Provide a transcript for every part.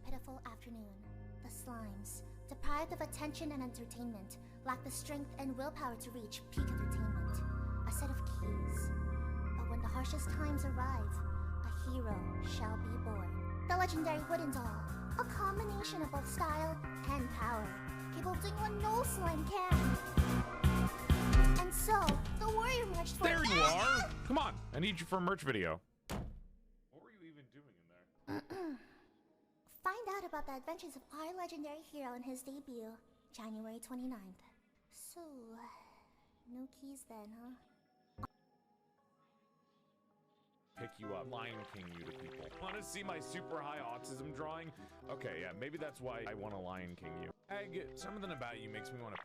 pitiful afternoon. The slimes, deprived of attention and entertainment, lack the strength and willpower to reach peak entertainment. A set of keys. But when the harshest times arrive, a hero shall be born. The legendary wooden doll, a combination of both style and power, capable of doing what no slime can. And so, the warrior marched for— There you are! Come on, I need you for a merch video. What were you even doing in there? Find out about the adventures of our legendary hero in his debut, January 29th. So, no keys then, huh? Pick you up, Lion King you to people. Want to see my super high autism drawing? Okay, yeah, maybe that's why I want to Lion King you. Egg, something about you makes me want to—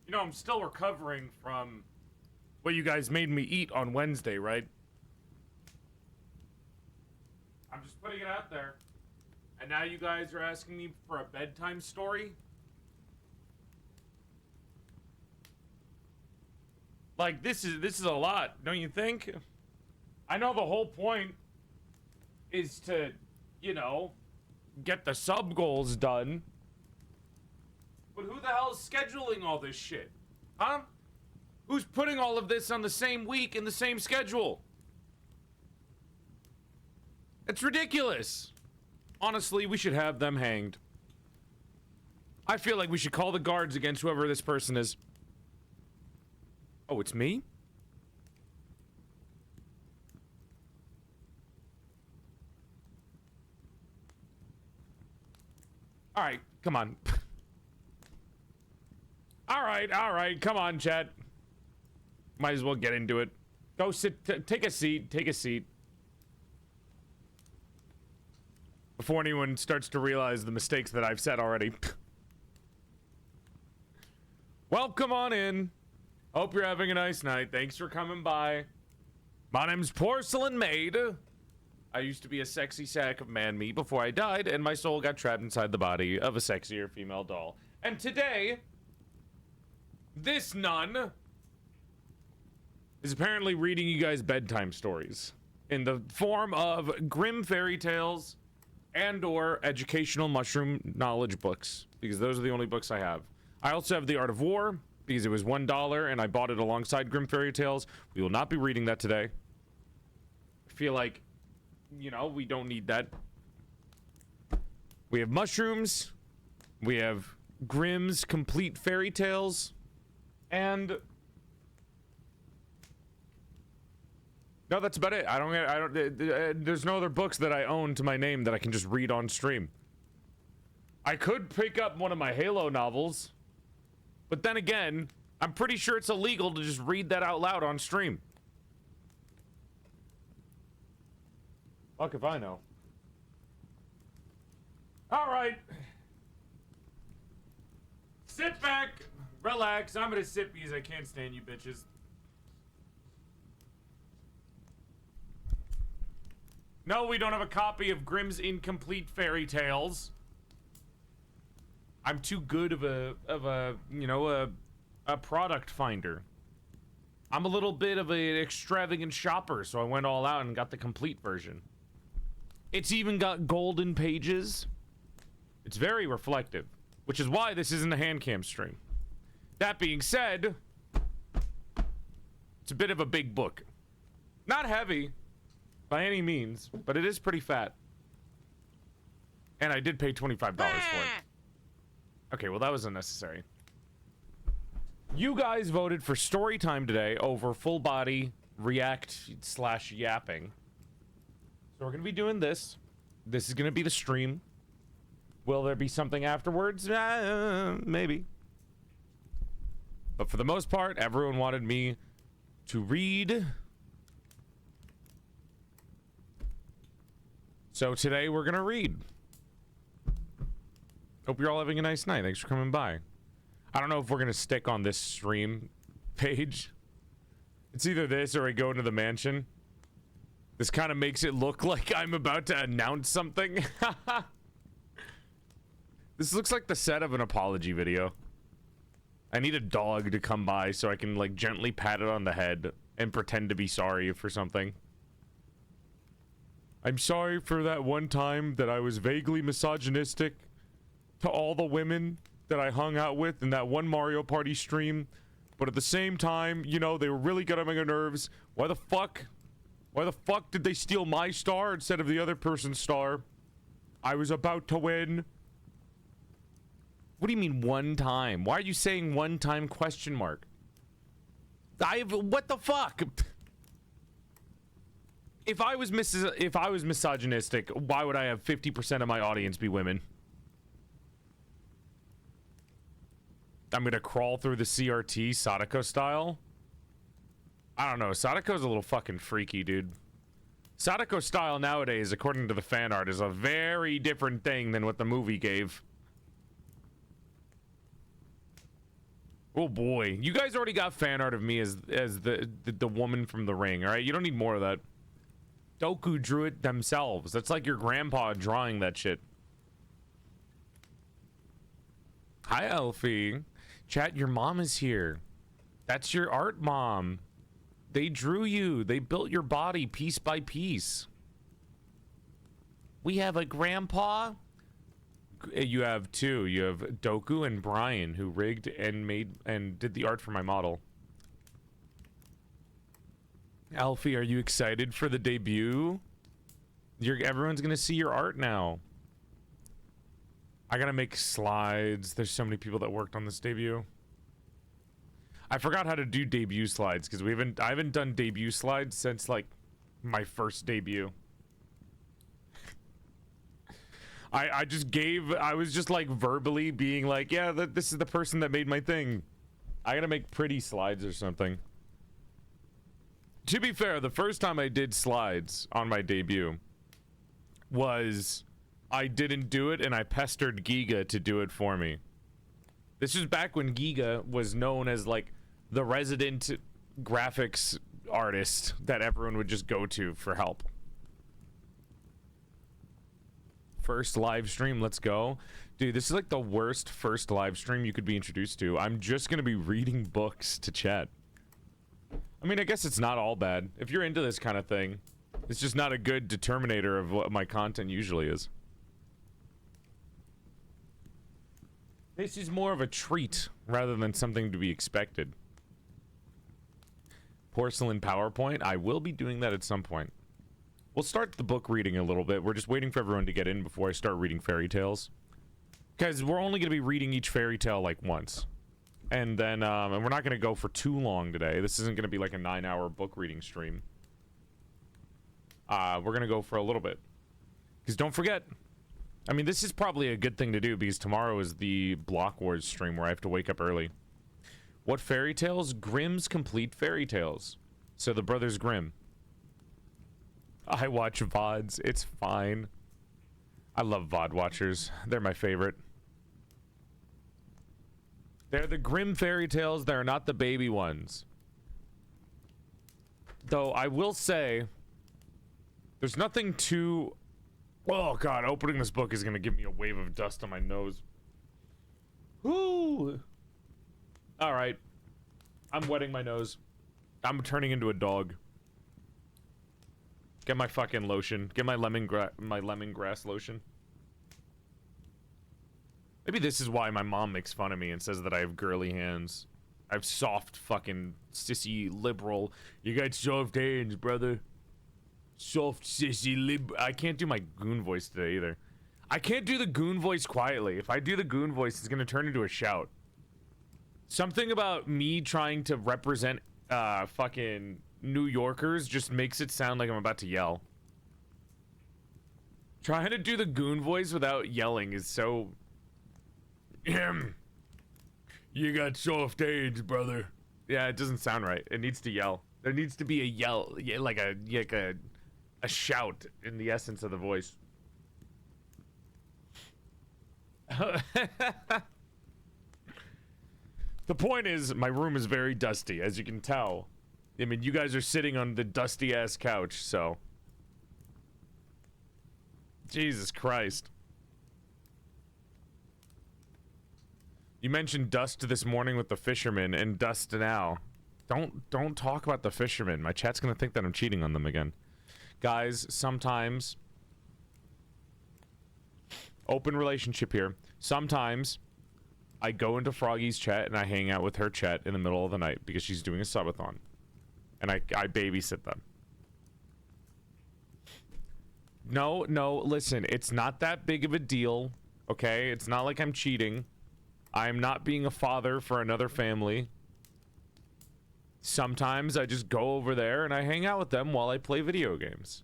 You know, I'm still recovering from what you guys made me eat on Wednesday, right? I'm just putting it out there. And now you guys are asking me for a bedtime story? Like, this is a lot, don't you think? I know the whole point is to, you know, get the sub goals done. But who the hell is scheduling all this shit? Huh? Who's putting all of this on the same week in the same schedule? It's ridiculous. Honestly, we should have them hanged. I feel like we should call the guards against whoever this person is. Oh, it's me? All right, come on. All right, come on, chat. Might as well get into it. Go sit, take a seat, Before anyone starts to realize the mistakes that I've said already. Welcome on in. Hope you're having a nice night. Thanks for coming by. My name's PorcelainMaid. I used to be a sexy sack of man meat before I died, and my soul got trapped inside the body of a sexier female doll. And today, this nun is apparently reading you guys bedtime stories in the form of Grimm fairy tales and or educational mushroom knowledge books, because those are the only books I have. I also have The Art of War, because it was $1 and I bought it alongside Grimm fairy tales. We will not be reading that today. I feel like, you know, we don't need that. We have mushrooms, we have Grimm's complete fairy tales, and no, that's about it. There's no other books that I own to my name that I can just read on stream. I could pick up one of my Halo novels, but then again, I'm pretty sure it's illegal to just read that out loud on stream. Fuck if I know. All right. Sit back, relax. I'm gonna sit because I can't stand you bitches. No, we don't have a copy of Grimm's incomplete fairy tales. I'm too good of a you know, a product finder. I'm a little bit of an extravagant shopper, so I went all out and got the complete version. It's even got golden pages. It's very reflective, which is why this isn't a hand cam stream. That being said, it's a bit of a big book. Not heavy by any means, but it is pretty fat. And I did pay $25 for it. Okay, well, that was unnecessary. You guys voted for story time today over full body react / yapping. So we're gonna be doing this. This is gonna be the stream. Will there be something afterwards? Maybe. But for the most part, everyone wanted me to read. So today we're gonna read. Hope you're all having a nice night. Thanks for coming by. I don't know if we're gonna stick on this stream page. It's either this or I go into the mansion. This kind of makes it look like I'm about to announce something. This looks like the set of an apology video. I need a dog to come by so I can like gently pat it on the head and pretend to be sorry for something. I'm sorry for that one time that I was vaguely misogynistic to all the women that I hung out with in that one Mario Party stream. But at the same time, you know, they were really getting on my nerves. Why the fuck did they steal my star instead of the other person's star? I was about to win. What do you mean one time? Why are you saying one time question mark? What the fuck? If I was misogynistic, why would I have 50% of my audience be women? I'm gonna crawl through the CRT Sadako style. I don't know. Sadako's a little fucking freaky, dude. Sadako style nowadays, according to the fan art, is a very different thing than what the movie gave. Oh boy, you guys already got fan art of me as the woman from The Ring. All right, you don't need more of that. Doku drew it themselves. That's like your grandpa drawing that shit. Hi, Elfie. Chat, your mom is here. That's your art mom. They drew you. They built your body piece by piece. We have a grandpa. You have two. You have Doku and Brian, who rigged and made and did the art for my model. Alfie, are you excited for the debut? Everyone's gonna see your art now. I gotta make slides. There's so many people that worked on this debut. I forgot how to do debut slides because I haven't done debut slides since like my first debut. I was just like verbally being like, yeah, this is the person that made my thing. I gotta make pretty slides or something. To be fair, the first time I did slides on my debut was I didn't do it and I pestered Giga to do it for me. This was back when Giga was known as like the resident graphics artist that everyone would just go to for help. First live stream, let's go. Dude, this is like the worst first live stream you could be introduced to. I'm just gonna be reading books to chat. I mean, I guess it's not all bad. If you're into this kind of thing, it's just not a good determinator of what my content usually is. This is more of a treat rather than something to be expected. Porcelain PowerPoint, I will be doing that at some point. We'll start the book reading a little bit. We're just waiting for everyone to get in before I start reading fairy tales. Because we're only going to be reading each fairy tale like once. And then, and we're not going to go for too long today. This isn't going to be like a 9-hour book reading stream. We're going to go for a little bit. Because don't forget, I mean, this is probably a good thing to do because tomorrow is the Block Wars stream where I have to wake up early. What fairy tales? Grimm's Complete Fairy Tales. So the Brothers Grimm. I watch VODs. It's fine. I love VOD watchers. They're my favorite. They're the Grimm fairy tales. They're not the baby ones. Though I will say, there's nothing too... Oh god, opening this book is going to give me a wave of dust on my nose. Whoo! Alright. I'm wetting my nose. I'm turning into a dog. Get my fucking lotion. Get my lemongrass lotion. Maybe this is why my mom makes fun of me and says that I have girly hands. I have soft fucking sissy liberal. You got soft hands, brother. Soft sissy I can't do my goon voice today either. I can't do the goon voice quietly. If I do the goon voice, it's gonna turn into a shout. Something about me trying to represent fucking New Yorkers just makes it sound like I'm about to yell. Trying to do the goon voice without yelling is so... You got soft hands, brother. Yeah, it doesn't sound right. It needs to yell. There needs to be a yell, like a shout in the essence of the voice. The point is, my room is very dusty, as you can tell. I mean, you guys are sitting on the dusty-ass couch, so... Jesus Christ. You mentioned dust this morning with the fisherman, and dust now. Don't talk about the fisherman. My chat's gonna think that I'm cheating on them again. Guys, sometimes... Open relationship here. Sometimes... I go into Froggy's chat and I hang out with her chat in the middle of the night because she's doing a subathon. And I babysit them. No, listen, it's not that big of a deal, okay? It's not like I'm cheating. I'm not being a father for another family. Sometimes I just go over there and I hang out with them while I play video games.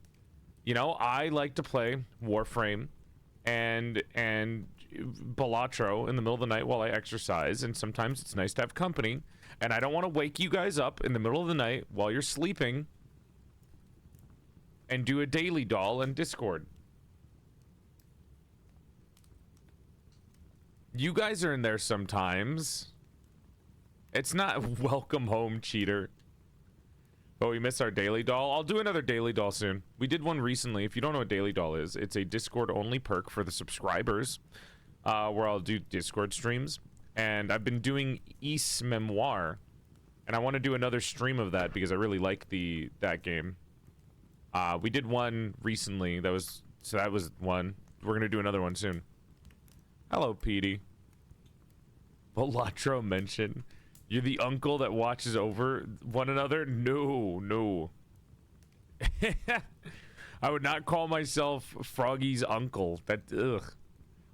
You know, I like to play Warframe and Balatro in the middle of the night while I exercise, and sometimes it's nice to have company, and I don't want to wake you guys up in the middle of the night while you're sleeping and do a daily doll in Discord. You guys are in there sometimes. It's not welcome home, cheater. Oh, we missed our daily doll. I'll do another daily doll soon. We did one recently. If you don't know what daily doll is, it's a Discord only perk for the subscribers, where I'll do Discord streams. And I've been doing Is Memoir, and I want to do another stream of that because I really like that game. We did one recently. That was one. We're gonna do another one soon. Hello, Petey. Volatro mention. You're the uncle that watches over one another? No. I would not call myself Froggy's uncle. Ugh.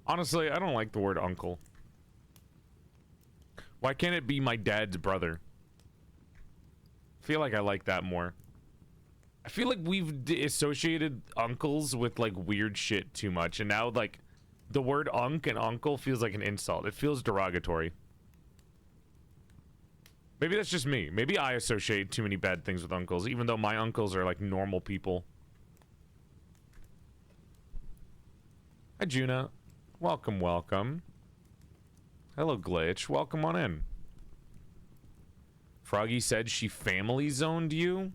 Honestly, I don't like the word uncle. Why can't it be my dad's brother? I feel like I like that more. I feel like we've associated uncles with like weird shit too much, and now like the word unk and uncle feels like an insult. It feels derogatory. Maybe that's just me. Maybe I associate too many bad things with uncles, even though my uncles are like normal people. Hi, Juna. Welcome, welcome. Hello, Glitch. Welcome on in. Froggy said she family zoned you.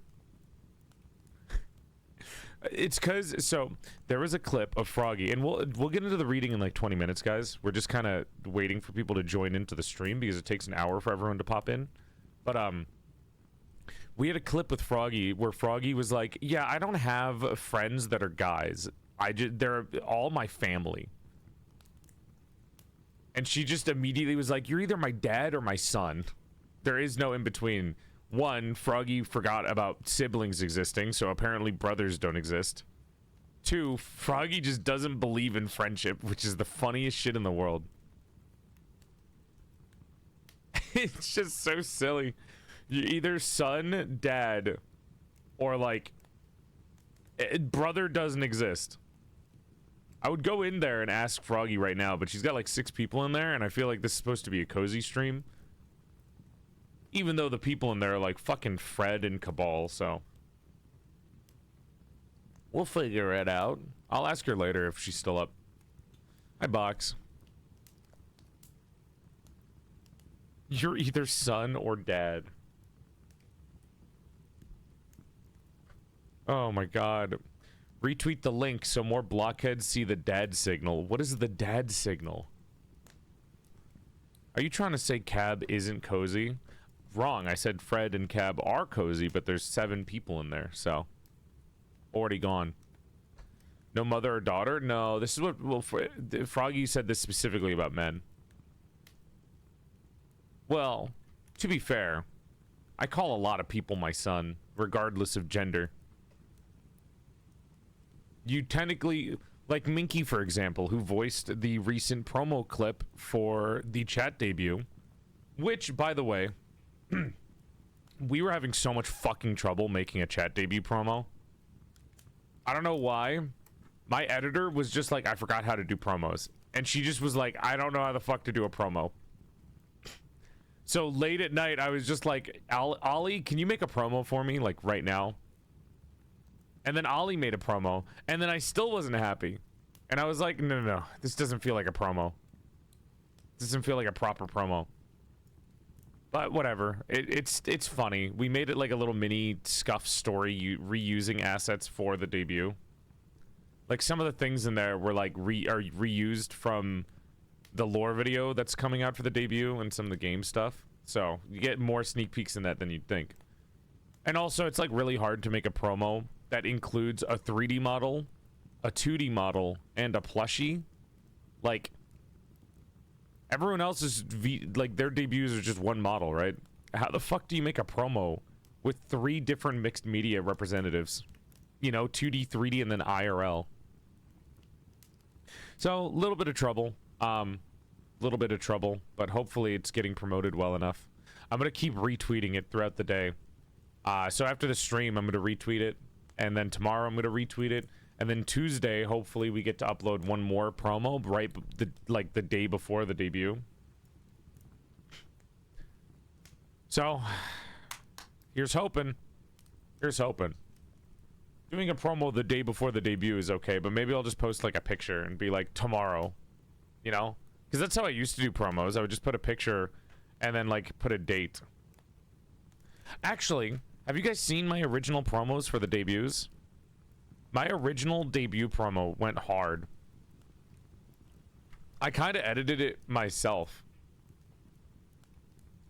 It's cause so there was a clip of Froggy, and we'll get into the reading in like 20 minutes, guys. We're just kind of waiting for people to join into the stream because it takes an hour for everyone to pop in. But we had a clip with Froggy where Froggy was like, "Yeah, I don't have friends that are guys. They're all my family." And she just immediately was like, "You're either my dad or my son. There is no in between." One, Froggy forgot about siblings existing, so apparently brothers don't exist. Two, Froggy just doesn't believe in friendship, which is the funniest shit in the world. It's just so silly. You're either son, dad, or like brother doesn't exist. I would go in there and ask Froggy right now, but she's got like 6 people in there, and I feel like this is supposed to be a cozy stream. Even though the people in there are like fucking Fred and Cabal, so we'll figure it out. I'll ask her later if she's still up. Hi, Box. You're either son or dad. Oh my god. Retweet the link so more blockheads see the dad signal. What is the dad signal? Are you trying to say Cab isn't cozy? Wrong. I said Fred and Cab are cozy, but there's 7 people in there, so already gone. No mother or daughter? No, this is what Froggy said this specifically about men. Well, to be fair, I call a lot of people my son, regardless of gender. You technically, like Minky, for example, who voiced the recent promo clip for the chat debut, which, by the way, we were having so much fucking trouble making a chat debut promo. I don't know why. My editor was just like, I forgot how to do promos. And she just was like, I don't know how the fuck to do a promo. So late at night, I was just like, Ollie, can you make a promo for me, like right now? And then Ollie made a promo, and then I still wasn't happy. And I was like, no, this doesn't feel like a promo. This doesn't feel like a proper promo. But whatever, it's funny. We made it like a little mini scuff story, reusing assets for the debut. Like some of the things in there were like are reused from the lore video that's coming out for the debut and some of the game stuff. So you get more sneak peeks in that than you'd think. And also, it's like really hard to make a promo that includes a 3D model, a 2D model, and a plushie. Like, everyone else's like their debuts are just one model, right? How the fuck do you make a promo with 3 different mixed media representatives? You know, 2D, 3D, and then IRL. So, a little bit of trouble. But hopefully it's getting promoted well enough. I'm gonna keep retweeting it throughout the day. So after the stream, I'm gonna retweet it, and then tomorrow I'm gonna retweet it, and then Tuesday, hopefully we get to upload one more promo right the day before the debut. So here's hoping. Here's hoping. Doing a promo the day before the debut is okay, but maybe I'll just post like a picture and be like tomorrow, you know? Because that's how I used to do promos. I would just put a picture and then like put a date. Actually, have you guys seen my original promos for the debuts? My original debut promo went hard. I kind of edited it myself.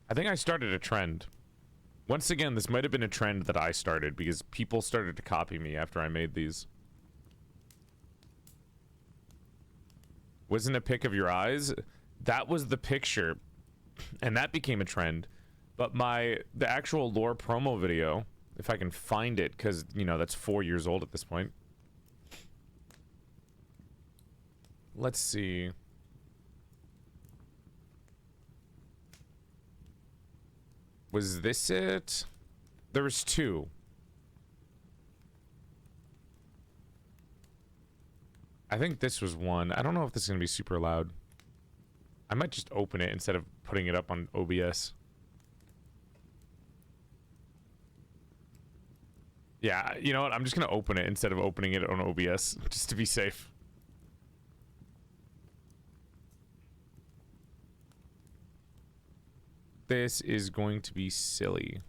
I think I started a trend. Once again, this might have been a trend that I started because people started to copy me after I made these. Wasn't a pic of your eyes? That was the picture, and that became a trend. But the actual lore promo video, if I can find it, because, you know, that's 4 years old at this point. Let's see. Was this it? There was two. I think this was one. I don't know if this is going to be super loud. I might just open it instead of putting it up on OBS. Yeah, you know what? I'm just going to open it instead of opening it on OBS, just to be safe. This is going to be silly.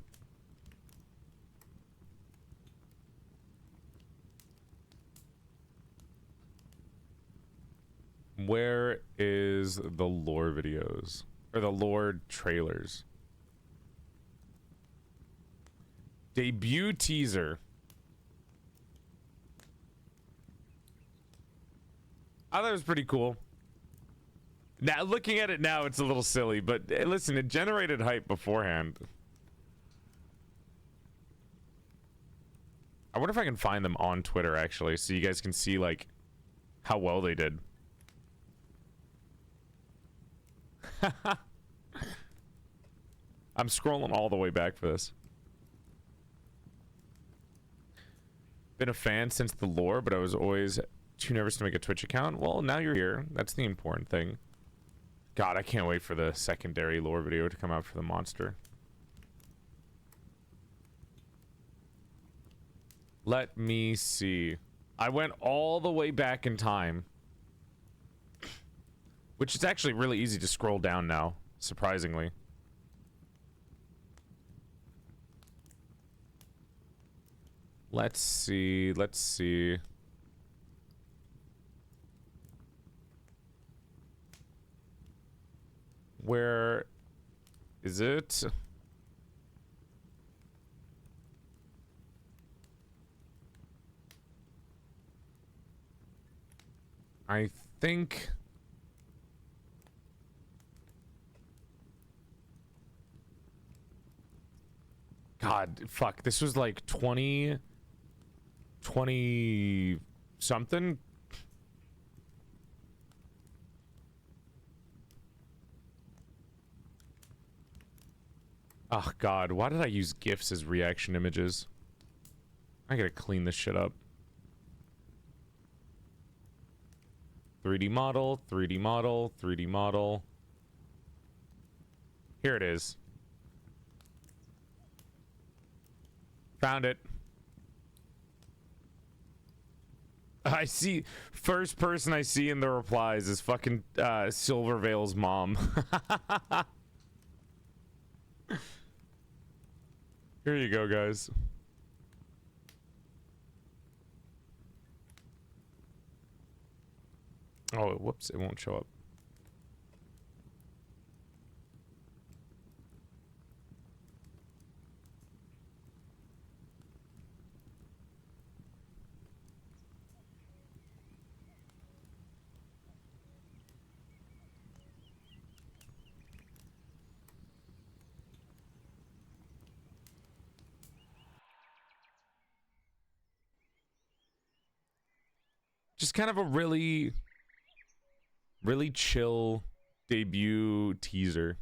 Where is the lore videos? Or the lore trailers? Debut teaser. I thought it was pretty cool. Now, looking at it now, it's a little silly, but listen, it generated hype beforehand. I wonder if I can find them on Twitter, actually, so you guys can see, like, how well they did. I'm scrolling all the way back for this. Been a fan since the lore, but I was always too nervous to make a Twitch account. Well, now you're here. That's the important thing. God, I can't wait for the secondary lore video to come out for the monster. Let me see. I went all the way back in time. Which is actually really easy to scroll down now, surprisingly. Let's see, let's see. Where is it? I think... God, fuck. This was like 20 something. Oh, God. Why did I use GIFs as reaction images? I gotta clean this shit up. 3D model, 3D model, 3D model. Here it is. Found it. I see. First person I see in the replies is fucking Silvervale's mom. Here you go, guys. Oh, whoops. It won't show up. Just kind of a really chill debut teaser.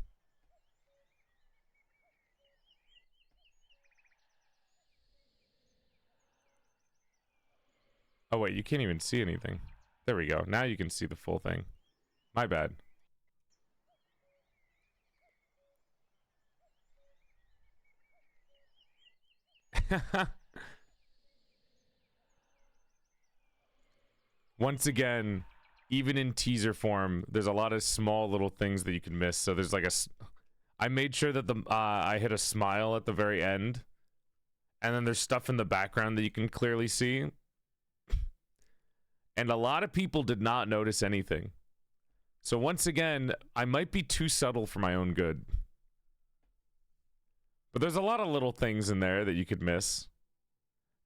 Oh wait, you can't even see anything. There we go. Now you can see the full thing. My bad. Once again, even in teaser form, there's a lot of small little things that you can miss. So there's like I made sure that I hit a smile at the very end. And then there's stuff in the background that you can clearly see. And a lot of people did not notice anything. So once again, I might be too subtle for my own good. But there's a lot of little things in there that you could miss.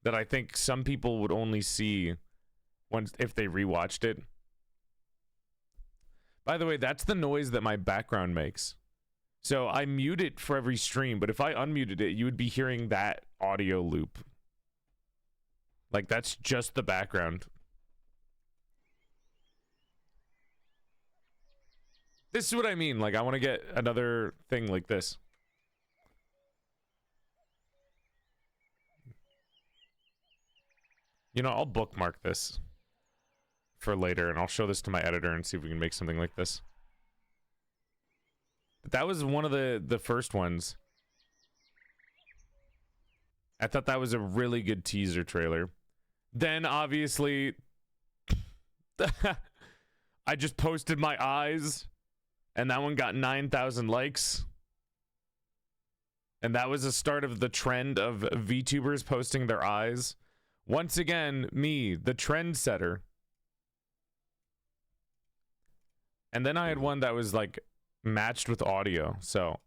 That I think some people would only see if they rewatched it. By the way, that's the noise that my background makes. So I mute it for every stream, but if I unmuted it, you would be hearing that audio loop. Like, that's just the background. This is what I mean. Like, I want to get another thing like this. You know, I'll bookmark this for later, and I'll show this to my editor and see if we can make something like this. But that was one of the first ones. I thought that was a really good teaser trailer. Then, obviously, I just posted my eyes, and that one got 9,000 likes. And that was the start of the trend of VTubers posting their eyes. Once again, me, the trendsetter. And then I had one that was like matched with audio, so.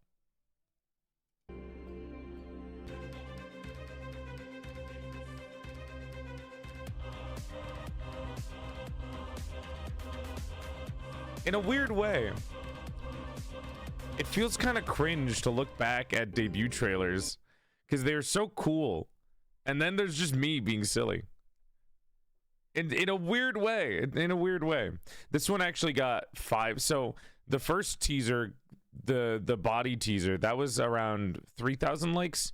In a weird way, it feels kind of cringe to look back at debut trailers because they're so cool. And then there's just me being silly. In a weird way. In a weird way. This one actually got 5. So the first teaser, the body teaser, that was around 3,000 likes.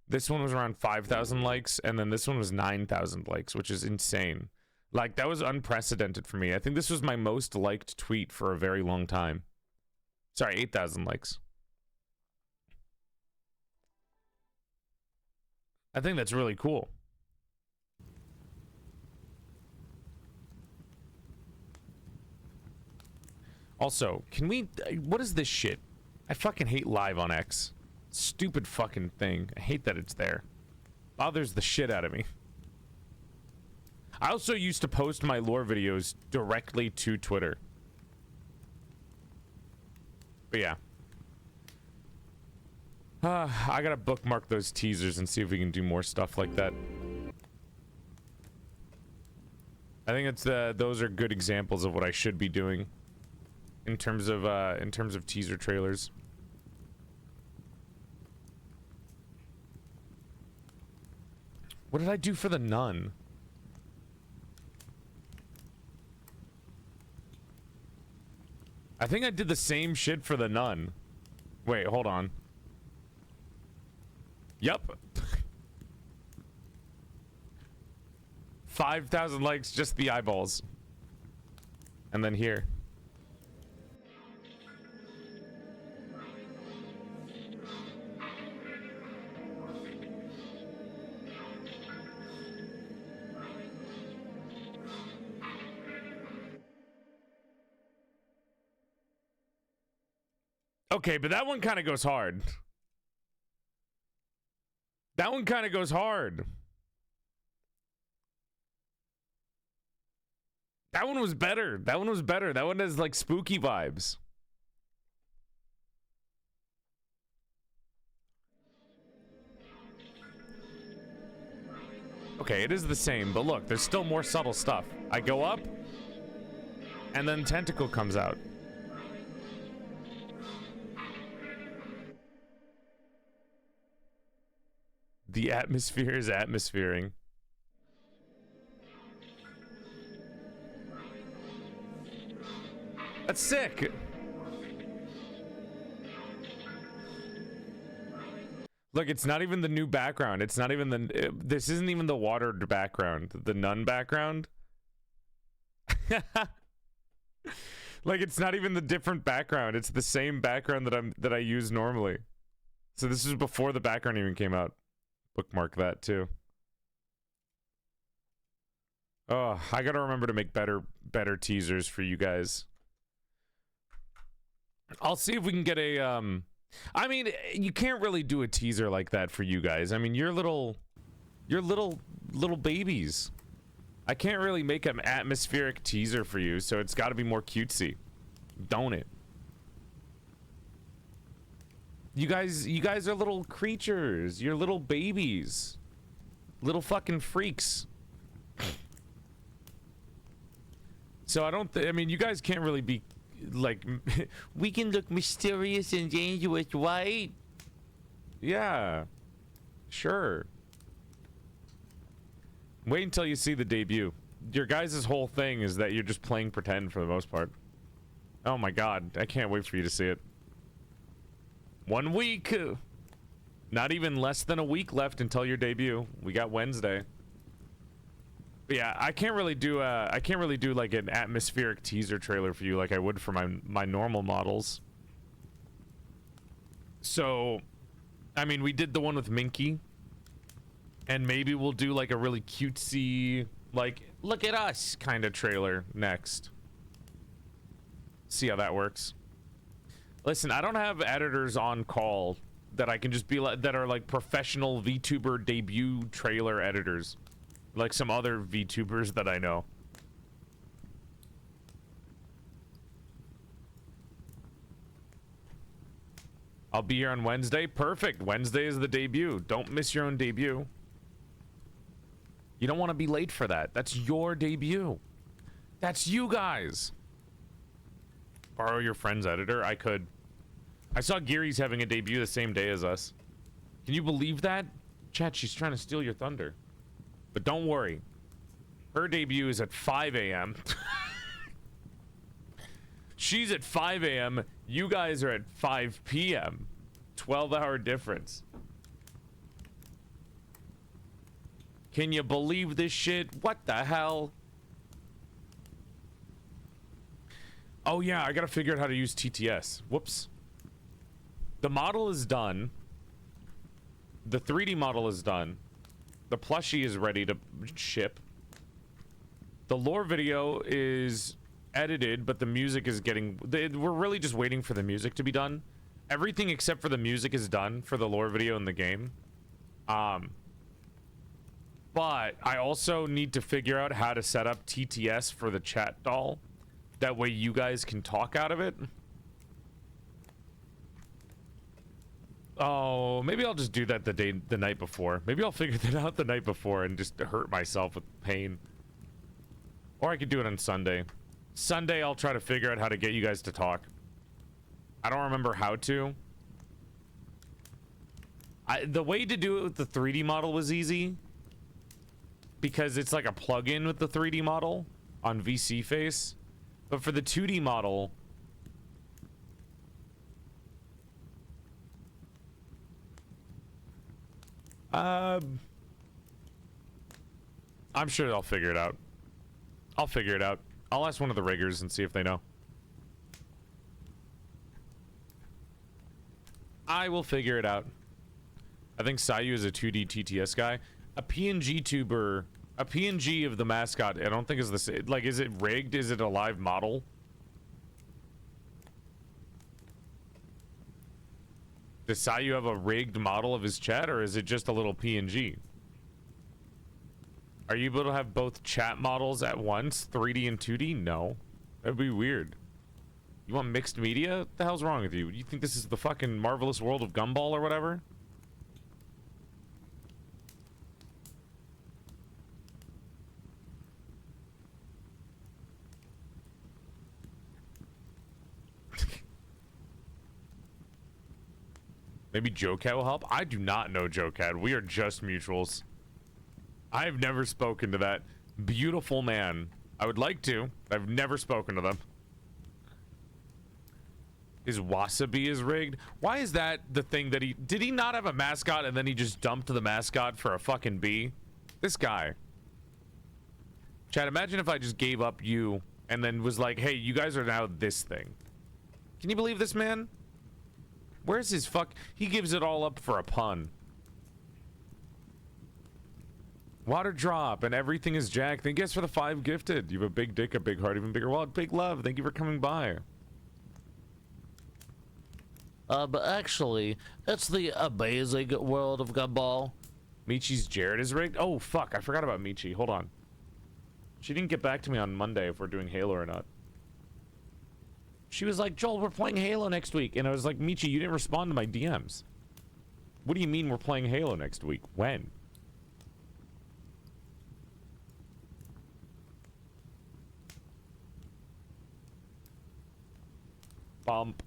This one was around 5,000 likes. And then this one was 9,000 likes, which is insane. Like, that was unprecedented for me. I think this was my most liked tweet for a very long time. Sorry, 8,000 likes. I think that's really cool. Also, can we... What is this shit? I fucking hate Live on X. Stupid fucking thing. I hate that it's there. Bothers the shit out of me. I also used to post my lore videos directly to Twitter. But yeah. I gotta bookmark those teasers and see if we can do more stuff like that. I think it's those are good examples of what I should be doing in terms of teaser trailers. What did I do for the Nun? I think I did the same shit for the Nun. Wait, hold on. Yup. 5,000 likes, just the eyeballs. And then here. Okay, but that one kind of goes hard. That one kind of goes hard. That one was better. That one was better. That one has like spooky vibes. Okay, it is the same, but look, there's still more subtle stuff. I go up, and then tentacle comes out. The atmosphere is atmosphering. That's sick. Look, it's not even the new background. It's not even the... This isn't even the watered background. The nun background. Like, it's not even the different background. It's the same background that I use normally. So this is before the background even came out. Bookmark that too. Oh, I gotta remember to make better teasers for you guys. I'll see if we can get a I mean, you can't really do a teaser like that for you guys. I mean, you're little babies. I can't really make an atmospheric teaser for you, so it's got to be more cutesy, don't it? You guys are little creatures. You're little babies, little fucking freaks. So I mean, you guys can't really be like, we can look mysterious and dangerous, right? Yeah, sure. Wait until you see the debut. Your guys' whole thing is that you're just playing pretend for the most part. Oh my god, I can't wait for you to see it. 1 week. Not even less than a week left until your debut. We got Wednesday. But yeah, I can't really do like an atmospheric teaser trailer for you like I would for my normal models. So, I mean, we did the one with Minky. And maybe we'll do like a really cutesy, like, look at us kind of trailer next. See how that works. Listen, I don't have editors on call that I can just be like, that are like professional VTuber debut trailer editors. Like some other VTubers that I know. I'll be here on Wednesday. Perfect. Wednesday is the debut. Don't miss your own debut. You don't want to be late for that. That's your debut. That's you guys. Borrow your friend's editor? I could. I saw Geary's having a debut the same day as us. Can you believe that? Chat, she's trying to steal your thunder. But don't worry. Her debut is at 5 a.m. She's at 5 a.m. You guys are at 5 p.m. 12-hour difference. Can you believe this shit? What the hell? Oh yeah, I gotta figure out how to use TTS. Whoops. The model is done. The 3D model is done. The plushie is ready to ship. The lore video is edited, but the music is getting... We're really just waiting for the music to be done. Everything except for the music is done for the lore video in the game. But I also need to figure out how to set up TTS for the chat doll. That way you guys can talk out of it. Oh, maybe I'll just do that the night before. Maybe I'll figure that out the night before and just hurt myself with pain. Or I could do it on Sunday. Sunday, I'll try to figure out how to get you guys to talk. I don't remember how to. The way to do it with the 3D model was easy. Because it's like a plug-in with the 3D model on VC Face. But for the 2D model... I'm sure I'll figure it out. I'll figure it out. I'll ask one of the riggers and see if they know. I will figure it out. I think Sayu is a 2D TTS guy. A PNG tuber, a PNG of the mascot, I don't think is the same. Like, is it rigged? Is it a live model? Does Sayu have a rigged model of his chat, or is it just a little PNG? Are you able to have both chat models at once, 3D and 2D? No. That'd be weird. You want mixed media? What the hell's wrong with you? You think this is the fucking Marvelous World of Gumball or whatever? Maybe Joe Cat will help? I do not know Joe Cat. We are just mutuals. I've never spoken to that beautiful man. I would like to. I've never spoken to them. His wasabi is rigged. Why is that the thing that he... Did he not have a mascot and then he just dumped the mascot for a fucking bee? This guy. Chad, imagine if I just gave up you and then was like, hey, you guys are now this thing. Can you believe this man? Where's his fuck? He gives it all up for a pun. Water drop and everything is Jack. Thank you guys for the 5 gifted. You have a big dick, a big heart, even bigger wallet. Big love. Thank you for coming by. But actually, it's the amazing world of Gumball. Michi's Jared is rigged? Oh, fuck. I forgot about Michi. Hold on. She didn't get back to me on Monday if we're doing Halo or not. She was like, Joel, we're playing Halo next week. And I was like, Michi, you didn't respond to my DMs. What do you mean we're playing Halo next week? When? Bump.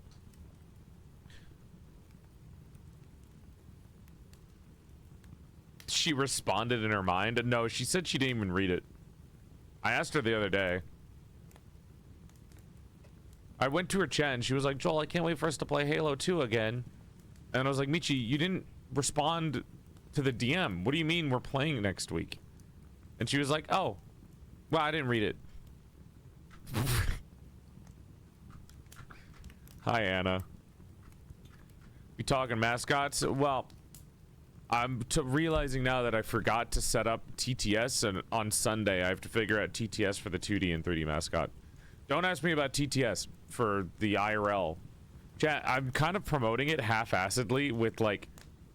She responded in her mind? No, she said she didn't even read it. I asked her the other day. I went to her chat and she was like, Joel, I can't wait for us to play Halo 2 again. And I was like, Michi, you didn't respond to the DM. What do you mean we're playing next week? And she was like, oh, well, I didn't read it. Hi, Anna. We talking mascots? Well, I'm realizing now that I forgot to set up TTS, and on Sunday I have to figure out TTS for the 2D and 3D mascot. Don't ask me about TTS for the IRL. Chat, I'm kind of promoting it half-assedly with like,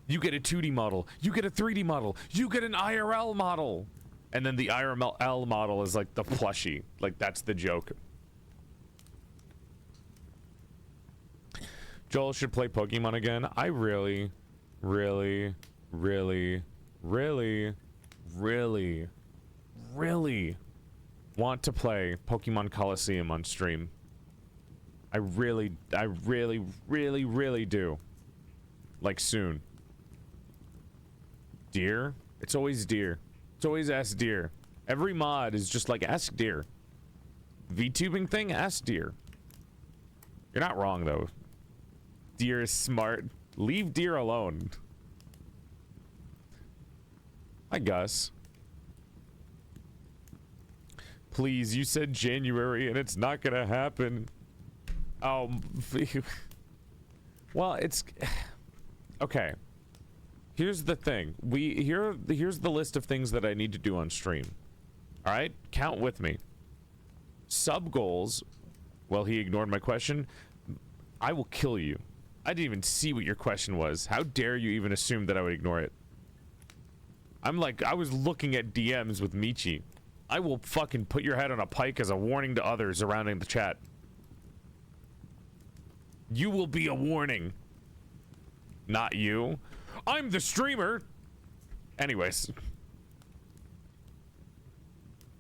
you get a 2D model, you get a 3D model, you get an IRL model. And then the IRL model is like the plushie. Like, that's the joke. Joel should play Pokemon again. I really, really, really, really, really, really want to play Pokemon Coliseum on stream. I really, really do. Like, soon. Deer? It's always deer. It's always ask deer. Every mod is just like, ask deer. VTubing thing? Ask deer. You're not wrong, though. Deer is smart. Leave deer alone. I guess. Please, you said January and it's not gonna happen. Oh, well, it's okay. Here's the thing. Here's the list of things that I need to do on stream. All right, count with me. Sub goals. Well, he ignored my question. I will kill you. I didn't even see what your question was. How dare you even assume that I would ignore it? I'm like, I was looking at DMs with Michi. I will fucking put your head on a pike as a warning to others surrounding the chat. You will be a warning. Not you. I'm the streamer. Anyways.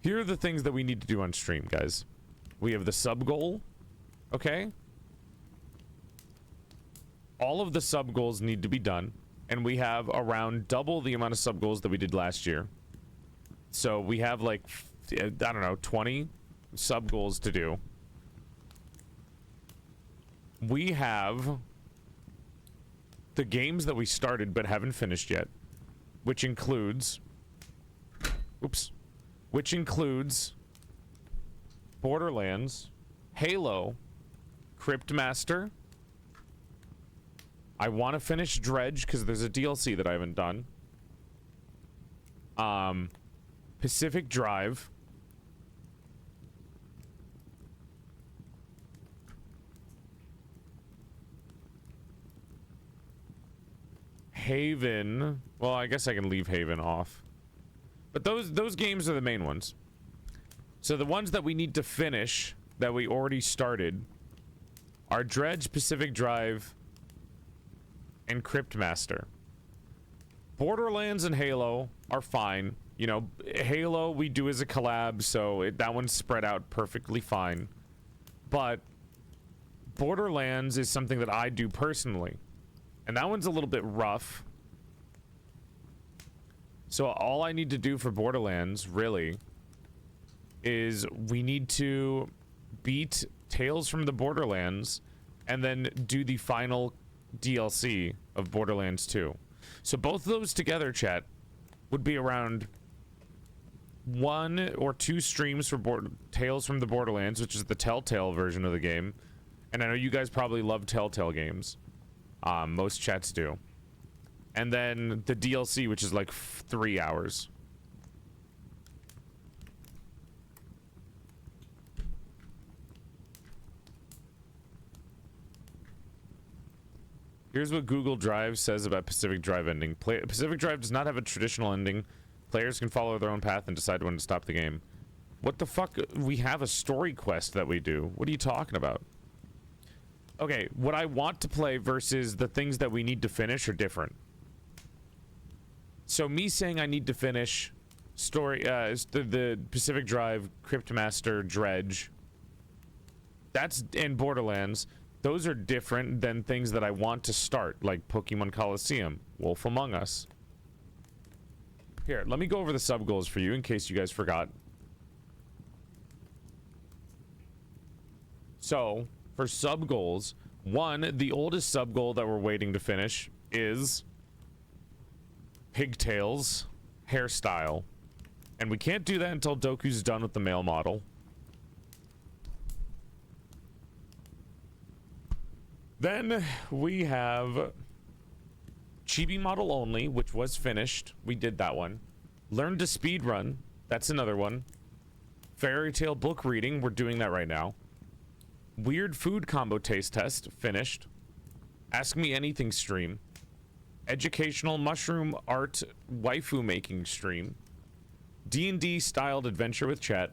Here are the things that we need to do on stream, guys. We have the sub goal. Okay? All of the sub goals need to be done. And we have around double the amount of sub goals that we did last year. So we have like, I don't know, 20 sub goals to do. We have the games that we started but haven't finished yet, which includes, which includes Borderlands, Halo, Cryptmaster. I want to finish Dredge because there's a DLC that I haven't done. Pacific Drive. Haven. Well, I guess I can leave Haven off. But those games are the main ones. So the ones that we need to finish that we already started are Dredge, Pacific Drive, and Cryptmaster. Borderlands and Halo are fine. You know, Halo we do as a collab, so that one's spread out perfectly fine. But Borderlands is something that I do personally. And that one's a little bit rough. So all I need to do for Borderlands, really, is we need to beat Tales from the Borderlands and then do the final DLC of Borderlands 2. So both of those together, chat, would be around 1 or 2 streams for Tales from the Borderlands, which is the Telltale version of the game. And I know you guys probably love Telltale games. Most chats do. And then the DLC, which is like 3 hours. Here's what Google Drive says about Pacific Drive ending. Pacific Drive does not have a traditional ending. Players can follow their own path and decide when to stop the game. What the fuck? We have a story quest that we do. What are you talking about? Okay, what I want to play versus the things that we need to finish are different. So me saying I need to finish story, the Pacific Drive, Cryptmaster, Dredge, that's in Borderlands. Those are different than things that I want to start, like Pokemon Coliseum, Wolf Among Us. Here, let me go over the sub goals for you in case you guys forgot. So, for sub goals, one, the oldest sub goal that we're waiting to finish is Pigtails hairstyle. And we can't do that until Doku's done with the male model. Then we have Chibi model only, which was finished. We did that one. Learn to speedrun. That's another one. Fairy tale book reading. We're doing that right now. Weird food combo taste test. Finished. Ask Me Anything stream. Educational mushroom art waifu making stream. D&D styled adventure with chat.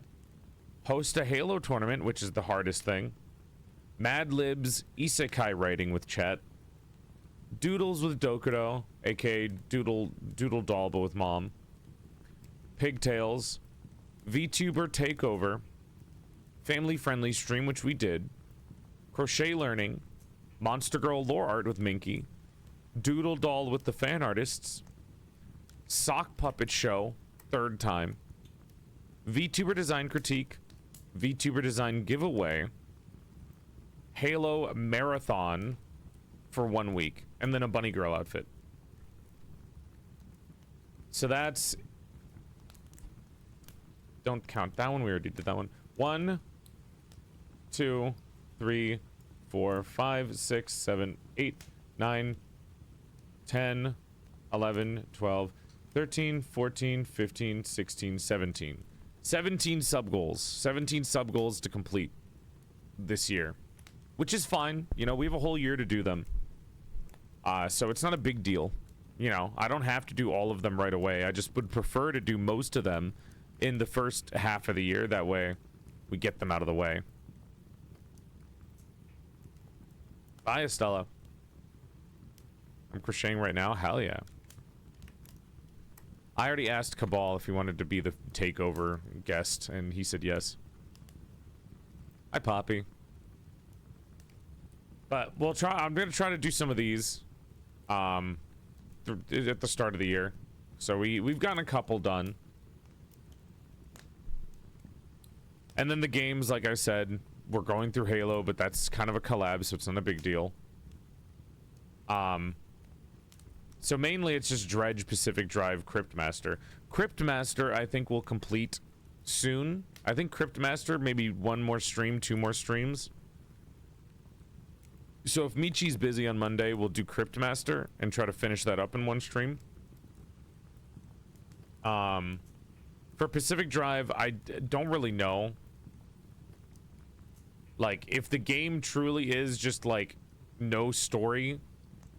Host a Halo tournament, which is the hardest thing. Mad Libs isekai writing with chat. Doodles with Dokudo, aka Doodle Doll but with mom. Pigtails. VTuber takeover. Family friendly stream, which we did. Crochet learning. Monster Girl lore art with Minky. Doodle Doll with the fan artists. Sock puppet show, third time. VTuber design critique. VTuber design giveaway. Halo marathon for 1 week, and then a bunny girl outfit. So that's, don't count that one, we already did that one. 1 2 3 4 5 6 7 8 9 10 11 12 13 14 15 16 17 17 sub goals. 17 sub goals to complete this year, which is fine. You know, we have a whole year to do them. So it's not a big deal. You know, I don't have to do all of them right away. I just would prefer to do most of them in the first half of the year. That way we get them out of the way. Bye, Estella. I'm crocheting right now. Hell yeah. I already asked Cabal if he wanted to be the takeover guest, and he said yes. Hi, Poppy. But we'll try. I'm gonna try to do some of these at the start of the year. So we've gotten a couple done, and then the games, like I said, we're going through Halo, but that's kind of a collab, so it's not a big deal. So mainly it's just Dredge, Pacific Drive, Cryptmaster. Cryptmaster I think will complete soon. I think Cryptmaster maybe 1 more stream, 2 more streams. So if Michi's busy on Monday, we'll do Cryptmaster and try to finish that up in 1 stream. For Pacific Drive, I don't really know. Like, if the game truly is just, like, no story,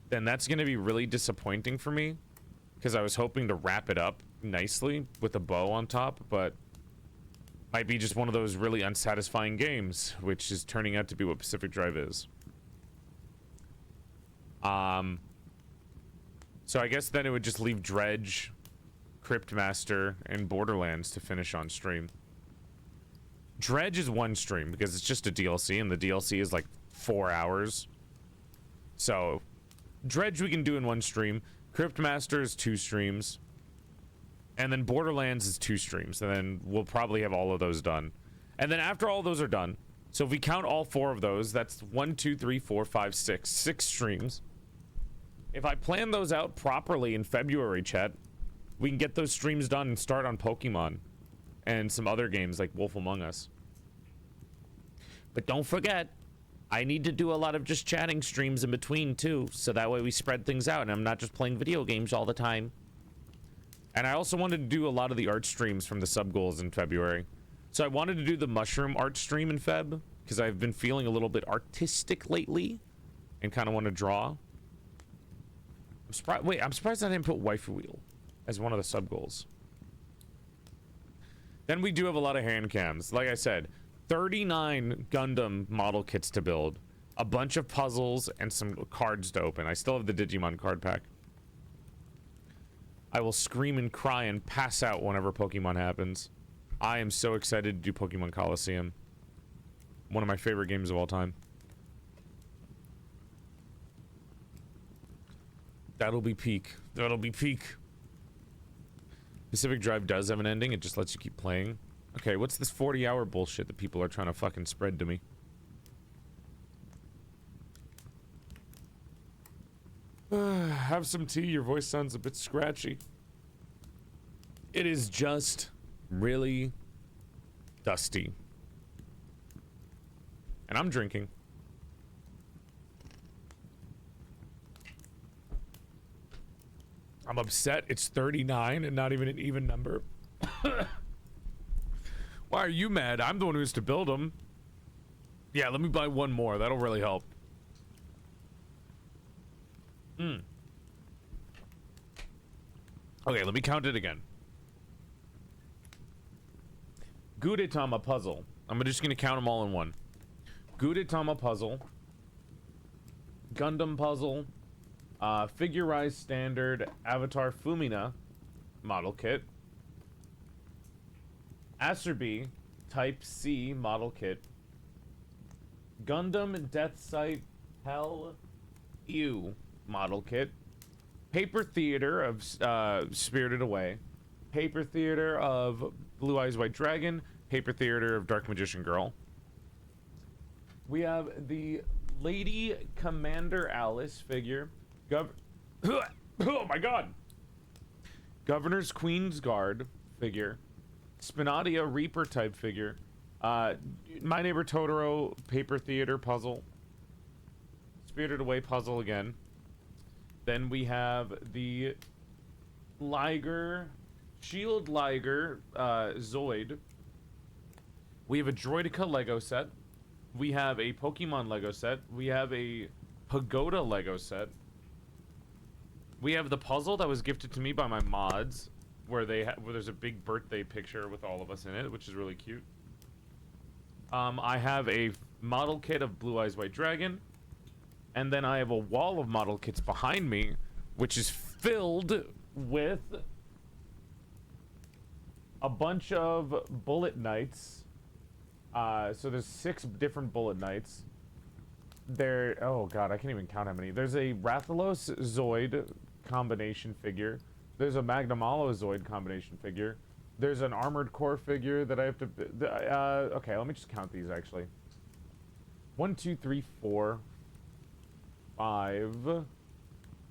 then that's going to be really disappointing for me. Because I was hoping to wrap it up nicely with a bow on top, but might be just one of those really unsatisfying games, which is turning out to be what Pacific Drive is. So I guess then it would just leave Dredge, Cryptmaster, and Borderlands to finish on stream. Dredge is 1 stream because it's just a DLC, and the DLC is like 4 hours. So Dredge we can do in 1 stream. Cryptmaster is 2 streams. And then Borderlands is 2 streams. And then we'll probably have all of those done. And then after all those are done, so if we count all 4 of those, that's 1, 2, 3, 4, 5, 6. 6 streams. If I plan those out properly in February, chat, we can get those streams done and start on Pokemon. And some other games like Wolf Among Us. But don't forget, I need to do a lot of just chatting streams in between too, so that way we spread things out and I'm not just playing video games all the time. And I also wanted to do a lot of the art streams from the sub goals in February. So I wanted to do the mushroom art stream in Feb, because I've been feeling a little bit artistic lately and kind of want to draw. I'm surprised. Wait, I'm surprised I didn't put waifu wheel as one of the sub goals. Then we do have a lot of hand cams. Like I said, 39 Gundam model kits to build, a bunch of puzzles, and some cards to open. I still have the Digimon card pack. I will scream and cry and pass out whenever Pokemon happens. I am so excited to do Pokemon Coliseum. One of my favorite games of all time. That'll be peak. That'll be peak. Pacific Drive does have an ending. It just lets you keep playing. Okay, what's this 40-hour bullshit that people are trying to fucking spread to me? Have some tea. Your voice sounds a bit scratchy. It is just really dusty. And I'm drinking. I'm upset it's 39 and not even an even number. Why are you mad? I'm the one who has to build them. Yeah, let me buy one more. That'll really help. Okay, let me count it again. Gudetama puzzle. I'm just gonna count them all in one. Gudetama puzzle. Gundam puzzle. Figurized standard Avatar Fumina model kit. Acerbi Type C model kit. Gundam Death Sight Hell Ew model kit. Paper Theater of Spirited Away. Paper Theater of Blue Eyes White Dragon. Paper Theater of Dark Magician Girl. We have the Lady Commander Alice figure. Oh my god! Governor's Queen's Guard figure. Spinadia Reaper type figure. My Neighbor Totoro Paper Theater puzzle. Spirited Away puzzle again. Then we have the Liger, Shield Liger Zoid. We have a Droidica Lego set. We have a Pokemon Lego set. We have a Pagoda Lego set. We have the puzzle that was gifted to me by my mods, where there's a big birthday picture with all of us in it, which is really cute. I have a model kit of Blue Eyes White Dragon, and then I have a wall of model kits behind me, which is filled with a bunch of Bullet Knights. So there's 6 different Bullet Knights. Oh god, I can't even count how many. There's a Rathalos Zoid combination figure. There's a Magnamalo Zoid combination figure. There's an Armored Core figure that I have to... okay, let me just count these, actually. 1, 2, 3, 4, 5,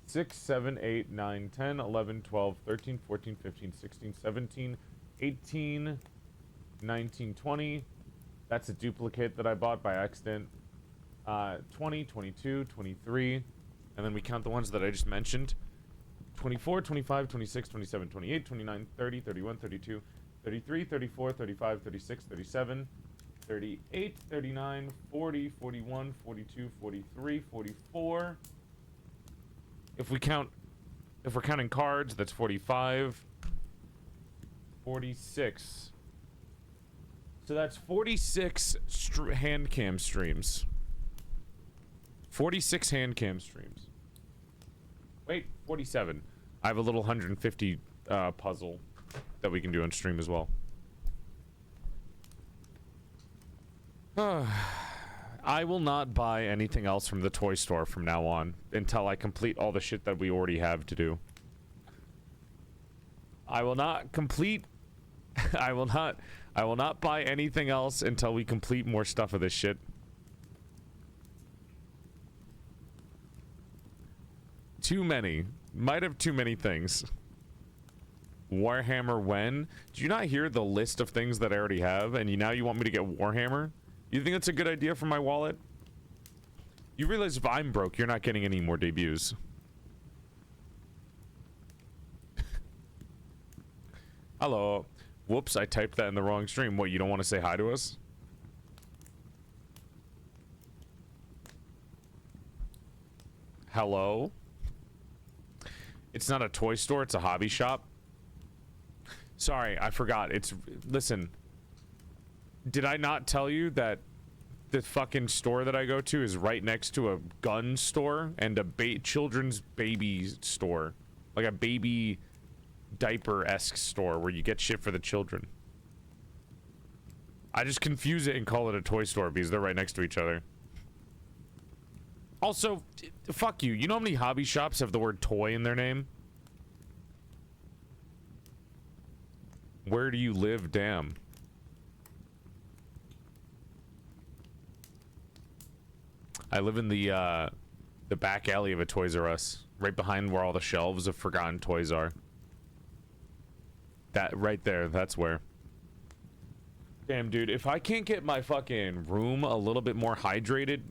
6, 7, 8, 9, 10, 11, 12, 13, 14, 15, 16, 17, 18, 19, 20. That's a duplicate that I bought by accident. 20, 22, 23. And then we count the ones that I just mentioned. 24, 25, 26, 27, 28, 29, 30, 31, 32, 33, 34, 35, 36, 37, 38, 39, 40, 41, 42, 43, 44. If we're counting cards, that's 45, 46. So that's 46 hand cam streams. 46 hand cam streams. Wait, 47. I have a little 150 puzzle that we can do on stream as well. I will not buy anything else from the toy store from now on until I complete all the shit that we already have to do. I will not complete... I will not buy anything else until we complete more stuff of this shit. Too many. Might have too many things. Warhammer when? Do you not hear the list of things that I already have, and now you want me to get Warhammer? You think that's a good idea for my wallet? You realize if I'm broke, you're not getting any more debuts. Hello. Whoops, I typed that in the wrong stream. What, you don't want to say hi to us? Hello? It's not a toy store, it's a hobby shop. Sorry, I forgot. Listen. Did I not tell you that the fucking store that I go to is right next to a gun store and a children's baby store? Like a baby diaper-esque store where you get shit for the children. I just confuse it and call it a toy store because they're right next to each other. Also, fuck you. You know how many hobby shops have the word toy in their name? Where do you live? Damn. I live in the back alley of a Toys R Us. Right behind where all the shelves of forgotten toys are. That right there, that's where. Damn, dude, if I can't get my fucking room a little bit more hydrated,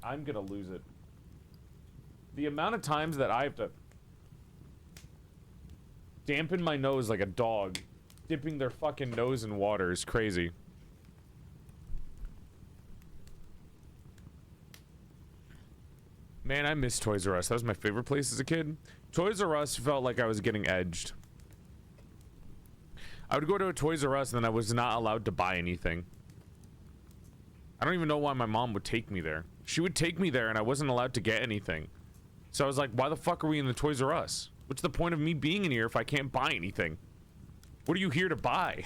I'm gonna lose it. The amount of times that I have to dampen my nose like a dog, dipping their fucking nose in water is crazy. Man, I miss Toys R Us. That was my favorite place as a kid. Toys R Us felt like I was getting edged. I would go to a Toys R Us and then I was not allowed to buy anything. I don't even know why my mom would take me there. She would take me there and I wasn't allowed to get anything. So I was like, why the fuck are we in the Toys R Us? What's the point of me being in here if I can't buy anything? What are you here to buy?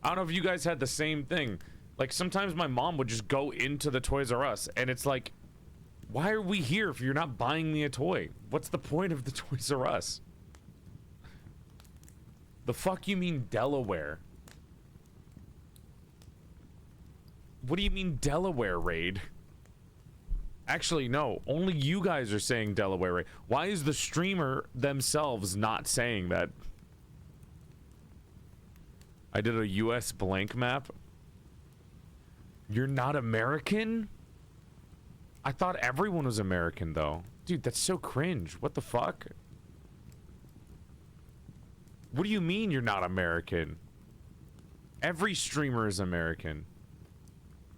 I don't know if you guys had the same thing. Like, sometimes my mom would just go into the Toys R Us, and it's like, why are we here if you're not buying me a toy? What's the point of the Toys R Us? The fuck you mean Delaware? What do you mean Delaware, Raid? Actually, no. Only you guys are saying Delaware, Raid. Why is the streamer themselves not saying that? I did a US blank map. You're not American? I thought everyone was American, though. Dude, that's so cringe. What the fuck? What do you mean you're not American? Every streamer is American.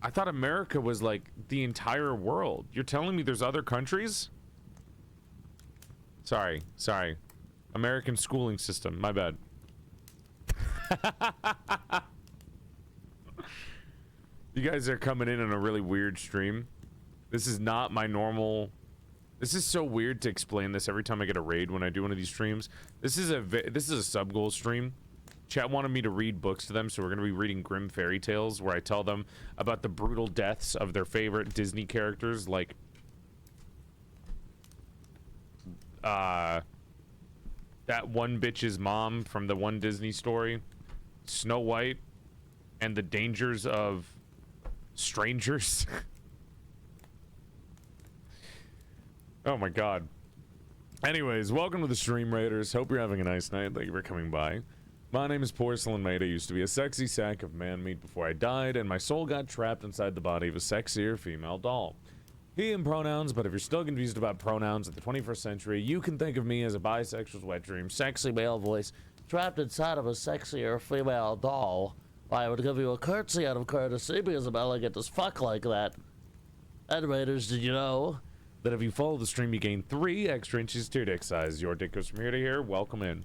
I thought America was, like, the entire world. You're telling me there's other countries? Sorry. American schooling system. My bad. You guys are coming in on a really weird stream. This is not my normal... This is so weird to explain this every time I get a raid when I do one of these streams. This is a sub-goal stream. Chat wanted me to read books to them, so we're going to be reading Grimm fairy tales, where I tell them about the brutal deaths of their favorite Disney characters, like... that one bitch's mom from the one Disney story, Snow White, and the dangers of strangers. Oh my god. Anyways, welcome to the stream, Raiders. Hope you're having a nice night. Thank you for coming by. My name is PorcelainMaid. I used to be a sexy sack of man meat before I died, and my soul got trapped inside the body of a sexier female doll. He and pronouns, but if you're still confused about pronouns in the 21st century, you can think of me as a bisexual's wet dream, sexy male voice, trapped inside of a sexier female doll. I would give you a curtsy out of courtesy because I'm elegant as fuck like that. And Raiders, did you know that if you follow the stream, you gain 3 extra inches to your dick size? Your dick goes from here to here. Welcome in.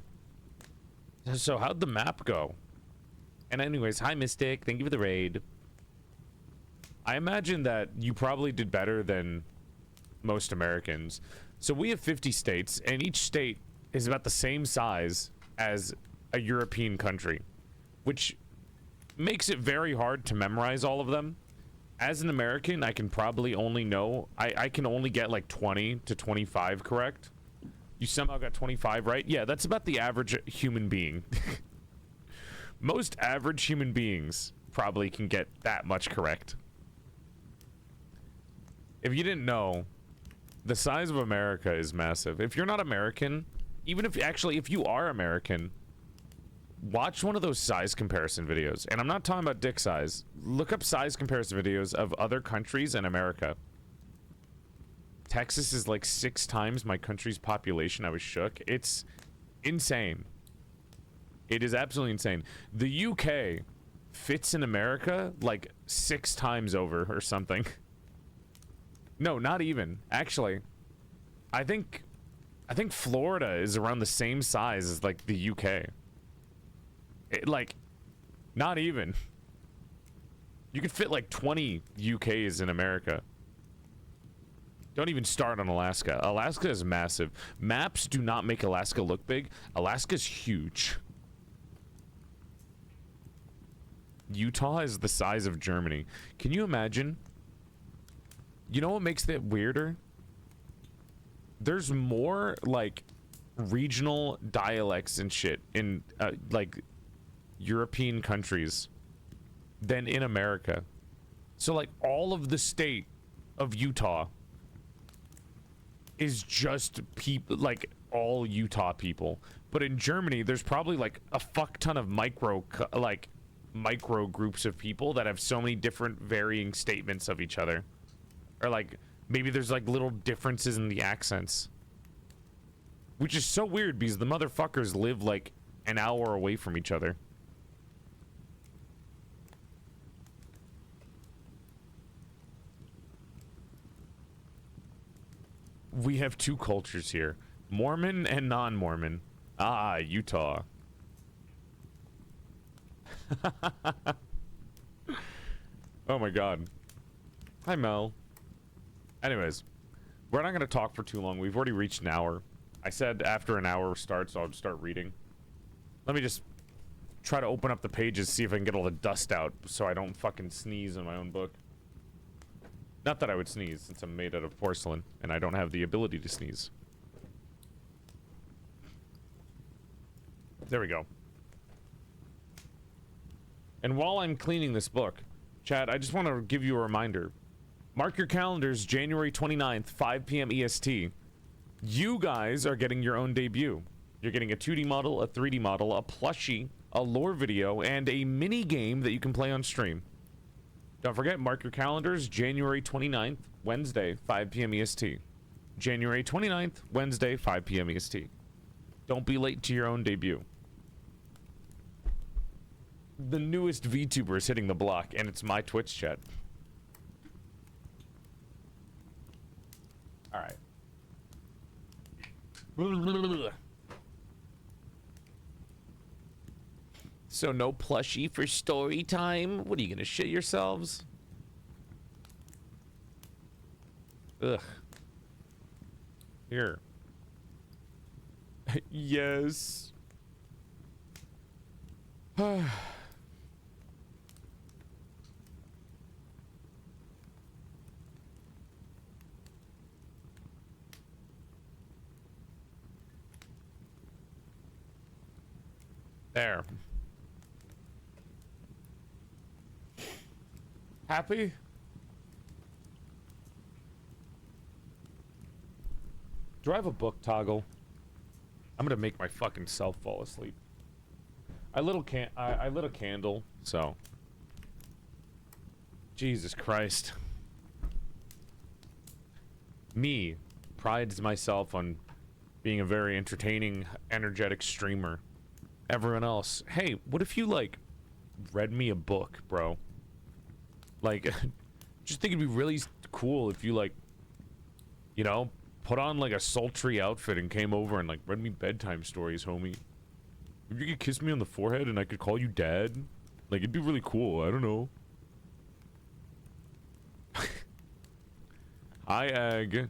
So how'd the map go? And anyways, hi Mystic. Thank you for the raid. I imagine that you probably did better than most Americans. So we have 50 states, and each state is about the same size as a European country, which makes it very hard to memorize all of them. As an American, I can probably only know, I can only get like 20 to 25 correct. You somehow got 25 right? Yeah, that's about the average human being. Most average human beings probably can get that much correct. If you didn't know, the size of America is massive. If you're not American, even if you are American, watch one of those size comparison videos. And I'm not talking about dick size. Look up size comparison videos of other countries and America. Texas is like 6 times my country's population. I was shook. It's insane. It is absolutely insane. The UK fits in America like 6 times over or something. No, not even. Actually, I think Florida is around the same size as like the UK. Like, not even. You could fit like 20 UKs in America. Don't even start on Alaska. Alaska is massive. Maps do not make Alaska look big. Alaska's huge. Utah is the size of Germany. Can you imagine? You know what makes that weirder? There's more like regional dialects and shit in like European countries than in America. So like all of the state of Utah is just people, like all Utah people. But in Germany, there's probably like a fuck ton of micro groups of people that have so many different varying statements of each other. Or like maybe there's like little differences in the accents. Which is so weird because the motherfuckers live like an hour away from each other. We have two cultures here. Mormon and non-Mormon. Ah, Utah. Oh my god. Hi, Mel. Anyways, we're not going to talk for too long. We've already reached an hour. I said after an hour starts, I'll start reading. Let me just try to open up the pages, see if I can get all the dust out so I don't fucking sneeze in my own book. Not that I would sneeze, since I'm made out of porcelain, and I don't have the ability to sneeze. There we go. And while I'm cleaning this book, chat, I just want to give you a reminder. Mark your calendars, January 29th, 5 p.m. EST. You guys are getting your own debut. You're getting a 2D model, a 3D model, a plushie, a lore video, and a mini game that you can play on stream. Don't forget, mark your calendars, January 29th, Wednesday, 5 p.m. EST. January 29th, Wednesday, 5 p.m. EST. Don't be late to your own debut. The newest VTuber is hitting the block, and it's my Twitch chat. Alright. So no plushie for story time? What are you gonna shit yourselves? Ugh. Here. Yes. There. Happy? Do I have a book toggle? I'm gonna make my fucking self fall asleep. I lit a candle, so. Jesus Christ. Me prides myself on being a very entertaining, energetic streamer. Everyone else, hey, what if you, like, read me a book, bro? Like, just think it'd be really cool if you, like, you know, put on, like, a sultry outfit and came over and, like, read me bedtime stories, homie. If you could kiss me on the forehead and I could call you dad. Like, it'd be really cool. I don't know. Hi, Ag.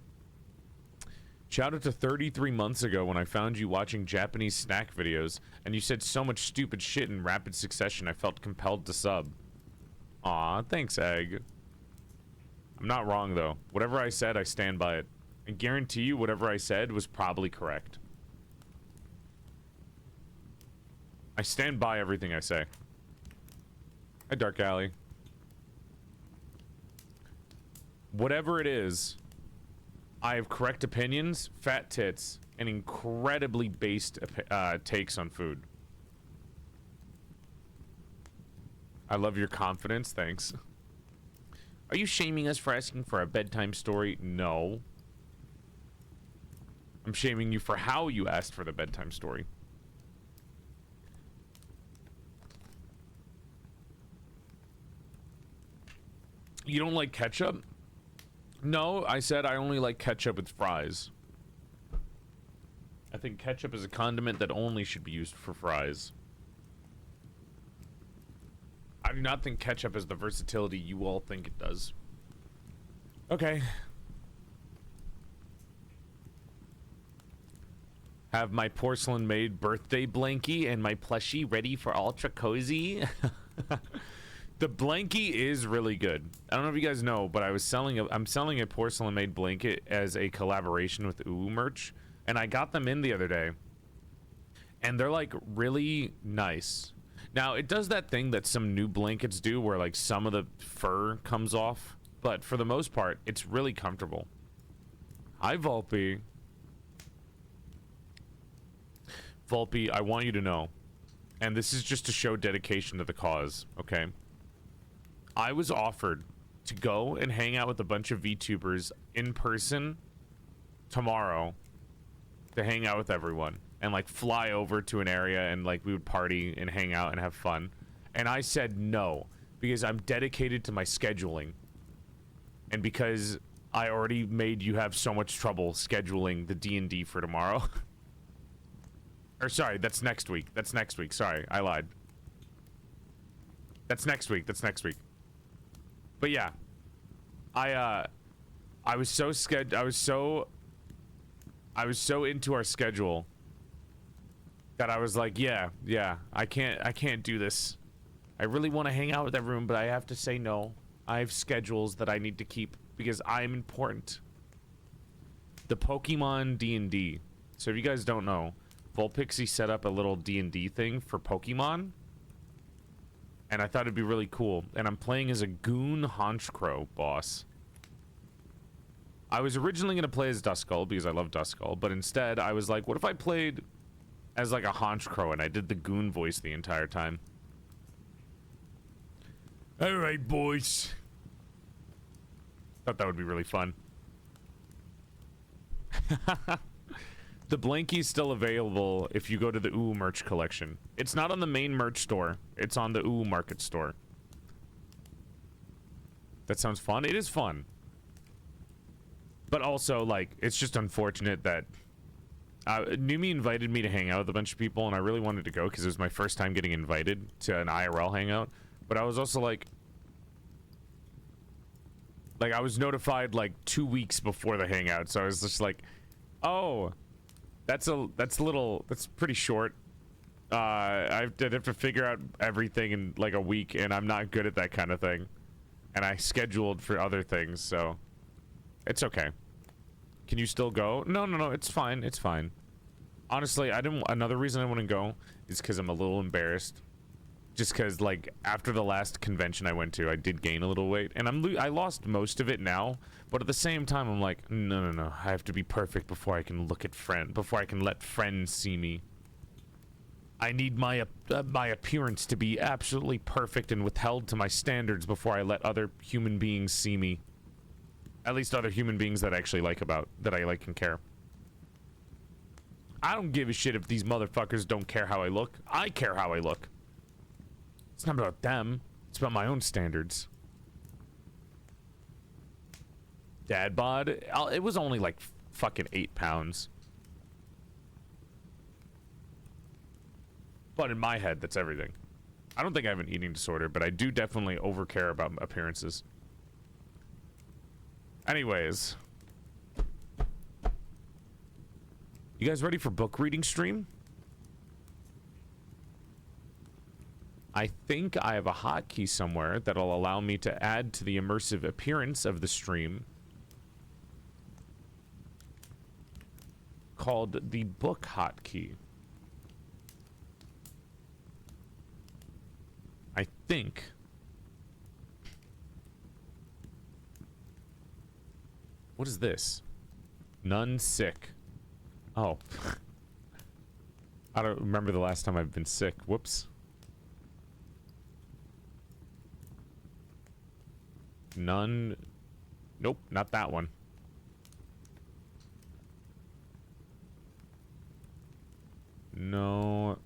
Shout out to 33 months ago when I found you watching Japanese snack videos and you said so much stupid shit in rapid succession I felt compelled to sub. Aw, thanks, Egg. I'm not wrong, though. Whatever I said, I stand by it. I guarantee you whatever I said was probably correct. I stand by everything I say. Hi, Dark Alley. Whatever it is, I have correct opinions, fat tits, and incredibly based takes on food. I love your confidence, thanks. Are you shaming us for asking for a bedtime story? No. I'm shaming you for how you asked for the bedtime story. You don't like ketchup? No, I said I only like ketchup with fries. I think ketchup is a condiment that only should be used for fries. I do not think ketchup has the versatility you all think it does. Okay. Have my porcelain-made birthday blankie and my plushie ready for ultra cozy. The blankie is really good. I don't know if you guys know, but I'm selling a porcelain-made blanket as a collaboration with Ooh merch, and I got them in the other day, and they're like really nice. Now it does that thing that some new blankets do, where like some of the fur comes off, but for the most part, it's really comfortable. Hi, Volpe. Volpe, I want you to know, and this is just to show dedication to the cause, okay? I was offered to go and hang out with a bunch of VTubers in person tomorrow to hang out with everyone and like fly over to an area and like we would party and hang out and have fun. And I said no because I'm dedicated to my scheduling and because I already made you have so much trouble scheduling the D&D for tomorrow. Or sorry, that's next week. That's next week. Sorry, I lied. That's next week. That's next week. But yeah, I was so into our schedule that I was like, yeah, I can't do this. I really want to hang out with everyone, but I have to say no. I have schedules that I need to keep because I'm important. The Pokemon D&D. So if you guys don't know, Volpixie set up a little D&D thing for Pokemon. And I thought it'd be really cool. And I'm playing as a Goon Honchcrow boss. I was originally going to play as Duskull because I love Duskull. But instead, I was like, what if I played as like a Honchcrow and I did the Goon voice the entire time? Alright, boys. Thought that would be really fun. The blankie's still available if you go to the Ooh merch collection. It's not on the main merch store. It's on the Ooh market store. That sounds fun. It is fun. But also, like, it's just unfortunate that Numi invited me to hang out with a bunch of people, and I really wanted to go because it was my first time getting invited to an IRL hangout. But I was also like I was notified like 2 weeks before the hangout, so I was just like, oh, that's pretty short. I'd have to figure out everything in like a week, and I'm not good at that kind of thing. And I scheduled for other things, so it's okay. Can you still go? No, it's fine. It's fine. Honestly, another reason I wouldn't go is because I'm a little embarrassed. Just because, like, after the last convention I went to, I did gain a little weight, and I lost most of it now. But at the same time, I'm like, no, I have to be perfect before I can before I can let friends see me. I need my appearance to be absolutely perfect and withheld to my standards before I let other human beings see me. At least other human beings that I actually that I like and care. I don't give a shit if these motherfuckers don't care how I look. I care how I look. It's not about them. It's about my own standards. Dad bod? It was only like fucking 8 pounds. But in my head, that's everything. I don't think I have an eating disorder, but I do definitely overcare about appearances. Anyways. You guys ready for book reading stream? I think I have a hotkey somewhere that'll allow me to add to the immersive appearance of the stream called the book hotkey. I think. What is this? None sick. Oh. I don't remember the last time I've been sick. Whoops. None. Nope, not that one. No.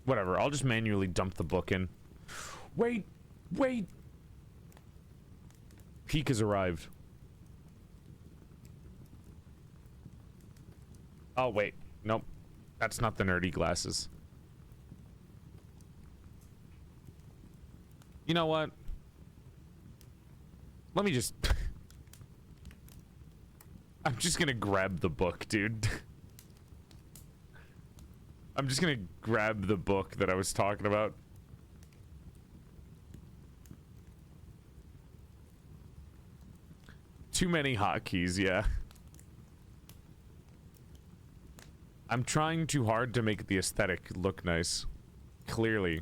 Whatever, I'll just manually dump the book in. Wait! Peak has arrived. Oh, wait. Nope. That's not the nerdy glasses. You know what? Let me just... I'm just gonna grab the book, dude. I'm just gonna grab the book that I was talking about. Too many hotkeys, yeah. I'm trying too hard to make the aesthetic look nice. Clearly.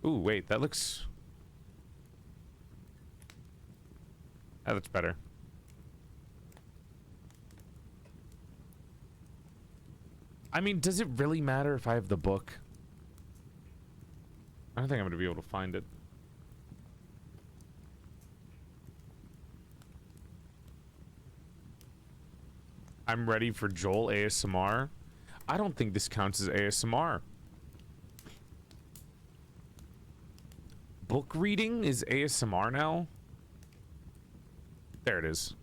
Ooh, wait, that looks... That looks better. I mean, does it really matter if I have the book? I don't think I'm going to be able to find it. I'm ready for Joel ASMR. I don't think this counts as ASMR. Book reading is ASMR now? There it is.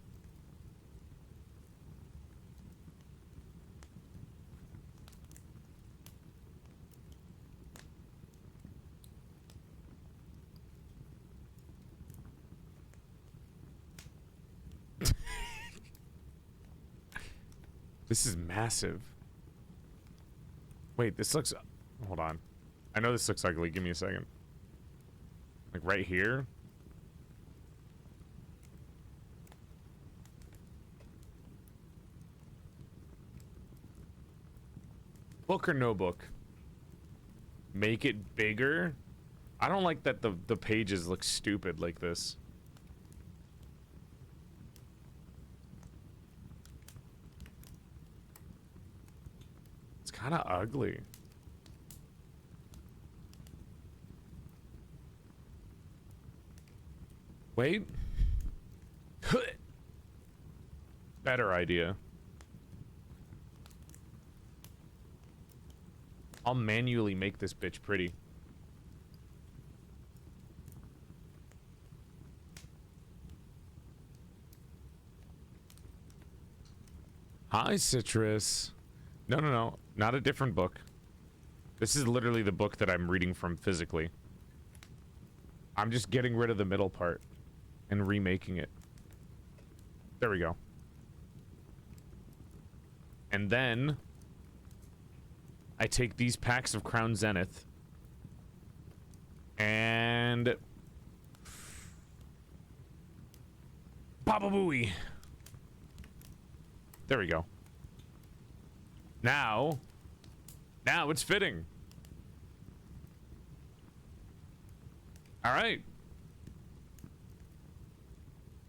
This is massive. Wait, this looks... Hold on. I know this looks ugly. Give me a second. Like right here? Book or no book? Make it bigger? I don't like that the pages look stupid like this. It's kind of ugly. Wait. Better idea. I'll manually make this bitch pretty. Hi, Citrus. No. Not a different book. This is literally the book that I'm reading from physically. I'm just getting rid of the middle part and remaking it. There we go. And then I take these packs of Crown Zenith and Baba Booey. There we go. Now it's fitting. All right.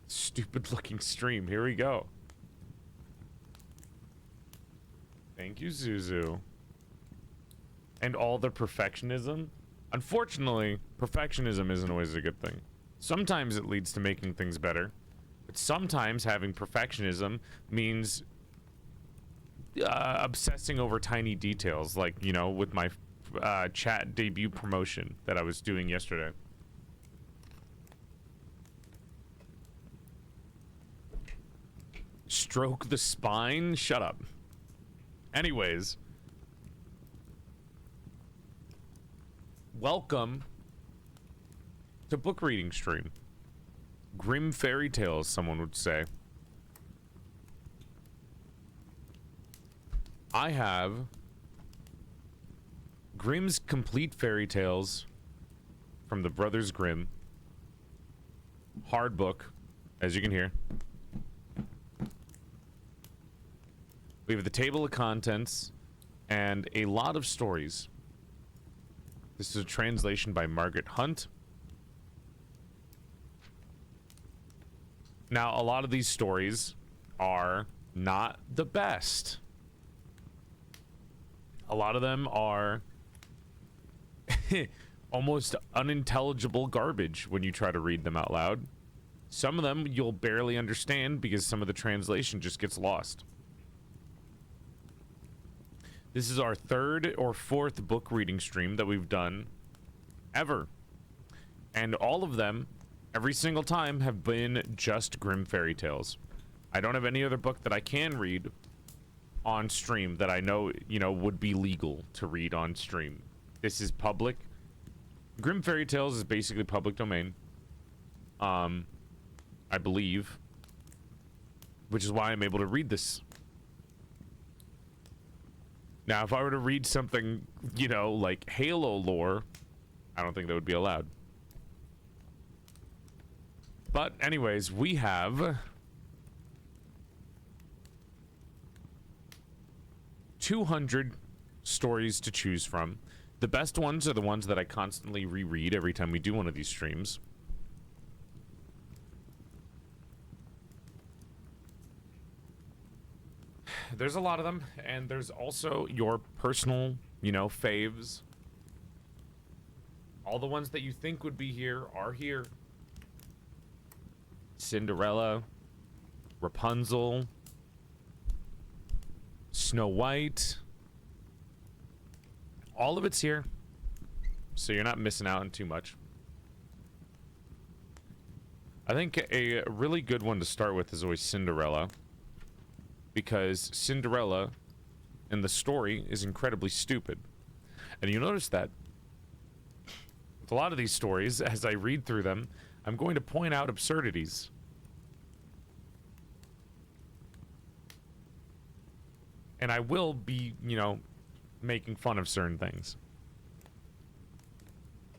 Stupid looking stream. Here we go. Thank you, Zuzu. And all the perfectionism. Unfortunately, perfectionism isn't always a good thing. Sometimes it leads to making things better. But sometimes having perfectionism means obsessing over tiny details. Like, you know, with my chat debut promotion that I was doing yesterday. Stroke the spine? Shut up. Anyways. Welcome to book reading stream. Grim fairy tales, someone would say. I have Grimm's Complete Fairy Tales from the Brothers Grimm. Hard book, as you can hear. We have the table of contents and a lot of stories. This is a translation by Margaret Hunt. Now, a lot of these stories are not the best. A lot of them are almost unintelligible garbage when you try to read them out loud. Some of them you'll barely understand because some of the translation just gets lost. This is our third or fourth book reading stream that we've done ever. And all of them, every single time, have been just Grimm fairy tales. I don't have any other book that I can read on stream that I know, you know, would be legal to read on stream. This is public. Grimm fairy tales is basically public domain. I believe. Which is why I'm able to read this. Now, if I were to read something, you know, like Halo lore, I don't think that would be allowed. But anyways, we have 200 stories to choose from. The best ones are the ones that I constantly reread every time we do one of these streams. There's a lot of them, and there's also your personal, you know, faves. All the ones that you think would be here are here. Cinderella, Rapunzel, Snow White. All of it's here, so you're not missing out on too much. I think a really good one to start with is always Cinderella, because Cinderella in the story is incredibly stupid. And you notice that with a lot of these stories, as I read through them, I'm going to point out absurdities. And I will be, you know, making fun of certain things.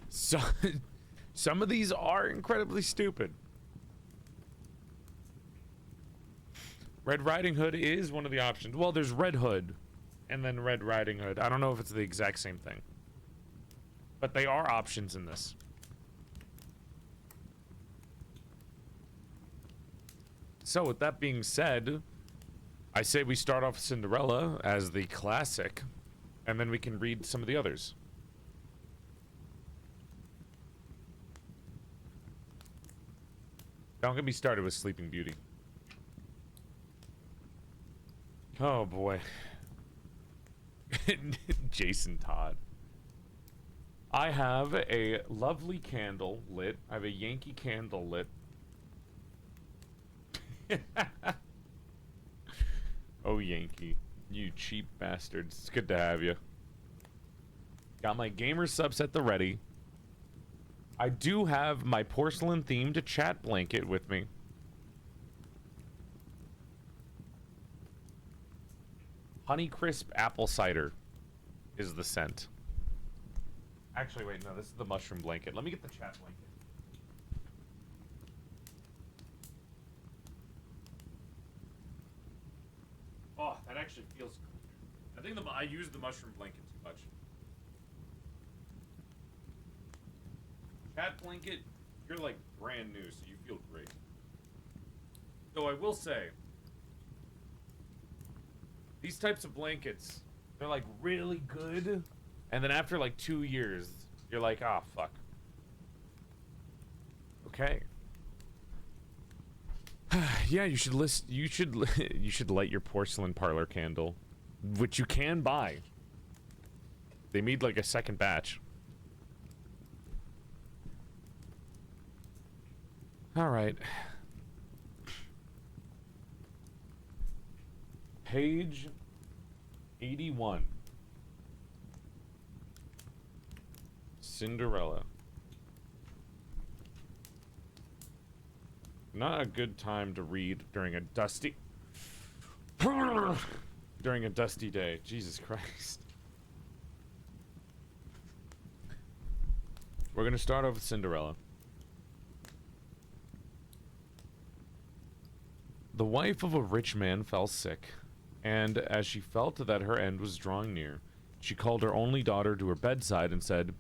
So, some of these are incredibly stupid. Red Riding Hood is one of the options. Well, there's Red Hood and then Red Riding Hood. I don't know if it's the exact same thing. But they are options in this. So, with that being said, I say we start off Cinderella as the classic, and then we can read some of the others. Don't get me started with Sleeping Beauty. Oh boy. Jason Todd. I have a lovely candle lit. I have a Yankee candle lit. Oh, Yankee. You cheap bastards. It's good to have you. Got my gamer subs the ready. I do have my porcelain-themed chat blanket with me. Honeycrisp apple cider is the scent. Actually, wait, no, this is the mushroom blanket. Let me get the chat blanket. Oh, that actually feels good. I think I use the mushroom blanket too much. Chat blanket, you're like brand new, so you feel great. Though I will say, these types of blankets, they're like really good, and then after like 2 years, you're like, ah, fuck. Okay. Yeah, you should list. You should light your porcelain parlor candle, which you can buy. They made like a second batch. All right. Page 81. Cinderella. Not a good time to read during a dusty day. Jesus Christ. We're gonna start off with Cinderella. The wife of a rich man fell sick, and as she felt that her end was drawing near, she called her only daughter to her bedside and said,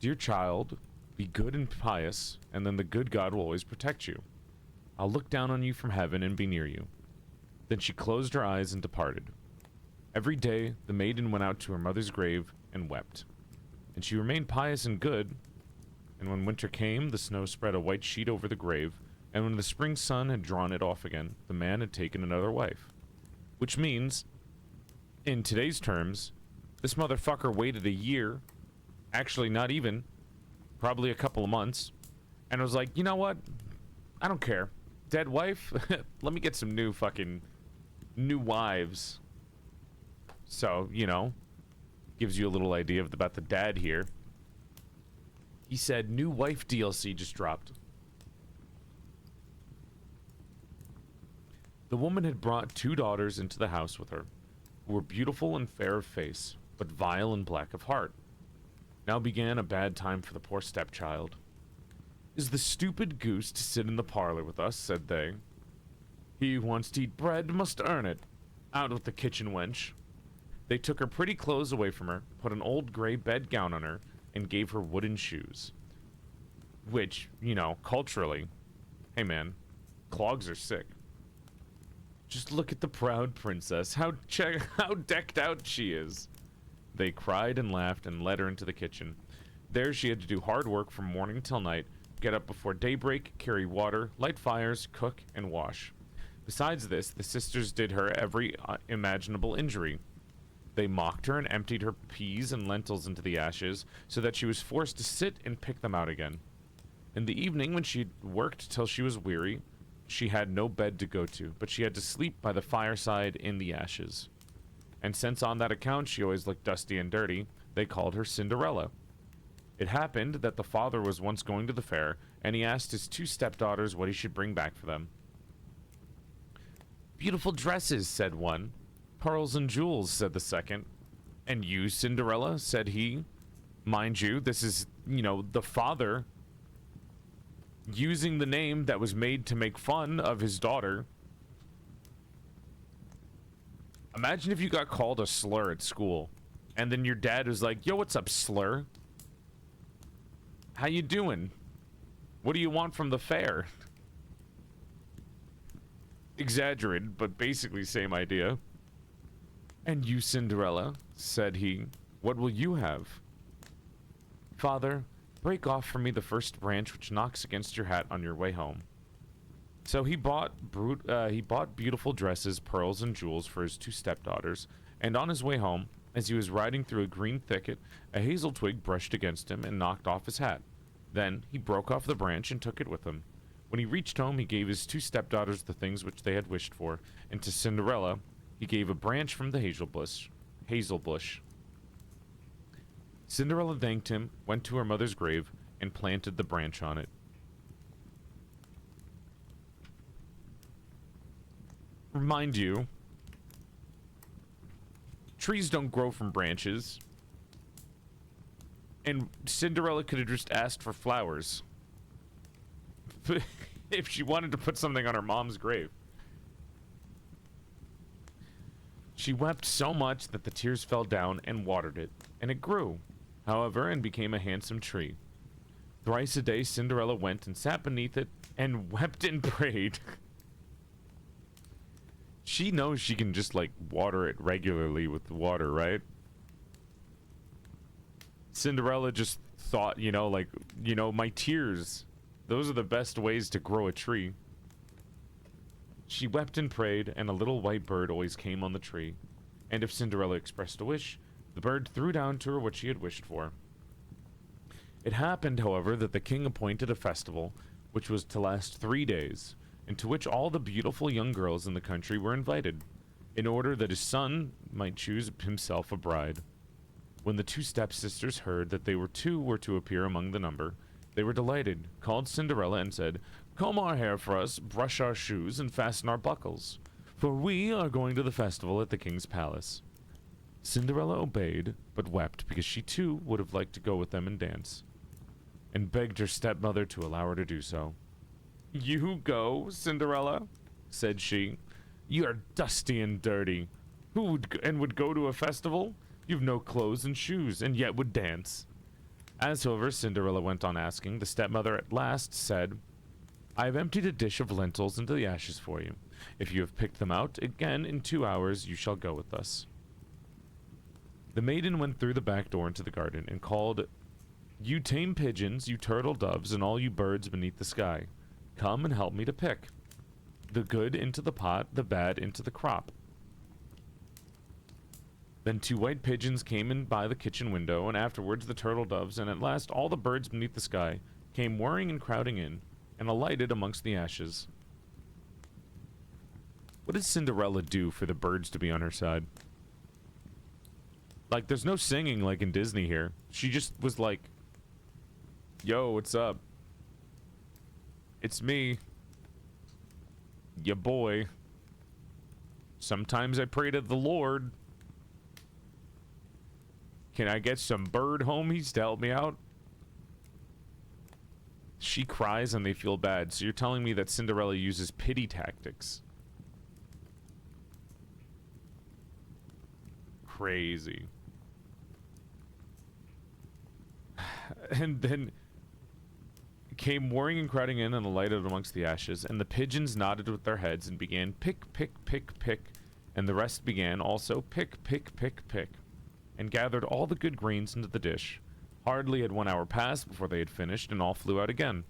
"Dear child, be good and pious, and then the good God will always protect you. I'll look down on you from heaven and be near you." Then she closed her eyes and departed. Every day the maiden went out to her mother's grave and wept. And she remained pious and good. And when winter came, the snow spread a white sheet over the grave, and when the spring sun had drawn it off again, the man had taken another wife. Which means, in today's terms, this motherfucker waited a year, actually not even, probably a couple of months, and was like, you know what? I don't care. Dead wife? Let me get some new wives. So, you know, gives you a little idea about the dad here. He said, new wife DLC just dropped. The woman had brought 2 daughters into the house with her, who were beautiful and fair of face, but vile and black of heart. Now began a bad time for the poor stepchild. Is the stupid goose to sit in the parlor with us, said they. He who wants to eat bread must earn it. Out with the kitchen wench. They took her pretty clothes away from her, put an old gray bed gown on her, and gave her wooden shoes. Which, you know, culturally, hey man, clogs are sick. Just look at the proud princess, how decked out she is. They cried and laughed and led her into the kitchen. There she had to do hard work from morning till night, get up before daybreak, carry water, light fires, cook, and wash. Besides this, the sisters did her every imaginable injury. They mocked her and emptied her peas and lentils into the ashes, so that she was forced to sit and pick them out again. In the evening, when she worked till she was weary, she had no bed to go to, but she had to sleep by the fireside in the ashes. And since on that account she always looked dusty and dirty, they called her Cinderella. It happened that the father was once going to the fair, and he asked his 2 stepdaughters what he should bring back for them. Beautiful dresses, said one. Pearls and jewels, said the second. And you, Cinderella, said he. Mind you, this is, you know, the father using the name that was made to make fun of his daughter. Imagine if you got called a slur at school, and then your dad was like, yo, what's up, slur? How you doing? What do you want from the fair? Exaggerated, but basically same idea. And you, Cinderella, said he, what will you have? Father, break off for me the first branch which knocks against your hat on your way home. So he bought beautiful dresses, pearls, and jewels for his 2 stepdaughters, and on his way home, as he was riding through a green thicket, a hazel twig brushed against him and knocked off his hat. Then he broke off the branch and took it with him. When he reached home, he gave his 2 stepdaughters the things which they had wished for, and to Cinderella he gave a branch from the hazel bush. Cinderella thanked him, went to her mother's grave, and planted the branch on it. Remind you, trees don't grow from branches. And Cinderella could have just asked for flowers. If she wanted to put something on her mom's grave. She wept so much that the tears fell down and watered it, and it grew, however, and became a handsome tree. Thrice a day Cinderella went and sat beneath it and wept and prayed. She knows she can just, like, water it regularly with the water, right? Cinderella just thought, you know, like, you know, my tears, those are the best ways to grow a tree. She wept and prayed, and a little white bird always came on the tree. And if Cinderella expressed a wish, the bird threw down to her what she had wished for. It happened, however, that the king appointed a festival, which was to last 3 days, and to which all the beautiful young girls in the country were invited, in order that his son might choose himself a bride. When the 2 stepsisters heard that they were to appear among the number, they were delighted, called Cinderella, and said, "Comb our hair for us, brush our shoes, and fasten our buckles, for we are going to the festival at the king's palace." Cinderella obeyed, but wept because she too would have liked to go with them and dance, and begged her stepmother to allow her to do so. "You go, Cinderella," said she. "You are dusty and dirty. Who would go to a festival? You've no clothes and shoes, and yet would dance." As, however, Cinderella went on asking, the stepmother at last said, "I have emptied a dish of lentils into the ashes for you. If you have picked them out, again in 2 hours you shall go with us." The maiden went through the back door into the garden and called, "You tame pigeons, you turtle doves, and all you birds beneath the sky, come and help me to pick. The good into the pot, the bad into the crop." Then 2 white pigeons came in by the kitchen window, and afterwards the turtle doves, and at last all the birds beneath the sky came whirring and crowding in, and alighted amongst the ashes. What did Cinderella do for the birds to be on her side? Like, there's no singing like in Disney here. She just was like, yo, what's up? It's me. Ya boy. Sometimes I pray to the Lord. Can I get some bird homies to help me out? She cries and they feel bad. So you're telling me that Cinderella uses pity tactics. Crazy. And then came whirring and crowding in and alighted amongst the ashes, and the pigeons nodded with their heads and began pick, pick, pick, pick, and the rest began also pick, pick, pick, pick, and gathered all the good grains into the dish. Hardly had 1 hour passed before they had finished, and all flew out again.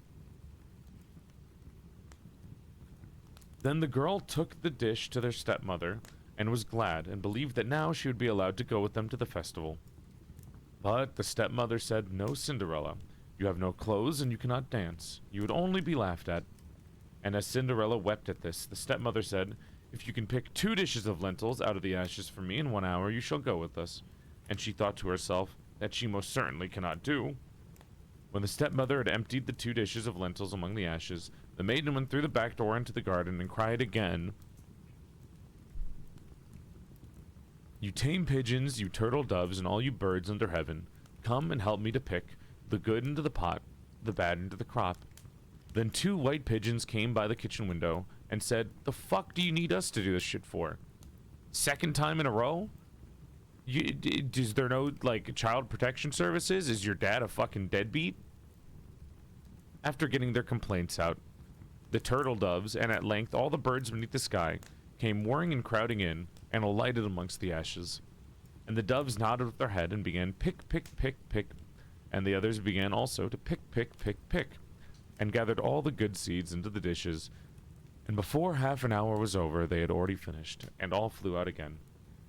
Then the girl took the dish to their stepmother, and was glad, and believed that now she would be allowed to go with them to the festival. But the stepmother said, "No, Cinderella. You have no clothes, and you cannot dance. You would only be laughed at." And as Cinderella wept at this, the stepmother said, "If you can pick 2 dishes of lentils out of the ashes for me in 1 hour, you shall go with us." And she thought to herself that she most certainly cannot do. When the stepmother had emptied the 2 dishes of lentils among the ashes, the maiden went through the back door into the garden and cried again, "You tame pigeons, you turtle doves, and all you birds under heaven, come and help me to pick the good into the pot, the bad into the crop." Then 2 white pigeons came by the kitchen window and said, "The fuck do you need us to do this shit for? Second time in a row? Is there no, like, child protection services? Is your dad a fucking deadbeat?" After getting their complaints out, the turtle doves, and at length all the birds beneath the sky, came whirring and crowding in, and alighted amongst the ashes. And the doves nodded with their head and began pick, pick, pick, pick, and the others began also to pick, pick, pick, pick, and gathered all the good seeds into the dishes, and before half an hour was over they had already finished, and all flew out again.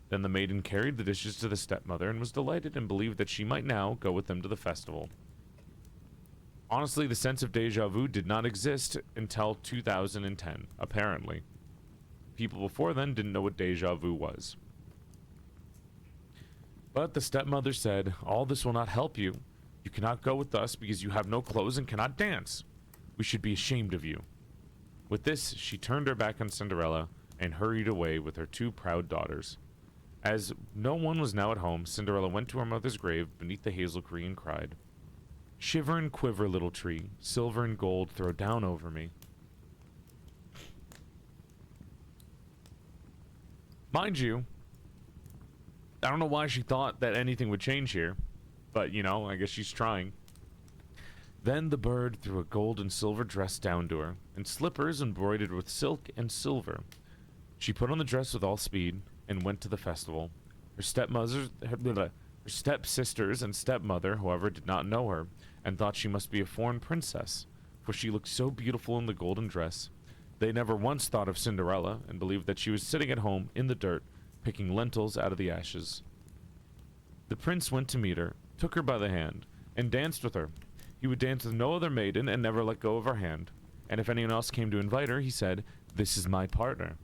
Then the maiden carried the dishes to the stepmother and was delighted and believed that she might now go with them to the festival. Honestly, the sense of deja vu did not exist until 2010, apparently. People before then didn't know what deja vu was. But the stepmother said, "All this will not help you. You cannot go with us because you have no clothes and cannot dance. We should be ashamed of you." With this, she turned her back on Cinderella and hurried away with her 2 proud daughters. As no one was now at home, Cinderella went to her mother's grave beneath the hazel tree and cried, "Shiver and quiver, little tree, silver and gold throw down over me." Mind you, I don't know why she thought that anything would change here, but, you know, I guess she's trying. Then the bird threw a gold and silver dress down to her, and slippers embroidered with silk and silver. She put on the dress with all speed, and went to the festival. Her stepsisters and stepmother, however, did not know her, and thought she must be a foreign princess, for she looked so beautiful in the golden dress. They never once thought of Cinderella, and believed that she was sitting at home in the dirt, picking lentils out of the ashes. The prince went to meet her, took her by the hand, and danced with her. He would dance with no other maiden, and never let go of her hand. And if anyone else came to invite her, he said, "This is my partner."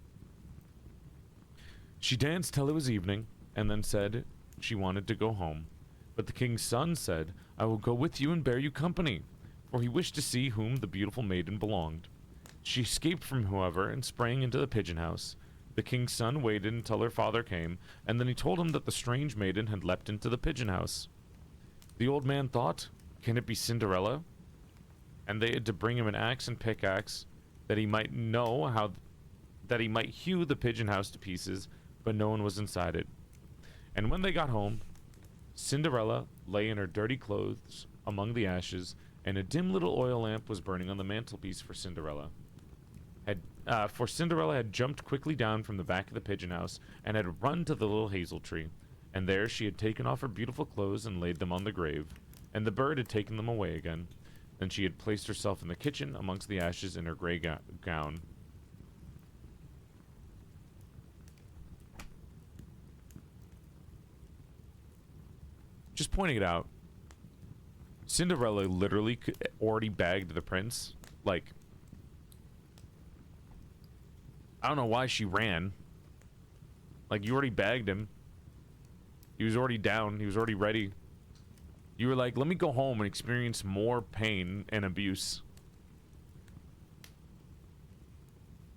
She danced till it was evening, and then said she wanted to go home. But the king's son said, "I will go with you and bear you company," for he wished to see whom the beautiful maiden belonged. She escaped from whoever and sprang into the pigeon house. The king's son waited until her father came, and then he told him that the strange maiden had leapt into the pigeon house. The old man thought, "Can it be Cinderella?" And they had to bring him an axe and pickaxe, that he might hew the pigeon house to pieces, but no one was inside it. And when they got home, Cinderella lay in her dirty clothes among the ashes, and a dim little oil lamp was burning on the mantelpiece for Cinderella. Cinderella had jumped quickly down from the back of the pigeon house and had run to the little hazel tree, and there she had taken off her beautiful clothes and laid them on the grave, and the bird had taken them away again. Then she had placed herself in the kitchen amongst the ashes in her gray gown. just pointing it out. Cinderella literally already bagged the prince. Like, I don't know why she ran. Like, you already bagged him. He was already down. He was already ready. You were like, let me go home and experience more pain and abuse.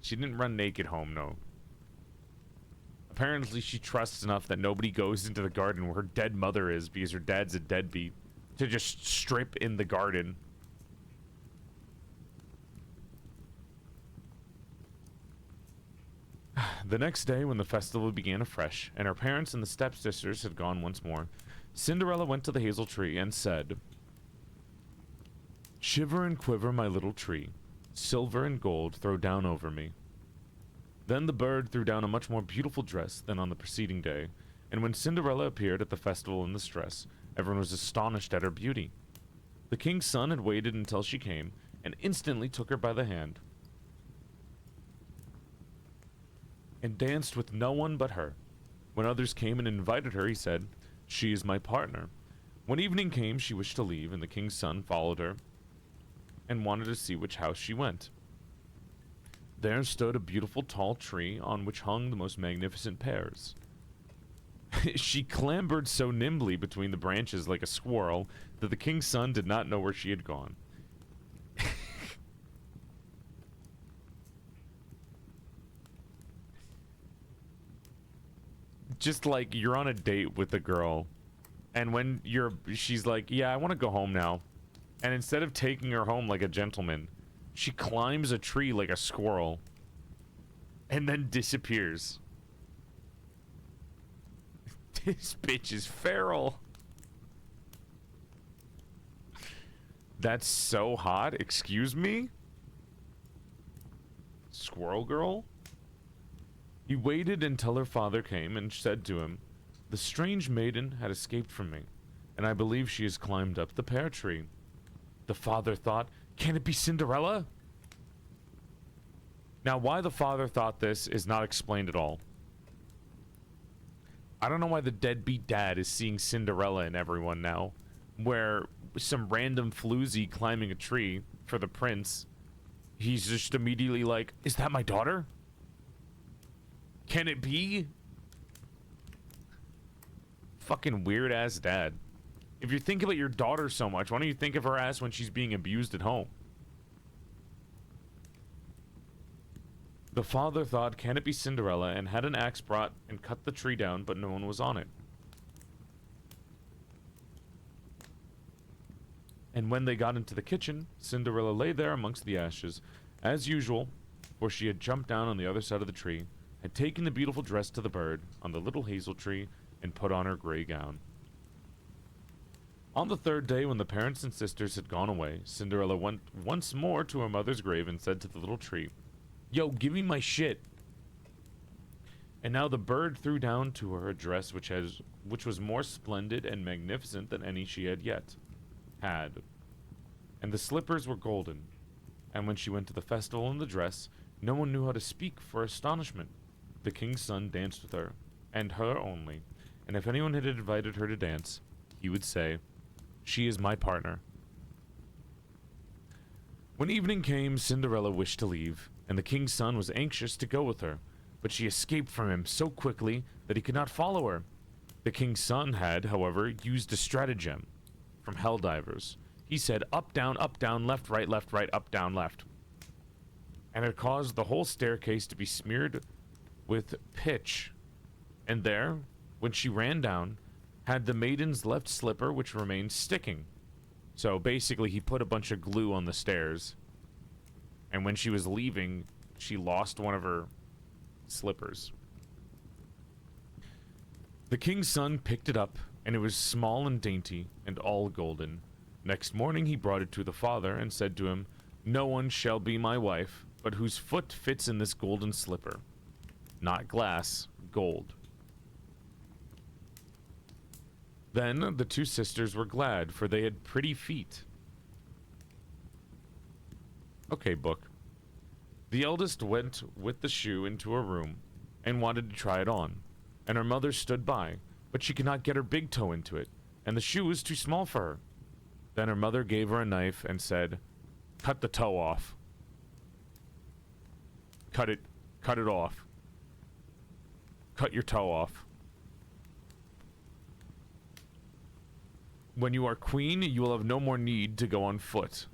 She didn't run naked home, no. Apparently, she trusts enough that nobody goes into the garden where her dead mother is because her dad's a deadbeat to just strip in the garden. The next day, when the festival began afresh, and her parents and the stepsisters had gone once more, Cinderella went to the hazel tree and said, "Shiver and quiver, my little tree. Silver and gold throw down over me." Then the bird threw down a much more beautiful dress than on the preceding day, and when Cinderella appeared at the festival in this dress, everyone was astonished at her beauty. The king's son had waited until she came, and instantly took her by the hand, and danced with no one but her. When others came and invited her, he said, "She is my partner." When evening came, she wished to leave, and the king's son followed her and wanted to see which house she went. There stood a beautiful tall tree on which hung the most magnificent pears. She clambered so nimbly between the branches like a squirrel that the king's son did not know where she had gone. Just like you're on a date with a girl, and when she's like, "Yeah, I want to go home now," and instead of taking her home like a gentleman, she climbs a tree like a squirrel and then disappears. This bitch is feral. That's so hot. Excuse me? Squirrel girl? He waited until her father came and said to him, "The strange maiden had escaped from me, and I believe she has climbed up the pear tree." The father thought, "Can it be Cinderella?" Now, why the father thought this is not explained at all. I don't know why the deadbeat dad is seeing Cinderella in everyone now, where some random floozy climbing a tree for the prince, he's just immediately like, "Is that my daughter? Can it be?" Fucking weird ass dad. If you think about your daughter so much, why don't you think of her ass when she's being abused at home? The father thought, "Can it be Cinderella?" and had an axe brought and cut the tree down, but no one was on it. And when they got into the kitchen, Cinderella lay there amongst the ashes, as usual, for she had jumped down on the other side of the tree, had taken the beautiful dress to the bird on the little hazel tree, and put on her gray gown. On the third day, when the parents and sisters had gone away, Cinderella went once more to her mother's grave and said to the little tree, "Yo, give me my shit." And now the bird threw down to her a dress which was more splendid and magnificent than any she had yet had. And the slippers were golden. And when she went to the festival in the dress, no one knew how to speak for astonishment. The king's son danced with her, and her only. And if anyone had invited her to dance, he would say, "She is my partner." When evening came, Cinderella wished to leave, and the king's son was anxious to go with her, but she escaped from him so quickly that he could not follow her. The king's son had, however, used a stratagem from Helldivers. He said, up, down, left, right, up, down, left. And it caused the whole staircase to be smeared with pitch. And there, when she ran down, had the maiden's left slipper, which remained sticking. So basically, he put a bunch of glue on the stairs. And when she was leaving, she lost one of her slippers. The king's son picked it up, and it was small and dainty, and all golden. Next morning he brought it to the father, and said to him, "No one shall be my wife, but whose foot fits in this golden slipper. Not glass, gold." Then the two sisters were glad, for they had pretty feet. Okay, book. The eldest went with the shoe into her room, and wanted to try it on. And her mother stood by, but she could not get her big toe into it, and the shoe was too small for her. Then her mother gave her a knife and said, "Cut the toe off. Cut it off. Cut your toe off. When you are queen, you will have no more need to go on foot."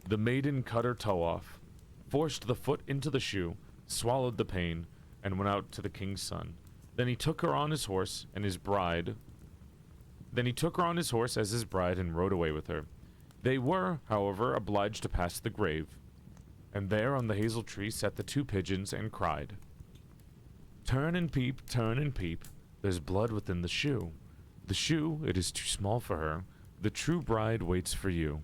The maiden cut her toe off, forced the foot into the shoe, swallowed the pain, and went out to the king's son. Then he took her on his horse and his bride. Then he took her on his horse as his bride and rode away with her. They were, however, obliged to pass the grave. And there on the hazel tree sat the two pigeons and cried, turn and peep, there's blood within the shoe. The shoe, it is too small for her. The true bride waits for you.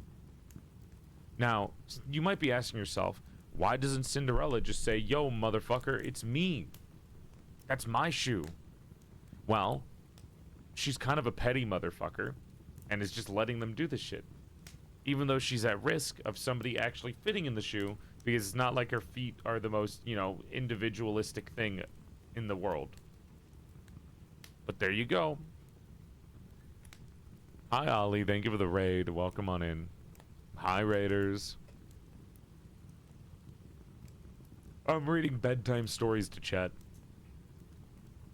Now, you might be asking yourself, why doesn't Cinderella just say, yo, motherfucker, it's me. That's my shoe. Well, she's kind of a petty motherfucker and is just letting them do this shit. Even though she's at risk of somebody actually fitting in the shoe, because it's not like her feet are the most, individualistic thing in the world. But there you go. Hi, Ollie. Thank you for the raid. Welcome on in. Hi, Raiders. I'm reading bedtime stories to chat.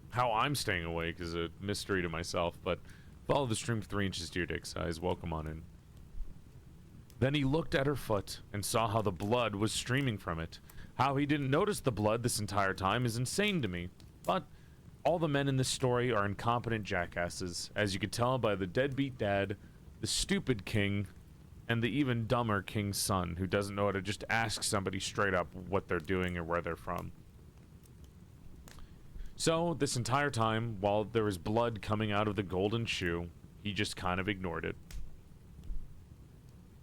How I'm staying awake is a mystery to myself, but follow the stream 3 inches to your dick size. Welcome on in. Then he looked at her foot and saw how the blood was streaming from it. How he didn't notice the blood this entire time is insane to me. But all the men in this story are incompetent jackasses, as you could tell by the deadbeat dad, the stupid king, and the even dumber king's son, who doesn't know how to just ask somebody straight up what they're doing or where they're from. So, this entire time, while there was blood coming out of the golden shoe, he just kind of ignored it.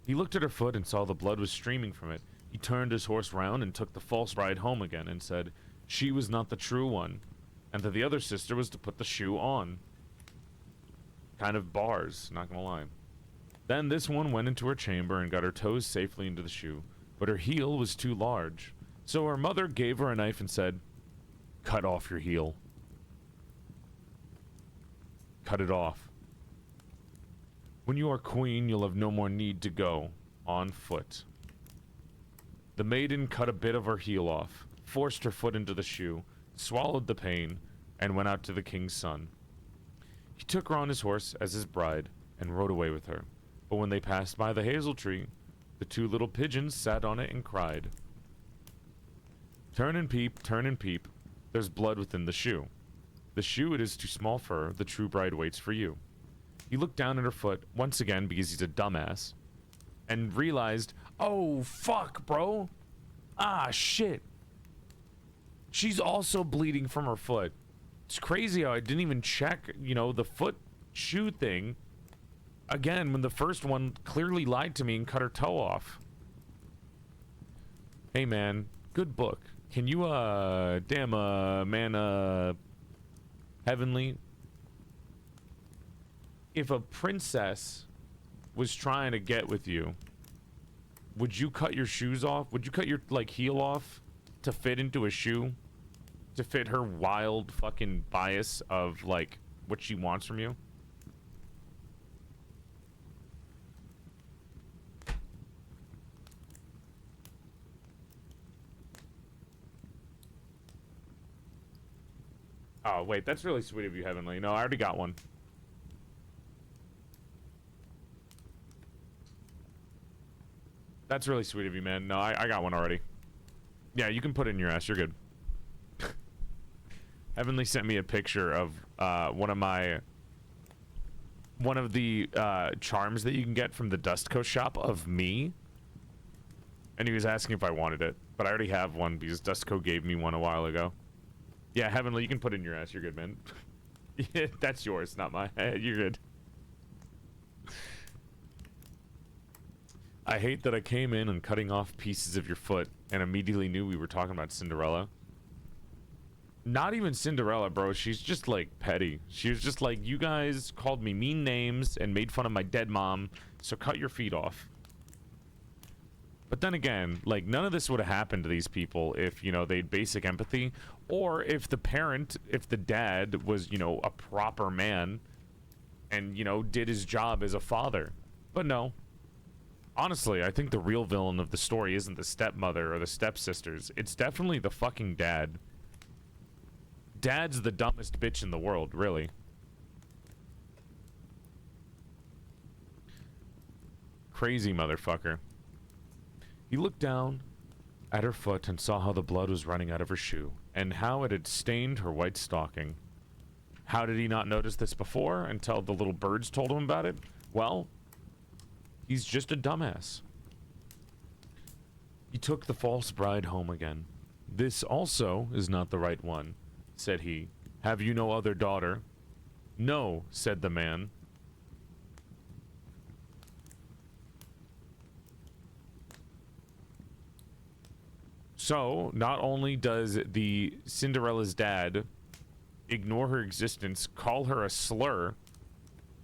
He looked at her foot and saw the blood was streaming from it. He turned his horse round and took the false bride home again and said she was not the true one, and that the other sister was to put the shoe on. Kind of bars, not gonna lie. Then this one went into her chamber and got her toes safely into the shoe, but her heel was too large. So her mother gave her a knife and said, cut off your heel. Cut it off. When you are queen, you'll have no more need to go on foot. The maiden cut a bit of her heel off, forced her foot into the shoe, swallowed the pain, and went out to the king's son. He took her on his horse as his bride and rode away with her. But when they passed by the hazel tree, the two little pigeons sat on it and cried, turn and peep, there's blood within the shoe. The shoe, it is too small for her, the true bride waits for you. He looked down at her foot, once again because he's a dumbass, and realized, oh, fuck, bro. Ah, shit. She's also bleeding from her foot. It's crazy how I didn't even check, the foot shoe thing. Again, when the first one clearly lied to me and cut her toe off. Hey, man, good book. Can you, Heavenly, if a princess was trying to get with you, would you cut your shoes off? Would you cut your, heel off to fit into a shoe? To fit her wild fucking bias of, what she wants from you? Oh, wait, that's really sweet of you, Heavenly. No, I already got one. That's really sweet of you, man. No, I got one already. Yeah, you can put it in your ass. You're good. Heavenly sent me a picture of one of the charms that you can get from the Dustco shop of me. And he was asking if I wanted it. But I already have one because Dustco gave me one a while ago. Yeah, Heavenly, you can put it in your ass. You're good, man. Yeah, that's yours, not mine. You're good. I hate that I came in and cutting off pieces of your foot and immediately knew we were talking about Cinderella. Not even Cinderella, bro. She's just, petty. She was just you guys called me mean names and made fun of my dead mom, so cut your feet off. But then again, none of this would have happened to these people if, they had basic empathy, or if the dad was, a proper man and, you know, did his job as a father. But no. Honestly, I think the real villain of the story isn't the stepmother or the stepsisters. It's definitely the fucking dad. Dad's the dumbest bitch in the world, really. Crazy motherfucker. He looked down at her foot and saw how the blood was running out of her shoe, and how it had stained her white stocking. How did he not notice this before until the little birds told him about it? Well, he's just a dumbass. He took the false bride home again. This also is not the right one, said he. Have you no other daughter? No, said the man. So, not only does the Cinderella's dad ignore her existence, call her a slur,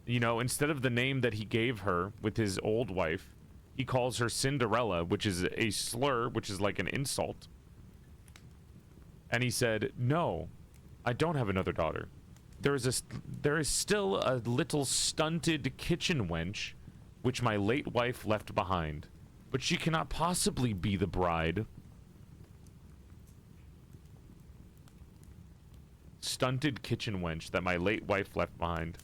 you know, instead of the name that he gave her with his old wife, he calls her Cinderella, which is a slur, which is like an insult. And he said, no, I don't have another daughter. There is still a little stunted kitchen wench, which my late wife left behind, but she cannot possibly be the bride. Stunted kitchen wench that my late wife left behind.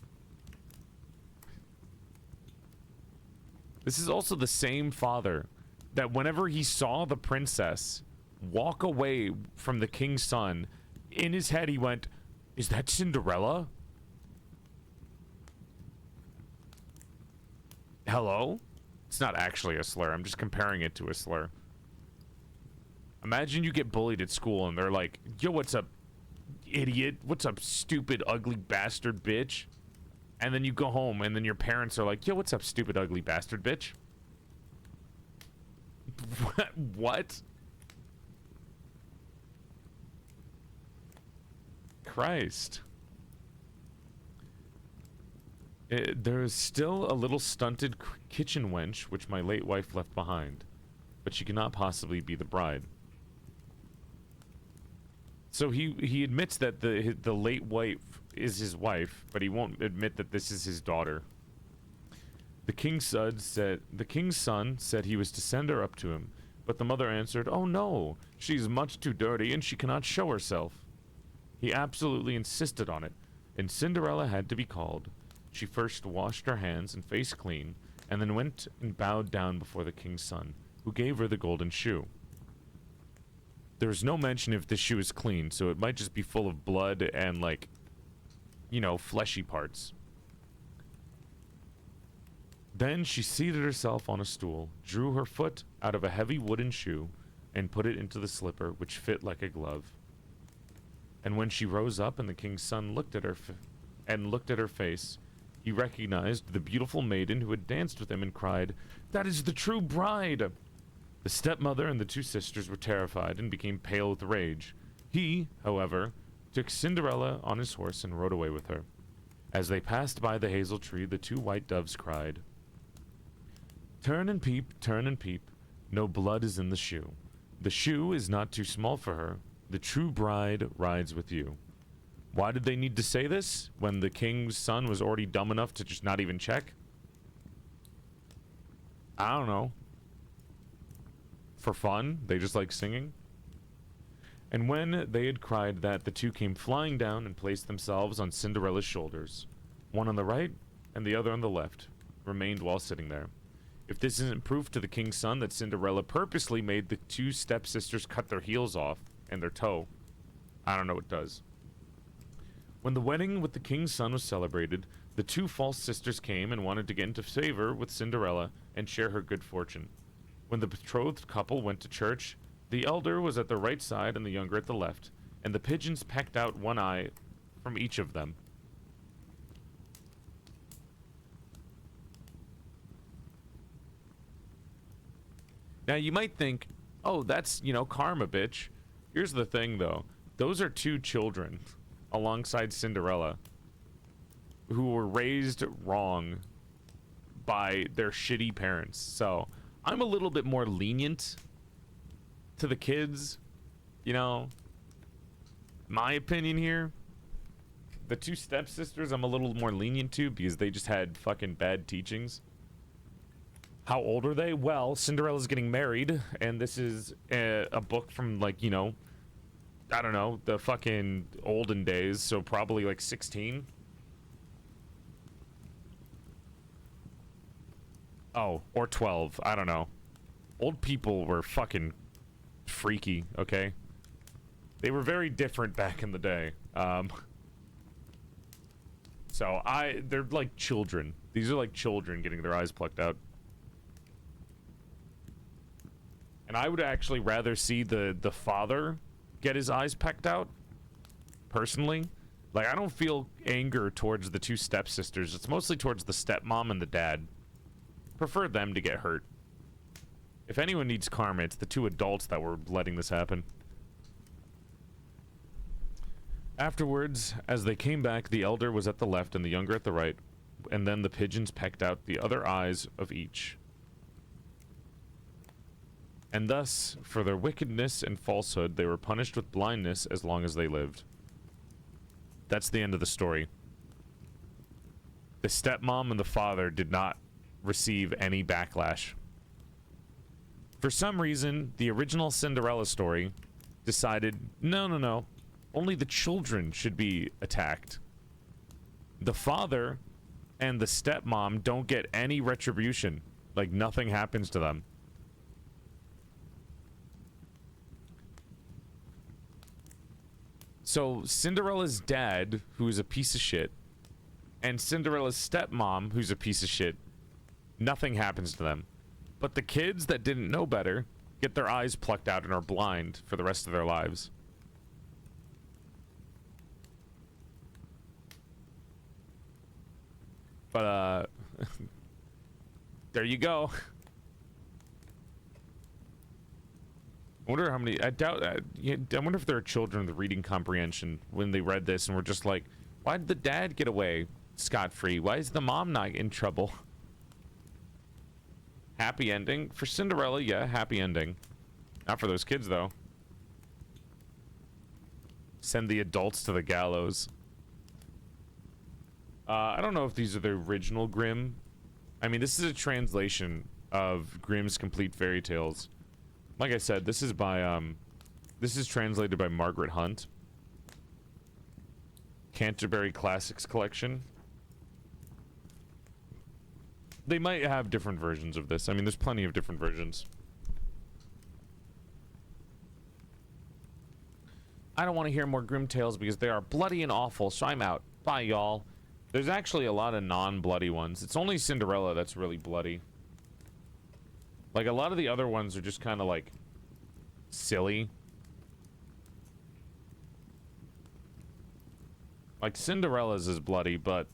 This is also the same father that whenever he saw the princess walk away from the king's son, in his head he went, is that Cinderella? Hello? It's not actually a slur. I'm just comparing it to a slur. Imagine you get bullied at school and they're like, yo, what's up, idiot? What's up, stupid, ugly bastard bitch? And then you go home and then your parents are like, yo, what's up, stupid, ugly bastard bitch? What? Christ. There is still a little stunted kitchen wench which my late wife left behind, but she cannot possibly be the bride. So he admits that the late wife is his wife, but he won't admit that this is his daughter. The king's son said he was to send her up to him, but the mother answered, "Oh no, she's much too dirty and she cannot show herself." He absolutely insisted on it, and Cinderella had to be called. She first washed her hands and face clean, and then went and bowed down before the king's son, who gave her the golden shoe. There's no mention if this shoe is clean, so it might just be full of blood and, like, you know, fleshy parts. Then she seated herself on a stool, drew her foot out of a heavy wooden shoe, and put it into the slipper, which fit like a glove. And when she rose up and the king's son looked at her face, he recognized the beautiful maiden who had danced with him and cried, "That is the true bride!" The stepmother and the two sisters were terrified and became pale with rage. He, however, took Cinderella on his horse and rode away with her. As they passed by the hazel tree, the two white doves cried, turn and peep, no blood is in the shoe. The shoe is not too small for her. The true bride rides with you." Why did they need to say this when the king's son was already dumb enough to just not even check? I don't know. For fun? They just like singing? And when they had cried that, the two came flying down and placed themselves on Cinderella's shoulders. One on the right and the other on the left remained while sitting there. If this isn't proof to the king's son that Cinderella purposely made the two stepsisters cut their heels off and their toe, I don't know what does. When the wedding with the king's son was celebrated, the two false sisters came and wanted to get into favor with Cinderella and share her good fortune. When the betrothed couple went to church, the elder was at the right side and the younger at the left, and the pigeons pecked out one eye from each of them. Now you might think, oh, that's, you know, karma, bitch. Here's the thing, though. Those are two children alongside Cinderella who were raised wrong by their shitty parents. So I'm a little bit more lenient to the kids, you know. My opinion here, The two stepsisters I'm a little more lenient to because they just had fucking bad teachings. How old are they? Well, Cinderella's getting married, and this is a book from, like, you know, I don't know, the fucking olden days, so probably like 16. Oh, or 12, I don't know. Old people were fucking freaky, okay? They were very different back in the day. They're like children. These are like children getting their eyes plucked out. And I would actually rather see the father get his eyes pecked out, personally. Like, I don't feel anger towards the two stepsisters. It's mostly towards the stepmom and the dad. Prefer them to get hurt. If anyone needs karma, it's the two adults that were letting this happen. Afterwards, as they came back, the elder was at the left and the younger at the right, and then the pigeons pecked out the other eyes of each. And thus, for their wickedness and falsehood, they were punished with blindness as long as they lived. That's the end of the story. The stepmom and the father did not receive any backlash. For some reason, the original Cinderella story decided, no, only the children should be attacked. The father and the stepmom don't get any retribution. Like, nothing happens to them. So, Cinderella's dad, who's a piece of shit, and Cinderella's stepmom, who's a piece of shit, nothing happens to them. But the kids that didn't know better get their eyes plucked out and are blind for the rest of their lives. But, there you go. I wonder how many, I wonder if there are children with reading comprehension when they read this and were just like, why did the dad get away scot-free? Why is the mom not in trouble? Happy ending? For Cinderella, yeah, happy ending. Not for those kids, though. Send the adults to the gallows. I don't know if these are the original Grimm. I mean, this is a translation of Grimm's Complete Fairy Tales. Like I said, this is by, this is translated by Margaret Hunt. Canterbury Classics Collection. They might have different versions of this. I mean, there's plenty of different versions. I don't want to hear more Grimm tales because they are bloody and awful, so I'm out. Bye, y'all. There's actually a lot of non-bloody ones. It's only Cinderella that's really bloody. Like, a lot of the other ones are just kind of, like, silly. Like, Cinderella's is bloody, but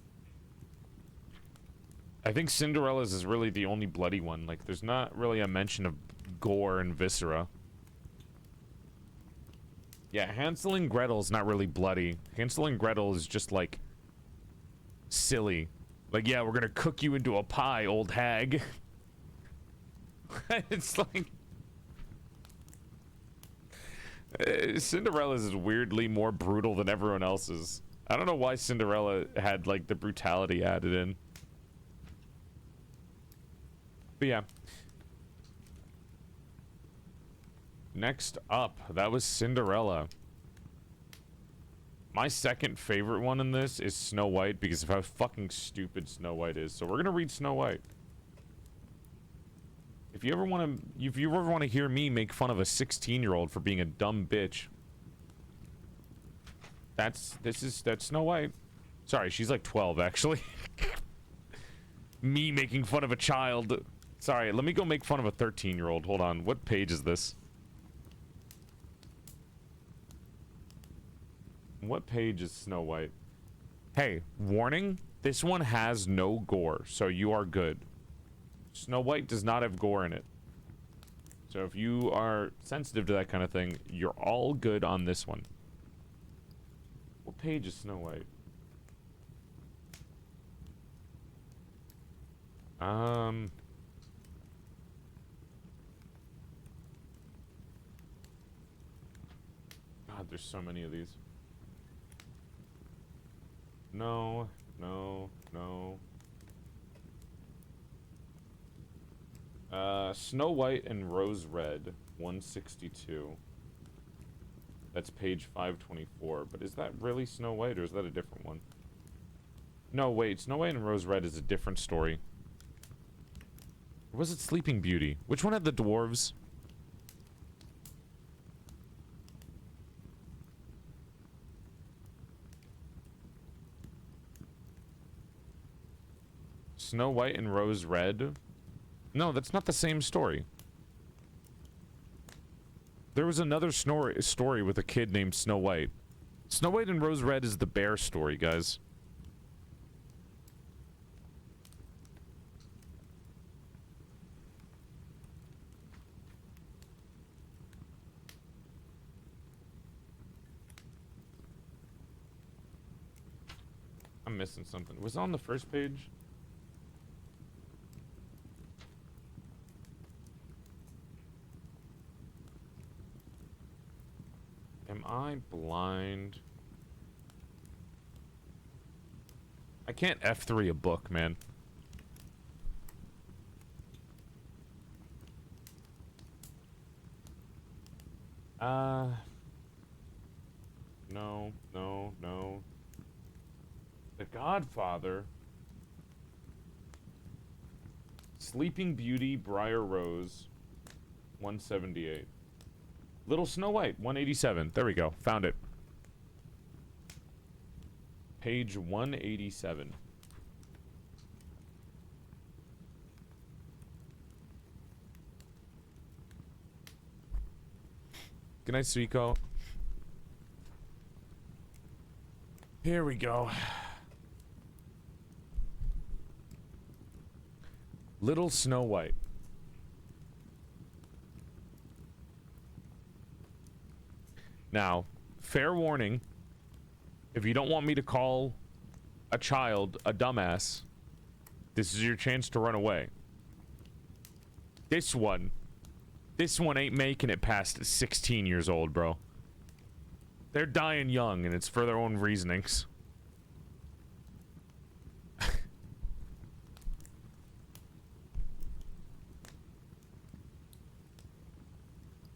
I think Cinderella's is really the only bloody one. Like, there's not really a mention of gore and viscera. Yeah, Hansel and Gretel's not really bloody. Hansel and Gretel is just, like, silly. Like, yeah, we're gonna cook you into a pie, old hag. It's like... Cinderella's is weirdly more brutal than everyone else's. I don't know why Cinderella had, like, the brutality added in. But yeah. Next up, that was Cinderella. My second favorite one in this is Snow White because of how fucking stupid Snow White is. So we're gonna read Snow White. If you ever want to hear me make fun of a 16-year-old for being a dumb bitch, that's Snow White. Sorry, she's like 12 actually. Me making fun of a child. Sorry, let me go make fun of a 13-year-old. Hold on. What page is this? What page is Snow White? Hey, warning. This one has no gore, so you are good. Snow White does not have gore in it. So if you are sensitive to that kind of thing, you're all good on this one. What page is Snow White? God, there's so many of these. No, no, no. Snow White and Rose Red, 162. That's page 524. But is that really Snow White, or is that a different one? No, wait. Snow White and Rose Red is a different story. Or was it Sleeping Beauty? Which one had the dwarves? Snow White and Rose Red? No, that's not the same story. There was another story with a kid named Snow White. Snow White and Rose Red is the bear story, guys. I'm missing something. Was it on the first page? Am I blind? I can't F3 a book, man. No, no, no. The Godfather. Sleeping Beauty, Briar Rose, 178. Little Snow White, 187. There we go. Found it. Page 187. Good night, Suiko. Here we go. Little Snow White. Now, fair warning, if you don't want me to call a child a dumbass, this is your chance to run away. This one ain't making it past 16 years old, bro. They're dying young, and it's for their own reasonings.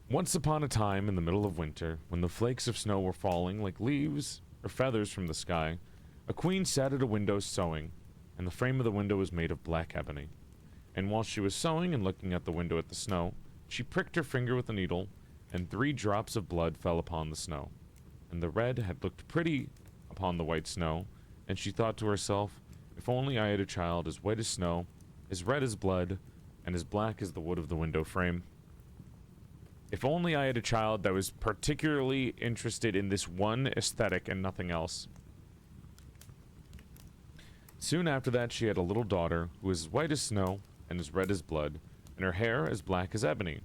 Once upon a time in the middle of winter, when the flakes of snow were falling like leaves or feathers from the sky, a queen sat at a window sewing, and the frame of the window was made of black ebony. And while she was sewing and looking at the window at the snow, she pricked her finger with a needle, and 3 drops of blood fell upon the snow. And the red had looked pretty upon the white snow, and she thought to herself, if only I had a child as white as snow, as red as blood, and as black as the wood of the window frame. If only I had a child that was particularly interested in this one aesthetic and nothing else. Soon after that, she had a little daughter who was as white as snow and as red as blood, and her hair as black as ebony.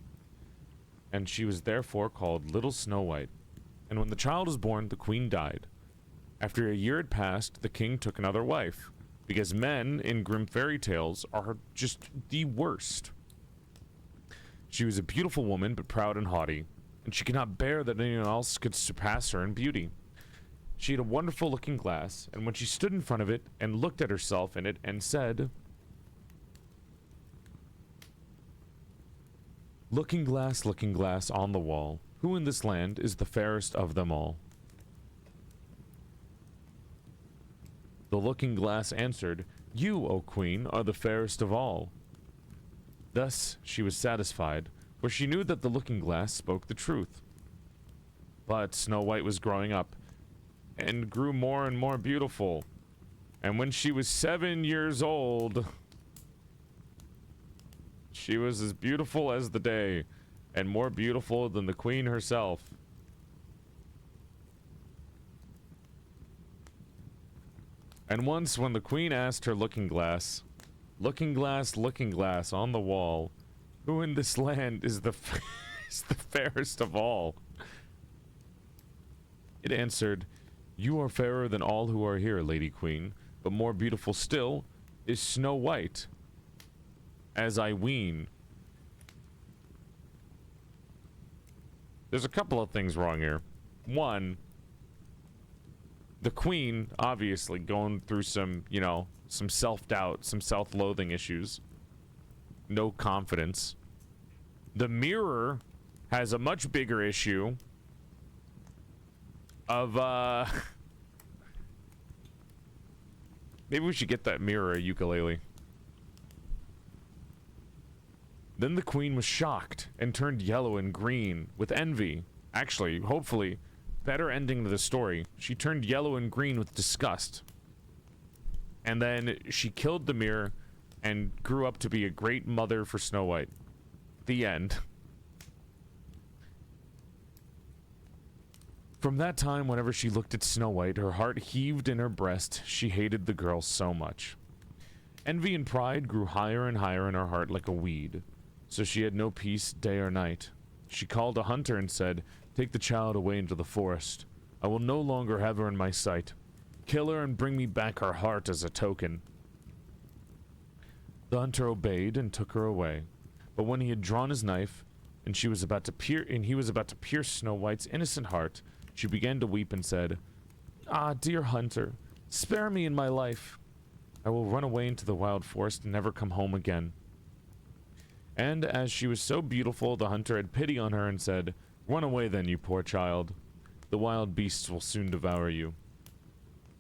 And she was therefore called Little Snow White. And when the child was born, the queen died. After a year had passed, the king took another wife, because men in Grimm fairy tales are just the worst. She was a beautiful woman, but proud and haughty, and she could not bear that anyone else could surpass her in beauty. She had a wonderful looking glass, and when she stood in front of it and looked at herself in it and said, looking glass on the wall, who in this land is the fairest of them all? The looking glass answered, you, O queen, are the fairest of all. Thus she was satisfied, for she knew that the looking glass spoke the truth. But Snow White was growing up, and grew more and more beautiful. And when she was 7 years old, she was as beautiful as the day, and more beautiful than the queen herself. And once when the queen asked her looking glass on the wall, who in this land is the is the fairest of all? It answered, you are fairer than all who are here, Lady Queen, but more beautiful still is Snow White, as I ween. There's a couple of things wrong here. One, the queen, obviously, going through some, you know, some self-doubt, some self-loathing issues. No confidence. The mirror has a much bigger issue of, maybe we should get that mirror a ukulele. Then the queen was shocked and turned yellow and green with envy. Actually, hopefully, better ending to the story. She turned yellow and green with disgust. And then she killed the mirror and grew up to be a great mother for Snow White. The end. From that time, whenever she looked at Snow White, her heart heaved in her breast. She hated the girl so much. Envy and pride grew higher and higher in her heart like a weed. So she had no peace day or night. She called a hunter and said, "Take the child away into the forest. I will no longer have her in my sight. Kill her and bring me back her heart as a token." The hunter obeyed and took her away. But when he had drawn his knife, and he was about to pierce Snow White's innocent heart, she began to weep and said, "Ah, dear hunter, spare me in my life. I will run away into the wild forest and never come home again." And as she was so beautiful, the hunter had pity on her and said, "Run away then, you poor child. The wild beasts will soon devour you,"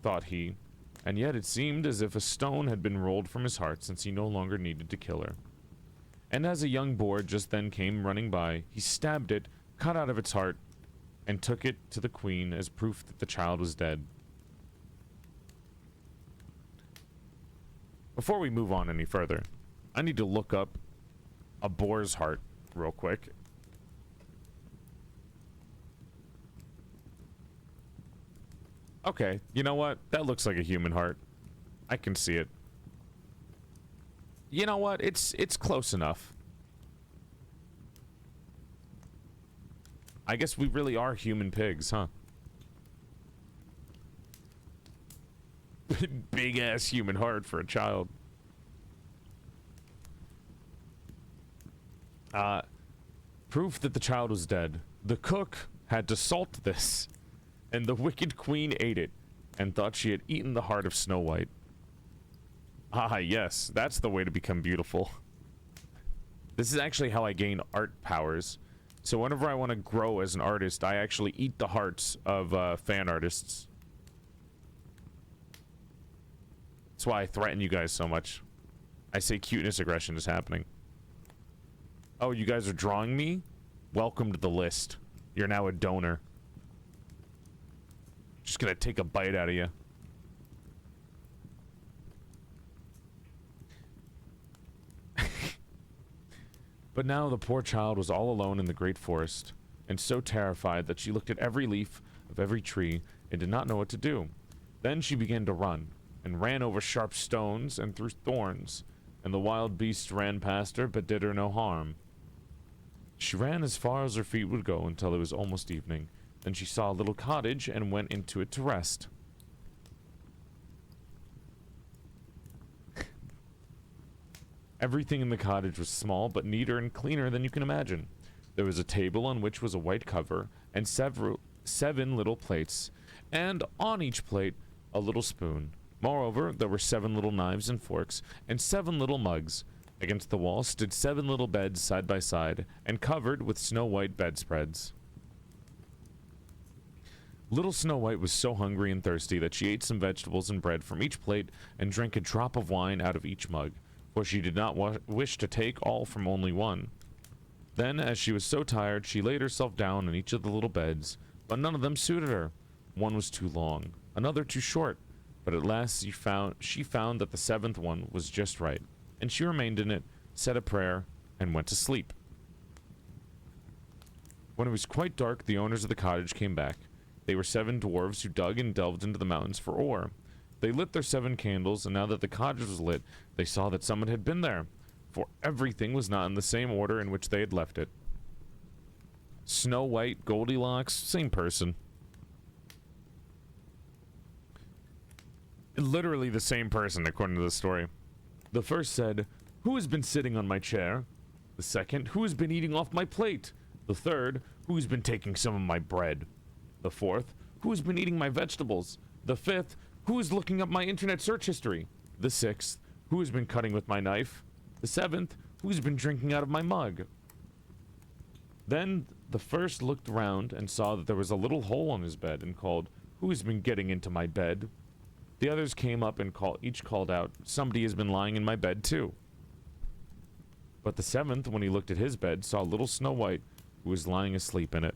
thought he. And yet it seemed as if a stone had been rolled from his heart, since he no longer needed to kill her. And as a young boar just then came running by, he stabbed it, cut out of its heart, and took it to the queen as proof that the child was dead. Before we move on any further, I need to look up a boar's heart real quick. Okay, you know what? That looks like a human heart. I can see it. You know what? It's close enough. I guess we really are human pigs, huh? Big ass human heart for a child. Proof that the child was dead. The cook had to salt this, and the wicked queen ate it, and thought she had eaten the heart of Snow White. Ah, yes, that's the way to become beautiful. This is actually how I gain art powers. So whenever I want to grow as an artist, I actually eat the hearts of fan artists. That's why I threaten you guys so much. I say cuteness aggression is happening. Oh, you guys are drawing me? Welcome to the list. You're now a donor. Just gonna take a bite out of you. But now the poor child was all alone in the great forest, and so terrified that she looked at every leaf of every tree and did not know what to do. Then she began to run, and ran over sharp stones and through thorns, and the wild beasts ran past her but did her no harm. She ran as far as her feet would go until it was almost evening. Then she saw a little cottage and went into it to rest. Everything in the cottage was small, but neater and cleaner than you can imagine. There was a table on which was a white cover, and seven little plates, and on each plate a little spoon. Moreover, there were 7 little knives and forks, and 7 little mugs. Against the wall stood 7 little beds side by side, and covered with snow-white bedspreads. Little Snow White was so hungry and thirsty that she ate some vegetables and bread from each plate, and drank a drop of wine out of each mug, for she did not wish to take all from only one. Then, as she was so tired, she laid herself down on each of the little beds, but none of them suited her. One was too long, another too short, but at last she found that the 7th one was just right, and she remained in it, said a prayer, and went to sleep. When it was quite dark, the owners of the cottage came back. They were 7 dwarves who dug and delved into the mountains for ore. They lit their 7 candles, and now that the cottage was lit, they saw that someone had been there, for everything was not in the same order in which they had left it. Snow White, Goldilocks, same person. Literally the same person, according to the story. The first said, "Who has been sitting on my chair?" The second, "Who has been eating off my plate?" The third, "Who has been taking some of my bread?" The fourth, "Who has been eating my vegetables?" The 5th, who is looking up my internet search history? The 6th, who has been cutting with my knife? The 7th, who's been drinking out of my mug? Then the first looked round and saw that there was a little hole on his bed and called, "Who has been getting into my bed?" The others came up and each called out, "Somebody has been lying in my bed too." But the 7th, when he looked at his bed, saw little Snow White, who was lying asleep in it.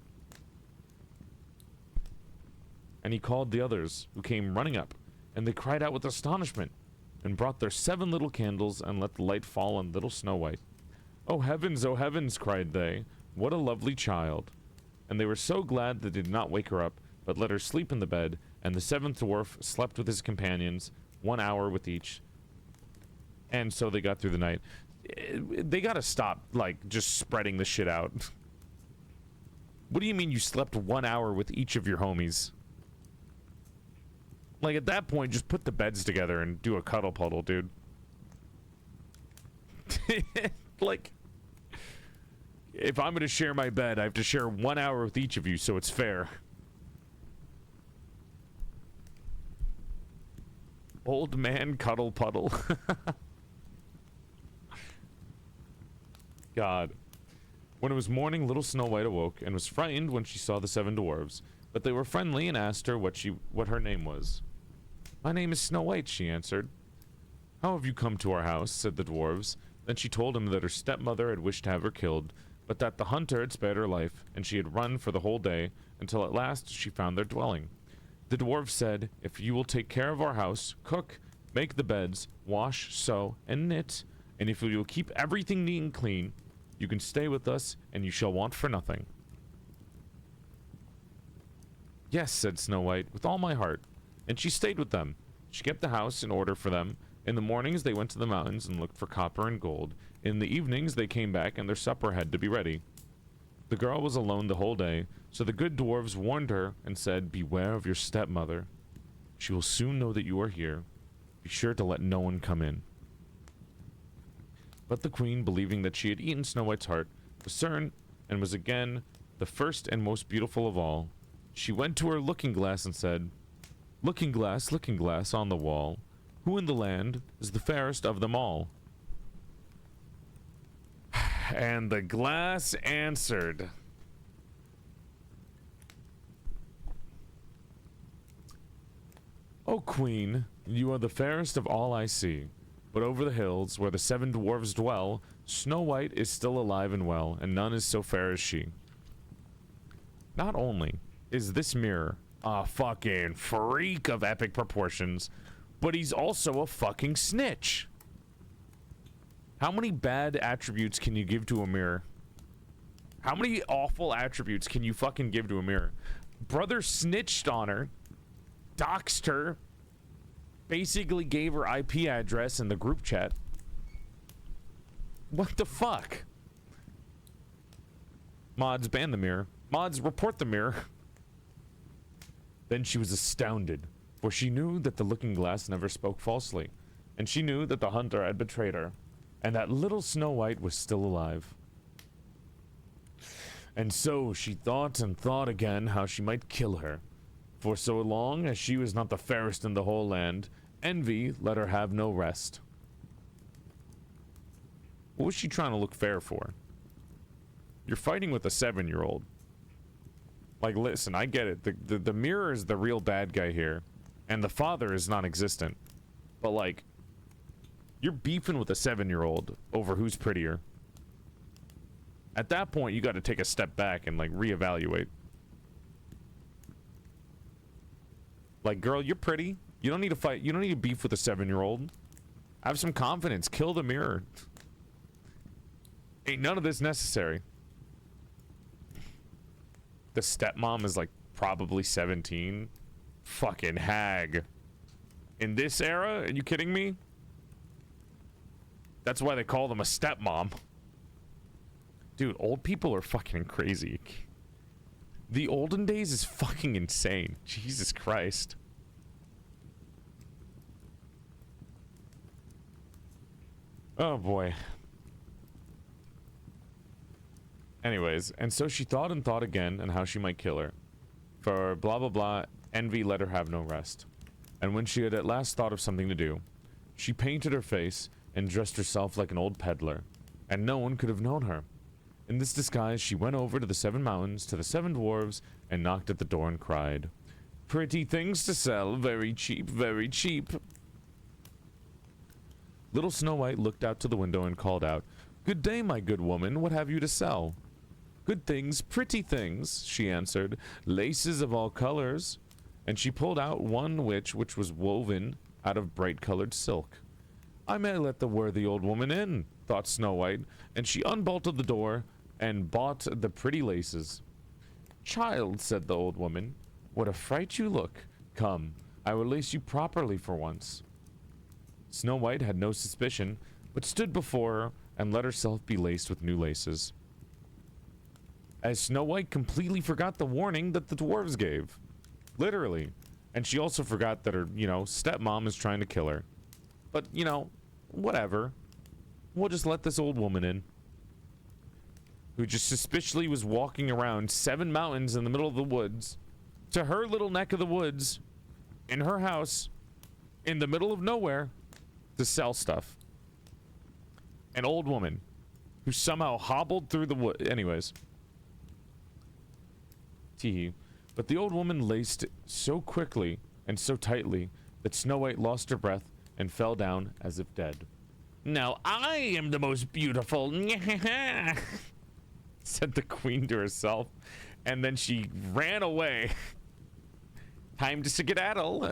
And he called the others, who came running up, and they cried out with astonishment, and brought their 7 little candles and let the light fall on little Snow White. "Oh heavens," cried they, "what a lovely child!" And they were so glad they did not wake her up, but let her sleep in the bed, and the 7th dwarf slept with his companions, 1 hour with each. And so they got through the night. They gotta stop, like, just spreading the shit out. What do you mean you slept 1 hour with each of your homies? Like, at that point, just put the beds together and do a cuddle puddle, dude. Like, if I'm gonna share my bed, I have to share 1 hour with each of you, so it's fair. Old man cuddle puddle. God. When it was morning, little Snow White awoke and was frightened when she saw the 7 dwarves, but they were friendly and asked her what her name was. "My name is Snow White," she answered. "How have you come to our house?" said the dwarves. Then she told him that her stepmother had wished to have her killed, but that the hunter had spared her life, and she had run for the whole day, until at last she found their dwelling. The dwarves said, "If you will take care of our house, cook, make the beds, wash, sew, and knit, and if you will keep everything neat and clean, you can stay with us, and you shall want for nothing." "Yes," said Snow White, "with all my heart." And she stayed with them. She kept the house in order for them. In the mornings they went to the mountains and looked for copper and gold. In the evenings they came back and their supper had to be ready. The girl was alone the whole day, so the good dwarves warned her and said, "Beware of your stepmother. She will soon know that you are here. Be sure to let no one come in." But the queen, believing that she had eaten Snow White's heart, discerned and was again the first and most beautiful of all. She went to her looking glass and said, looking glass on the wall, who in the land is the fairest of them all?" And the glass answered, "O queen, you are the fairest of all I see. But over the hills, where the 7 dwarves dwell, Snow White is still alive and well, and none is so fair as she." Not only is this mirror a fucking freak of epic proportions, but he's also a fucking snitch. How many bad attributes can you give to a mirror? How many awful attributes can you fucking give to a mirror? Brother snitched on her, doxed her, basically gave her IP address in the group chat. What the fuck? Mods, ban the mirror. Mods, report the mirror. Then she was astounded, for she knew that the looking glass never spoke falsely, and she knew that the hunter had betrayed her, and that little Snow White was still alive. And so she thought and thought again how she might kill her, for so long as she was not the fairest in the whole land, envy let her have no rest. What was she trying to look fair for? You're fighting with a 7-year-old. Like, listen, I get it. The mirror is the real bad guy here, and the father is non-existent. But, like, you're beefing with a 7-year-old over who's prettier. At that point, you got to take a step back and, like, reevaluate. Like, girl, you're pretty. You don't need to fight. You don't need to beef with a 7-year-old. Have some confidence. Kill the mirror. Ain't none of this necessary. The stepmom is, like, probably 17. Fucking hag. In this era? Are you kidding me? That's why they call them a stepmom. Dude, old people are fucking crazy. The olden days is fucking insane. Jesus Christ. Oh boy. Anyways, and so she thought and thought again on how she might kill her. For blah blah blah, envy let her have no rest. and when she had at last thought of something to do, she painted her face and dressed herself like an old peddler, and no one could have known her. In this disguise, she went over to the 7 mountains, to the 7 dwarves, and knocked at the door and cried, "Pretty things to sell, very cheap, very cheap." Little Snow White looked out to the window and called out, "Good day, my good woman, what have you to sell?" "Good things, pretty things," she answered, "laces of all colors." And she pulled out one which was woven out of bright-colored silk. "I may let the worthy old woman in," thought Snow White, and she unbolted the door and bought the pretty laces. "Child," said the old woman, "what a fright you look. Come, I will lace you properly for once." Snow White had no suspicion, but stood before her and let herself be laced with new laces. As Snow White completely forgot the warning that the dwarves gave. Literally. And she also forgot that her, stepmom is trying to kill her. But, whatever. We'll just let this old woman in, who just suspiciously was walking around 7 mountains in the middle of the woods, to her little neck of the woods, in her house, in the middle of nowhere, to sell stuff. An old woman who somehow hobbled through the wood. Anyways. Teehee. But the old woman laced so quickly and so tightly that Snow White lost her breath and fell down as if dead. "Now I am the most beautiful," said the queen to herself, and then she ran away. Time to skedaddle.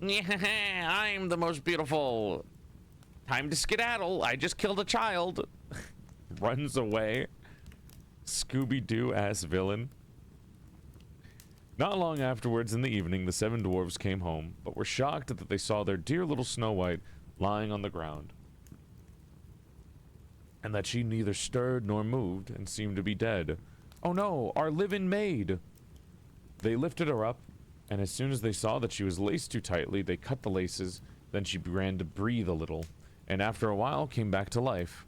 "I'm the most beautiful. Time to skedaddle. I just killed a child." Runs away. Scooby-Doo ass villain. Not long afterwards in the evening, the 7 dwarves came home, but were shocked that they saw their dear little Snow White lying on the ground, and that she neither stirred nor moved and seemed to be dead. "Oh no, our living maid!" They lifted her up, and as soon as they saw that she was laced too tightly, they cut the laces. Then she began to breathe a little, and after a while came back to life.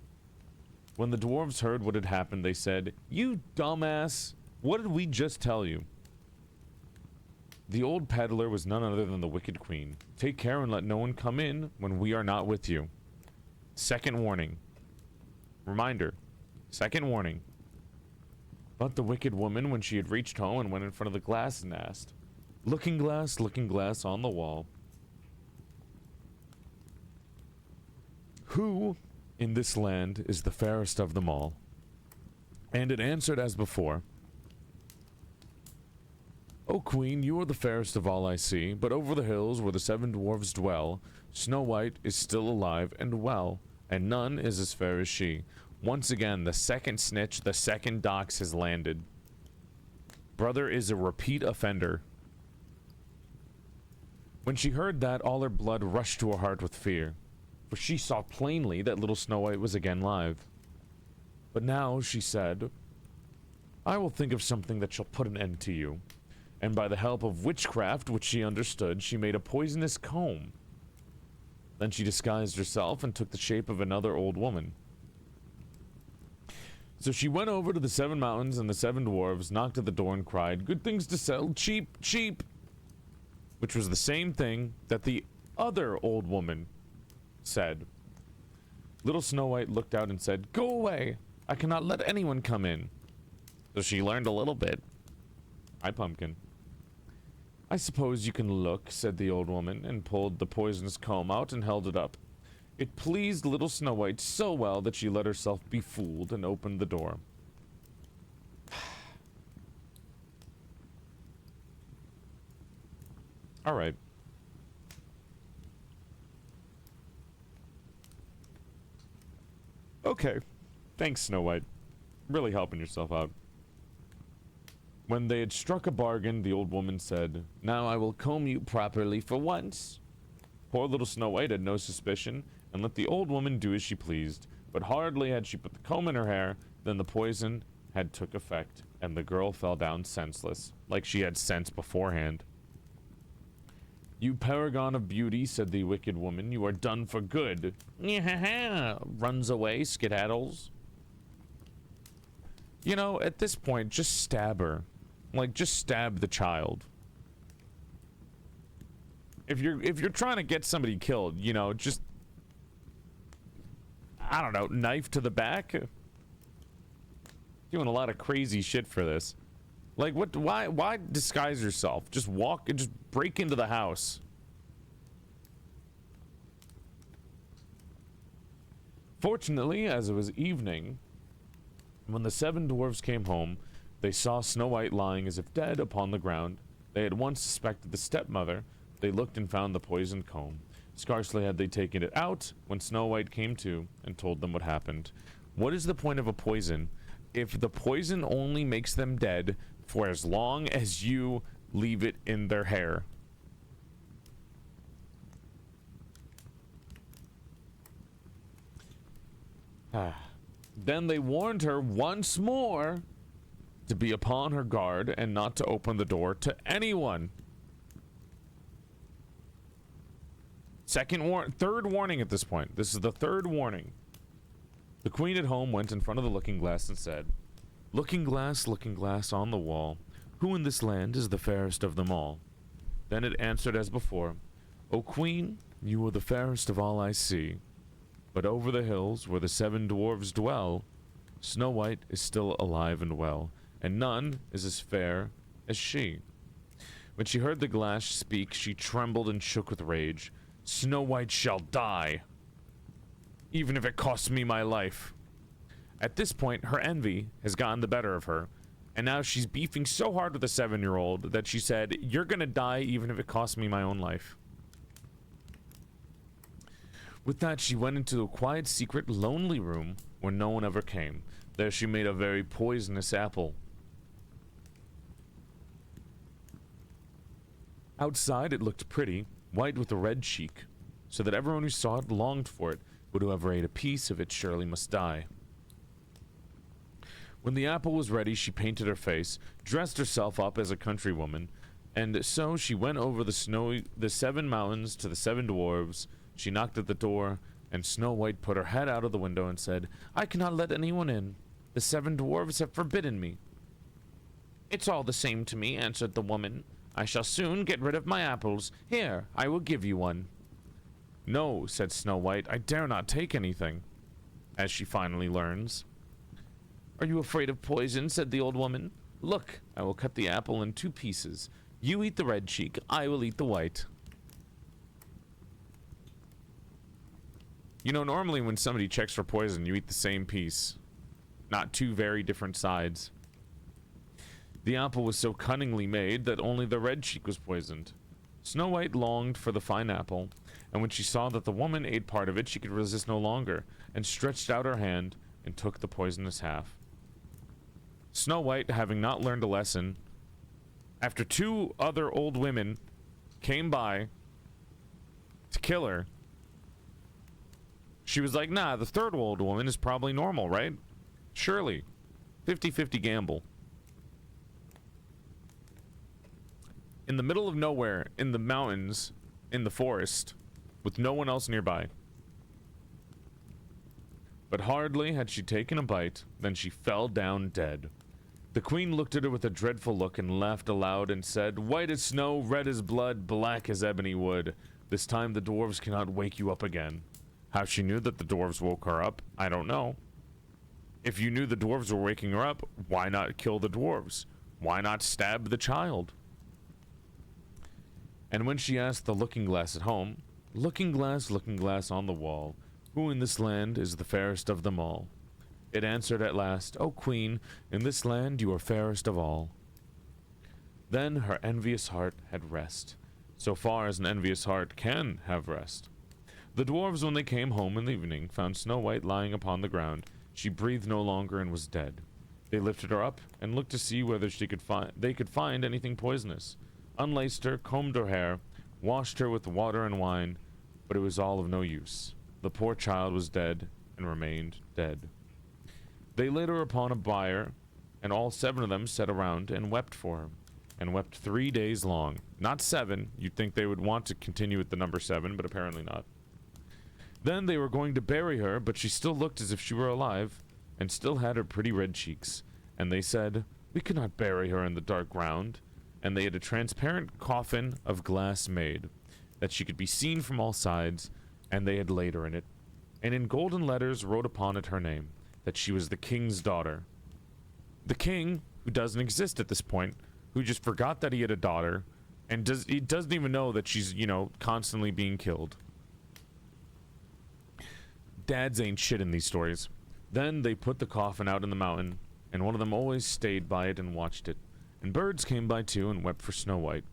When the dwarves heard what had happened, they said, "You dumbass! What did we just tell you?" The old peddler was none other than the wicked queen. "Take care and let no one come in when we are not with you." Second warning. Reminder. Second warning. But the wicked woman, when she had reached home and went in front of the glass and asked, looking glass on the wall, "Who in this land is the fairest of them all?" And it answered as before, "O queen, you are the fairest of all I see, but over the hills where the 7 dwarves dwell, Snow White is still alive and well, and none is as fair as she." Once again, the second snitch, the second dox has landed. Brother is a repeat offender. When she heard that, all her blood rushed to her heart with fear, for she saw plainly that little Snow White was again alive. But now, she said, "I will think of something that shall put an end to you." And by the help of witchcraft, which she understood, she made a poisonous comb. Then she disguised herself and took the shape of another old woman. So she went over to the 7 mountains and the 7 dwarves, knocked at the door and cried, "Good things to sell, cheap, cheap," which was the same thing that the other old woman said. Little Snow White looked out and said, "Go away, I cannot let anyone come in." So she learned a little bit. Hi, Pumpkin. "I suppose you can look," said the old woman, and pulled the poisonous comb out and held it up. It pleased little Snow White so well that she let herself be fooled and opened the door. All right. Okay. Thanks, Snow White. Really helping yourself out. When they had struck a bargain, the old woman said, "Now I will comb you properly for once." Poor little Snow White had no suspicion, and let the old woman do as she pleased. But hardly had she put the comb in her hair, than the poison had took effect, and the girl fell down senseless, like she had sense beforehand. "You paragon of beauty," said the wicked woman, "you are done for good." Runs away, skedaddles. You know, at this point, just stab her. Like, just stab the child. If you're trying to get somebody killed, you know, just, I don't know, knife to the back. Doing a lot of crazy shit for this. Like, what? Why disguise yourself? Just walk and just break into the house. Fortunately, as it was evening, when the 7 dwarves came home, they saw Snow White lying as if dead upon the ground. They at once suspected the stepmother. They looked and found the poisoned comb. Scarcely had they taken it out when Snow White came to and told them what happened. What is the point of a poison if the poison only makes them dead for as long as you leave it in their hair? Then they warned her once more to be upon her guard and not to open the door to anyone. Third warning at this point. This is the third warning. The queen at home went in front of the looking glass and said, looking glass on the wall, who in this land is the fairest of them all? Then it answered as before, O queen, you are the fairest of all I see. But over the hills where the 7 dwarves dwell, Snow White is still alive and well, and none is as fair as she. When she heard the glass speak, she trembled and shook with rage. Snow White shall die, even if it costs me my life. At this point, her envy has gotten the better of her, and now she's beefing so hard with the 7-year-old that she said, you're gonna die even if it costs me my own life. With that, she went into a quiet, secret, lonely room where no one ever came. There she made a very poisonous apple. Outside, it looked pretty, white with a red cheek, so that everyone who saw it longed for it, but whoever ate a piece of it surely must die. When the apple was ready, she painted her face, dressed herself up as a countrywoman, and so she went over the 7 mountains to the 7 dwarves. She knocked at the door, and Snow White put her head out of the window and said, I cannot let anyone in. The 7 dwarves have forbidden me. It's all the same to me, answered the woman. I shall soon get rid of my apples. Here, I will give you one. No, said Snow White, I dare not take anything, as she finally learns. Are you afraid of poison? Said the old woman. Look, I will cut the apple in 2 pieces. You eat the red cheek, I will eat the white. You know, normally when somebody checks for poison, you eat the same piece, not 2 very different sides. The apple was so cunningly made that only the red cheek was poisoned. Snow White longed for the fine apple, and when she saw that the woman ate part of it, she could resist no longer, and stretched out her hand and took the poisonous half. Snow White, having not learned a lesson, after 2 other old women came by to kill her, she was like, nah, the 3rd old woman is probably normal, right? Surely. 50-50 gamble. In the middle of nowhere, in the mountains, in the forest, with no one else nearby. But hardly had she taken a bite than she fell down dead. The queen looked at her with a dreadful look and laughed aloud and said, white as snow, red as blood, black as ebony wood. This time the dwarves cannot wake you up again. How she knew that the dwarves woke her up, I don't know. If you knew the dwarves were waking her up, why not kill the dwarves? Why not stab the child? And when she asked the looking glass at home, looking glass on the wall, who in this land is the fairest of them all? It answered at last, O queen, in this land you are fairest of all. Then her envious heart had rest, so far as an envious heart can have rest. The dwarves, when they came home in the evening, found Snow White lying upon the ground. She breathed no longer and was dead. They lifted her up and looked to see whether they could find anything poisonous. Unlaced her, combed her hair, washed her with water and wine, but it was all of no use. The poor child was dead and remained dead. They laid her upon a bier, and all 7 of them sat around and wept for her, and wept 3 days long. Not 7. You'd think they would want to continue with the number 7, but apparently not. Then they were going to bury her, but she still looked as if she were alive, and still had her pretty red cheeks. And they said, We could not bury her in the dark ground. And they had a transparent coffin of glass made, that she could be seen from all sides, and they had laid her in it. And in golden letters wrote upon it her name, that she was the king's daughter. The king, who doesn't exist at this point, who just forgot that he had a daughter, and he doesn't even know that she's, you know, constantly being killed. Dads ain't shit in these stories. Then they put the coffin out in the mountain, and one of them always stayed by it and watched it. And birds came by too and wept for Snow White.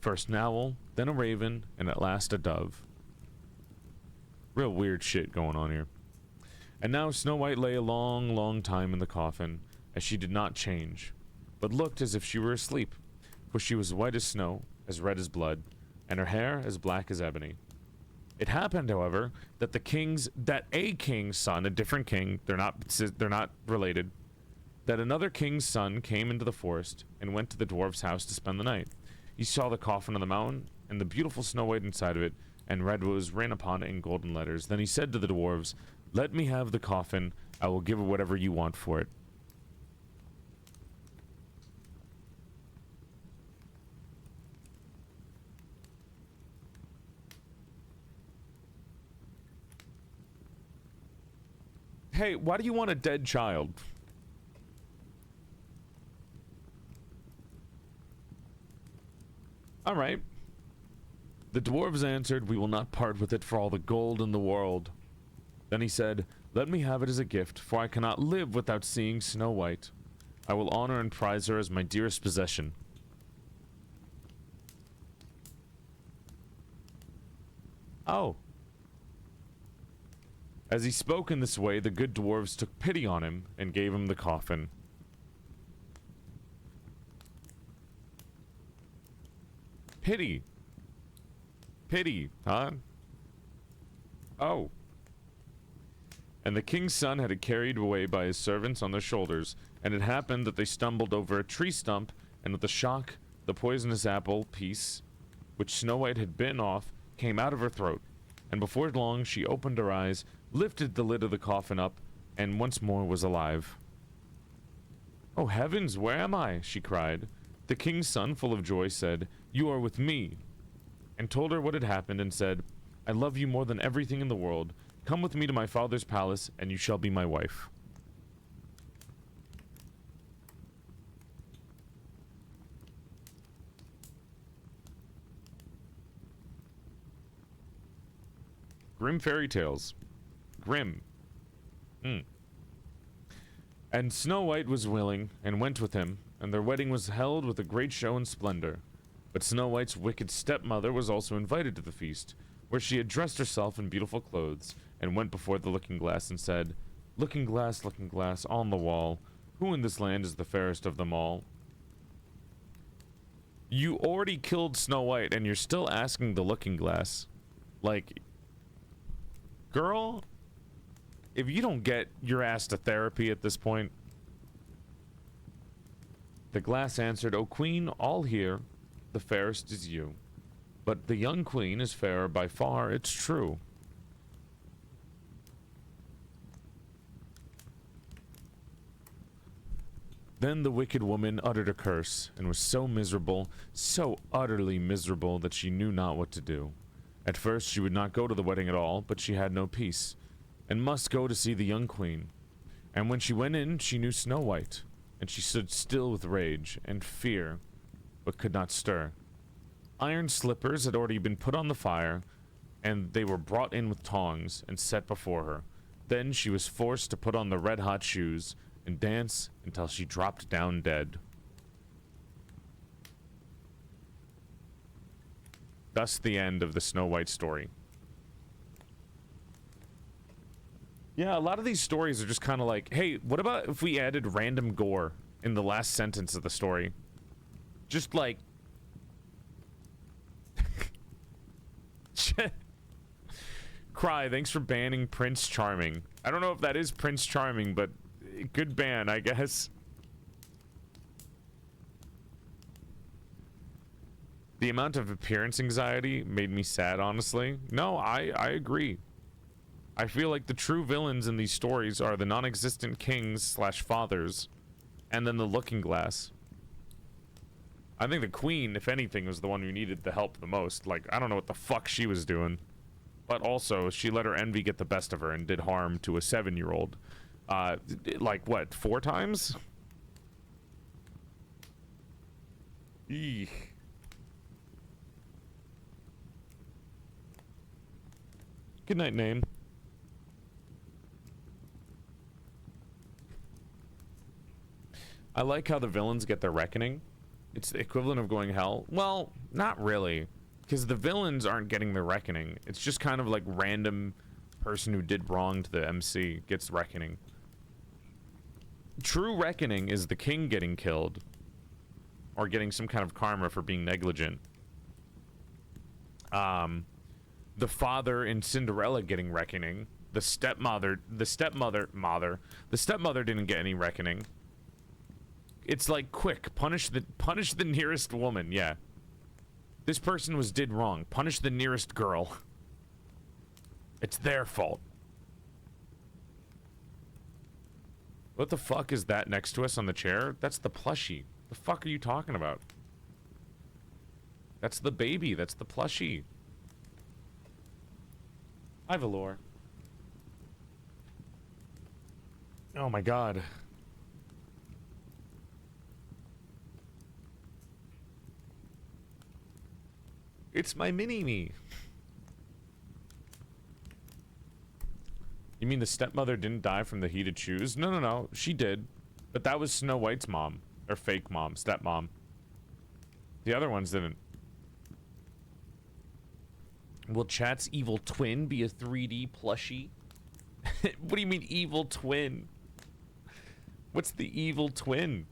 First an owl, then a raven, and at last a dove. Real weird shit going on here. And now Snow White lay a long, long time in the coffin, as she did not change, but looked as if she were asleep, for she was white as snow, as red as blood, and her hair as black as ebony. It happened, however, that a king's son, a different king, they're not related, that another king's son came into the forest and went to the dwarf's house to spend the night. He saw the coffin on the mountain and the beautiful Snow White inside of it, and red was written upon it in golden letters. Then he said to the dwarves, "Let me have the coffin. I will give whatever you want for it." Hey, why do you want a dead child? All right. The dwarves answered, "We will not part with it for all the gold in the world." Then he said, "Let me have it as a gift, for I cannot live without seeing Snow White. I will honor and prize her as my dearest possession." Oh. As he spoke in this way, the good dwarves took pity on him and gave him the coffin. Pity. Pity, huh? Oh. And the king's son had it carried away by his servants on their shoulders, and it happened that they stumbled over a tree stump, and with a shock, the poisonous apple piece, which Snow White had bitten off, came out of her throat, and before long she opened her eyes, lifted the lid of the coffin up, and once more was alive. "Oh heavens, where am I?" she cried. The king's son, full of joy, said, "You are with me," and told her what had happened, and said, "I love you more than everything in the world. Come with me to my father's palace, and you shall be my wife." Grimm fairy tales. Grimm. And Snow White was willing, and went with him, and their wedding was held with a great show and splendor. But Snow White's wicked stepmother was also invited to the feast, where she had dressed herself in beautiful clothes, and went before the looking-glass and said, looking glass, on the wall, who in this land is the fairest of them all?" You already killed Snow White, and you're still asking the looking-glass. Like, girl, if you don't get your ass to therapy at this point. The glass answered, "O queen, all here, the fairest is you. But the young queen is fairer by far, it's true." Then the wicked woman uttered a curse, and was so miserable, so utterly miserable, that she knew not what to do. At first she would not go to the wedding at all, but she had no peace, and must go to see the young queen. And when she went in, she knew Snow White, and she stood still with rage and fear, but could not stir. Iron slippers had already been put on the fire, and they were brought in with tongs and set before her. Then she was forced to put on the red-hot shoes and dance until she dropped down dead. Thus the end of the Snow White story. Yeah, a lot of these stories are just kind of like, hey, what about if we added random gore in the last sentence of the story? Just like... Cry, thanks for banning Prince Charming. I don't know if that is Prince Charming, but good ban, I guess. The amount of appearance anxiety made me sad, honestly. No, I agree. I feel like the true villains in these stories are the non-existent kings slash fathers And then the looking glass. I think the queen, if anything, was the one who needed the help the most. Like, I don't know what the fuck she was doing. But also, she let her envy get the best of her and did harm to a 7-year-old. Like, what, 4 times? Eek. Good night, name. I like how the villains get their reckoning. It's the equivalent of going hell. Well, not really. Because the villains aren't getting their reckoning. It's just kind of like random person who did wrong to the MC gets reckoning. True reckoning is the king getting killed. Or getting some kind of karma for being negligent. The father in Cinderella getting reckoning. The stepmother didn't get any reckoning. It's like, quick, punish the nearest woman, yeah. This person did wrong. Punish the nearest girl. It's their fault. What the fuck is that next to us on the chair? That's the plushie. The fuck are you talking about? That's the baby. That's the plushie. Hi, Valor. Oh my god. It's my mini-me. You mean the stepmother didn't die from the heated shoes? No, no, no. She did. But that was Snow White's mom. Or fake mom. Stepmom. The other ones didn't. Will Chat's evil twin be a 3D plushie? What do you mean evil twin? What's the evil twin?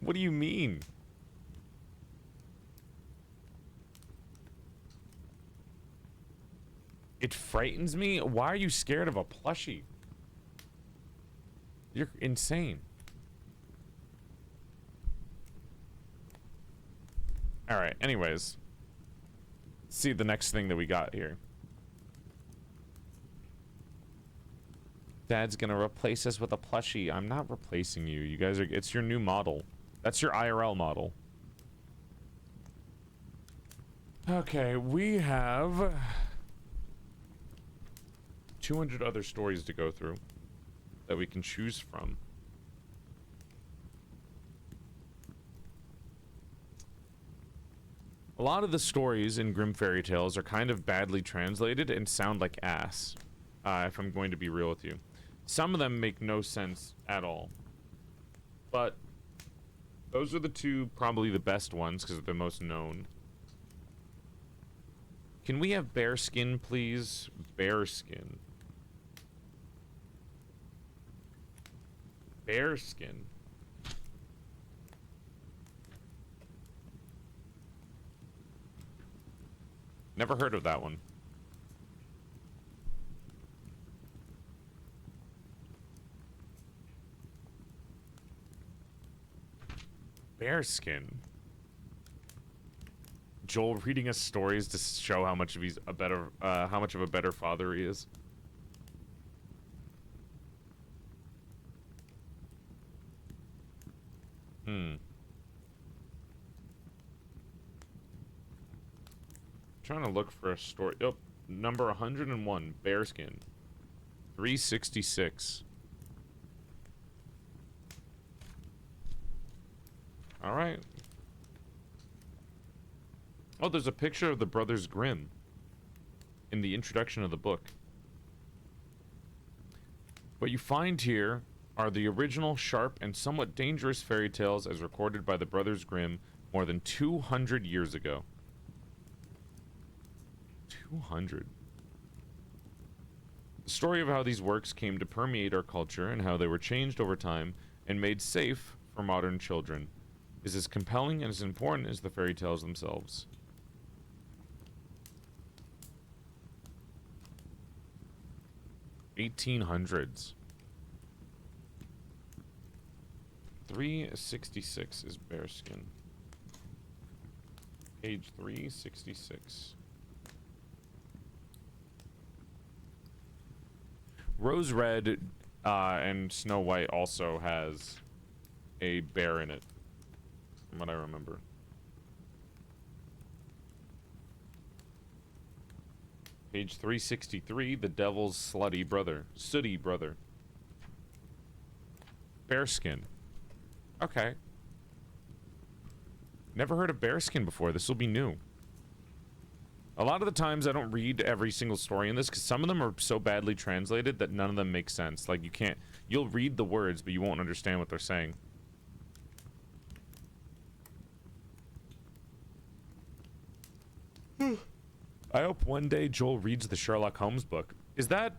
What do you mean? It frightens me? Why are you scared of a plushie? You're insane. Alright, anyways. Let's see the next thing that we got here. Dad's gonna replace us with a plushie. I'm not replacing you. You guys are... It's your new model. That's your IRL model. Okay, we have... 200 other stories to go through that we can choose from. A lot of the stories in Grimm fairy tales are kind of badly translated and sound like ass, if I'm going to be real with you. Some of them make no sense at all. But those are the two probably the best ones because they're the most known. Can we have bear skin, please? Bear skin. Bear skin. Never heard of that one. Bear skin. Joel reading us stories to show how much of how much of a better father he is. Trying to look for a story. Oh, number 101, bearskin. 366. All right. Oh, there's a picture of the Brothers Grimm in the introduction of the book. What you find here are the original, sharp, and somewhat dangerous fairy tales as recorded by the Brothers Grimm more than 200 years ago. 200. The story of how these works came to permeate our culture and how they were changed over time and made safe for modern children is as compelling and as important as the fairy tales themselves. $1800s. 366 is bearskin. Page 366. Rose Red And Snow White also has a bear in it, from what I remember. Page 363, the devil's sooty brother. Bearskin. Okay. Never heard of bearskin before. This will be new. A lot of the times I don't read every single story in this because some of them are so badly translated that none of them make sense. Like, you'll read the words, but you won't understand what they're saying. I hope one day Joel reads the Sherlock Holmes book. Is that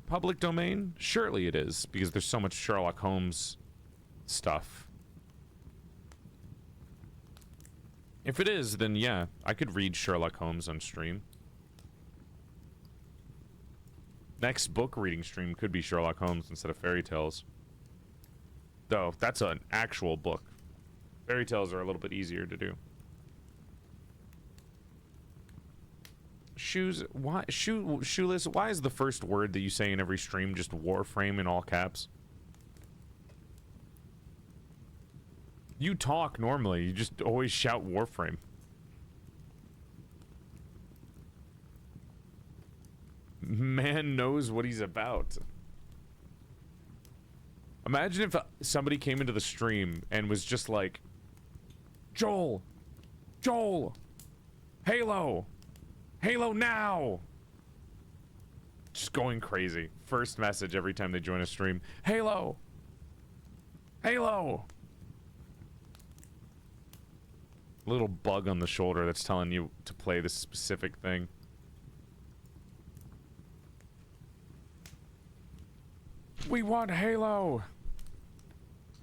public domain? Surely it is, because there's so much Sherlock Holmes stuff. If it is, then yeah, I could read Sherlock Holmes on stream. Next book reading stream could be Sherlock Holmes instead of fairy tales. Though, that's an actual book. Fairy tales are a little bit easier to do. Shoeless, why is the first word that you say in every stream just Warframe in all caps? You talk normally, you just always shout Warframe. Man knows what he's about. Imagine if somebody came into the stream and was just like, Joel, Halo now. Just going crazy. First message every time they join a stream. Halo. Little bug on the shoulder that's telling you to play this specific thing. We want Halo.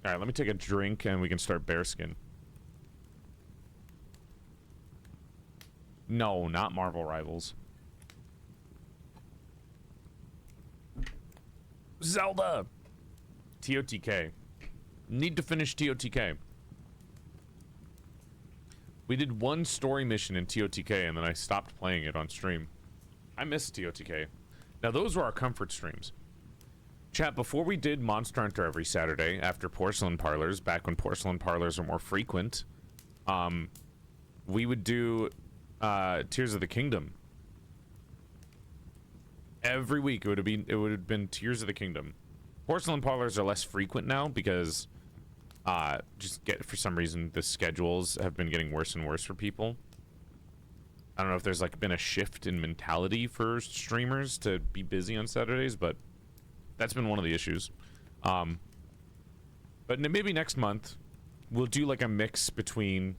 Alright, let me take a drink and we can start bearskin. No, not Marvel Rivals. Zelda! TOTK. Need to finish TOTK. We did one story mission in TOTK and then I stopped playing it on stream. I miss TOTK. Now those were our comfort streams. Chat, before we did Monster Hunter every Saturday, after Porcelain Parlors, back when Porcelain Parlors were more frequent, we would do Tears of the Kingdom. Every week it would have been Tears of the Kingdom. Porcelain Parlors are less frequent now because for some reason the schedules have been getting worse and worse for people. I don't know if there's like been a shift in mentality for streamers to be busy on Saturdays, but that's been one of the issues. But maybe next month we'll do like a mix between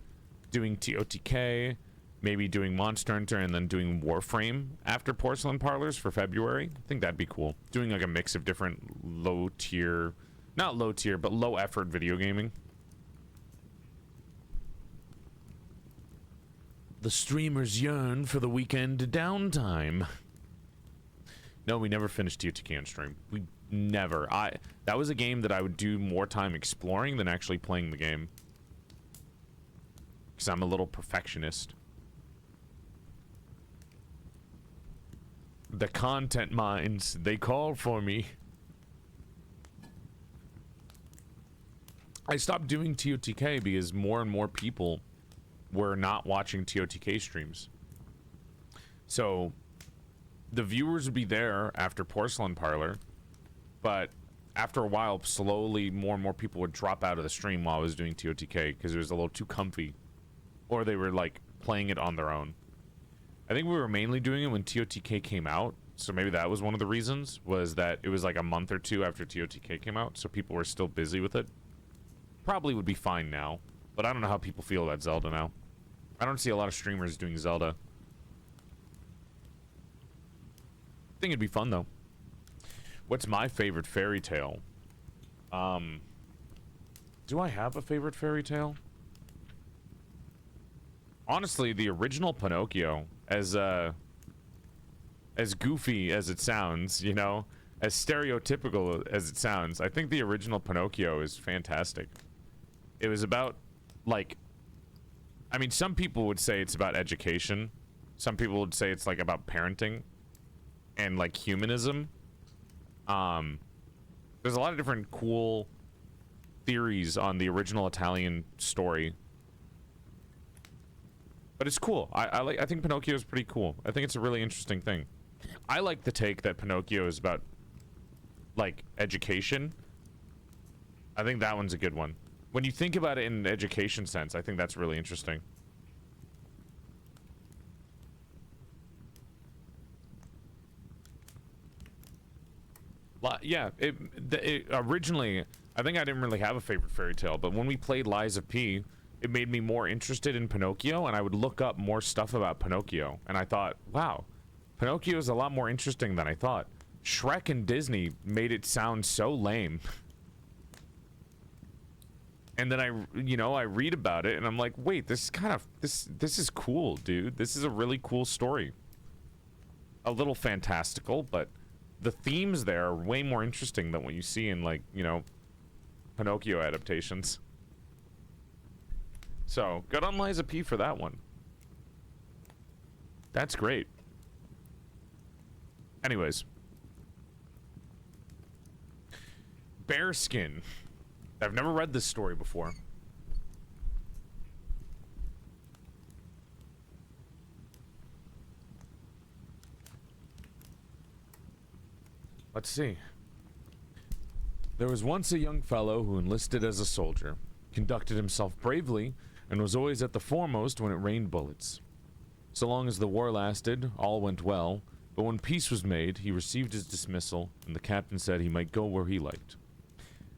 doing TOTK, maybe doing Monster Hunter, and then doing Warframe after Porcelain Parlors for February. I think that'd be cool. Doing like a mix of different not low tier, but low effort video gaming. The streamers yearn for the weekend downtime. No, we never finished TOTK on stream. We never. That was a game that I would do more time exploring than actually playing the game. Because I'm a little perfectionist. The content mines, they call for me. I stopped doing TOTK because more and more people were not watching TOTK streams. So the viewers would be there after Porcelain Parlor, but after a while, slowly more and more people would drop out of the stream while I was doing TOTK because it was a little too comfy, or they were like playing it on their own. I think we were mainly doing it when TOTK came out, so maybe that was one of the reasons, was that it was like a month or two after TOTK came out, so people were still busy with it. Probably would be fine now, but I don't know how people feel about Zelda now. I don't see a lot of streamers doing Zelda. I think it'd be fun though. What's my favorite fairy tale? Do I have a favorite fairy tale? Honestly, the original Pinocchio, as goofy as it sounds, you know, as stereotypical as it sounds, I think the original Pinocchio is fantastic. It was about, like, I mean, some people would say it's about education. Some people would say it's, like, about parenting and, like, humanism. There's a lot of different cool theories on the original Italian story. But it's cool. I think Pinocchio is pretty cool. I think it's a really interesting thing. I like the take that Pinocchio is about, like, education. I think that one's a good one. When you think about it in an education sense, I think that's really interesting. Yeah, originally, I think I didn't really have a favorite fairy tale, but when we played Lies of P, it made me more interested in Pinocchio, and I would look up more stuff about Pinocchio, and I thought, wow, Pinocchio is a lot more interesting than I thought. Shrek and Disney made it sound so lame. And then I read about it, and I'm like, wait, this is kind of, this is cool, dude. This is a really cool story. A little fantastical, but the themes there are way more interesting than what you see in, like, you know, Pinocchio adaptations. So, good on Liza P for that one. That's great. Anyways. Bearskin. I've never read this story before. Let's see. There was once a young fellow who enlisted as a soldier, conducted himself bravely, and was always at the foremost when it rained bullets. So long as the war lasted, all went well, but when peace was made, he received his dismissal, and the captain said he might go where he liked.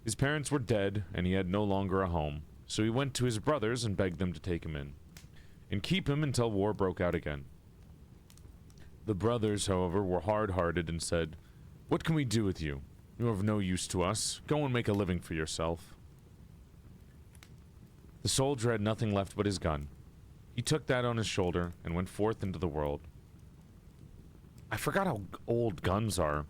His parents were dead, and he had no longer a home, so he went to his brothers and begged them to take him in, and keep him until war broke out again. The brothers, however, were hard-hearted and said, "What can we do with you? You are of no use to us. Go and make a living for yourself." The soldier had nothing left but his gun. He took that on his shoulder and went forth into the world. I forgot how old guns are.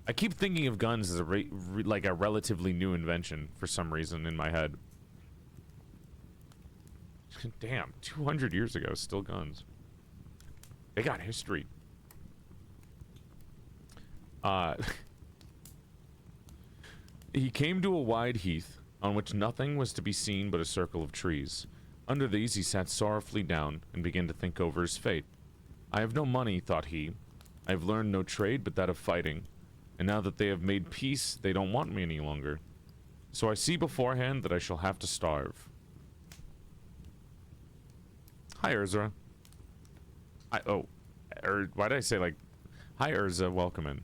I keep thinking of guns as like a relatively new invention for some reason in my head. Damn, 200 years ago, still guns. They got history. He came to a wide heath, on which nothing was to be seen but a circle of trees. Under these he sat sorrowfully down, and began to think over his fate. "I have no money," thought he. "I have learned no trade but that of fighting, and now that they have made peace, they don't want me any longer. So I see beforehand that I shall have to starve." Hi, Urza. Why did I say, like, hi, Urza, welcome in.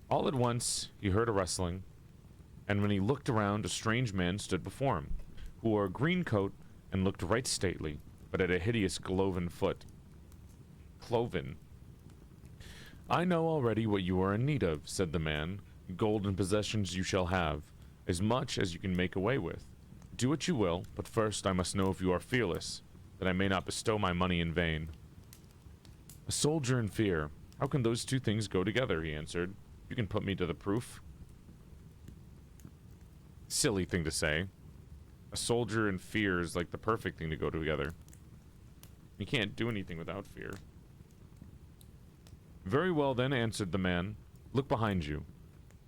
All at once, he heard a rustling, and when he looked around, a strange man stood before him, who wore a green coat and looked right stately, but had a hideous cloven foot. Cloven. "I know already what you are in need of," said the man. "Gold and possessions you shall have, as much as you can make away with. Do what you will, but first I must know if you are fearless, that I may not bestow my money in vain." "A soldier in fear. How can those two things go together?" he answered. "You can put me to the proof." Silly thing to say. A soldier in fear is like the perfect thing to go together. You can't do anything without fear. "Very well then," answered the man. "Look behind you."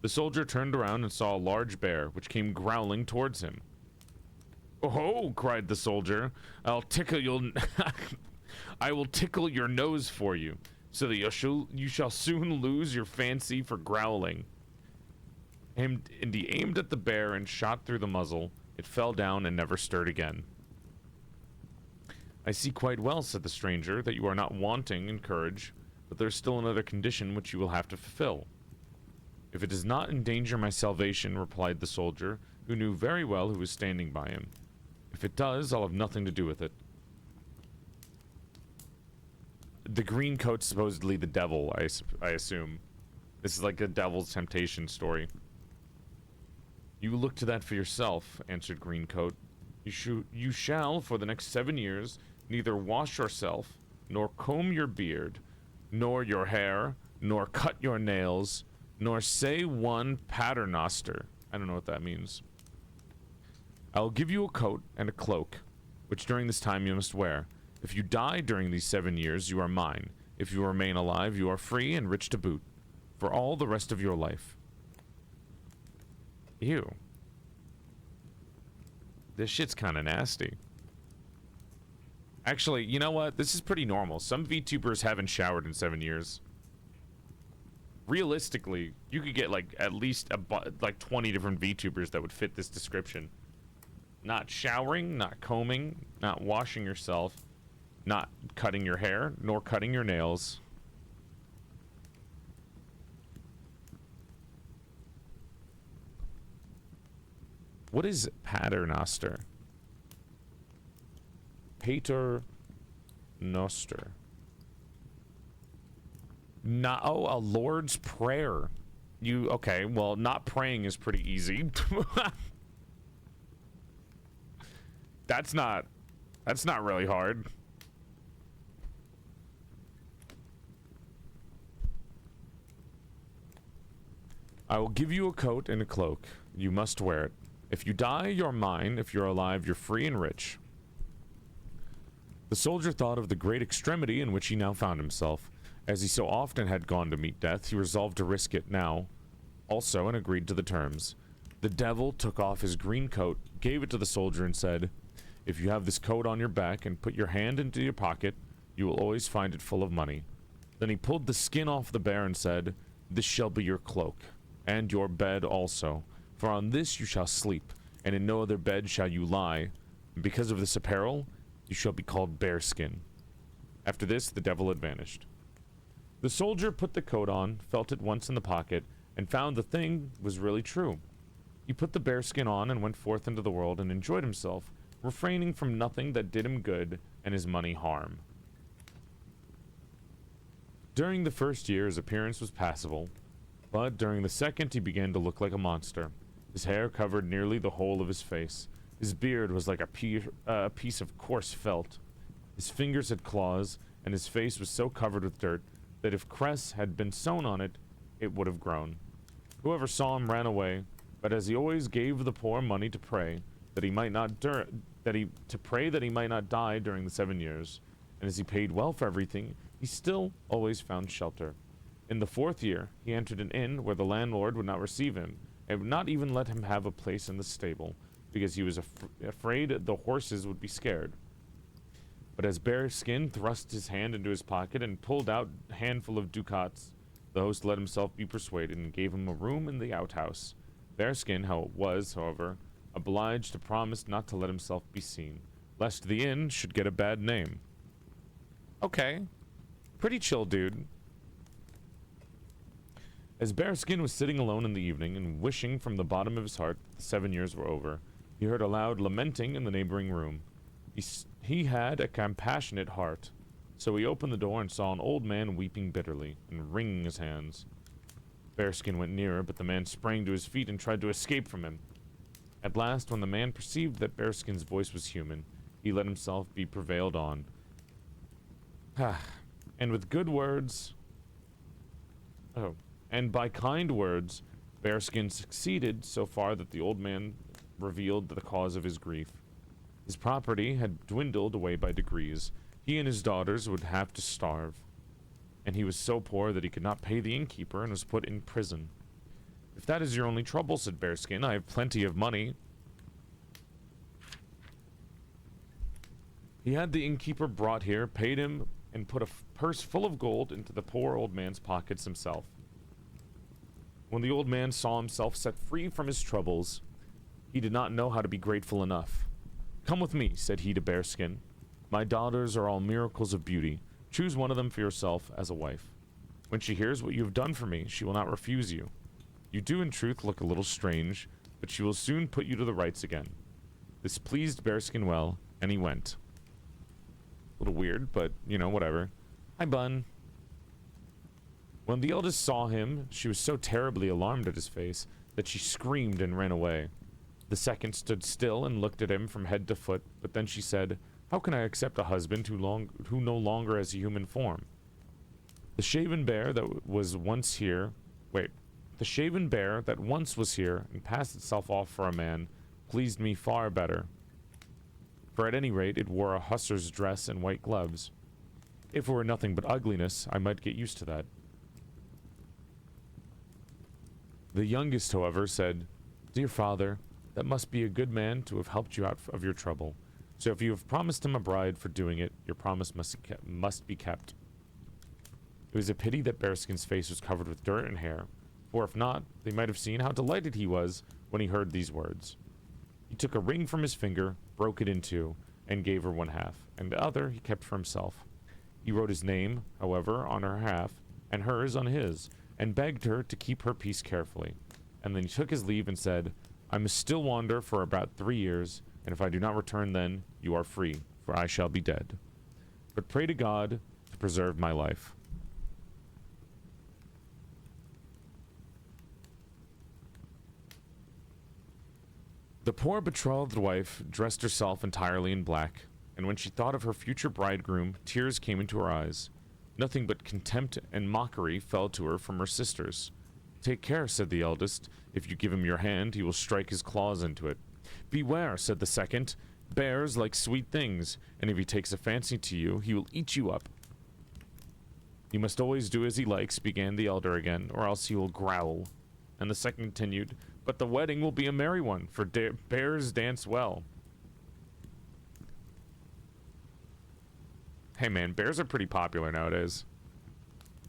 The soldier turned around and saw a large bear, which came growling towards him. "Oh!" cried the soldier. "I'll tickle your... I will tickle your nose for you, so that you shall soon lose your fancy for growling." And he aimed at the bear and shot through the muzzle. It fell down and never stirred again. "I see quite well," said the stranger, "that you are not wanting in courage, but there's still another condition which you will have to fulfill." "If it does not endanger my salvation," replied the soldier, who knew very well who was standing by him. "If it does, I'll have nothing to do with it." The green coat's supposedly the devil, I assume. This is like a devil's temptation story. "You look to that for yourself," answered Greencoat. You shall, for the next 7 years, neither wash yourself, nor comb your beard, nor your hair, nor cut your nails, nor say one paternoster." I don't know what that means. "I will give you a coat and a cloak, which during this time you must wear. If you die during these 7 years, you are mine. If you remain alive, you are free and rich to boot. For all the rest of your life. Ew. This shit's kind of nasty. Actually, you know what? This is pretty normal. Some VTubers haven't showered in 7 years. Realistically, you could get like at least like 20 different VTubers that would fit this description. Not showering, not combing, not washing yourself, not cutting your hair, nor cutting your nails. What is Paternoster? Paternoster. No, oh, a Lord's Prayer. You, okay, well, not praying is pretty easy. That's not really hard. I will give you a coat and a cloak. You must wear it. If you die, you're mine. If you're alive, you're free and rich. The soldier thought of the great extremity in which he now found himself. As he so often had gone to meet death, he resolved to risk it now also and agreed to the terms. The devil took off his green coat, gave it to the soldier, and said, "If you have this coat on your back and put your hand into your pocket, you will always find it full of money." Then he pulled the skin off the bear and said, "This shall be your cloak, and your bed also. For on this you shall sleep, and in no other bed shall you lie. And because of this apparel, you shall be called Bearskin." After this, the devil had vanished. The soldier put the coat on, felt it once in the pocket, and found the thing was really true. He put the bearskin on and went forth into the world and enjoyed himself, refraining from nothing that did him good and his money harm. During the first year, his appearance was passable, but during the second, he began to look like a monster. His hair covered nearly the whole of his face. His beard was like a piece of coarse felt. His fingers had claws, and his face was so covered with dirt that if cress had been sown on it, it would have grown. Whoever saw him ran away, but as he always gave the poor money to pray that he might not die during the 7 years, and as he paid well for everything, he still always found shelter. In the 4th year, he entered an inn where the landlord would not receive him, and would not even let him have a place in the stable, because he was afraid the horses would be scared. But as Bearskin thrust his hand into his pocket and pulled out a handful of ducats, the host let himself be persuaded and gave him a room in the outhouse. Bearskin, however, obliged to promise not to let himself be seen, lest the inn should get a bad name. Okay. Pretty chill, dude. As Bearskin was sitting alone in the evening and wishing from the bottom of his heart the 7 years were over, he heard a loud lamenting in the neighboring room. He had a compassionate heart, so he opened the door and saw an old man weeping bitterly and wringing his hands. Bearskin went nearer, but the man sprang to his feet and tried to escape from him. At last, when the man perceived that Bearskin's voice was human, he let himself be prevailed on. And with good words... And by kind words, Bearskin succeeded so far that the old man revealed the cause of his grief. His property had dwindled away by degrees. He and his daughters would have to starve. And he was so poor that he could not pay the innkeeper and was put in prison. "If that is your only trouble," said Bearskin, "I have plenty of money." He had the innkeeper brought here, paid him, and put a purse full of gold into the poor old man's pockets himself. When the old man saw himself set free from his troubles, he did not know how to be grateful enough. "Come with me," said he to Bearskin. "My daughters are all miracles of beauty. Choose one of them for yourself as a wife. When she hears what you have done for me, she will not refuse you. You do in truth look a little strange, but she will soon put you to the rights again." This pleased Bearskin well, and he went. A little weird, but, you know, whatever. "Hi, Bun." When the eldest saw him, she was so terribly alarmed at his face that she screamed and ran away. The second stood still and looked at him from head to foot, but then she said, "How can I accept a husband who no longer has a human form? The shaven bear that once was here and passed itself off for a man pleased me far better. For at any rate, it wore a hussar's dress and white gloves. If it were nothing but ugliness, I might get used to that. The youngest, however, said, Dear father, that must be a good man to have helped you out of your trouble. So if you have promised him a bride for doing it, your promise must be kept. It was a pity that Bearskin's face was covered with dirt and hair, for if not, they might have seen how delighted he was when he heard these words. He took a ring from his finger, broke it in two, and gave her one half, and the other he kept for himself. He wrote his name, however, on her half, and hers on his, and begged her to keep her peace carefully. And then he took his leave and said, I must still wander for about 3 years, and if I do not return then, you are free, for I shall be dead. But pray to God to preserve my life. The poor betrothed wife dressed herself entirely in black, and when she thought of her future bridegroom, tears came into her eyes. Nothing but contempt and mockery fell to her from her sisters. Take care, said the eldest. If you give him your hand, he will strike his claws into it. Beware, said the second. Bears like sweet things, and if he takes a fancy to you, he will eat you up. You must always do as he likes, began the elder again, or else he will growl. And the second continued, but the wedding will be a merry one, for bears dance well. Hey man, bears are pretty popular nowadays.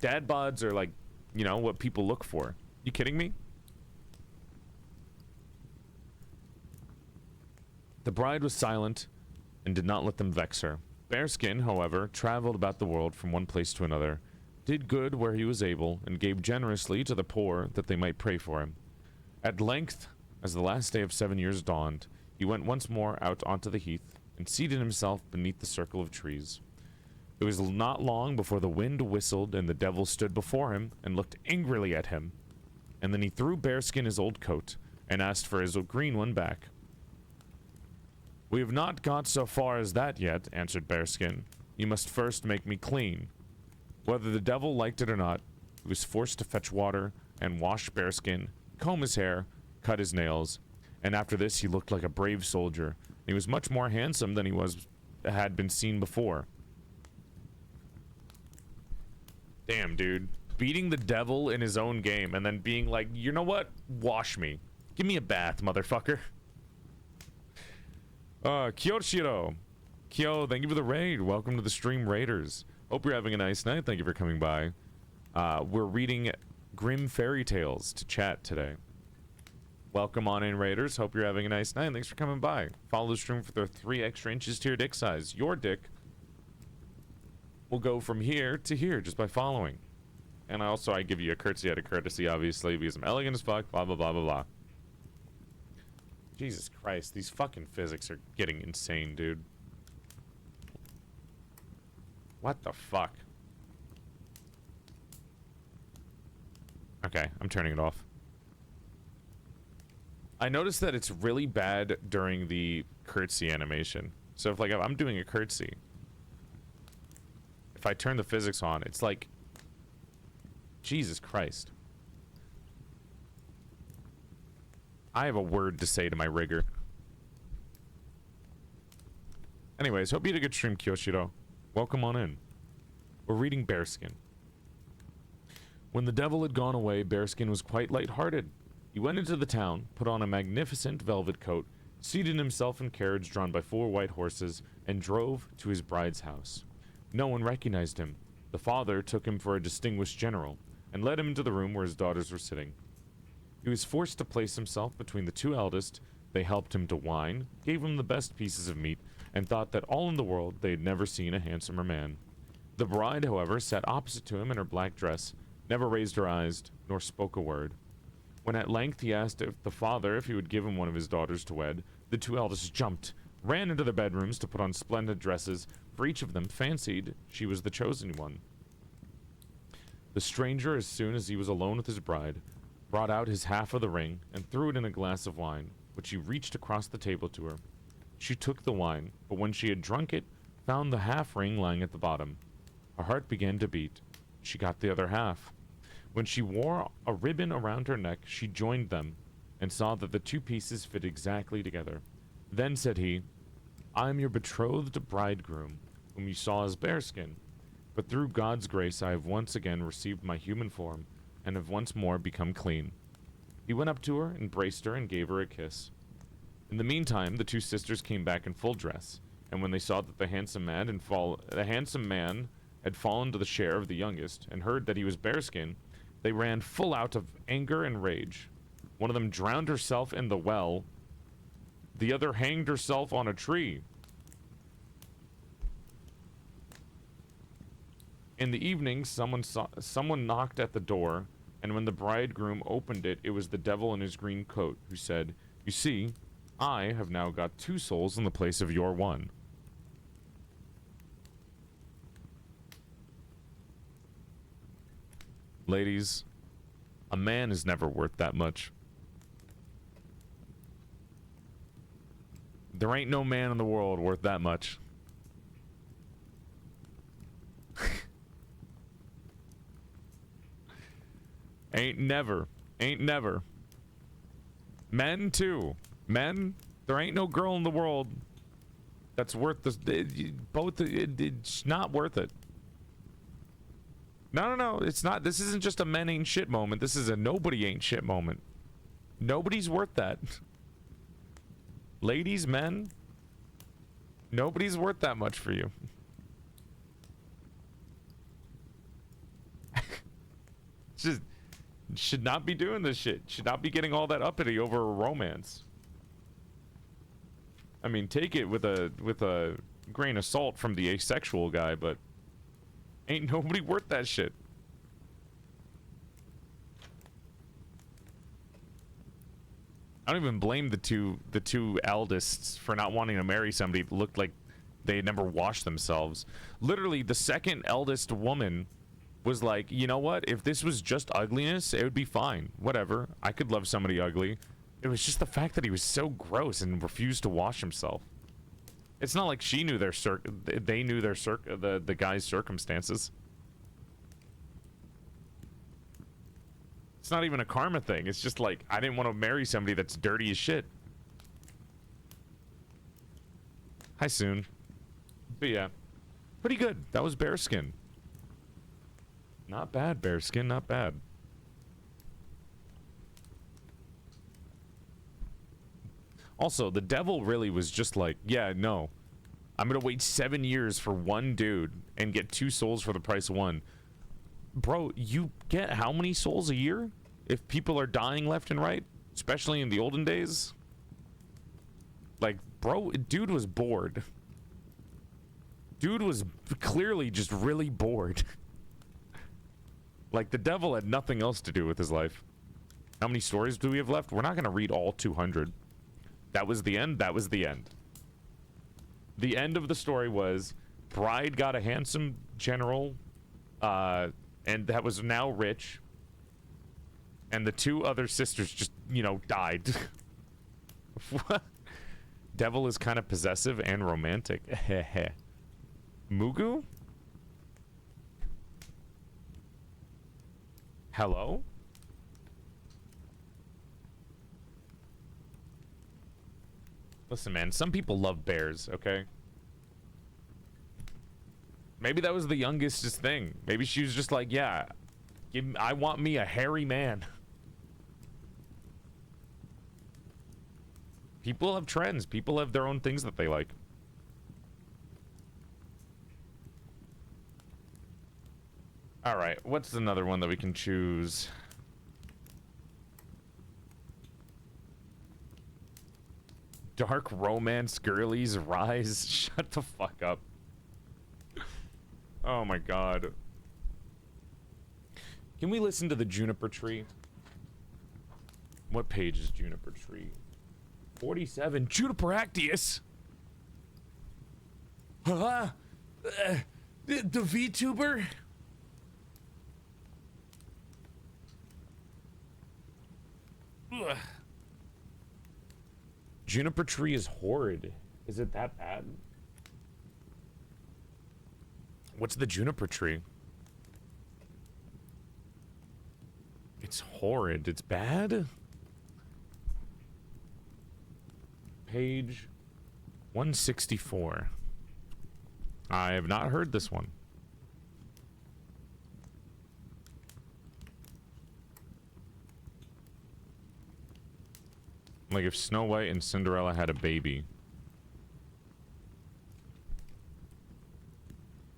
Dad bods are like, you know, what people look for. You kidding me? The bride was silent and did not let them vex her. Bearskin, however, traveled about the world from one place to another, did good where he was able, and gave generously to the poor that they might pray for him. At length, as the last day of 7 years dawned, he went once more out onto the heath and seated himself beneath the circle of trees. It was not long before the wind whistled and the devil stood before him and looked angrily at him. And then he threw Bearskin his old coat and asked for his green one back. We have not got so far as that yet, answered Bearskin. You must first make me clean. Whether the devil liked it or not, he was forced to fetch water and wash Bearskin, comb his hair, cut his nails, and after this he looked like a brave soldier. He was much more handsome than had been seen before. Damn, dude. Beating the devil in his own game and then being like, you know what? Wash me. Give me a bath, motherfucker. Kyoshiro. Kyo, thank you for the raid. Welcome to the stream, Raiders. Hope you're having a nice night. Thank you for coming by. We're reading Grimm fairy tales to chat today. Welcome on in, Raiders. Hope you're having a nice night. Thanks for coming by. Follow the stream for the 3 extra inches to your dick size. Your dick will go from here to here just by following. And I give you a curtsy out of courtesy, obviously, because I'm elegant as fuck, blah, blah, blah, blah, blah. Jesus Christ, these fucking physics are getting insane, dude. What the fuck? Okay, I'm turning it off. I noticed that it's really bad during the curtsy animation. So if I'm doing a curtsy, if I turn the physics on, it's like, Jesus Christ. I have a word to say to my rigger. Anyways, hope you had a good stream, Kyoshiro. Welcome on in. We're reading Bearskin. When the devil had gone away, Bearskin was quite light-hearted. He went into the town, put on a magnificent velvet coat, seated himself in a carriage drawn by 4 white horses, and drove to his bride's house. No one recognized him. The father took him for a distinguished general, and led him into the room where his daughters were sitting. He was forced to place himself between the 2 eldest. They helped him to wine, gave him the best pieces of meat, and thought that all in the world they had never seen a handsomer man. The bride, however, sat opposite to him in her black dress, never raised her eyes, nor spoke a word. When at length he asked the father if he would give him one of his daughters to wed, the 2 eldest jumped, ran into their bedrooms to put on splendid dresses, for each of them fancied she was the chosen one. The stranger, as soon as he was alone with his bride, brought out his half of the ring and threw it in a glass of wine, which he reached across the table to her. She took the wine, but when she had drunk it, found the half ring lying at the bottom. Her heart began to beat. She got the other half. When she wore a ribbon around her neck, she joined them, and saw that the 2 pieces fit exactly together. Then said he, I am your betrothed bridegroom, whom you saw as Bearskin. But through God's grace, I have once again received my human form and have once more become clean. He went up to her, embraced her, and gave her a kiss. In the meantime, the two sisters came back in full dress, and when they saw that the handsome man had fallen to the share of the youngest, and heard that he was bearskin, they ran full out of anger and rage. One of them drowned herself in the well. The other hanged herself on a tree. In the evening, someone knocked at the door, and when the bridegroom opened it, it was the devil in his green coat, who said, "You see, I have now got 2 souls in the place of your 1. Ladies, a man is never worth that much. There ain't no man in the world worth that much. Ain't never. Men, too. Men, there ain't no girl in the world that's worth this. It's not worth it. No, it's not. This isn't just a men ain't shit moment. This is a nobody ain't shit moment. Nobody's worth that. Ladies, men, nobody's worth that much for you. Just should not be doing this shit. Should not be getting all that uppity over a romance. I mean, take it with a grain of salt from the asexual guy, but ain't nobody worth that shit. I don't even blame the two eldest for not wanting to marry somebody that looked like they had never washed themselves. Literally, the second eldest woman was like, you know what? If this was just ugliness, it would be fine. Whatever. I could love somebody ugly. It was just the fact that he was so gross and refused to wash himself. It's not like she knew they knew the guy's circumstances. It's not even a karma thing. It's just like, I didn't want to marry somebody that's dirty as shit. Hi, Soon. But yeah, pretty good. That was bearskin. Not bad, bearskin. Not bad. Also, the devil really was just like, yeah, no. I'm gonna wait 7 years for one dude and get 2 souls for the price of 1. Bro, you get how many souls a year if people are dying left and right? Especially in the olden days? Like, bro, dude was bored. Dude was clearly just really bored. Like, the devil had nothing else to do with his life. How many stories do we have left? We're not gonna read all 200. That was the end. That was the end. The end of the story was bride got a handsome general, and that was now rich, and the 2 other sisters just, you know, died. What? Devil is kind of possessive and romantic. Heh. Mugu? Hello? Listen, man, some people love bears, okay? Maybe that was the youngest's thing. Maybe she was just like, yeah, I want me a hairy man. People have trends. People have their own things that they like. All right, what's another one that we can choose? Dark romance girlies rise. Shut the fuck up. Oh my god. Can we listen to the juniper tree? What page is juniper tree? 47. Juniper actius. Huh? The VTuber? Ugh. Juniper tree is horrid. Is it that bad? What's the juniper tree? It's horrid. It's bad? Page 164. I have not heard this one. Like if Snow White and Cinderella had a baby.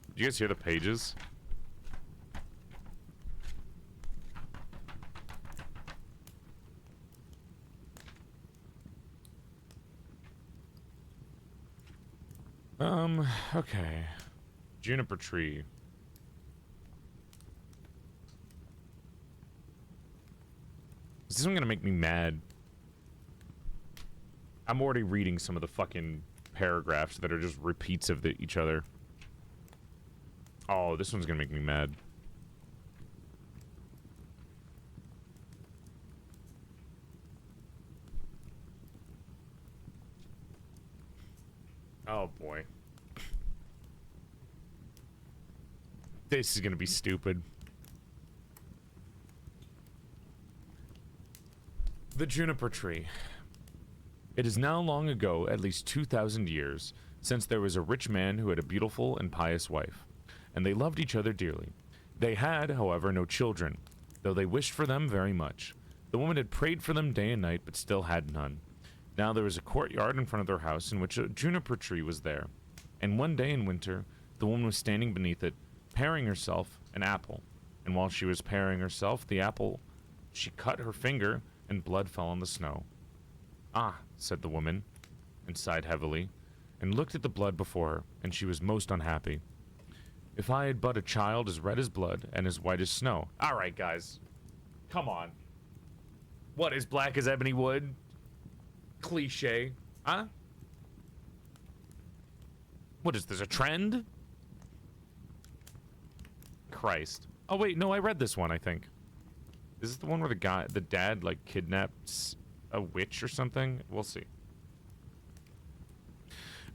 Did you guys hear the pages? Okay. Juniper tree. Is this one gonna make me mad? I'm already reading some of the fucking paragraphs that are just repeats of each other. Oh, this one's gonna make me mad. Oh boy. This is gonna be stupid. The juniper tree. It is now long ago, at least 2,000 years, since there was a rich man who had a beautiful and pious wife, and they loved each other dearly. They had, however, no children, though they wished for them very much. The woman had prayed for them day and night, but still had none. Now there was a courtyard in front of their house in which a juniper tree was there, and one day in winter, the woman was standing beneath it, paring herself an apple, and while she was paring herself the apple, she cut her finger, and blood fell on the snow. "Ah," said the woman, and sighed heavily, and looked at the blood before her, and she was most unhappy. "If I had but a child as red as blood and as white as snow." Alright, guys. Come on. What, as black as ebony wood? Cliche. Huh? What is this, a trend? Christ. Oh wait, no, I read this one, I think. Is this the one where the dad, like, kidnaps a witch or something? We'll see.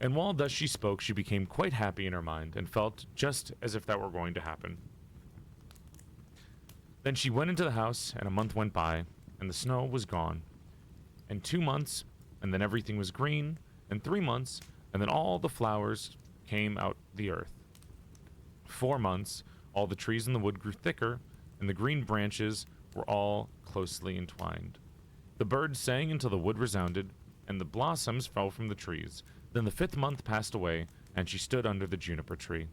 And while thus she spoke, she became quite happy in her mind, and felt just as if that were going to happen. Then she went into the house, and a month went by, and the snow was gone. And 2 months, and then everything was green, and 3 months, and then all the flowers came out the earth. 4 months, all the trees in the wood grew thicker, and the green branches were all closely entwined. The birds sang until the wood resounded, and the blossoms fell from the trees. Then the 5th month passed away, and she stood under the juniper tree,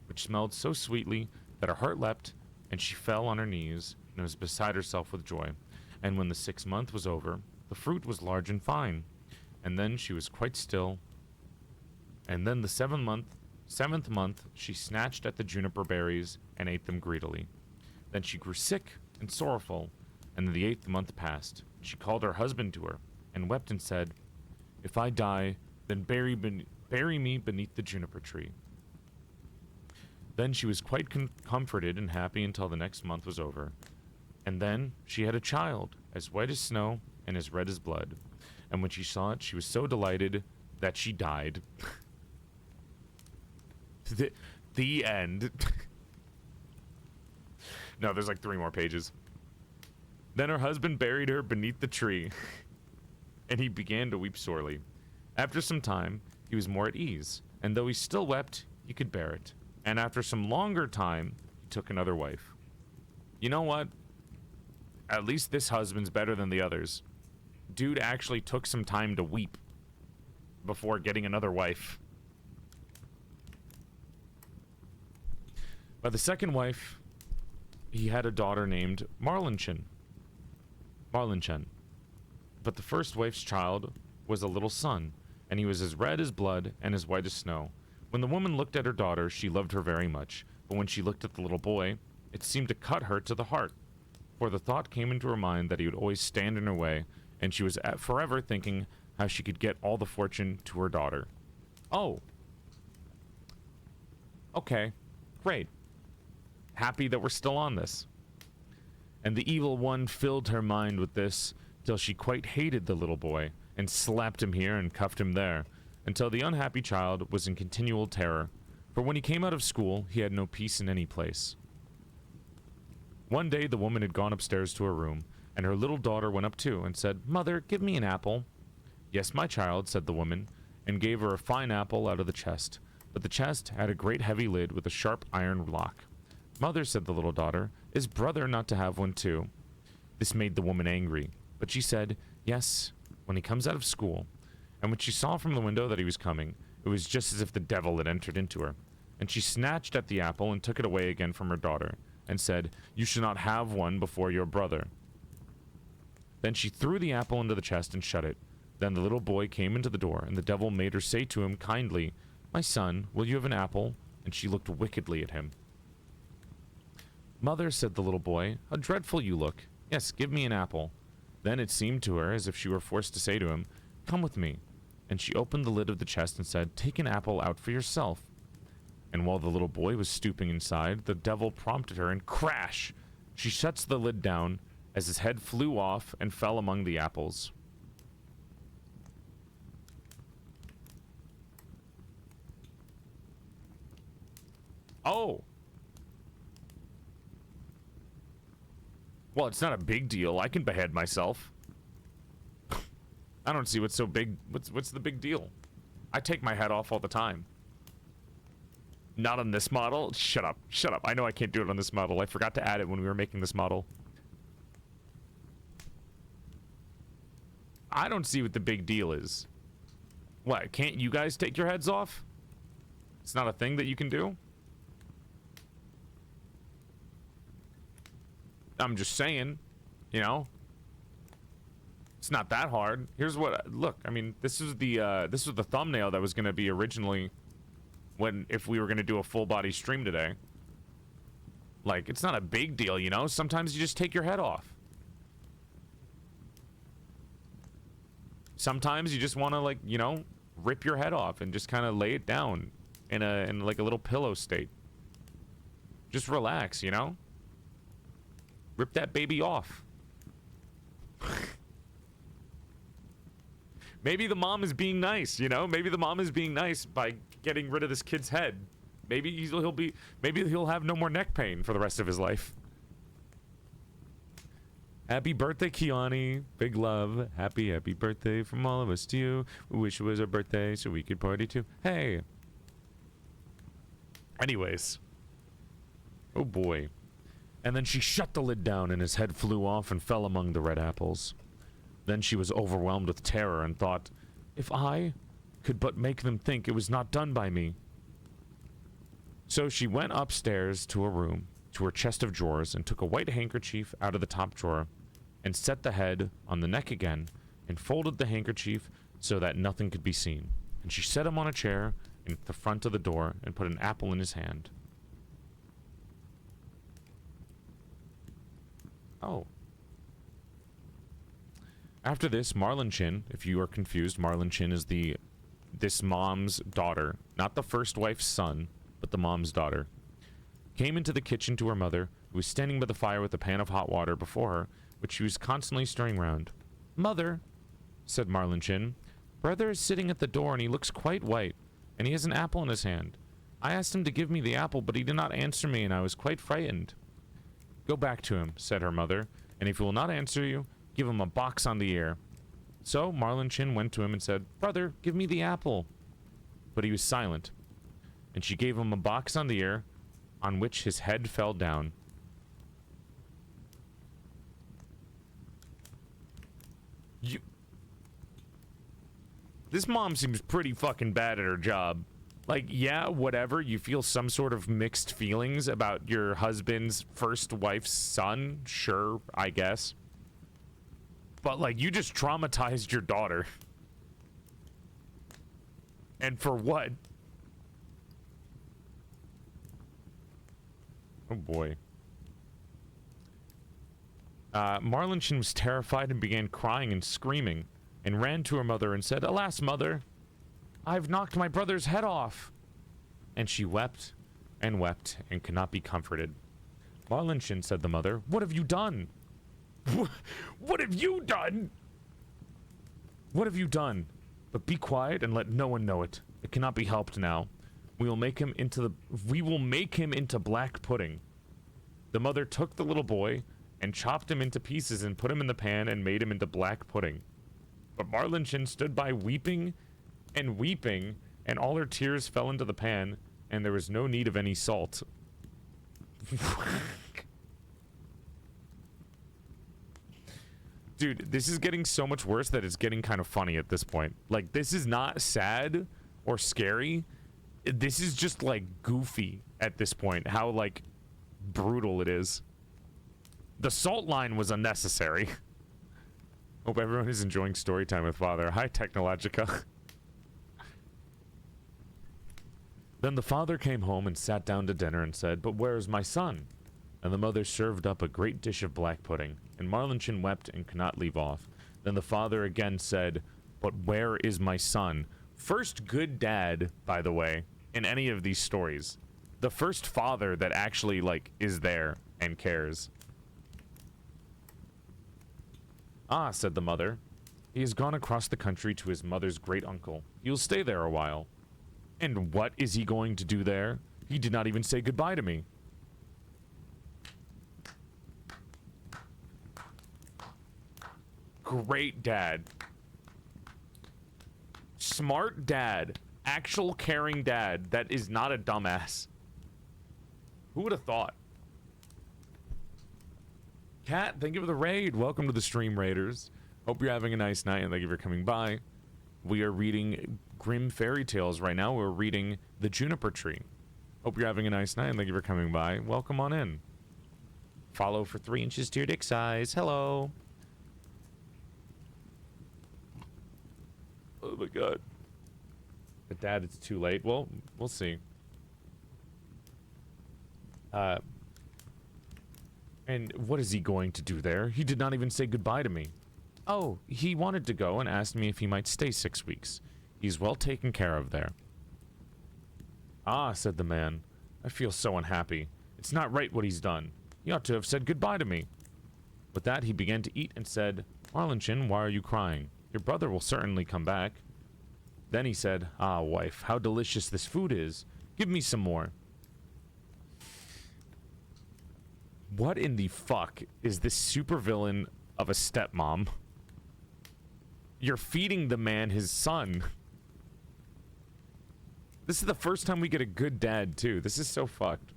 which smelled so sweetly that her heart leapt, and she fell on her knees, and was beside herself with joy. And when the 6th month was over, the fruit was large and fine, and then she was quite still. And then the 7th month, she snatched at the juniper berries, and ate them greedily. Then she grew sick and sorrowful, and then the 8th month passed. She called her husband to her, and wept and said, "If I die, then bury me beneath the juniper tree." Then she was quite comforted and happy until the next month was over. And then she had a child, as white as snow and as red as blood. And when she saw it, she was so delighted that she died. The end. No, there's like 3 more pages. Then her husband buried her beneath the tree, and he began to weep sorely. After some time, he was more at ease, and though he still wept, he could bear it. And after some longer time, he took another wife. You know what? At least this husband's better than the others. Dude actually took some time to weep before getting another wife. By the second wife, he had a daughter named Marlinchen. But the first wife's child was a little son, and he was as red as blood and as white as snow. When the woman looked at her daughter, she loved her very much, but when she looked at the little boy, it seemed to cut her to the heart. For the thought came into her mind that he would always stand in her way, and she was forever thinking how she could get all the fortune to her daughter. Oh. Okay. Great. Happy that we're still on this. And the evil one filled her mind with this, till she quite hated the little boy, and slapped him here and cuffed him there, until the unhappy child was in continual terror, for when he came out of school, he had no peace in any place. One day the woman had gone upstairs to her room, and her little daughter went up too, and said, "Mother, give me an apple." "Yes, my child," said the woman, and gave her a fine apple out of the chest, but the chest had a great heavy lid with a sharp iron lock. "Mother," said the little daughter, "is brother not to have one too?" This made the woman angry, but she said, "Yes, when he comes out of school. And when she saw from the window that he was coming, it was just as if the devil had entered into her. And she snatched at the apple and took it away again from her daughter, and said, "You should not have one before your brother." Then she threw the apple into the chest and shut it. Then the little boy came into the door, and the devil made her say to him kindly, "My son, will you have an apple?" And she looked wickedly at him. "Mother," said the little boy, "how dreadful you look. Yes, give me an apple." Then it seemed to her as if she were forced to say to him, "Come with me." And she opened the lid of the chest and said, "Take an apple out for yourself." And while the little boy was stooping inside, the devil prompted her, and crash! She shuts the lid down as his head flew off and fell among the apples. Oh! Well, it's not a big deal. I can behead myself. I don't see what's so big. What's the big deal? I take my head off all the time. Not on this model? Shut up. Shut up. I know I can't do it on this model. I forgot to add it when we were making this model. I don't see what the big deal is. What, can't you guys take your heads off? It's not a thing that you can do? I'm just saying, you know? It's not that hard. Here's what, look, I mean, this was the thumbnail that was going to be originally if we were going to do a full body stream today. Like, it's not a big deal, you know? Sometimes you just take your head off. Sometimes you just want to, like, you know, rip your head off and just kind of lay it down in like a little pillow state. Just relax, you know? Rip that baby off. Maybe the mom is being nice, you know? Maybe the mom is being nice by getting rid of this kid's head. Maybe he'll have no more neck pain for the rest of his life. Happy birthday, Kiani. Big love. Happy birthday from all of us to you. We wish it was our birthday so we could party too. Hey. Anyways. Oh boy. And then she shut the lid down and his head flew off and fell among the red apples. Then she was overwhelmed with terror and thought, if I could but make them think it was not done by me. So she went upstairs to a room, to her chest of drawers, and took a white handkerchief out of the top drawer, and set the head on the neck again, and folded the handkerchief so that nothing could be seen. And she set him on a chair in the front of the door, and put an apple in his hand. Oh. After this, Marlin Chin, if you are confused, Marlin Chin is this mom's daughter. Not the first wife's son, but the mom's daughter. Came into the kitchen to her mother, who was standing by the fire with a pan of hot water before her, which she was constantly stirring round. "Mother," said Marlin Chin, "brother is sitting at the door and he looks quite white, and he has an apple in his hand. I asked him to give me the apple, but he did not answer me, and I was quite frightened." "Go back to him," said her mother, "and if he will not answer you, give him a box on the ear." So Marlin Chin went to him and said, "Brother, give me the apple." But he was silent, and she gave him a box on the ear, on which his head fell down. This mom seems pretty fucking bad at her job. Like, yeah, whatever, you feel some sort of mixed feelings about your husband's first wife's son, sure, I guess. But, like, you just traumatized your daughter. And for what? Oh, boy. Marlin Chin was terrified and began crying and screaming, and ran to her mother and said, "Alas, mother, I've knocked my brother's head off." And she wept and could not be comforted. "Marlin Chin," said the mother, "what have you done?" What have you done? What have you done? But be quiet and let no one know it. It cannot be helped now. We will make him into black pudding. The mother took the little boy and chopped him into pieces and put him in the pan and made him into black pudding. But Marlin Chin stood by weeping, and all her tears fell into the pan, and there was no need of any salt. Dude, this is getting so much worse that it's getting kind of funny at this point. Like, this is not sad or scary. This is just, like, goofy at this point. How, like, brutal it is. The salt line was unnecessary. Hope everyone is enjoying story time with Father. Hi, Technologica. Then the father came home and sat down to dinner and said, "But where is my son?" And the mother served up a great dish of black pudding, and Marlinchin wept and could not leave off. Then the father again said, "But where is my son?" First good dad, by the way, in any of these stories. The first father that actually, like, is there and cares. "Ah," said the mother, "he has gone across the country to his mother's great uncle. He'll stay there a while." "And what is he going to do there? He did not even say goodbye to me." Great dad. Smart dad. Actual caring dad that is not a dumbass. Who would have thought? Kat, thank you for the raid. Welcome to the stream, Raiders. Hope you're having a nice night and thank you for coming by. We are reading Grimm fairy tales right now. We're reading The Juniper Tree. Hope you're having a nice night and thank you for coming by. Welcome on in. Follow for 3 inches to your dick size. Hello. Oh my god. But Dad, it's too late. Well, we'll see. And what is he going to do there? He did not even say goodbye to me. Oh, he wanted to go and asked me if he might stay 6 weeks. He's well taken care of there. Ah, said the man. I feel so unhappy. It's not right what he's done. He ought to have said goodbye to me. With that, he began to eat and said, Marlinchin, why are you crying? Your brother will certainly come back. Then he said, Ah, wife, how delicious this food is. Give me some more. What in the fuck is this supervillain of a stepmom? You're feeding the man his son. This is the first time we get a good dad, too. This is so fucked.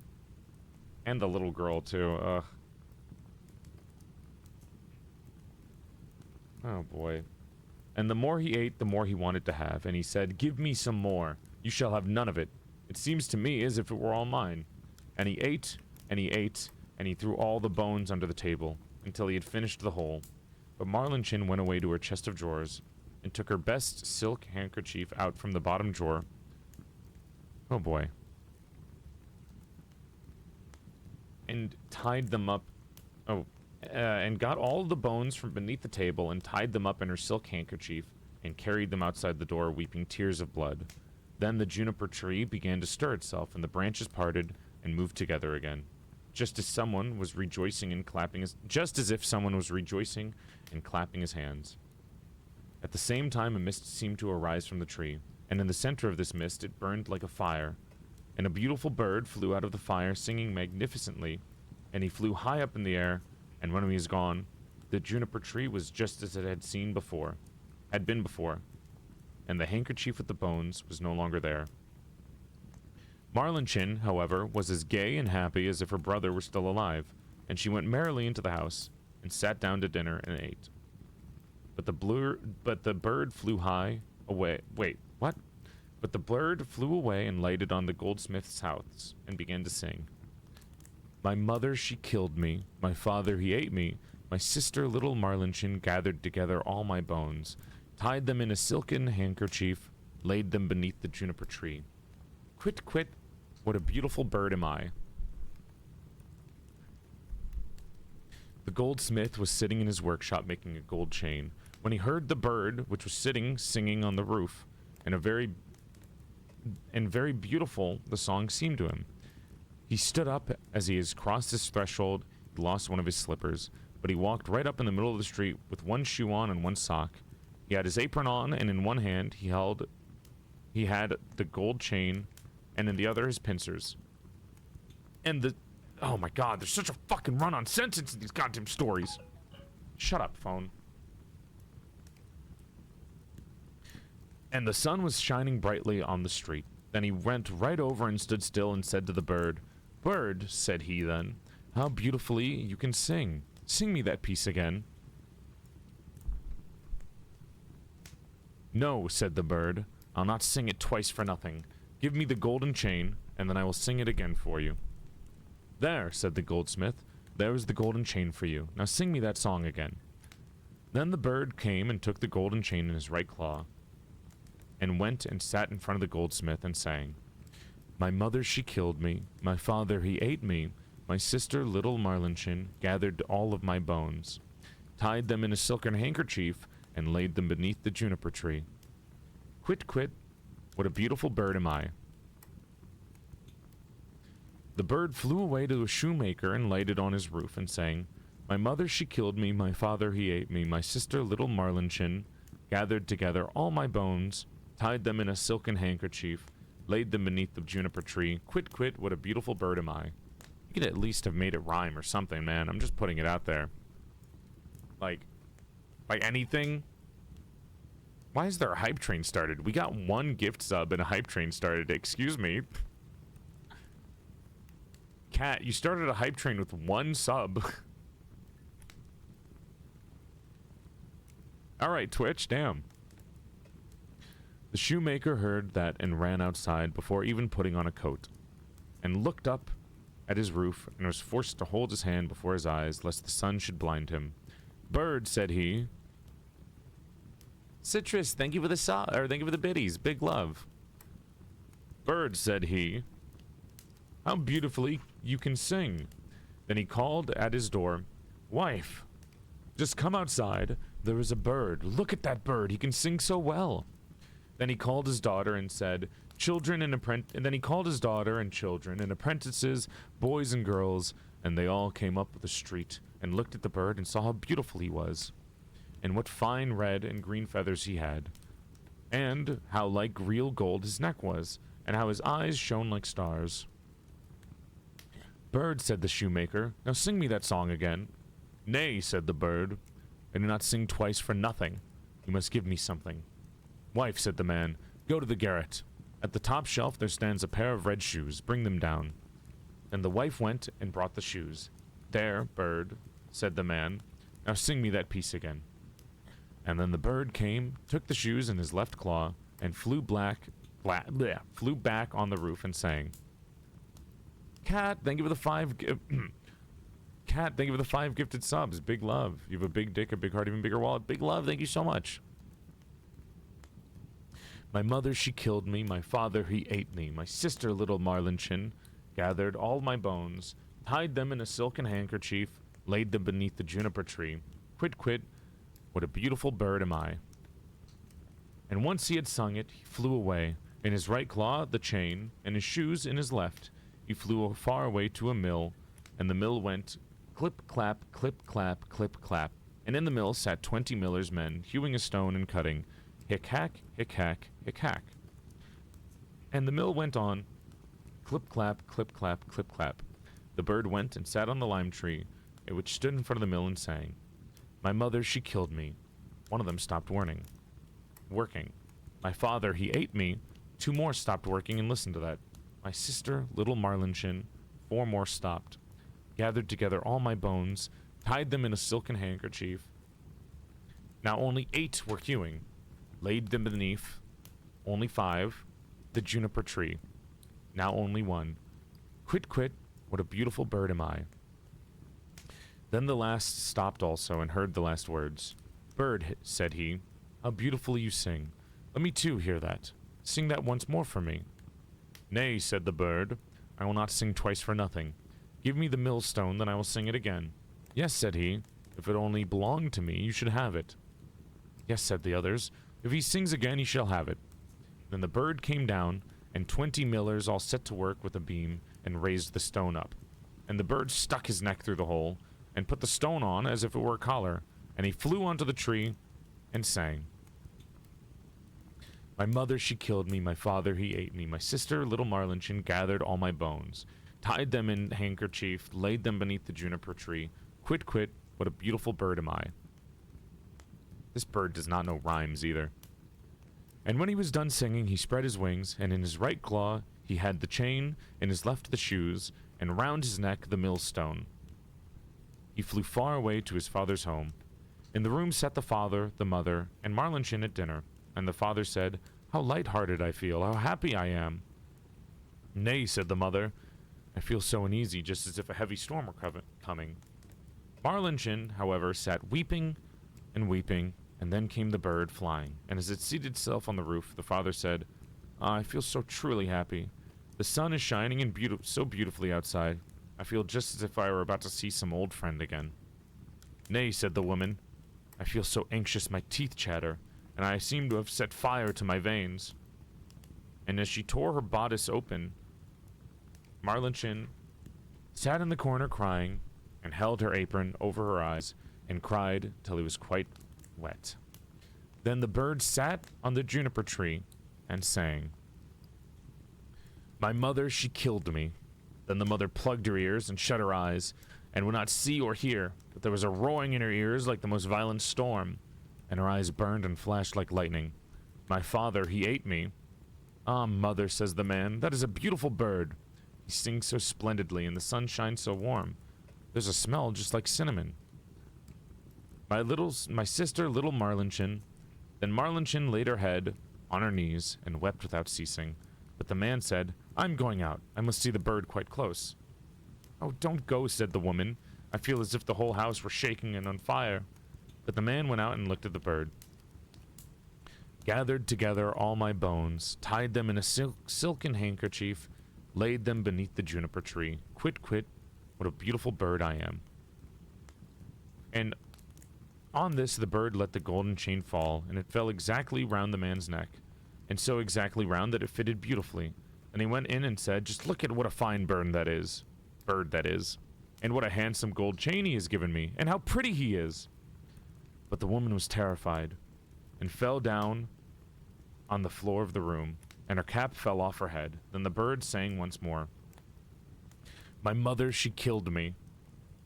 And the little girl, too. Ugh. Oh, boy. And the more he ate, the more he wanted to have. And he said, Give me some more. You shall have none of it. It seems to me as if it were all mine. And he ate, and he ate, and he threw all the bones under the table, until he had finished the whole. But Marlinchin went away to her chest of drawers, and took her best silk handkerchief out from the bottom drawer. Oh boy. And tied them up. And got all the bones from beneath the table, and tied them up in her silk handkerchief, and carried them outside the door, weeping tears of blood. Then the juniper tree began to stir itself, and the branches parted, and moved together again. Just as if someone was rejoicing and clapping his hands. At the same time, a mist seemed to arise from the tree, and in the center of this mist it burned like a fire. And a beautiful bird flew out of the fire, singing magnificently, and he flew high up in the air, and when he was gone, the juniper tree was just as it had been before, and the handkerchief with the bones was no longer there. Marlinchin, however, was as gay and happy as if her brother were still alive, and she went merrily into the house, and sat down to dinner and ate. But the bird flew away. Wait, what? But the bird flew away and lighted on the goldsmith's house, and began to sing. My mother, she killed me. My father, he ate me. My sister, little Marlinchin, gathered together all my bones, tied them in a silken handkerchief, laid them beneath the juniper tree. Quit, quit. What a beautiful bird am I. The goldsmith was sitting in his workshop making a gold chain, when he heard the bird, which was singing on the roof, and very beautiful the song seemed to him. He stood up. As he has crossed his threshold, he lost one of his slippers, but he walked right up in the middle of the street with one shoe on and one sock. He had his apron on, and in one hand he had the gold chain, and in the other his pincers. Oh my god, there's such a fucking run-on sentence in these goddamn stories. Shut up, phone. And the sun was shining brightly on the street. Then he went right over and stood still and said to the bird, Bird, said he then, how beautifully you can sing. Sing me that piece again. No, said the bird. I'll not sing it twice for nothing. Give me the golden chain, and then I will sing it again for you. There, said the goldsmith. There is the golden chain for you. Now sing me that song again. Then the bird came and took the golden chain in his right claw, and went and sat in front of the goldsmith and sang. My mother, she killed me. My father, he ate me. My sister, little Marlinchin, gathered all of my bones, tied them in a silken handkerchief, and laid them beneath the juniper tree. Quit, quit, what a beautiful bird am I. The bird flew away to a shoemaker and laid it on his roof and sang, My mother, she killed me. My father, he ate me. My sister, little Marlinchin, gathered together all my bones, tied them in a silken handkerchief, laid them beneath the juniper tree. Quit, quit, what a beautiful bird am I. You could at least have made it rhyme or something, man. I'm just putting it out there. Like anything. Why is there a hype train started? We got one gift sub and a hype train started. Excuse me. Cat, you started a hype train with one sub. Alright, Twitch, damn. The shoemaker heard that and ran outside before even putting on a coat, and looked up at his roof and was forced to hold his hand before his eyes lest the sun should blind him. Bird, said he. Citrus, thank you for the thank you for the biddies. Big love. Bird, said he. How beautifully you can sing. Then he called at his door, Wife, just come outside. There is a bird. Look at that bird. He can sing so well. Then he called his daughter and said, and then he called his daughter and children and apprentices, boys and girls, and they all came up the street and looked at the bird and saw how beautiful he was, and what fine red and green feathers he had, and how like real gold his neck was, and how his eyes shone like stars. Bird, said the shoemaker, now sing me that song again. Nay, said the bird, I do not sing twice for nothing. You must give me something. Wife, said the man, go to the garret. At the top shelf there stands a pair of red shoes. Bring them down. Then the wife went and brought the shoes. There, bird, said the man, now sing me that piece again. And then the bird came, took the shoes in his left claw, and flew back on the roof and sang. Cat, thank you for the 5 Cat, thank you for the 5 gifted subs. Big love. You have a big dick, a big heart, even bigger wallet. Big love, thank you so much. My mother, she killed me. My father, he ate me. My sister, little Marlinchin, gathered all my bones, tied them in a silken handkerchief, laid them beneath the juniper tree. Quit, quit, what a beautiful bird am I. And once he had sung it, he flew away. In his right claw, the chain, and his shoes in his left. He flew far away to a mill, and the mill went clip, clap, clip, clap, clip, clap. And in the mill sat 20 miller's men, hewing a stone and cutting. Hick, hack, hick, hack, hick, hack. And the mill went on, clip, clap, clip, clap, clip, clap. The bird went and sat on the lime tree, which stood in front of the mill and sang. My mother, she killed me. One of them stopped working. My father, he ate me. 2 more stopped working and listened to that. My sister, little Marlinchin, 4 more stopped. Gathered together all my bones, tied them in a silken handkerchief. Now only 8 were hewing. Laid them beneath, only 5, the juniper tree. Now only 1. Quit, quit, what a beautiful bird am I. Then the last stopped also and heard the last words. Bird, said he, how beautifully you sing. Let me too hear that. Sing that once more for me. Nay, said the bird, I will not sing twice for nothing. Give me the millstone, then I will sing it again. Yes, said he, if it only belonged to me, you should have it. Yes, said the others, if he sings again, he shall have it. Then the bird came down, and 20 millers all set to work with a beam, and raised the stone up. And the bird stuck his neck through the hole, and put the stone on as if it were a collar, and he flew onto the tree, and sang. My mother, she killed me. My father, he ate me. My sister, little Marlinchin, gathered all my bones, tied them in a handkerchief, laid them beneath the juniper tree. Quit, quit, what a beautiful bird am I. This bird does not know rhymes either. And when he was done singing, he spread his wings, and in his right claw he had the chain, in his left the shoes, and round his neck the millstone. He flew far away to his father's home. In the room sat the father, the mother, and Marlinchin at dinner. And the father said, "How light-hearted I feel, how happy I am." "Nay," said the mother, "I feel so uneasy, just as if a heavy storm were coming." Marlinchin, however, sat weeping and weeping, and then came the bird flying, and as it seated itself on the roof, the father said, "Ah, I feel so truly happy. The sun is shining and so beautifully outside. I feel just as if I were about to see some old friend again." "Nay," said the woman, "I feel so anxious my teeth chatter, and I seem to have set fire to my veins." And as she tore her bodice open, Marlinchin sat in the corner crying, and held her apron over her eyes, and cried till he was quite wet. Then the bird sat on the juniper tree, and sang. "My mother, she killed me." Then the mother plugged her ears, and shut her eyes, and would not see or hear, but there was a roaring in her ears like the most violent storm, and her eyes burned and flashed like lightning. "My father, he ate me." "Ah, mother," says the man, "that is a beautiful bird. He sings so splendidly, and the sun shines so warm. There's a smell just like cinnamon." My sister, little Marlinchin. Then Marlinchin laid her head on her knees and wept without ceasing. But the man said, "I'm going out. I must see the bird quite close." "Oh, don't go," said the woman. "I feel as if the whole house were shaking and on fire." But the man went out and looked at the bird. "Gathered together all my bones, tied them in a silken handkerchief, laid them beneath the juniper tree. Quit, quit, what a beautiful bird I am." And on this the bird let the golden chain fall, and it fell exactly round the man's neck, and so exactly round that it fitted beautifully. And he went in and said, "Just look at what a fine bird that is, and what a handsome gold chain he has given me, and how pretty he is." But the woman was terrified, and fell down on the floor of the room, and her cap fell off her head. Then the bird sang once more. "My mother, she killed me.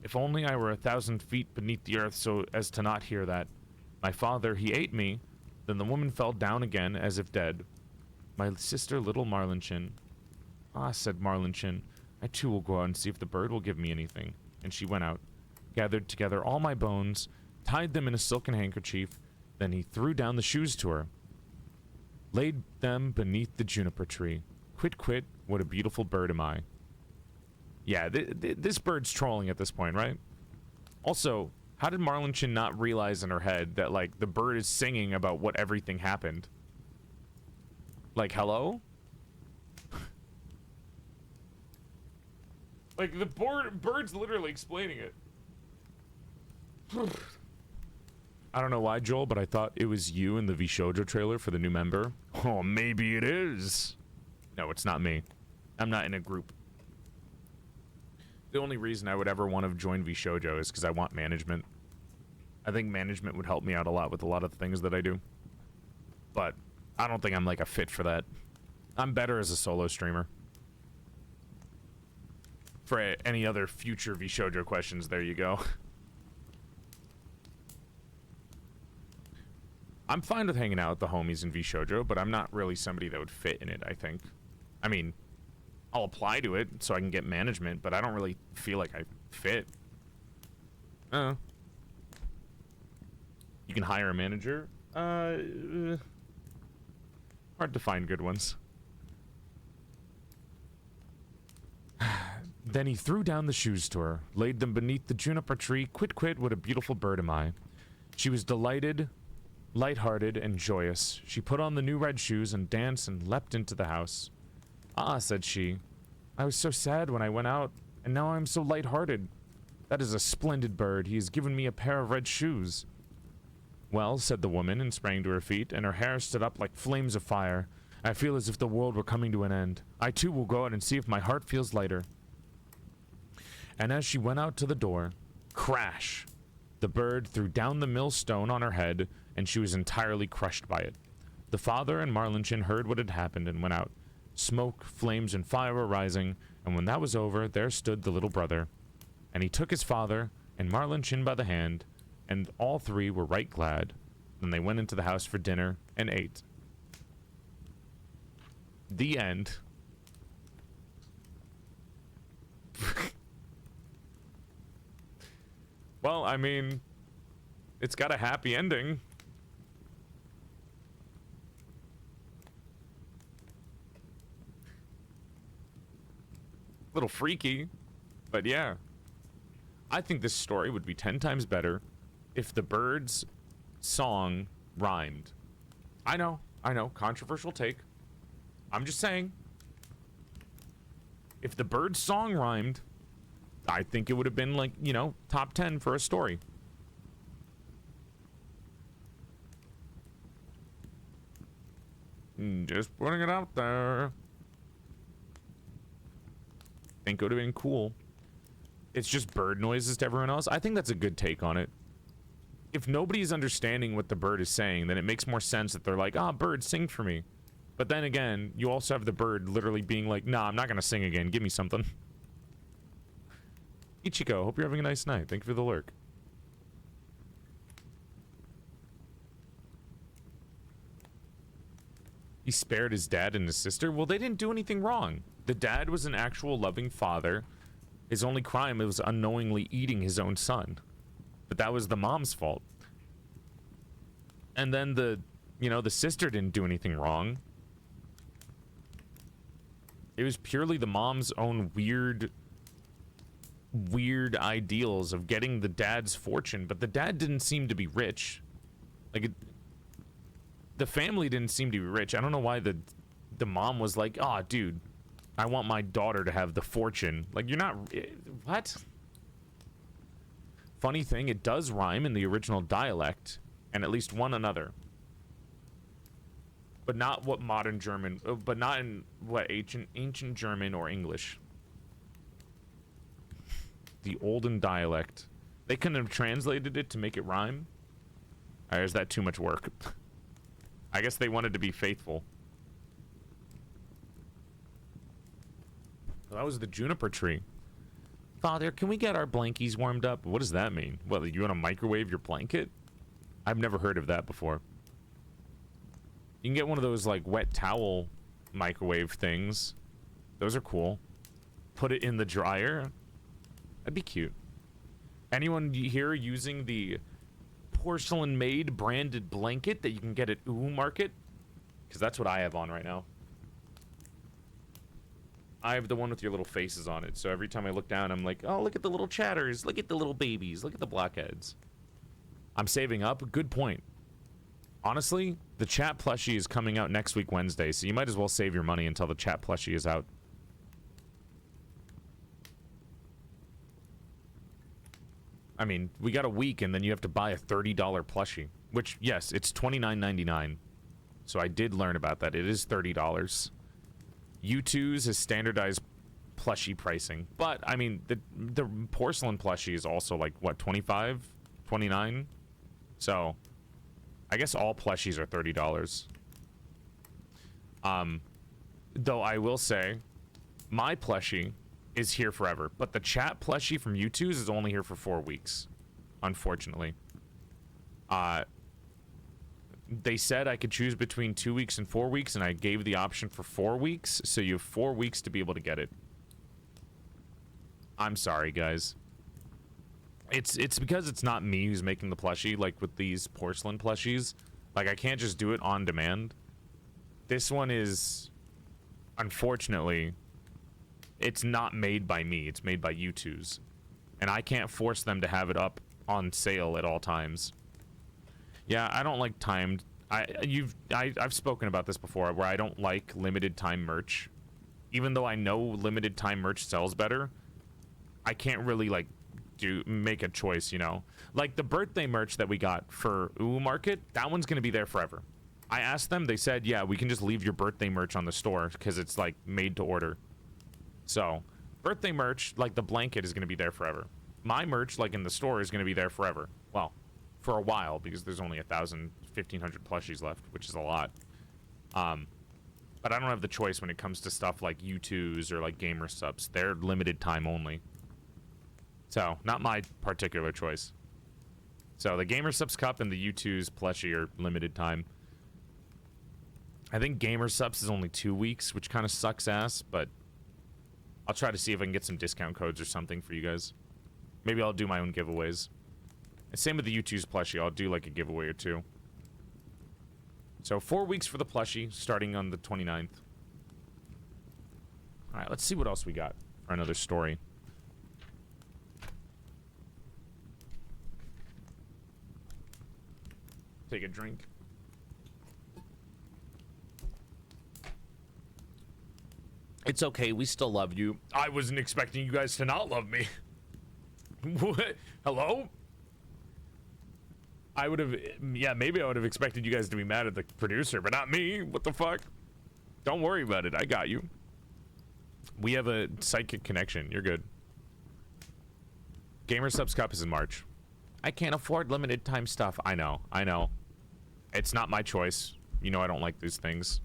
If only I were 1,000 feet beneath the earth so as to not hear that. My father, he ate me." Then the woman fell down again as if dead. "My sister, little Marlinchin." "Ah," said Marlinchin, "I too will go out and see if the bird will give me anything." And she went out, gathered together all my bones, tied them in a silken handkerchief. Then he threw down the shoes to her, laid them beneath the juniper tree. Quit, quit, what a beautiful bird am I. Yeah, this bird's trolling at this point, right? Also, how did Marlinchin not realize in her head that, like, the bird is singing about what everything happened? Like, hello? Like, the bird's literally explaining it. I don't know why, Joel, but I thought it was you in the VShojo trailer for the new member. Oh, maybe it is. No, it's not me. I'm not in a group. The only reason I would ever want to join VShojo is because I want management. I think management would help me out a lot with a lot of the things that I do. But I don't think I'm, like, a fit for that. I'm better as a solo streamer. For any other future VShojo questions, there you go. I'm fine with hanging out with the homies in VShojo, but I'm not really somebody that would fit in it, I think. I mean, I'll apply to it so I can get management, but I don't really feel like I fit. You can hire a manager? Hard to find good ones. Then he threw down the shoes to her, laid them beneath the juniper tree. Quit, quit, what a beautiful bird am I. She was delighted, light-hearted, and joyous. She put on the new red shoes and danced and leapt into the house. "Ah," said she, "I was so sad when I went out, and now I am so light-hearted. That is a splendid bird. He has given me a pair of red shoes." "Well," said the woman, and sprang to her feet, and her hair stood up like flames of fire. "I feel as if the world were coming to an end. I too will go out and see if my heart feels lighter." And as she went out to the door, crash! The bird threw down the millstone on her head, and she was entirely crushed by it. The father and Marlinchin heard what had happened and went out. Smoke, flames, and fire were rising, and when that was over, there stood the little brother. And he took his father and Marlinchin by the hand, and all three were right glad. Then they went into the house for dinner and ate. The end. Well, I mean, it's got a happy ending. little freaky, but yeah. I think this story would be 10 times better if the bird's song rhymed. I know, controversial take. I'm just saying. If the bird's song rhymed, I think it would have been like, you know, top 10 for a story. Just putting it out there. Think it would have been cool. It's just bird noises to everyone else. I think that's a good take on it. If nobody's understanding what the bird is saying, then it makes more sense that they're like, ah, bird, sing for me. But then again, you also have the bird literally being like, nah, I'm not going to sing again. Give me something. Ichiko, hope you're having a nice night. Thank you for the lurk. He spared his dad and his sister? Well, they didn't do anything wrong. The dad was an actual loving father. His only crime was unknowingly eating his own son. But that was the mom's fault. And then the sister didn't do anything wrong. It was purely the mom's own weird ideals of getting the dad's fortune. But the dad didn't seem to be rich. Like, the family didn't seem to be rich. I don't know why the mom was like, oh, dude, I want my daughter to have the fortune. Like, you're not... What? Funny thing, it does rhyme in the original dialect, and at least one another. But not what modern German... But not in what ancient German or English. The olden dialect. They couldn't have translated it to make it rhyme? Or is that too much work? I guess they wanted to be faithful. That was the juniper tree. Father, can we get our blankies warmed up? What does that mean? What, you want to microwave your blanket? I've never heard of that before. You can get one of those, like, wet towel microwave things. Those are cool. Put it in the dryer. That'd be cute. Anyone here using the PorcelainMaid branded blanket that you can get at Ooh Market? Because that's what I have on right now. I have the one with your little faces on it, so every time I look down, I'm like, oh, look at the little chatters, look at the little babies, look at the blockheads. I'm saving up. Good point. Honestly, the chat plushie is coming out next week Wednesday, so you might as well save your money until the chat plushie is out. I mean, we got a week, and then you have to buy a $30 plushie, which, yes, it's $29.99. So I did learn about that. It is $30. U2's is standardized plushie pricing. But, I mean, the porcelain plushie is also like, what, 25? 29? So, I guess all plushies are $30. Though I will say, my plushie is here forever. But the chat plushie from U2's is only here for 4 weeks. Unfortunately. They said I could choose between 2 weeks and 4 weeks, and I gave the option for 4 weeks, so you have 4 weeks to be able to get it. I'm sorry, guys. It's because it's not me who's making the plushie, like with these porcelain plushies. Like, I can't just do it on demand. This one is, unfortunately, it's not made by me. It's made by U2's. And I can't force them to have it up on sale at all times. Yeah, I don't like timed. I've spoken about this before, where I don't like limited time merch. Even though I know limited time merch sells better, I can't really like make a choice, you know. Like the birthday merch that we got for Ooh Market, that one's gonna be there forever. I asked them, they said, yeah, we can just leave your birthday merch on the store because it's like made to order. So, birthday merch, like the blanket, is gonna be there forever. My merch, like in the store, is gonna be there forever. Well, for a while, because there's only 1,500 plushies left, which is a lot. But I don't have the choice when it comes to stuff like U2's or like gamer subs. They're limited time only. So, not my particular choice. So, the gamer subs cup and the U2's plushie are limited time. I think gamer subs is only 2 weeks, which kind of sucks ass, but I'll try to see if I can get some discount codes or something for you guys. Maybe I'll do my own giveaways. Same with the U2's plushie. I'll do like a giveaway or two. So 4 weeks for the plushie, starting on the 29th. Alright, let's see what else we got. for another story. Take a drink. It's okay, we still love you. I wasn't expecting you guys to not love me. What? Hello? I would have, yeah, maybe I would have expected you guys to be mad at the producer, but not me. What the fuck? Don't worry about it. I got you. We have a psychic connection. You're good. Gamer Subs Cup is in March. I can't afford limited time stuff. I know. I know. It's not my choice. You know I don't like these things.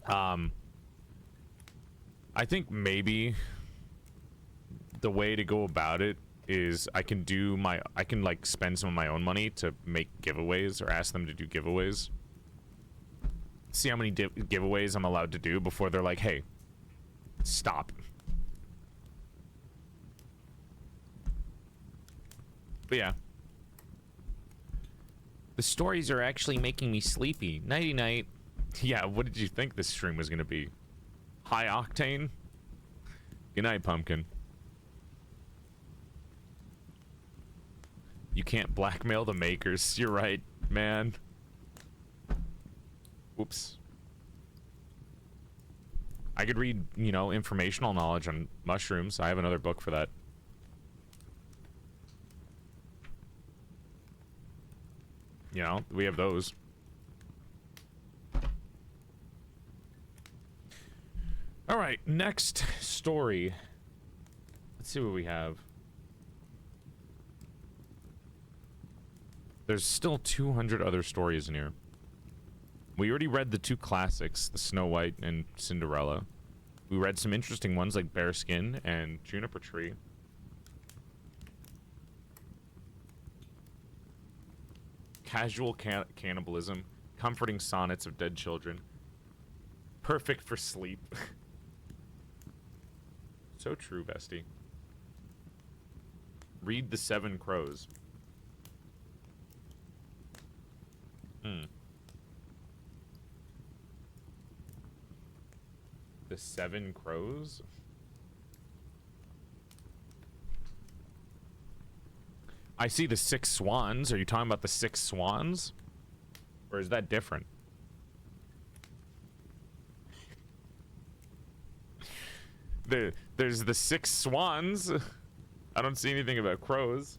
I think maybe the way to go about it is I can like spend some of my own money to make giveaways or ask them to do giveaways. See how many giveaways I'm allowed to do before they're like, hey, stop. But yeah. The stories are actually making me sleepy. Nighty night. Yeah, what did you think this stream was gonna be? High octane? Good night, Pumpkin. You can't blackmail the makers. You're right, man. Oops. I could read, you know, informational knowledge on mushrooms. I have another book for that. You know, we have those. All right, next story. Let's see what we have. There's still 200 other stories in here. We already read the two classics, the Snow White and Cinderella. We read some interesting ones like Bearskin and Juniper Tree. Casual cannibalism, comforting sonnets of dead children. Perfect for sleep. So true, bestie. Read the Seven Crows. The Seven Crows? I see the Six Swans. Are you talking about the Six Swans? Or is that different? There's the Six Swans. I don't see anything about crows.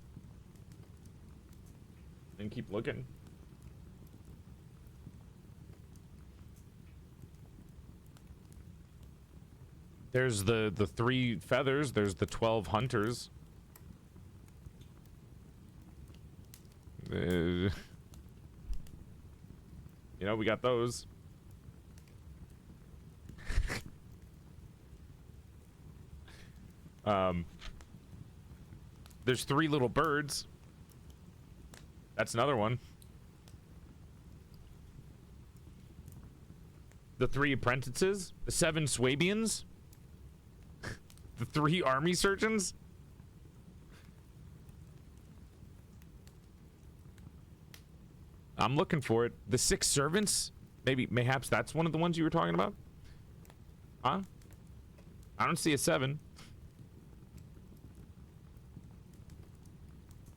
And keep looking. There's the 3 feathers. There's the 12 hunters. You know, we got those. There's 3 little birds. That's another one. The 3 apprentices. The 7 Swabians. The 3 army surgeons. I'm looking for it. The 6 servants. Mayhaps that's one of the ones you were talking about. Huh? I don't see a 7.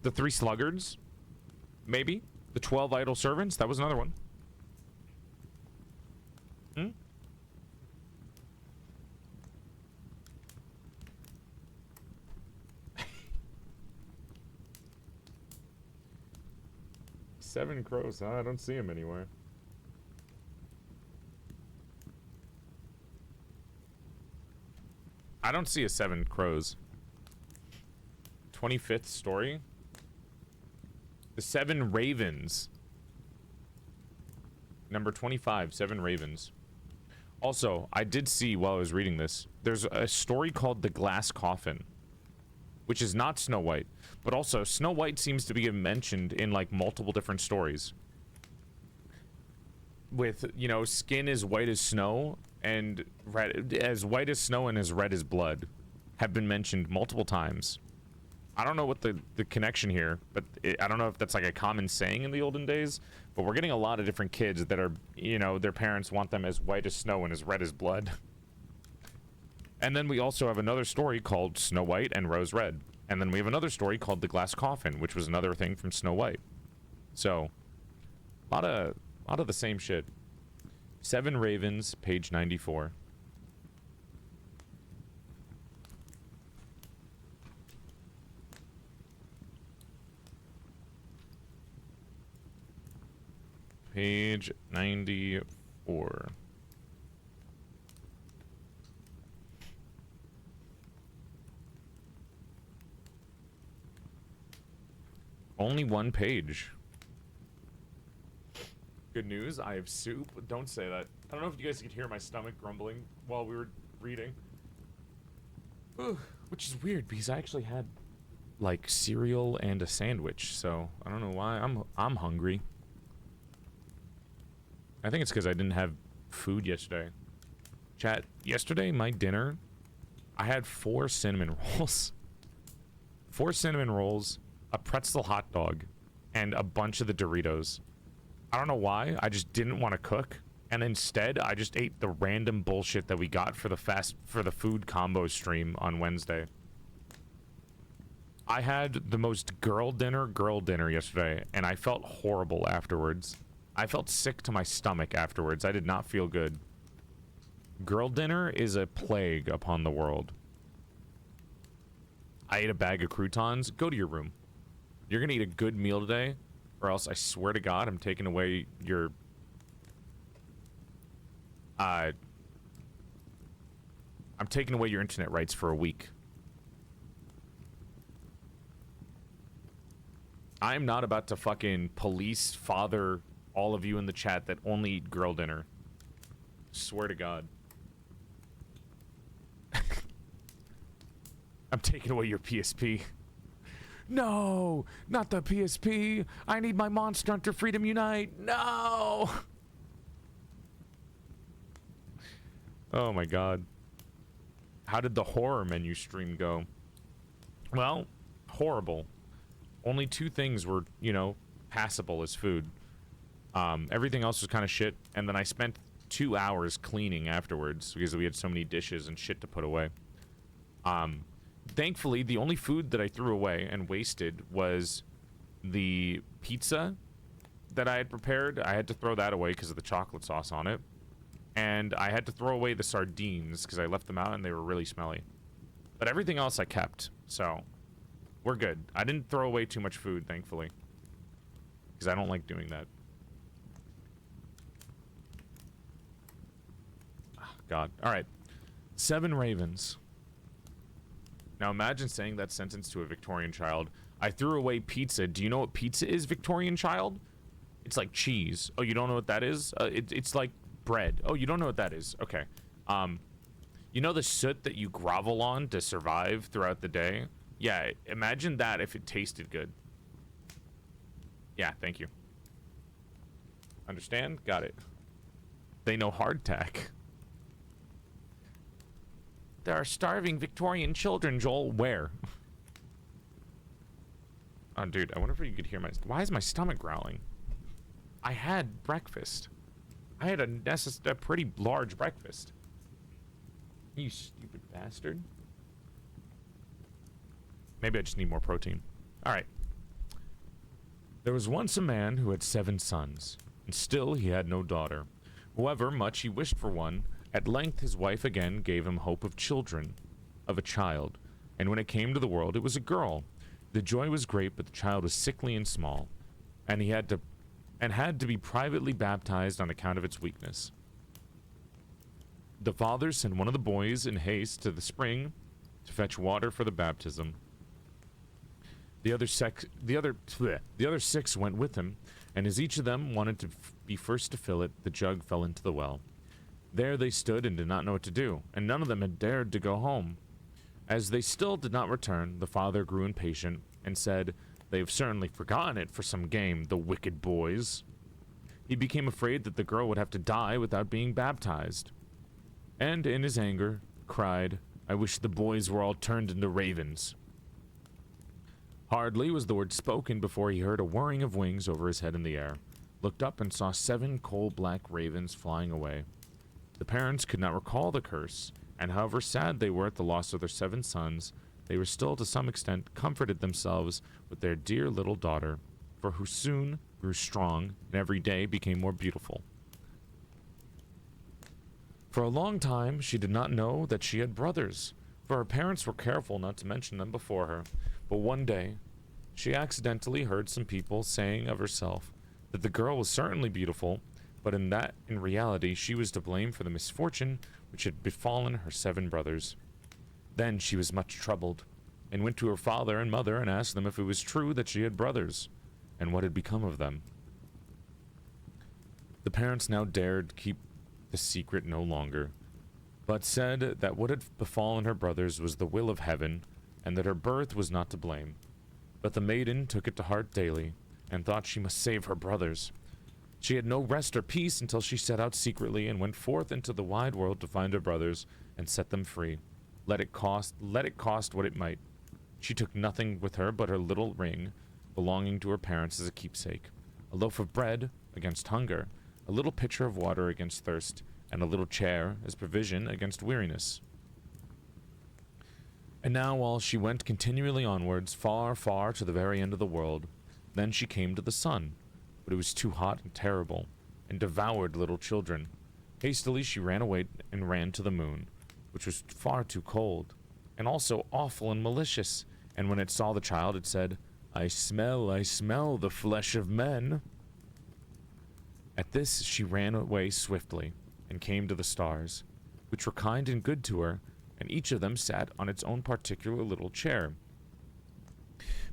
The 3 sluggards. Maybe. The 12 idle servants. That was another one. Hmm? Seven crows, huh? I don't see him anywhere. I don't see a 7 crows. 25th story. The 7 ravens. Number 25, 7 ravens. Also, I did see while I was reading this, there's a story called The Glass Coffin, which is not Snow White, but also Snow White seems to be mentioned in like multiple different stories. With, you know, skin as white as snow and red, as white as snow and as red as blood have been mentioned multiple times. I don't know what the connection here, but I don't know if that's like a common saying in the olden days, but we're getting a lot of different kids that are, you know, their parents want them as white as snow and as red as blood. And then we also have another story called Snow White and Rose Red. And then we have another story called The Glass Coffin, which was another thing from Snow White. So, a lot of the same shit. 7 Ravens, page 94. Page 94. Only 1 page. Good news, I have soup. Don't say that. I don't know if you guys could hear my stomach grumbling while we were reading. Ugh, which is weird because I actually had like cereal and a sandwich, so I don't know why I'm hungry. I think it's because I didn't have food yesterday. Chat, yesterday my dinner, I had 4 cinnamon rolls. 4 cinnamon rolls, a pretzel hot dog, and a bunch of the Doritos. I don't know why, I just didn't want to cook, and instead I just ate the random bullshit that we got for the food combo stream on Wednesday. I had the most girl dinner yesterday, and I felt horrible afterwards. I felt sick to my stomach afterwards. I did not feel good. Girl dinner is a plague upon the world. I ate a bag of croutons. Go to your room. You're gonna eat a good meal today, or else I swear to God, I'm taking away your... I'm taking away your internet rights for a week. I'm not about to fucking police father all of you in the chat that only eat girl dinner. Swear to God. I'm taking away your PSP. No, not the PSP. I need my Monster Hunter Freedom Unite. No. Oh my God. How did the horror menu stream go? Well, horrible. Only 2 things were, you know, passable as food. Everything else was kind of shit, and then I spent 2 hours cleaning afterwards because we had so many dishes and shit to put away. Thankfully, the only food that I threw away and wasted was the pizza that I had prepared. I had to throw that away because of the chocolate sauce on it. And I had to throw away the sardines because I left them out and they were really smelly. But everything else I kept, so we're good. I didn't throw away too much food, thankfully, because I don't like doing that. Oh, God. All right. 7 Ravens. Now imagine saying that sentence to a Victorian child. I threw away pizza. Do you know what pizza is, Victorian child? It's like cheese. Oh, you don't know what that is? It's like bread. Oh, you don't know what that is? Okay. You know the soot that you grovel on to survive throughout the day? Yeah, imagine that if it tasted good. Yeah, thank you. Understand? Got it. They know hardtack. There are starving Victorian children, Joel. Where? Oh, dude, I wonder if you could hear my... Why is my stomach growling? I had breakfast. I had a pretty large breakfast. You stupid bastard. Maybe I just need more protein. Alright. There was once a man who had 7 sons, and still he had no daughter. However much he wished for one, at length his wife again gave him hope of a child, and when it came to the world, it was a girl. The joy was great, but the child was sickly and small, and had to be privately baptized on account of its weakness. The father sent one of the boys in haste to the spring to fetch water for the baptism. The other 6 went with him, and as each of them wanted to be first to fill it, the jug fell into the well. There they stood and did not know what to do, and none of them had dared to go home. As they still did not return, the father grew impatient and said, "They have certainly forgotten it for some game, the wicked boys." He became afraid that the girl would have to die without being baptized, and in his anger cried, "I wish the boys were all turned into ravens." Hardly was the word spoken before he heard a whirring of wings over his head in the air, looked up and saw 7 coal-black ravens flying away. The parents could not recall the curse, and however sad they were at the loss of their 7 sons, they were still to some extent comforted themselves with their dear little daughter, for who soon grew strong and every day became more beautiful. For a long time she did not know that she had brothers, for her parents were careful not to mention them before her, but one day she accidentally heard some people saying of herself that the girl was certainly beautiful, but in reality she was to blame for the misfortune which had befallen her 7 brothers. Then she was much troubled, and went to her father and mother and asked them if it was true that she had brothers, and what had become of them. The parents now dared keep the secret no longer, but said that what had befallen her brothers was the will of heaven, and that her birth was not to blame. But the maiden took it to heart daily, and thought she must save her brothers. She had no rest or peace until she set out secretly and went forth into the wide world to find her brothers and set them free. Let it cost what it might. She took nothing with her but her little ring, belonging to her parents as a keepsake, a loaf of bread against hunger, a little pitcher of water against thirst, and a little chair as provision against weariness. And now while she went continually onwards, far, far to the very end of the world, then she came to the sun, but it was too hot and terrible, and devoured little children. Hastily she ran away and ran to the moon, which was far too cold, and also awful and malicious, and when it saw the child it said, I smell the flesh of men." At this she ran away swiftly, and came to the stars, which were kind and good to her, and each of them sat on its own particular little chair.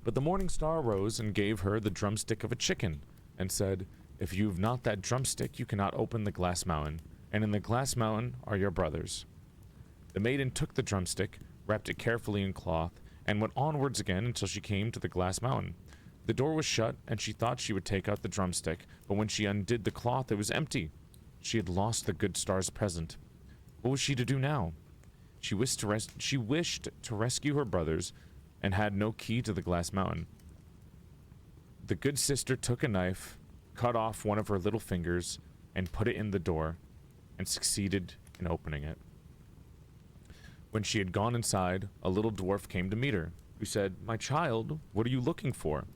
But the morning star rose and gave her the drumstick of a chicken, and said, "If you have not that drumstick, you cannot open the glass mountain, and in the glass mountain are your brothers." The maiden took the drumstick, wrapped it carefully in cloth, and went onwards again until she came to the glass mountain. The door was shut, and she thought she would take out the drumstick, but when she undid the cloth, it was empty. She had lost the good star's present. What was she to do now? She wished to rescue her brothers, and had no key to the glass mountain. The good sister took a knife, cut off one of her little fingers, and put it in the door, and succeeded in opening it. When she had gone inside, a little dwarf came to meet her, who said, "My child, what are you looking for?"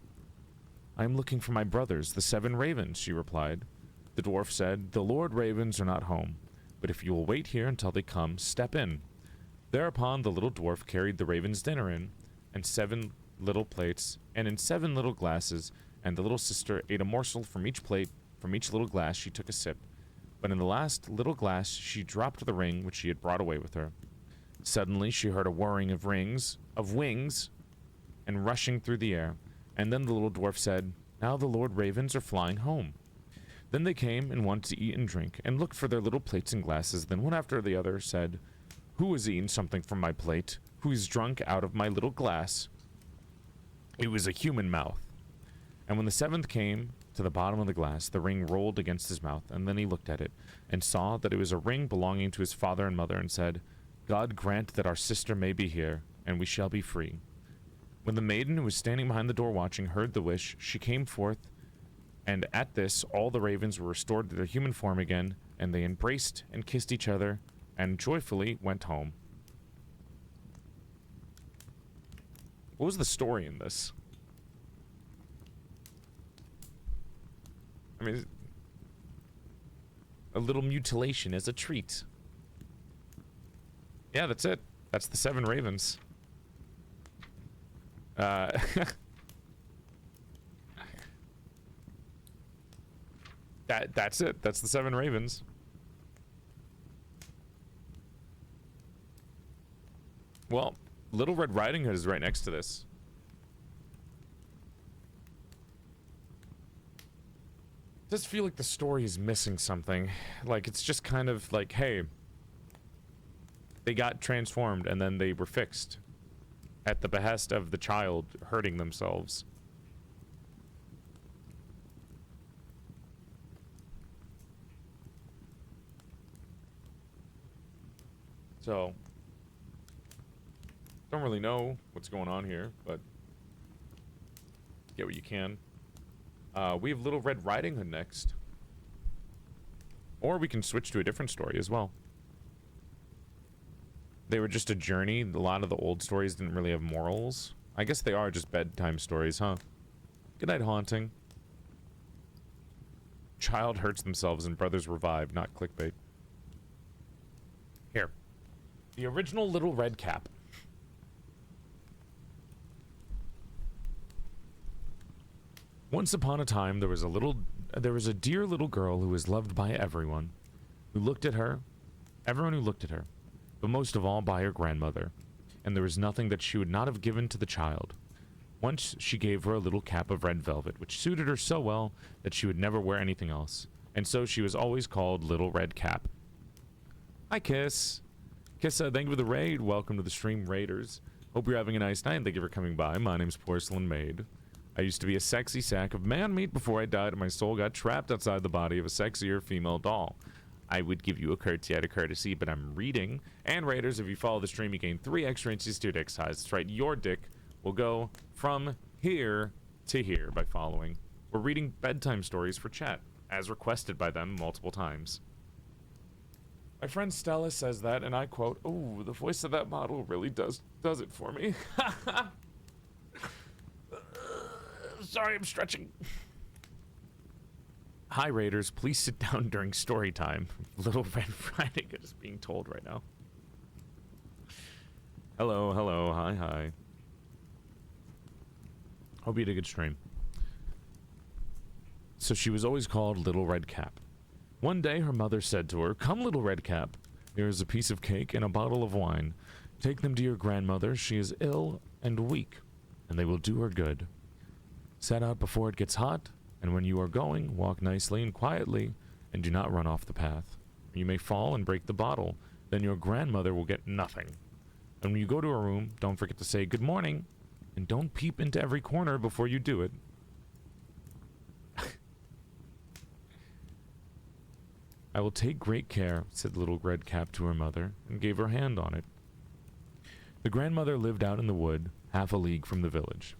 "I am looking for my brothers, the 7 ravens," she replied. The dwarf said, "The Lord Ravens are not home, but if you will wait here until they come, step in." Thereupon the little dwarf carried the ravens' dinner in 7 little plates, and in 7 little glasses, and the little sister ate a morsel from each plate. From each little glass she took a sip, but in the last little glass she dropped the ring which she had brought away with her. Suddenly she heard a whirring of wings, and rushing through the air, and then the little dwarf said, "Now the Lord Ravens are flying home." Then they came and wanted to eat and drink, and looked for their little plates and glasses. Then one after the other said, "Who has eaten something from my plate? Who has drunk out of my little glass?" It was a human mouth. And when the 7th came to the bottom of the glass, the ring rolled against his mouth, and then he looked at it, and saw that it was a ring belonging to his father and mother, and said, "God grant that our sister may be here, and we shall be free." When the maiden, who was standing behind the door watching, heard the wish, she came forth, and at this all the ravens were restored to their human form again, and they embraced and kissed each other, and joyfully went home. What was the story in this? I mean, a little mutilation as a treat. Yeah, that's it. That's the 7 ravens. That's it. That's the 7 ravens. Well, Little Red Riding Hood is right next to this. It does feel like the story is missing something. Like, it's just kind of like, hey, they got transformed and then they were fixed at the behest of the child hurting themselves. So, don't really know what's going on here, but get what you can. We have Little Red Riding Hood next. Or we can switch to a different story as well. they were just a journey. A lot of the old stories didn't really have morals. I guess they are just bedtime stories, huh? Good night, haunting. Child hurts themselves and brothers revive, not clickbait. Here. The original Little Red Cap. Once upon a time, there was a dear little girl who was loved by everyone who looked at her, but most of all by her grandmother, and there was nothing that she would not have given to the child. Once she gave her a little cap of red velvet, which suited her so well that she would never wear anything else, and so she was always called Little Red Cap. Hi, Kiss. Kiss, thank you for the raid. Welcome to the stream, Raiders. Hope you're having a nice night, and thank you for coming by. My name's PorcelainMaid. I used to be a sexy sack of man meat before I died and my soul got trapped outside the body of a sexier female doll. I would give you a curtsy out of courtesy, but I'm reading. And Raiders, if you follow the stream, you gain 3 extra inches to your dick size. That's right, your dick will go from here to here by following. We're reading bedtime stories for chat, as requested by them multiple times. My friend Stella says that, and I quote, "Ooh, the voice of that model really does it for me." Sorry, I'm stretching. Hi, Raiders. Please sit down during story time. Little Red Friday is being told right now. Hello, hello, hi, hi. Hope you had a good stream. So she was always called Little Red Cap. One day her mother said to her, "Come, Little Red Cap. Here is a piece of cake and a bottle of wine. Take them to your grandmother. She is ill and weak, and they will do her good. Set out before it gets hot, and when you are going, walk nicely and quietly, and do not run off the path. You may fall and break the bottle. Then your grandmother will get nothing. And when you go to her room, don't forget to say good morning, and don't peep into every corner before you do it." "I will take great care," said Little Red Cap to her mother, and gave her hand on it. The grandmother lived out in the wood, half a league from the village.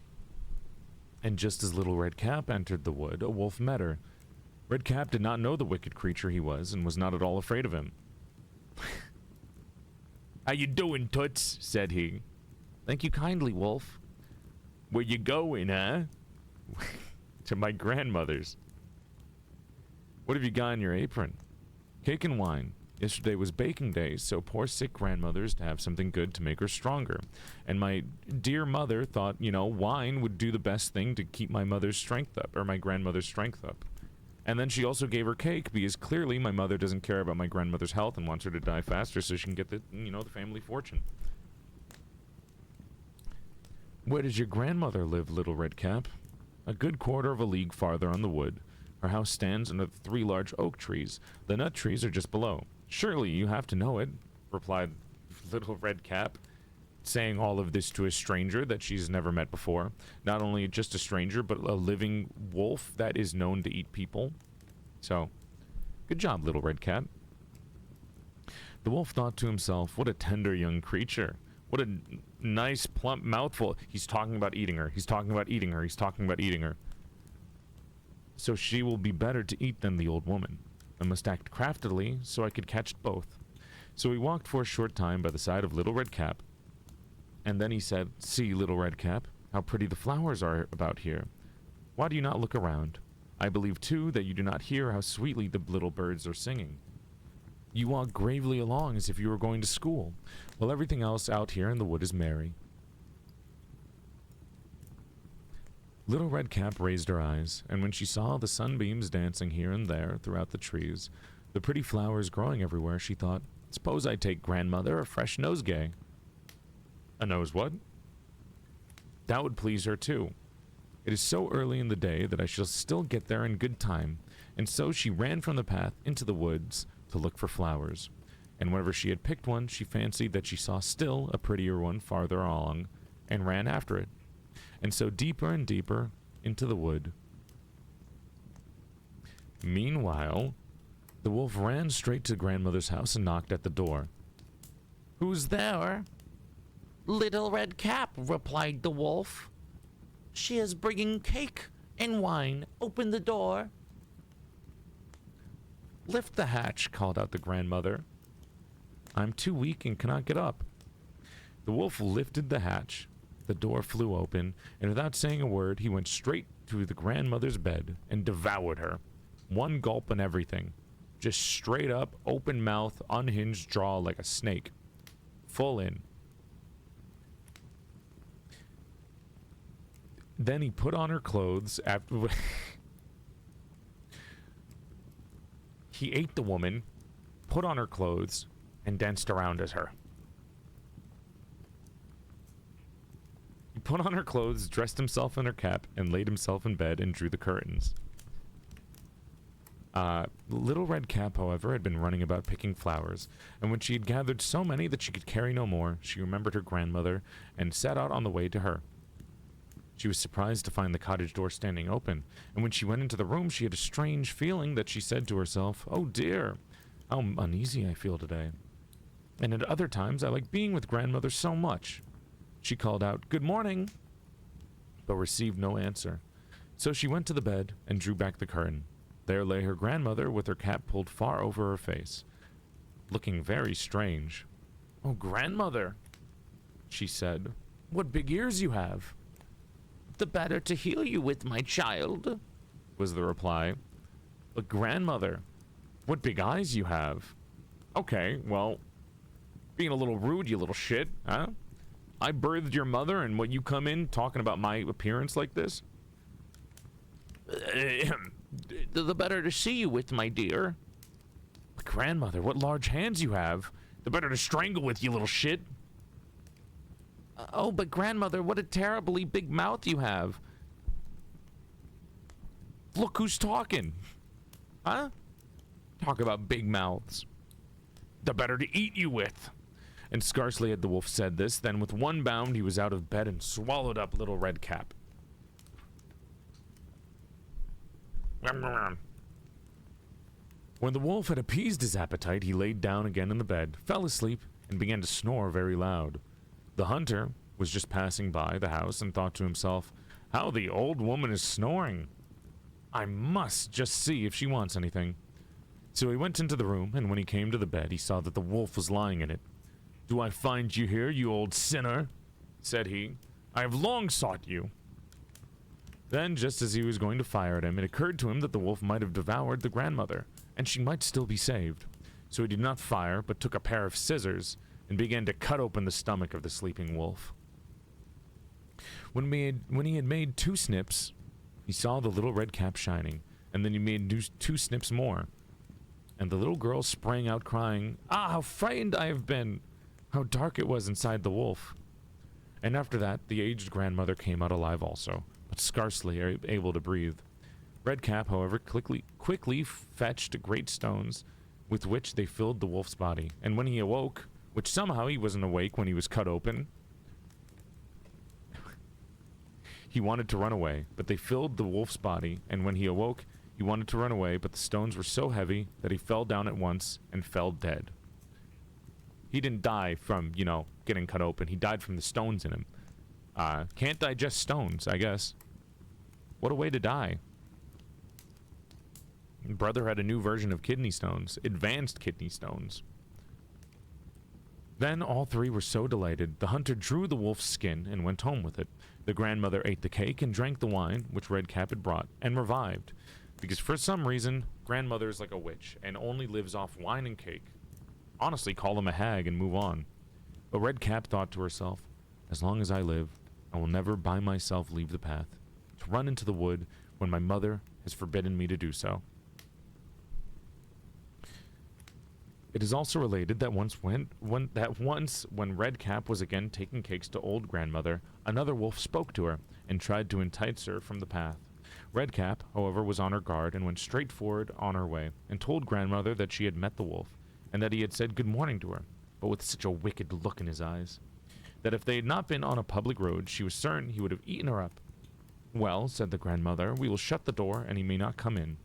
And just as Little Red Cap entered the wood, a wolf met her. Red Cap did not know the wicked creature he was, and was not at all afraid of him. "How you doing, Toots?" said he. "Thank you kindly, wolf." "Where you going, huh?" "To my grandmother's." "What have you got in your apron?" "Cake and wine. Yesterday was baking day, so poor sick grandmother's to have something good to make her stronger. And my dear mother thought, wine would do the best thing to keep my mother's strength up, or my grandmother's strength up. And then she also gave her cake, because clearly my mother doesn't care about my grandmother's health and wants her to die faster so she can get the family fortune." "Where does your grandmother live, Little Red Cap?" "A good quarter of a league farther on the wood. Her house stands under 3 large oak trees. The nut trees are just below." "Surely you have to know it," replied Little Red Cap, saying all of this to a stranger that she's never met before. Not only just a stranger, but a living wolf that is known to eat people. So, good job, Little Red Cap. The wolf thought to himself, what a tender young creature. What a nice, plump mouthful. He's talking about eating her. He's talking about eating her. He's talking about eating her. So she will be better to eat than the old woman. I must act craftily so I could catch both. So he walked for a short time by the side of Little Red Cap, and then he said, "See, Little Red Cap, how pretty the flowers are about here. Why do you not look around? I believe, too, that you do not hear how sweetly the little birds are singing. You walk gravely along as if you were going to school, while everything else out here in the wood is merry." Little Red Cap raised her eyes, and when she saw the sunbeams dancing here and there throughout the trees, the pretty flowers growing everywhere, she thought, "Suppose I take grandmother a fresh nosegay." A nose what? That would please her too. It is so early in the day that I shall still get there in good time, and so she ran from the path into the woods to look for flowers, and whenever she had picked one, she fancied that she saw still a prettier one farther along, and ran after it, and so deeper and deeper into the wood. Meanwhile, the wolf ran straight to grandmother's house and knocked at the door. "Who's there?" "Little Red Cap," replied the wolf. "She is bringing cake and wine. Open the door." "Lift the hatch," called out the grandmother. "I'm too weak and cannot get up." The wolf lifted the hatch. The door flew open, and without saying a word, he went straight to the grandmother's bed and devoured her. One gulp and everything. Just straight up, open mouth, unhinged jaw like a snake. Full in. Then he put on her clothes after... He ate the woman, put on her clothes, and danced around as her. He put on her clothes, dressed himself in her cap, and laid himself in bed and drew the curtains. Little Red Cap, however, had been running about picking flowers, and when she had gathered so many that she could carry no more, she remembered her grandmother and set out on the way to her. She was surprised to find the cottage door standing open, and when she went into the room, she had a strange feeling that she said to herself, "Oh dear, how uneasy I feel today. And at other times, I like being with grandmother so much." She called out, "Good morning," but received no answer. So she went to the bed and drew back the curtain. There lay her grandmother with her cap pulled far over her face, looking very strange. "Oh, grandmother," she said, "what big ears you have." "The better to heal you with, my child," was the reply. "But grandmother, what big eyes you have." "Okay, well, being a little rude, you little shit, huh? I birthed your mother, and what you come in talking about my appearance like this?" "The better to see you with, my dear." "But grandmother, what large hands you have. The better to strangle with, you little shit." "Oh, but grandmother, what a terribly big mouth you have." "Look who's talking. Huh? Talk about big mouths. The better to eat you with." And scarcely had the wolf said this, than with one bound he was out of bed and swallowed up Little Red Cap. When the wolf had appeased his appetite, he laid down again in the bed, fell asleep, and began to snore very loud. The hunter was just passing by the house and thought to himself, "How the old woman is snoring. I must just see if she wants anything." So he went into the room, and when he came to the bed, he saw that the wolf was lying in it. "Do I find you here, you old sinner?" said he. "I have long sought you." Then, just as he was going to fire at him, it occurred to him that the wolf might have devoured the grandmother, and she might still be saved. So he did not fire, but took a pair of scissors and began to cut open the stomach of the sleeping wolf. When he had made 2 snips, he saw the Little Red Cap shining, and then he made 2 snips more. And the little girl sprang out crying, "Ah, how frightened I have been! How dark it was inside the wolf!" And after that, the aged grandmother came out alive also, but scarcely able to breathe. Red Cap, however, quickly fetched great stones, with which they filled the wolf's body. And when he awoke, which somehow he wasn't awake when he was cut open, he wanted to run away, but they filled the wolf's body, and when he awoke, he wanted to run away, but the stones were so heavy that he fell down at once and fell dead. He didn't die from, getting cut open. He died from the stones in him. Can't digest stones, I guess. What a way to die. Brother had a new version of kidney stones, advanced kidney stones. Then all 3 were so delighted, the hunter drew the wolf's skin and went home with it. The grandmother ate the cake and drank the wine, which Red Cap had brought, and revived. Because for some reason, grandmother is like a witch, and only lives off wine and cake. Honestly, call him a hag and move on. But Red Cap thought to herself, "As long as I live, I will never by myself leave the path, to run into the wood when my mother has forbidden me to do so." It is also related that once when Red Cap was again taking cakes to old grandmother, another wolf spoke to her and tried to entice her from the path. Red Cap, however, was on her guard and went straight forward on her way, and told grandmother that she had met the wolf, and that he had said good morning to her, but with such a wicked look in his eyes, that if they had not been on a public road, she was certain he would have eaten her up. "Well," said the grandmother, "we will shut the door, and he may not come in."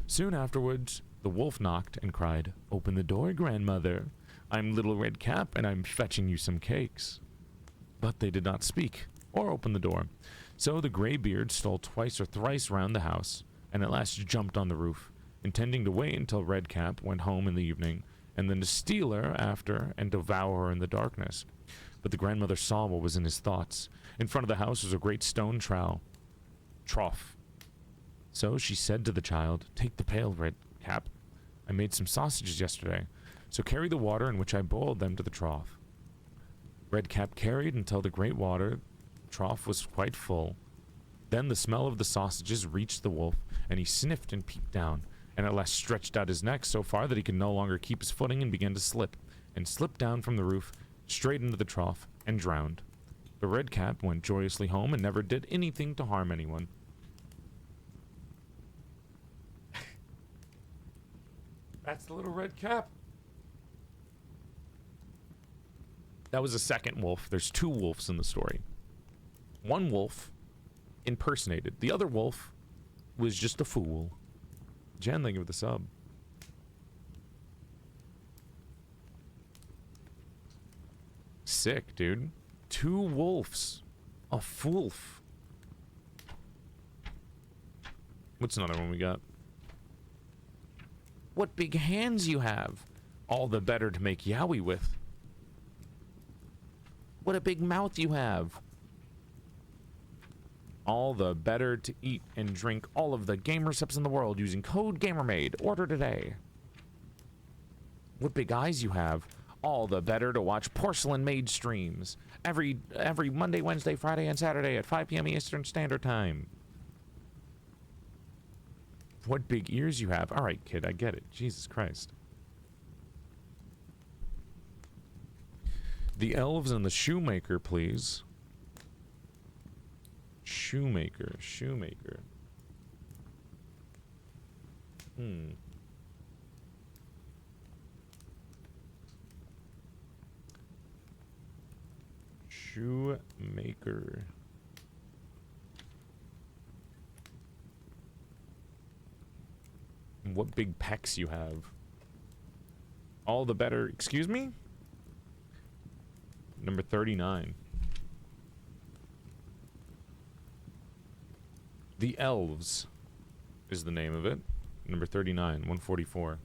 Soon afterwards, the wolf knocked and cried, "Open the door, grandmother. I'm Little Red Cap, and I'm fetching you some cakes." But they did not speak, or open the door. So the graybeard stole twice or thrice round the house, and at last jumped on the roof, intending to wait until Red Cap went home in the evening, and then to steal her after and devour her in the darkness. But the grandmother saw what was in his thoughts. In front of the house was a great stone trough. So she said to the child, "Take the pail, Red Cap. I made some sausages yesterday, so carry the water in which I boiled them to the trough." Red Cap carried until the great water trough was quite full. Then the smell of the sausages reached the wolf, and he sniffed and peeped down, and at last stretched out his neck so far that he could no longer keep his footing and began to slip, and slipped down from the roof, straight into the trough, and drowned. The Red Cap went joyously home and never did anything to harm anyone. That's the little Red Cap. That was a second wolf. There's two wolves in the story. One wolf impersonated. The other wolf was just a fool. Jen, thank you for the sub. Sick, dude. Two wolves. A wolf. What's another one we got? What big hands you have. All the better to make yaoi with. What a big mouth you have. All the better to eat and drink all of the game recipes in the world using code GAMERMAID. Order today. What big eyes you have. All the better to watch PorcelainMaid streams every Monday, Wednesday, Friday, and Saturday at 5 p.m. Eastern Standard Time. What big ears you have. All right, kid, I get it. Jesus Christ. The elves and the shoemaker, please. Shoemaker. Shoemaker. What big pecs you have. All the better. Excuse me? Number 39. The Elves is the name of it. Number 39, 144.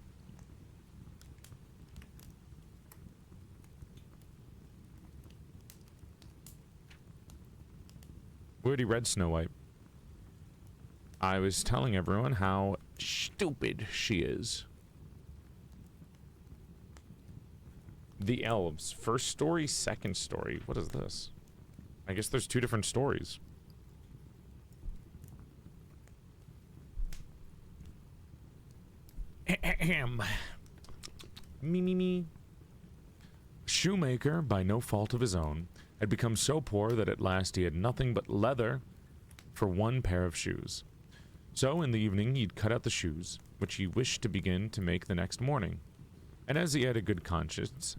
We already read Snow White. I was telling everyone how stupid she is. The Elves. First story, second story. What is this? I guess there's two different stories. Me. Shoemaker, by no fault of his own, had become so poor that at last he had nothing but leather for one pair of shoes. So in the evening he'd cut out the shoes, which he wished to begin to make the next morning. And as he had a good conscience,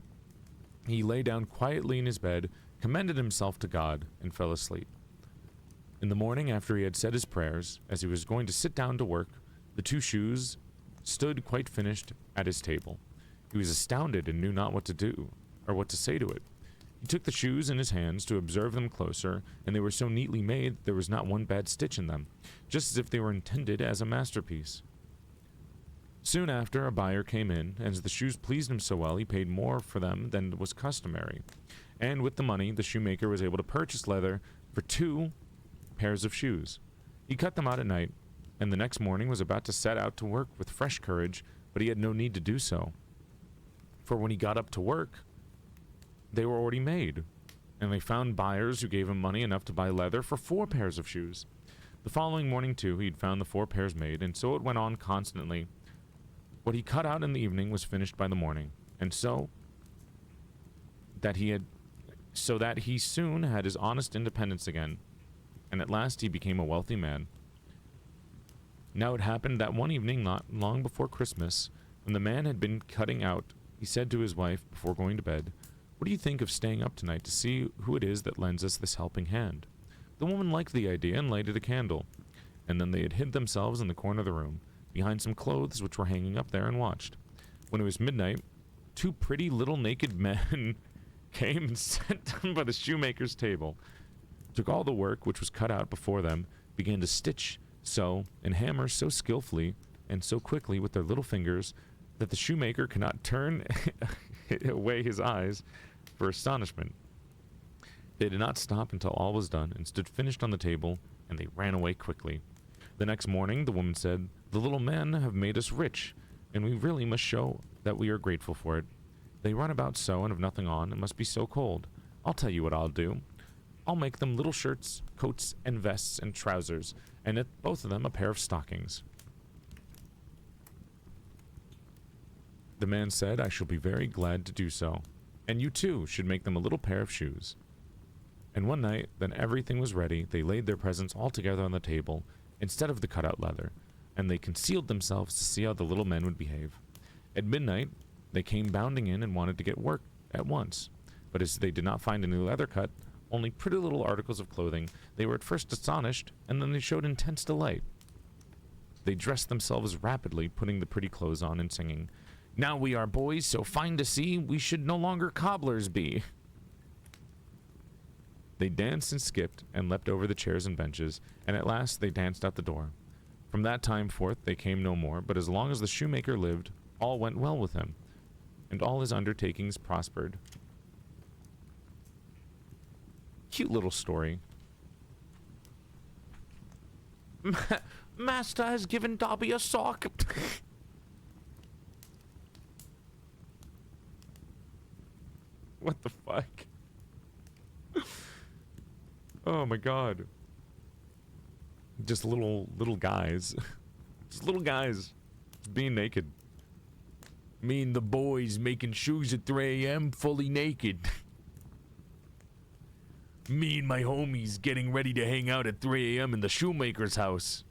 he lay down quietly in his bed, commended himself to God, and fell asleep. In the morning, after he had said his prayers, as he was going to sit down to work, the two shoes stood quite finished at his table. He was astounded and knew not what to do, or what to say to it. He took the shoes in his hands to observe them closer, and they were so neatly made that there was not one bad stitch in them, just as if they were intended as a masterpiece. Soon after, a buyer came in, and as the shoes pleased him so well, he paid more for them than was customary. And with the money, the shoemaker was able to purchase leather for 2 pairs of shoes. He cut them out at night, and the next morning was about to set out to work with fresh courage, but he had no need to do so. For when he got up to work, they were already made, and they found buyers who gave him money enough to buy leather for 4 pairs of shoes. The following morning, too, he'd found the 4 pairs made, and so it went on constantly. What he cut out in the evening was finished by the morning, and so that he soon had his honest independence again, and at last he became a wealthy man. Now it happened that one evening, not long before Christmas, when the man had been cutting out, he said to his wife before going to bed, "What do you think of staying up tonight to see who it is that lends us this helping hand?" The woman liked the idea and lighted a candle, and then they had hid themselves in the corner of the room, behind some clothes which were hanging up there, and watched. When it was midnight, 2 pretty little naked men came and sat down by the shoemaker's table, took all the work which was cut out before them, began to stitch, sew, and hammer so skillfully and so quickly with their little fingers that the shoemaker could not turn away his eyes for astonishment. They did not stop until all was done and stood finished on the table, and they ran away quickly. The next morning, the woman said, "The little men have made us rich, and we really must show that we are grateful for it. They run about so and have nothing on, and must be so cold. I'll tell you what I'll do. I'll make them little shirts, coats, and vests, and trousers, and knit both of them a pair of stockings." The man said, "I shall be very glad to do so, and you too should make them a little pair of shoes." And one night, when everything was ready, they laid their presents all together on the table, instead of the cutout leather, and they concealed themselves to see how the little men would behave. At midnight, they came bounding in and wanted to get work at once, but as they did not find any leather cut, only pretty little articles of clothing, they were at first astonished, and then they showed intense delight. They dressed themselves rapidly, putting the pretty clothes on and singing, "Now we are boys, so fine to see, we should no longer cobblers be." They danced and skipped and leapt over the chairs and benches, and at last they danced out the door. From that time forth they came no more, but as long as the shoemaker lived, all went well with him, and all his undertakings prospered. Cute little story. Master has given Dobby a sock. What the fuck? Oh my god. Just little guys. Just little guys. Just being naked. Me and the boys making shoes at 3 a.m. fully naked. Me and my homies getting ready to hang out at 3 a.m. in the shoemaker's house.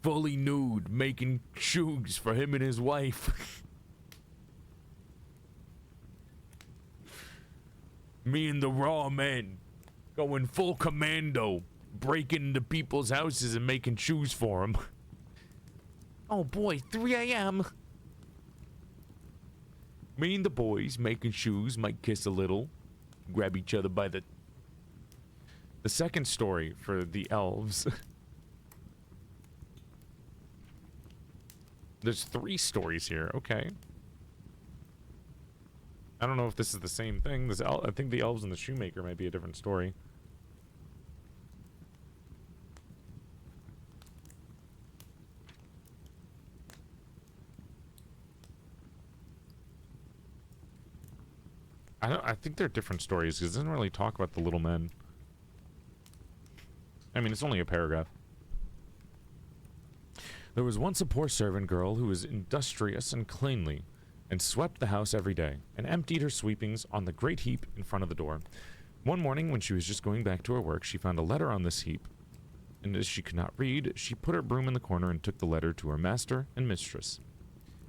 Fully nude, making shoes for him and his wife. Me and the raw men going full commando, breaking into people's houses and making shoes for them. Oh boy, 3 a.m. Me and the boys making shoes, might kiss a little, grab each other by the second story for the elves. There's 3 stories here, okay. I don't know if this is the same thing. I think the elves and the shoemaker might be a different story. I think they're different stories because it doesn't really talk about the little men. I mean, it's only a paragraph. There was once a poor servant girl who was industrious and cleanly, and swept the house every day, and emptied her sweepings on the great heap in front of the door. One morning, when she was just going back to her work, she found a letter on this heap, and as she could not read, she put her broom in the corner and took the letter to her master and mistress.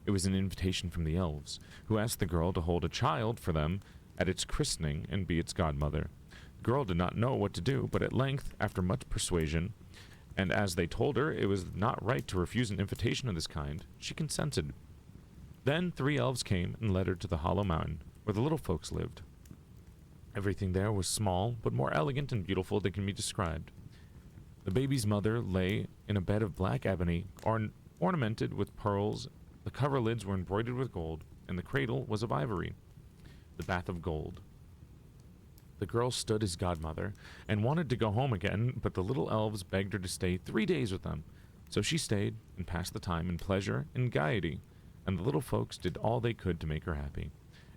It was an invitation from the elves, who asked the girl to hold a child for them at its christening and be its godmother. The girl did not know what to do, but at length, after much persuasion, and as they told her it was not right to refuse an invitation of this kind, she consented. Then 3 elves came and led her to the hollow mountain, where the little folks lived. Everything there was small, but more elegant and beautiful than can be described. The baby's mother lay in a bed of black ebony, ornamented with pearls. The coverlids were embroidered with gold, and the cradle was of ivory. The bath of gold. The girl stood as godmother, and wanted to go home again, but the little elves begged her to stay 3 days with them. So she stayed, and passed the time in pleasure and gaiety, and the little folks did all they could to make her happy,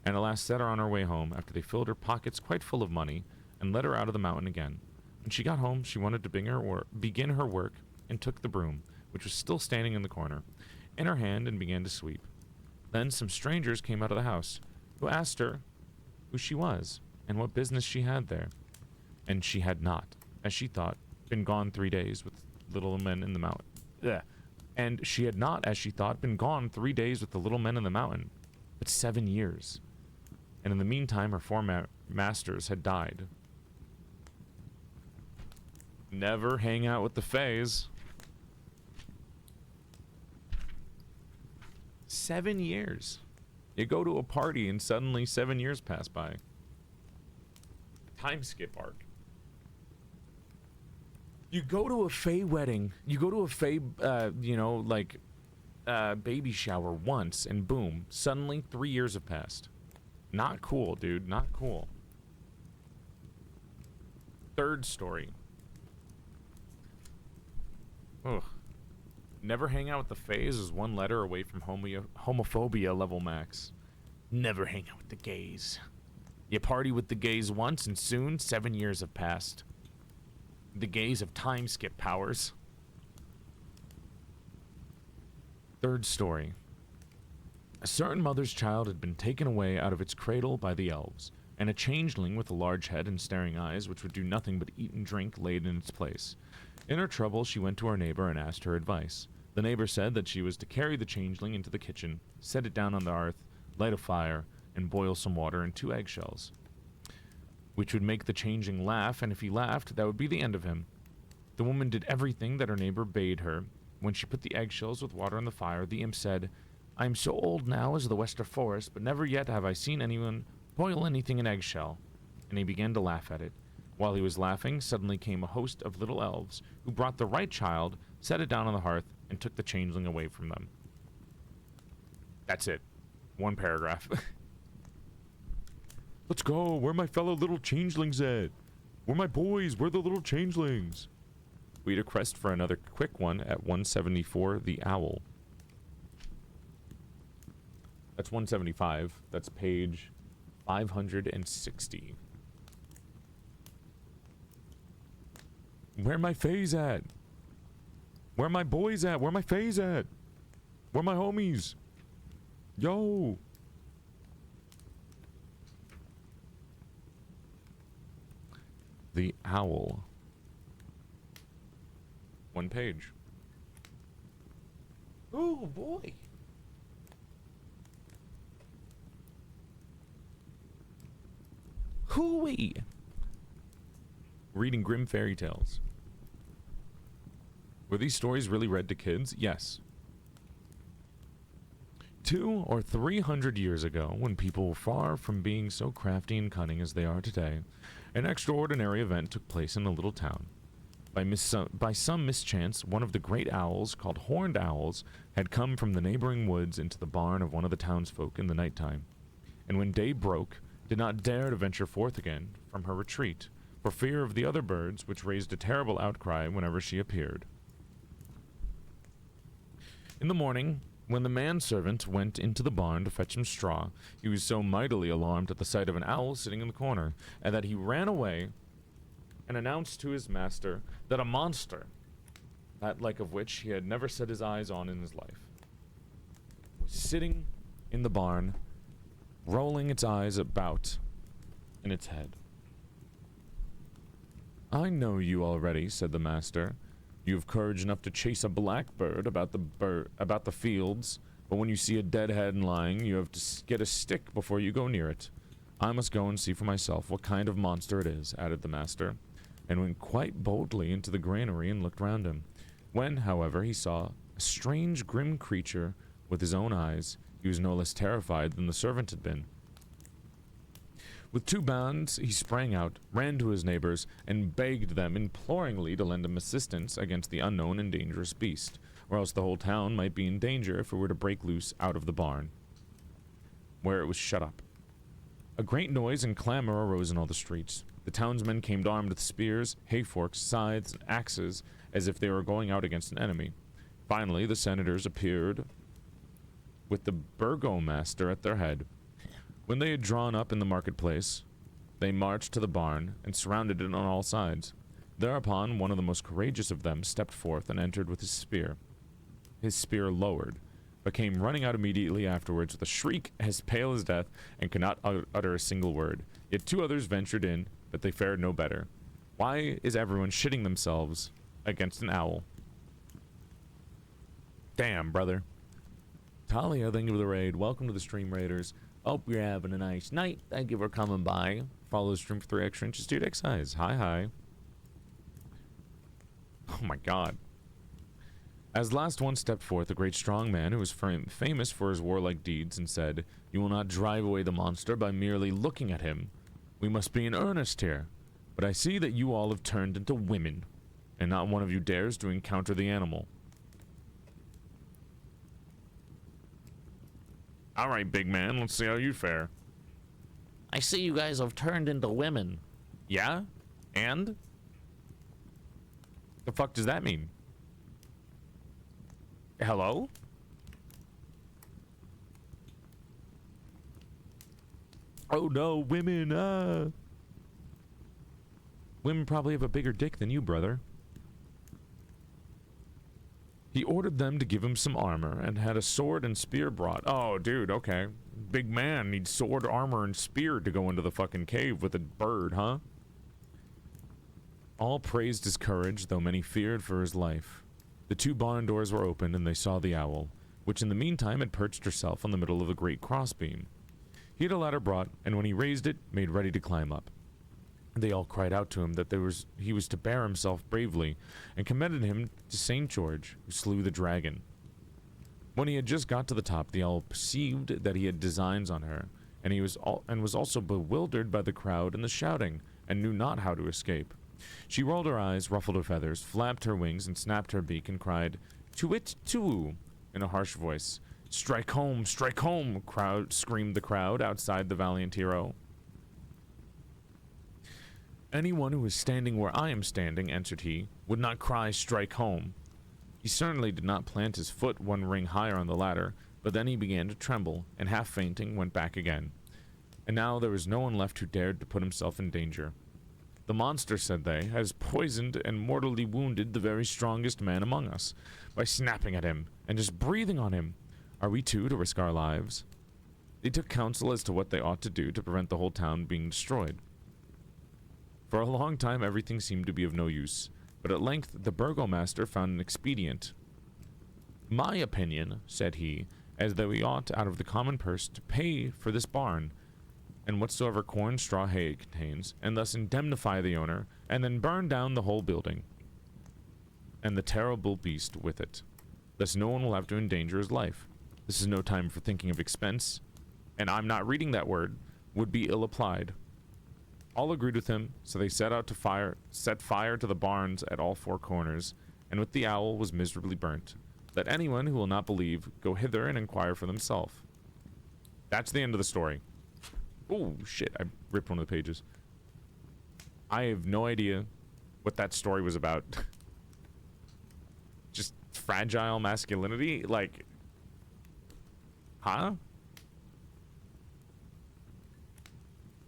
and at last set her on her way home after they filled her pockets quite full of money, and led her out of the mountain again. When she got home, she wanted to begin her work, and took the broom, which was still standing in the corner, in her hand and began to sweep. Then some strangers came out of the house, who asked her who she was, and what business she had there. And she had not, as she thought, been gone 3 days with little men in the mountain. Ugh. And she had not, as she thought, been gone 3 days with the little men in the mountain, but 7 years. And in the meantime, her 4 masters had died. Never hang out with the fays. 7 years. You go to a party and suddenly 7 years pass by. Time skip arc. You go to a fae wedding. You go to a fae, baby shower once, and boom, suddenly 3 years have passed. Not cool, dude. Not cool. Third story. Ugh. Never hang out with the Fays is one letter away from homophobia level max. Never hang out with the gays. You party with the gays once, and soon 7 years have passed. The gays have time skip powers. Third story. A certain mother's child had been taken away out of its cradle by the elves, and a changeling with a large head and staring eyes, which would do nothing but eat and drink, laid in its place. In her trouble, she went to her neighbor and asked her advice. The neighbor said that she was to carry the changeling into the kitchen, set it down on the hearth, light a fire, and boil some water and 2 eggshells, which would make the changeling laugh, and if he laughed, that would be the end of him. The woman did everything that her neighbor bade her. When she put the eggshells with water on the fire, the imp said, "I am so old now as the Wester Forest, but never yet have I seen anyone boil anything in eggshell." And he began to laugh at it. While he was laughing, suddenly came a host of little elves, who brought the right child, set it down on the hearth, and took the changeling away from them. That's it. 1 paragraph. Let's go. Where are my fellow little changelings at? Where are my boys? Where are the little changelings? We had a request for another quick one at 174, the owl. That's 175. That's page 560. Where are my fays at? Where are my boys at? Where are my fays at? Where are my homies? Yo! The owl. 1 page. Oh boy. Hooey. Reading Grimm fairy tales. Were these stories really read to kids? Yes. 200 or 300 years ago, when people were far from being so crafty and cunning as they are today, an extraordinary event took place in a little town. By some mischance, one of the great owls, called horned owls, had come from the neighboring woods into the barn of one of the townsfolk in the night-time, and when day broke, did not dare to venture forth again from her retreat, for fear of the other birds, which raised a terrible outcry whenever she appeared. In the morning, when the manservant went into the barn to fetch some straw, he was so mightily alarmed at the sight of an owl sitting in the corner, and that he ran away and announced to his master that a monster, that like of which he had never set his eyes on in his life, was sitting in the barn, rolling its eyes about in its head. "I know you already," said the master. "You have courage enough to chase a blackbird about the fields, but when you see a dead head lying, you have to get a stick before you go near it. I must go and see for myself what kind of monster it is," added the master, and went quite boldly into the granary and looked round him. When, however, he saw a strange, grim creature with his own eyes, he was no less terrified than the servant had been. With 2 bounds, he sprang out, ran to his neighbors, and begged them imploringly to lend him assistance against the unknown and dangerous beast, or else the whole town might be in danger if it were to break loose out of the barn, where it was shut up. A great noise and clamor arose in all the streets. The townsmen came armed with spears, hayforks, scythes, and axes, as if they were going out against an enemy. Finally, the senators appeared, with the burgomaster at their head. When they had drawn up in the marketplace, they marched to the barn and surrounded it on all sides. Thereupon, one of the most courageous of them stepped forth and entered with his spear. His spear lowered, but came running out immediately afterwards with a shriek as pale as death, and could not utter a single word. Yet 2 others ventured in, but they fared no better. Why is everyone shitting themselves against an owl? Damn, brother. Talia, thank you for the raid. Welcome to the stream, Raiders. Hope you're having a nice night. Thank you for coming by. Follow the stream for 3 extra inches, dude. X-Size. Hi. Oh my god. As last one stepped forth, a great strong man who was famous for his warlike deeds, and said, "You will not drive away the monster by merely looking at him. We must be in earnest here. But I see that you all have turned into women, and not one of you dares to encounter the animal." All right, big man, let's see how you fare. I see you guys have turned into women. Yeah? And? The fuck does that mean? Hello? Oh no, women, Women probably have a bigger dick than you, brother. He ordered them to give him some armor and had a sword and spear brought. Oh, dude, okay. Big man needs sword, armor, and spear to go into the fucking cave with a bird, huh? All praised his courage, though many feared for his life. The 2 barn doors were opened and they saw the owl, which in the meantime had perched herself on the middle of a great crossbeam. He had a ladder brought, and when he raised it, made ready to climb up. They all cried out to him that he was to bear himself bravely, and commended him to St. George, who slew the dragon. When he had just got to the top, the owl perceived that he had designs on her, and was also bewildered by the crowd and the shouting, and knew not how to escape. She rolled her eyes, ruffled her feathers, flapped her wings, and snapped her beak, and cried, "To-wit, to-woo," in a harsh voice. Strike home, screamed the crowd outside the valiant hero. Anyone who is standing where I am standing, answered he, would not cry, strike home. He certainly did not plant his foot 1 ring higher on the ladder, but then he began to tremble, and half fainting, went back again. And now there was no one left who dared to put himself in danger. The monster, said they, has poisoned and mortally wounded the very strongest man among us, by snapping at him, and just breathing on him. Are we too to risk our lives? They took counsel as to what they ought to do to prevent the whole town being destroyed. For a long time everything seemed to be of no use, but at length the burgomaster found an expedient. My opinion, said he, as though we ought out of the common purse to pay for this barn, and whatsoever corn, straw, hay it contains, and thus indemnify the owner, and then burn down the whole building, and the terrible beast with it. Thus no one will have to endanger his life. This is no time for thinking of expense, and I'm not reading that word, would be ill applied. All agreed with him, so they set fire to the barns at all 4 corners, and with the owl was miserably burnt. Let anyone who will not believe go hither and inquire for themselves. That's the end of the story. Oh shit, I ripped one of the pages. I have no idea what that story was about. Just fragile masculinity? Like, huh?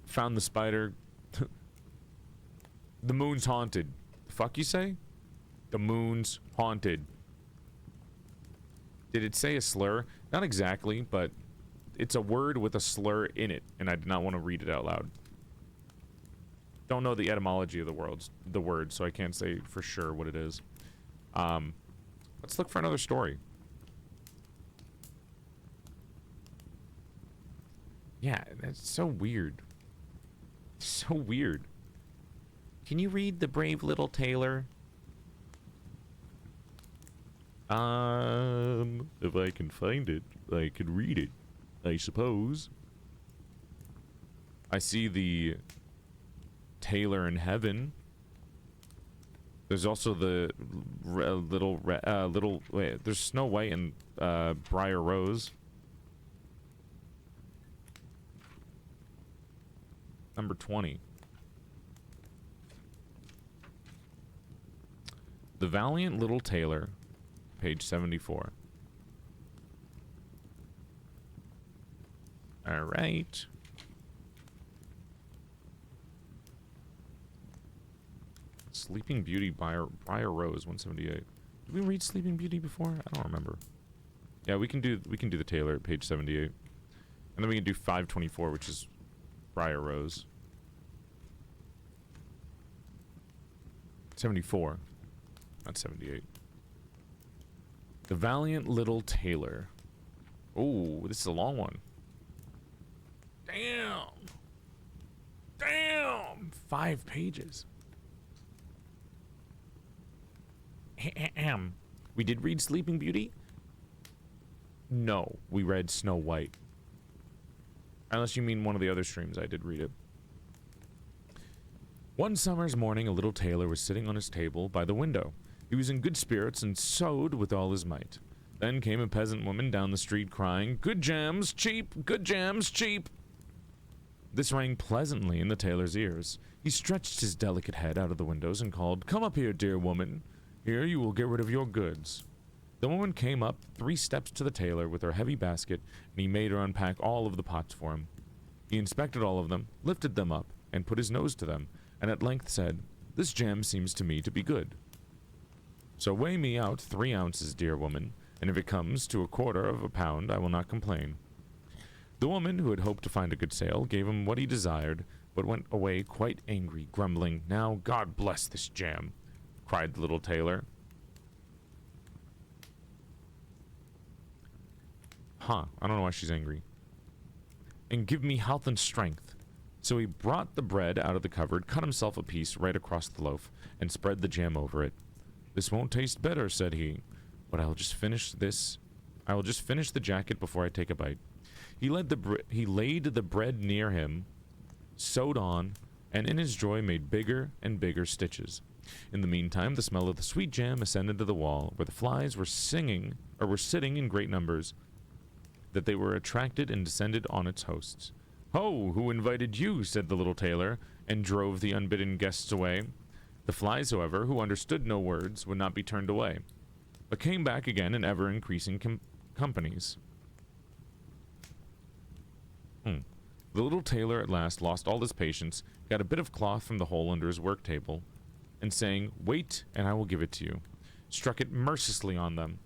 Found the spider. The moon's haunted. The fuck you say? The moon's haunted. Did it say a slur? Not exactly, but it's a word with a slur in it, and I did not want to read it out loud. Don't know the etymology of the word, so I can't say for sure what it is. Let's look for another story. Yeah, that's so weird. So weird. Can you read The Brave Little Tailor? If I can find it, I can read it, I suppose. I see the tailor in heaven. There's also the there's Snow White and Briar Rose. Number 20. The Valiant Little Tailor, page 74. All right. Sleeping Beauty, Briar Rose, 178. Did we read Sleeping Beauty before? I don't remember. Yeah, we can do the Tailor at page 78. And then we can do 524, which is Briar Rose. 74. Not 78. The Valiant Little Tailor. Oh, this is a long one. Damn. Damn. 5 pages. We did read Sleeping Beauty? No, we read Snow White. Unless you mean one of the other streams, I did read it. One summer's morning, a little tailor was sitting on his table by the window. He was in good spirits and sewed with all his might. Then came a peasant woman down the street crying, "Good jams, cheap! Good jams, cheap!" This rang pleasantly in the tailor's ears. He stretched his delicate head out of the windows and called, "Come up here, dear woman. Here you will get rid of your goods." The woman came up 3 steps to the tailor with her heavy basket, and he made her unpack all of the pots for him. He inspected all of them, lifted them up, and put his nose to them, and at length said, "This jam seems to me to be good. So weigh me out 3 ounces, dear woman, and if it comes to 1/4 of a pound, I will not complain." The woman, who had hoped to find a good sale, gave him what he desired, but went away quite angry, grumbling, "Now, God bless this jam," cried the little tailor. I don't know why she's angry. "And give me health and strength." So he brought the bread out of the cupboard, cut himself a piece right across the loaf, and spread the jam over it. "This won't taste better," said he, "but I will just finish the jacket before I take a bite." He laid the bread near him, sewed on, and in his joy made bigger and bigger stitches. In the meantime, the smell of the sweet jam ascended to the wall, where the flies were sitting in great numbers, that they were attracted and descended on its hosts. "Ho, who invited you?" said the little tailor, and drove the unbidden guests away. The flies, however, who understood no words, would not be turned away, but came back again in ever-increasing companies. The little tailor at last lost all his patience, got a bit of cloth from the hole under his work table, and saying, "Wait, and I will give it to you," struck it mercilessly on them.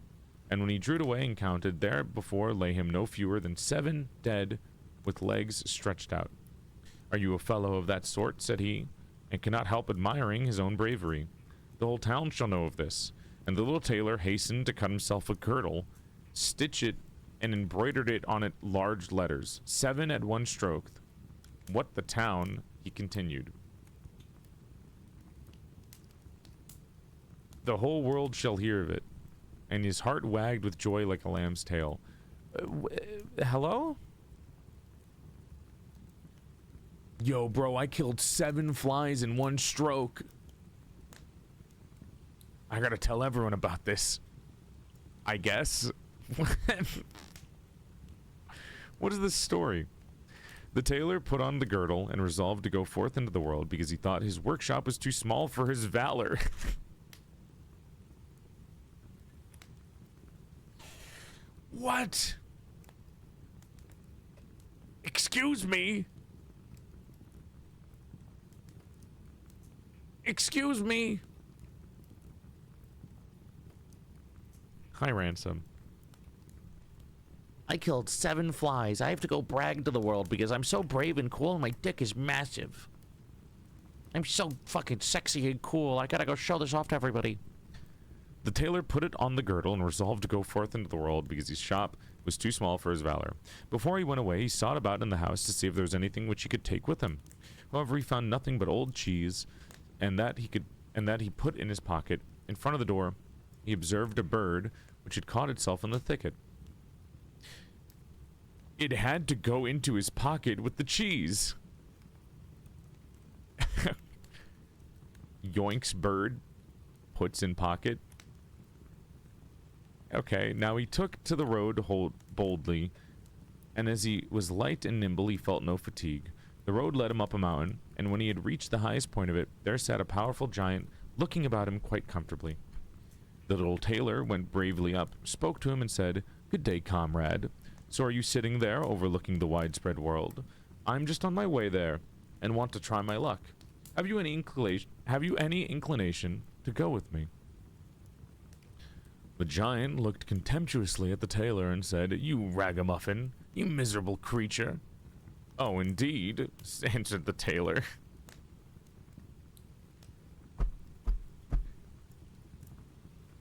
And when he drew it away and counted, there before lay him no fewer than 7 dead, with legs stretched out. "Are you a fellow of that sort?" said he, and cannot help admiring his own bravery. "The whole town shall know of this." And the little tailor hastened to cut himself a girdle, stitch it, and embroidered it on it large letters, 7 at one stroke. "What the town," he continued. "The whole world shall hear of it." And his heart wagged with joy like a lamb's tail. Hello? "Yo, bro, I killed 7 flies in one stroke. I gotta tell everyone about this. I guess." What is this story? The tailor put on the girdle and resolved to go forth into the world because he thought his workshop was too small for his valor. What? Excuse me? Excuse me? Hi, Ransom. I killed 7 flies. I have to go brag to the world because I'm so brave and cool and my dick is massive. I'm so fucking sexy and cool. I gotta go show this off to everybody. The tailor put it on the girdle and resolved to go forth into the world because his shop was too small for his valor. Before he went away, he sought about in the house to see if there was anything which he could take with him. However, he found nothing but old cheese, and that he put in his pocket. In front of the door, he observed a bird which had caught itself in the thicket. It had to go into his pocket with the cheese. Yoinks, bird puts in pocket. Okay, now he took to the road boldly, and as he was light and nimble, he felt no fatigue. The road led him up a mountain, and when he had reached the highest point of it, there sat a powerful giant, looking about him quite comfortably. The little tailor went bravely up, spoke to him, and said, "Good day, comrade. So are you sitting there, overlooking the widespread world? I'm just on my way there, and want to try my luck. Have you any inclination to go with me?" The giant looked contemptuously at the tailor and said, "You ragamuffin, you miserable creature." "Oh, indeed," answered the tailor.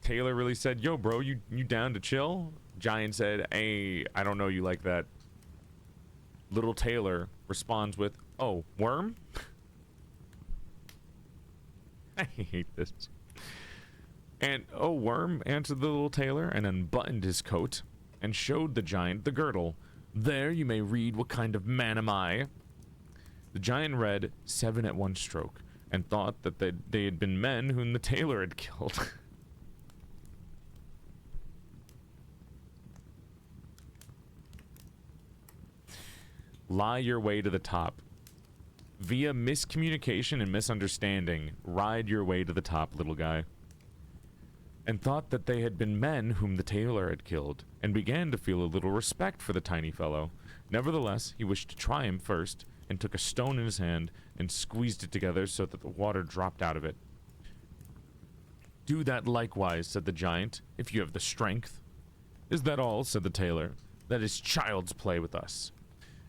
Tailor really said, "Yo, bro, you down to chill?" Giant said, "Hey, I don't know you like that." Little tailor responds with, "Oh, worm?" I hate this. And, "Oh, worm," answered the little tailor, and unbuttoned his coat, and showed the giant the girdle. "There you may read what kind of man am I." The giant read 7 at one stroke, and thought that they had been men whom the tailor had killed. lie your way to the top. Via miscommunication and misunderstanding, ride your way to the top, little guy. And thought that they had been men whom the tailor had killed, and began to feel a little respect for the tiny fellow. Nevertheless, he wished to try him first, and took a stone in his hand, and squeezed it together so that the water dropped out of it. "Do that likewise," said the giant, "if you have the strength." "Is that all?" said the tailor. "That is child's play with us."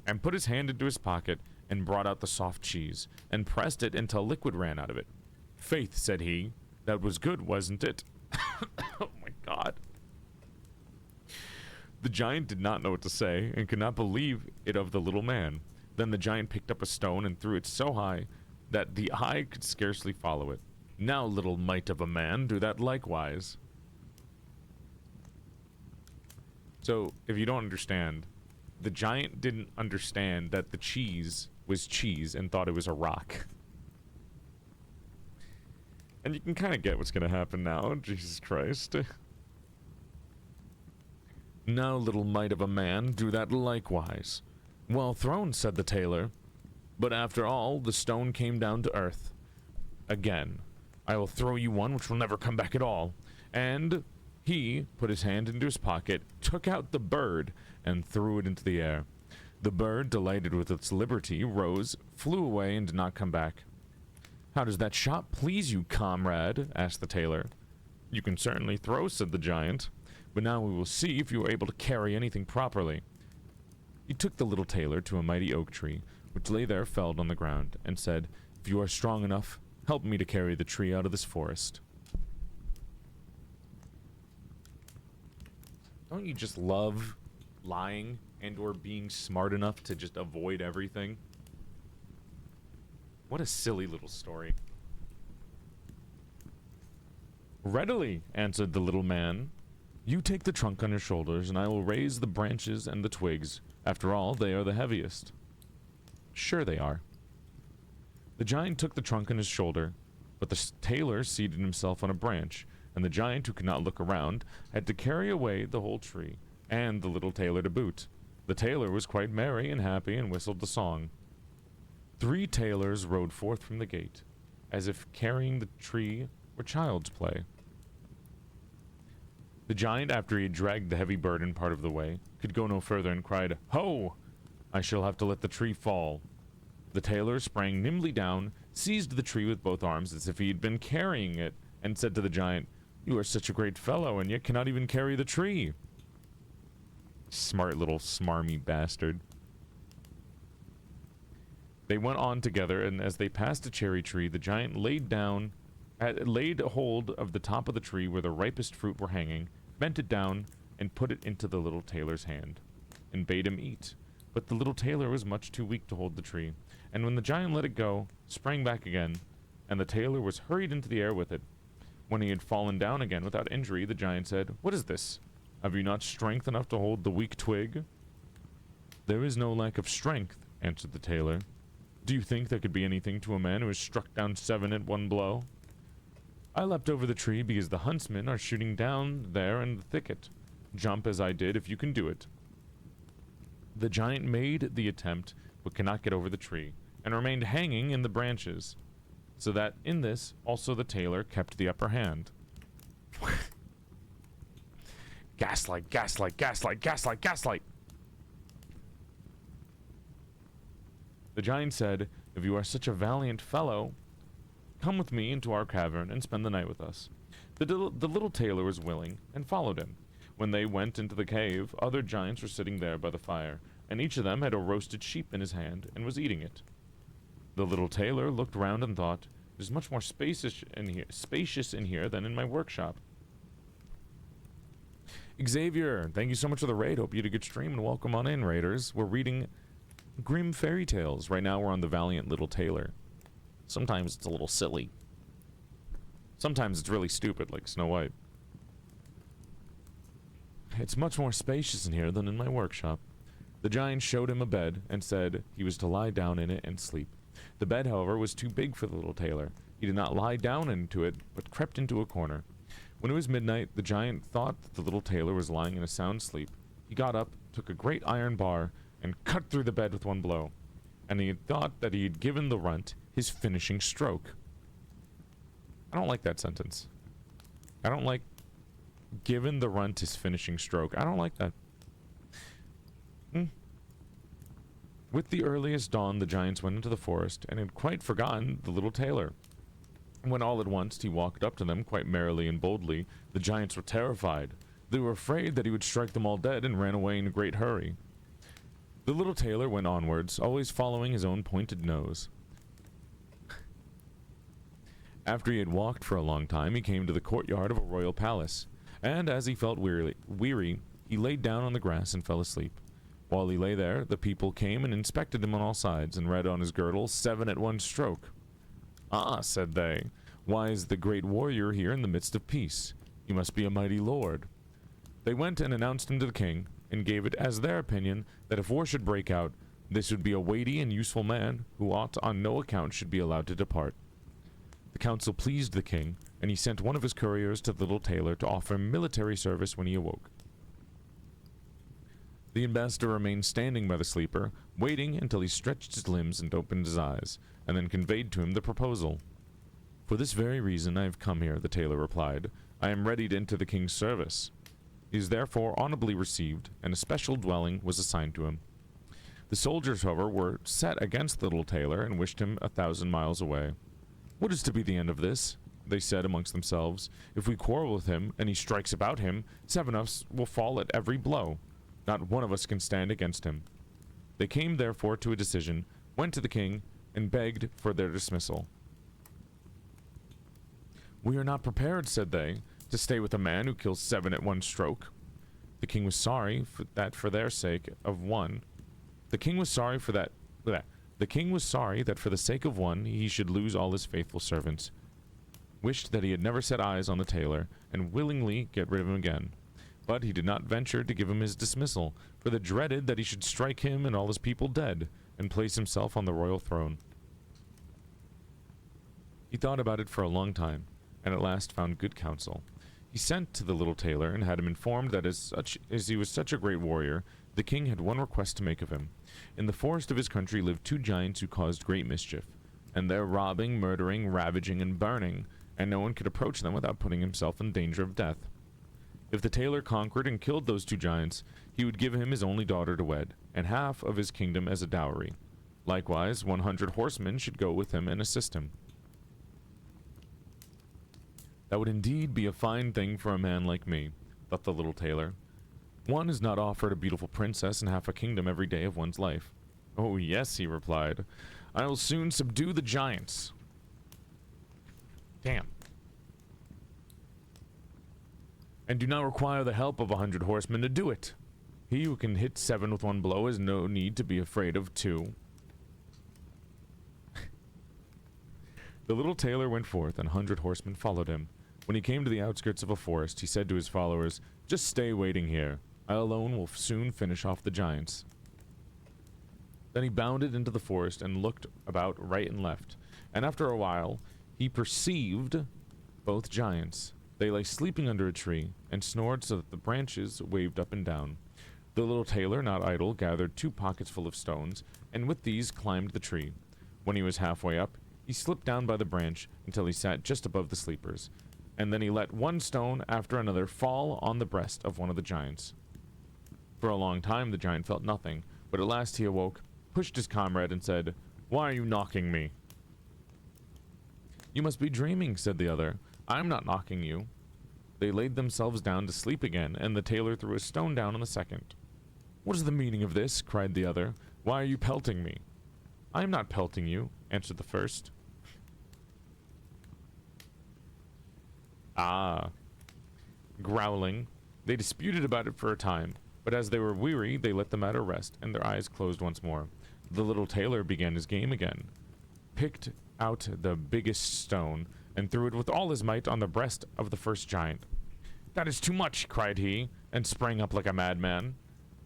And put his hand into his pocket, and brought out the soft cheese, and pressed it until liquid ran out of it. "Faith," said he, "that was good, wasn't it?" Oh my god. The giant did not know what to say, and could not believe it of the little man. Then the giant picked up a stone and threw it so high that the eye could scarcely follow it. "Now, little mite of a man, do that likewise." So, if you don't understand, the giant didn't understand that the cheese was cheese and thought it was a rock. And you can kind of get what's going to happen now. Jesus Christ. "Now, little mite of a man, do that likewise." "Well thrown," said the tailor. But after all, the stone came down to earth. "Again, I will throw you one which will never come back at all." And he put his hand into his pocket, took out the bird, and threw it into the air. The bird, delighted with its liberty, rose, flew away, and did not come back. "How does that shot please you, comrade?" asked the tailor. "You can certainly throw," said the giant, "but now we will see if you are able to carry anything properly." He took the little tailor to a mighty oak tree, which lay there felled on the ground, and said, "If you are strong enough, help me to carry the tree out of this forest." Don't you just love lying and or being smart enough to just avoid everything? What a silly little story. "Readily," answered the little man. "You take the trunk on your shoulders, and I will raise the branches and the twigs. After all, they are the heaviest." "Sure they are." The giant took the trunk on his shoulder, but the tailor seated himself on a branch, and the giant, who could not look around, had to carry away the whole tree, and the little tailor to boot. The tailor was quite merry and happy, and whistled the song. 3 tailors rode forth from the gate, as if carrying the tree were child's play. The giant, after he had dragged the heavy burden part of the way, could go no further, and cried, "Ho! I shall have to let the tree fall." The tailor sprang nimbly down, seized the tree with both arms as if he had been carrying it, and said to the giant, "You are such a great fellow, and yet cannot even carry the tree." Smart little smarmy bastard. They went on together, and as they passed a cherry tree, the giant laid hold of the top of the tree where the ripest fruit were hanging, bent it down, and put it into the little tailor's hand, and bade him eat. But the little tailor was much too weak to hold the tree, and when the giant let it go, sprang back again, and the tailor was hurried into the air with it. When he had fallen down again without injury, the giant said, "What is this? Have you not strength enough to hold the weak twig?" "There is no lack of strength," answered the tailor. "Do you think there could be anything to a man who has struck down 7 at one blow? I leapt over the tree because the huntsmen are shooting down there in the thicket. Jump as I did if you can do it." The giant made the attempt, but could not get over the tree, and remained hanging in the branches, so that in this also the tailor kept the upper hand. Gaslight, gaslight, gaslight, gaslight, gaslight! The giant said, "If you are such a valiant fellow, come with me into our cavern and spend the night with us." The little tailor was willing, and followed him. When they went into the cave, other giants were sitting there by the fire, and each of them had a roasted sheep in his hand, and was eating it. The little tailor looked round and thought, "It is much more spacious in here than in my workshop." Xavier, thank you so much for the raid. Hope you had a good stream, and welcome on in, raiders. We're reading Grimm fairy tales. Right now we're on the Valiant Little Tailor. Sometimes it's a little silly. Sometimes it's really stupid, like Snow White. "It's much more spacious in here than in my workshop." The giant showed him a bed, and said he was to lie down in it and sleep. The bed, however, was too big for the little tailor. He did not lie down into it, but crept into a corner. When it was midnight, the giant thought that the little tailor was lying in a sound sleep. He got up, took a great iron bar, and cut through the bed with one blow, and he had thought that he had given the runt his finishing stroke. I don't like that sentence. I don't like given the runt his finishing stroke. I don't like that. With the earliest dawn, the giants went into the forest and had quite forgotten the little tailor. When all at once he walked up to them quite merrily and boldly, the giants were terrified. They were afraid that he would strike them all dead and ran away in a great hurry. The little tailor went onwards, always following his own pointed nose. After he had walked for a long time, he came to the courtyard of a royal palace, and as he felt weary, he laid down on the grass and fell asleep. While he lay there, the people came and inspected him on all sides, and read on his girdle 7 at one stroke. "Ah," said they, "why is the great warrior here in the midst of peace? He must be a mighty lord." They went and announced him to the king, and gave it as their opinion that if war should break out, this would be a weighty and useful man, who ought on no account should be allowed to depart. The counsel pleased the king, and he sent one of his couriers to the little tailor to offer him military service when he awoke. The ambassador remained standing by the sleeper, waiting until he stretched his limbs and opened his eyes, and then conveyed to him the proposal. "For this very reason I have come here," the tailor replied. "I am ready to enter the king's service." He is therefore honorably received, and a special dwelling was assigned to him. The soldiers, however, were set against the little tailor, and wished him 1,000 miles away. "What is to be the end of this?" they said amongst themselves. "If we quarrel with him, and he strikes about him, 7 of us will fall at every blow. Not one of us can stand against him." They came therefore to a decision, went to the king, and begged for their dismissal. "We are not prepared," said they, "to stay with a man who kills 7 at one stroke." The king was sorry that for the sake of one he should lose all his faithful servants. Wished that he had never set eyes on the tailor, and willingly get rid of him again. But he did not venture to give him his dismissal, for they dreaded that he should strike him and all his people dead, and place himself on the royal throne. He thought about it for a long time, and at last found good counsel. He sent to the little tailor, and had him informed that as he was such a great warrior, the king had one request to make of him. In the forest of his country lived 2 giants who caused great mischief, and they're robbing, murdering, ravaging, and burning, and no one could approach them without putting himself in danger of death. If the tailor conquered and killed those 2 giants, he would give him his only daughter to wed, and half of his kingdom as a dowry. Likewise, 100 horsemen should go with him and assist him. "That would indeed be a fine thing for a man like me," thought the little tailor. "One is not offered a beautiful princess and half a kingdom every day of one's life." "Oh, yes," he replied. "I will soon subdue the giants." Damn. "And do not require the help of 100 horsemen to do it. He who can hit 7 with one blow has no need to be afraid of 2. The little tailor went forth, and 100 horsemen followed him. When he came to the outskirts of a forest, he said to his followers, "Just stay waiting here. I alone will soon finish off the giants." Then he bounded into the forest and looked about right and left, and after a while he perceived both giants. They lay sleeping under a tree, and snored so that the branches waved up and down. The little tailor, not idle, gathered 2 pockets full of stones, and with these climbed the tree. When he was halfway up, he slipped down by the branch until he sat just above the sleepers, and then he let one stone after another fall on the breast of one of the giants. For a long time the giant felt nothing, but at last he awoke, pushed his comrade, and said, "Why are you knocking me?" "You must be dreaming," said the other. "I am not knocking you." They laid themselves down to sleep again, and the tailor threw a stone down on the second. "What is the meaning of this?" cried the other. "Why are you pelting me?" "I am not pelting you," answered the first. Ah. Growling, they disputed about it for a time, but as they were weary, they let the matter rest, and their eyes closed once more. The little tailor began his game again, picked out the biggest stone, and threw it with all his might on the breast of the first giant. "That is too much," cried he, and sprang up like a madman.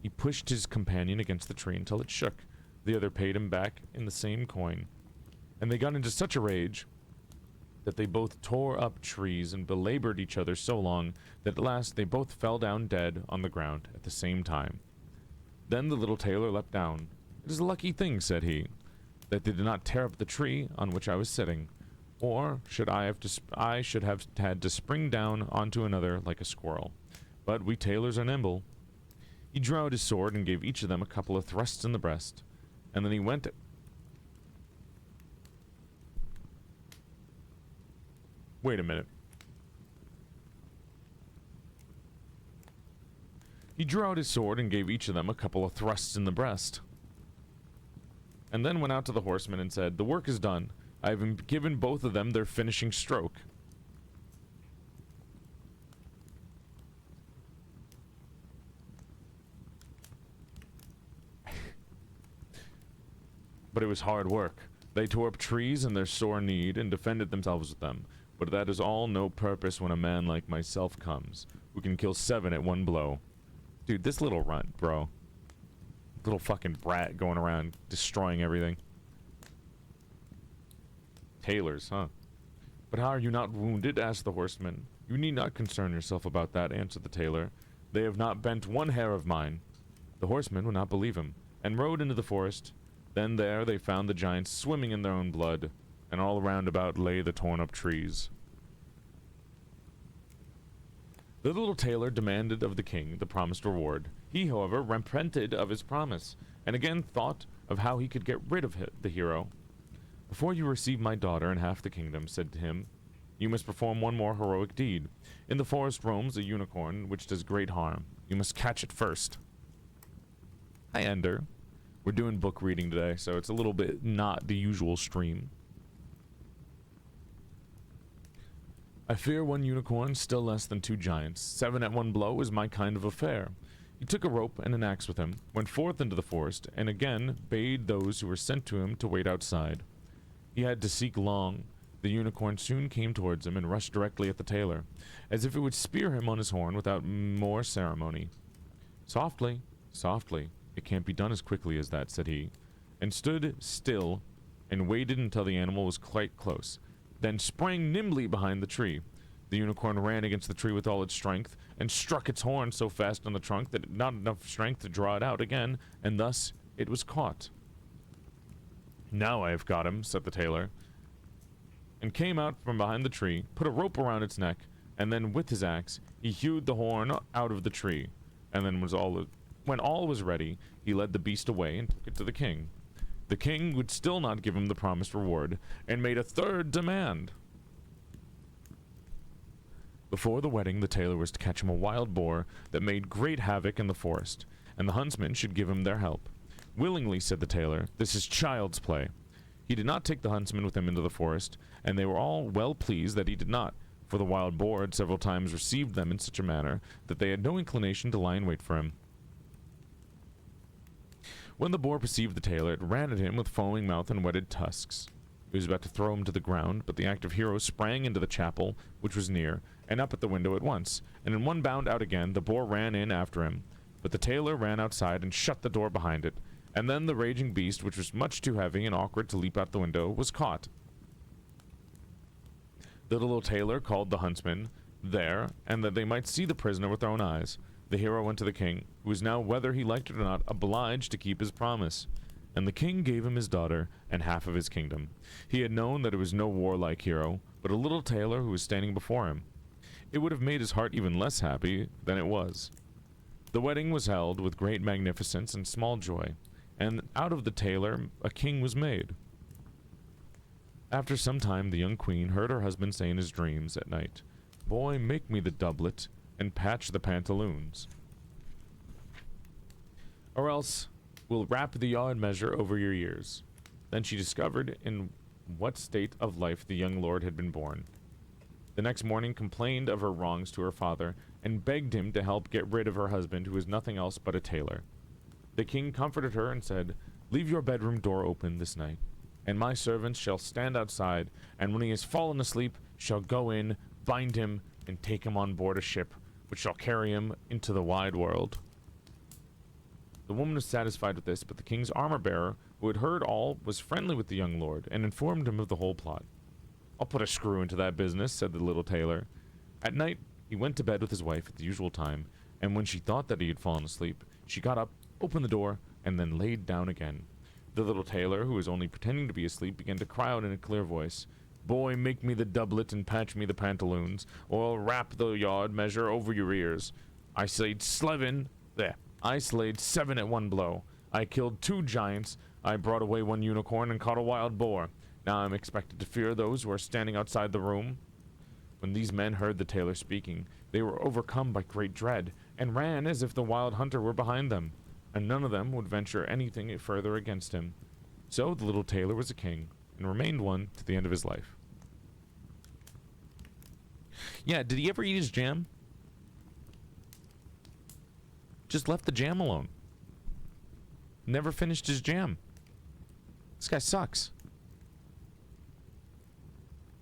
He pushed his companion against the tree until it shook. The other paid him back in the same coin, and they got into such a rage that they both tore up trees and belabored each other so long that at last they both fell down dead on the ground at the same time. Then the little tailor leapt down. "It is a lucky thing," said he, "that they did not tear up the tree on which I was sitting, or I should have had to spring down onto another like a squirrel. But we tailors are nimble." He drew out his sword and gave each of them a couple of thrusts in the breast, and then he went... Wait a minute. He drew out his sword and gave each of them a couple of thrusts in the breast, and then went out to the horsemen and said, "The work is done. I have given both of them their finishing stroke." But it was hard work. They tore up trees in their sore need and defended themselves with them. But that is all no purpose when a man like myself comes, who can kill 7 at one blow. Dude, this little runt, bro. Little fucking brat going around destroying everything. Tailors, huh? "But how are you not wounded?" asked the horseman. "You need not concern yourself about that," answered the tailor. "They have not bent one hair of mine." The horseman would not believe him, and rode into the forest. Then there they found the giants swimming in their own blood, and all around about lay the torn-up trees. The little tailor demanded of the king the promised reward. He, however, repented of his promise, and again thought of how he could get rid of the hero. "Before you receive my daughter and half the kingdom," said to him, "you must perform one more heroic deed. In the forest roams a unicorn which does great harm. You must catch it first." Hi, Ender. We're doing book reading today, so it's a little bit not the usual stream. "I fear one unicorn, still less than 2 giants. 7 at one blow is my kind of affair." He took a rope and an axe with him, went forth into the forest, and again bade those who were sent to him to wait outside. He had to seek long. The unicorn soon came towards him and rushed directly at the tailor, as if it would spear him on his horn without more ceremony. "Softly, softly. It can't be done as quickly as that," said he, and stood still and waited until the animal was quite close, then sprang nimbly behind the tree. The unicorn ran against the tree with all its strength, and struck its horn so fast on the trunk that it had not enough strength to draw it out again, and thus it was caught. "Now I have got him," said the tailor, and came out from behind the tree, put a rope around its neck, and then with his axe he hewed the horn out of the tree, and then when all was ready, he led the beast away and took it to the king. The king would still not give him the promised reward, and made a third demand. Before the wedding, the tailor was to catch him a wild boar that made great havoc in the forest, and the huntsmen should give him their help. "Willingly," said the tailor. "This is child's play." He did not take the huntsmen with him into the forest, and they were all well pleased that he did not, for the wild boar had several times received them in such a manner that they had no inclination to lie in wait for him. When the boar perceived the tailor, it ran at him with foaming mouth and whetted tusks. He was about to throw him to the ground, but the active hero sprang into the chapel, which was near, and up at the window at once, and in one bound out again. The boar ran in after him, but the tailor ran outside and shut the door behind it, and then the raging beast, which was much too heavy and awkward to leap out the window, was caught. The little tailor called the huntsmen there, and that they might see the prisoner with their own eyes. The hero went to the king, who was now, whether he liked it or not, obliged to keep his promise. And the king gave him his daughter and half of his kingdom. He had known that it was no warlike hero, but a little tailor who was standing before him. It would have made his heart even less happy than it was. The wedding was held with great magnificence and small joy, and out of the tailor a king was made. After some time the young queen heard her husband say in his dreams at night, "Boy, make me the doublet and patch the pantaloons, or else we'll wrap the yard measure over your ears." Then she discovered in what state of life the young lord had been born. The next morning complained of her wrongs to her father, and begged him to help get rid of her husband, who was nothing else but a tailor. The king comforted her and said, "Leave your bedroom door open this night, and my servants shall stand outside, and when he has fallen asleep, shall go in, bind him, and take him on board a ship, which shall carry him into the wide world." The woman was satisfied with this, but the king's armor-bearer, who had heard all, was friendly with the young lord, and informed him of the whole plot. "I'll put a screw into that business," said the little tailor. At night, he went to bed with his wife at the usual time, and when she thought that he had fallen asleep, she got up opened the door, and then laid down again. The little tailor, who was only pretending to be asleep, began to cry out in a clear voice, "Boy, make me the doublet and patch me the pantaloons, or I'll wrap the yard measure over your ears. I slayed 7 at one blow. I killed 2 giants. I brought away 1 unicorn and caught a wild boar. Now I'm expected to fear those who are standing outside the room." When these men heard the tailor speaking, they were overcome by great dread, and ran as if the wild hunter were behind them, and none of them would venture anything further against him. So the little tailor was a king, and remained one to the end of his life. Yeah, did he ever eat his jam? Just left the jam alone. Never finished his jam. This guy sucks.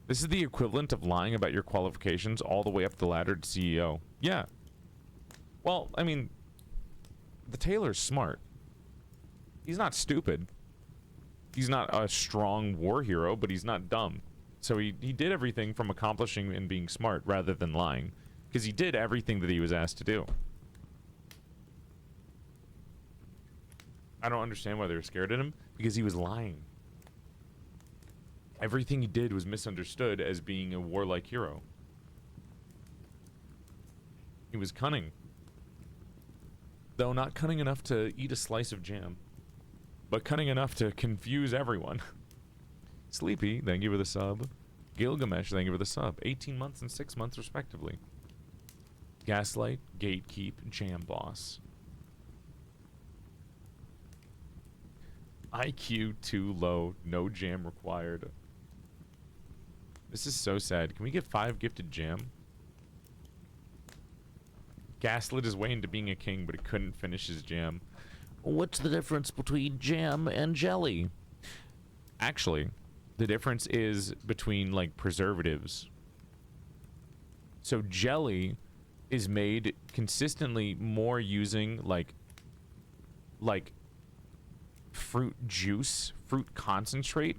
This is the equivalent of lying about your qualifications all the way up the ladder to CEO. Yeah. Well, I mean, the tailor's smart. He's not stupid. He's not a strong war hero, but he's not dumb. So he did everything from accomplishing and being smart rather than lying. Because he did everything that he was asked to do. I don't understand why they were scared of him. Because he was lying. Everything he did was misunderstood as being a warlike hero. He was cunning. Though not cunning enough to eat a slice of jam. But cunning enough to confuse everyone. Sleepy, thank you for the sub. Gilgamesh, thank you for the sub. 18 months and 6 months respectively. Gaslight, Gatekeep, Jam Boss. IQ too low, no jam required. This is so sad. Can we get 5 gifted jam? Gaslit his way into being a king, but he couldn't finish his jam. What's the difference between jam and jelly? Actually, the difference is between, like, preservatives. So jelly is made consistently more using, like fruit juice, fruit concentrate,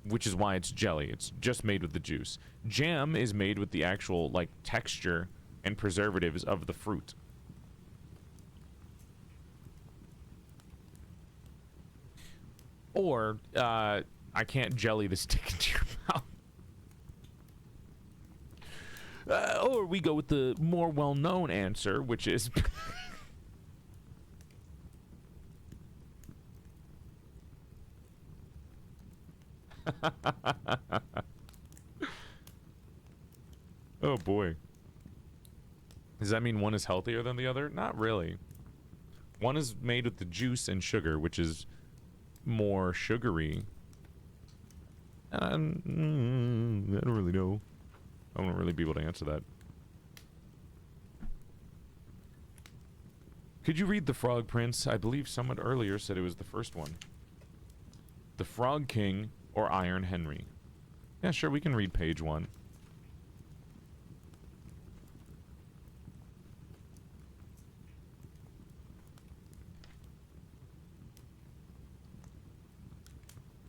which is why it's jelly. It's just made with the juice. Jam is made with the actual, like, texture and preservatives of the fruit. Or, I can't jelly the stick into your mouth. Or we go with the more well-known answer, which is... Oh boy. Does that mean one is healthier than the other? Not really. One is made with the juice and sugar, which is more sugary. I don't really know. I won't really be able to answer that. Could you read The Frog Prince? I believe someone earlier said it was the first one. The Frog King or Iron Henry. Yeah, sure, we can read page 1.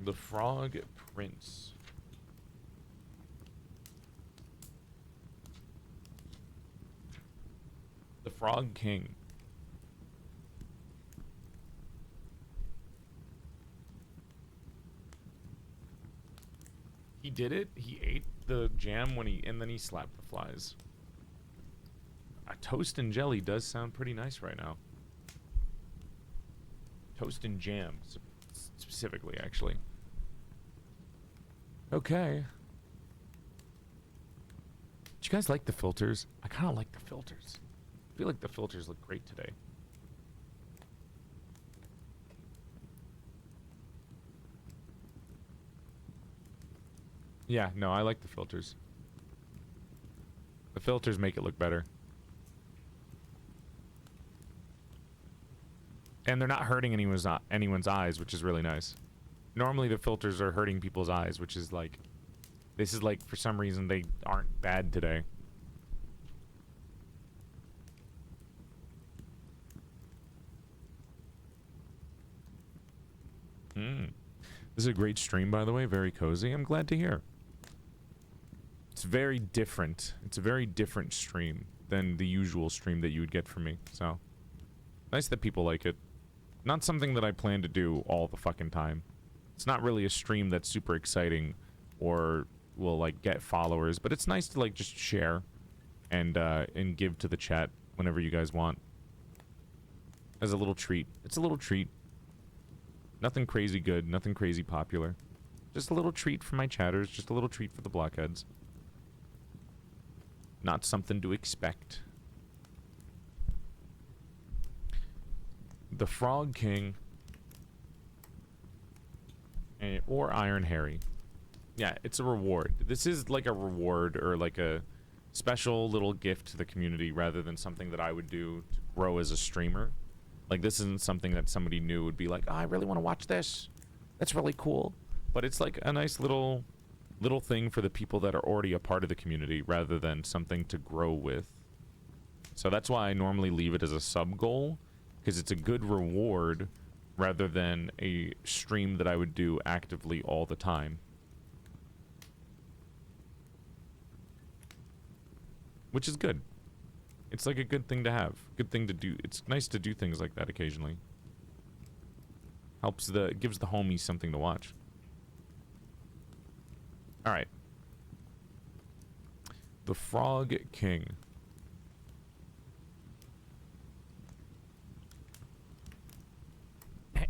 The Frog Prince. The Frog King. He did it. He ate the jam and then he slapped the flies. A toast and jelly does sound pretty nice right now. Toast and jam, specifically, actually. Okay. Do you guys like the filters? I kind of like the filters. I feel like the filters look great today. Yeah, no, I like the filters. The filters make it look better. And they're not hurting anyone's eyes, which is really nice. Normally the filters are hurting people's eyes, which is like... This is like, for some reason, they aren't bad today. This is a great stream, by the way. Very cozy. I'm glad to hear. It's very different. It's a very different stream than the usual stream that you would get from me. So, nice that people like it. Not something that I plan to do all the fucking time. It's not really a stream that's super exciting or will, like, get followers, but it's nice to, like, just share and give to the chat whenever you guys want. As a little treat. It's a little treat. Nothing crazy good, nothing crazy popular. Just a little treat for my chatters, just a little treat for the blockheads. Not something to expect. The Frog King or Iron Harry. Yeah, it's a reward. This is like a reward or like a special little gift to the community rather than something that I would do to grow as a streamer. Like, this isn't something that somebody new would be like, oh, I really want to watch this. That's really cool. But it's like a nice little thing for the people that are already a part of the community rather than something to grow with. So that's why I normally leave it as a sub goal, because it's a good reward rather than a stream that I would do actively all the time. Which is good. It's like a good thing to have. Good thing to do. It's nice to do things like that occasionally. Gives the homies something to watch. Alright. The Frog King.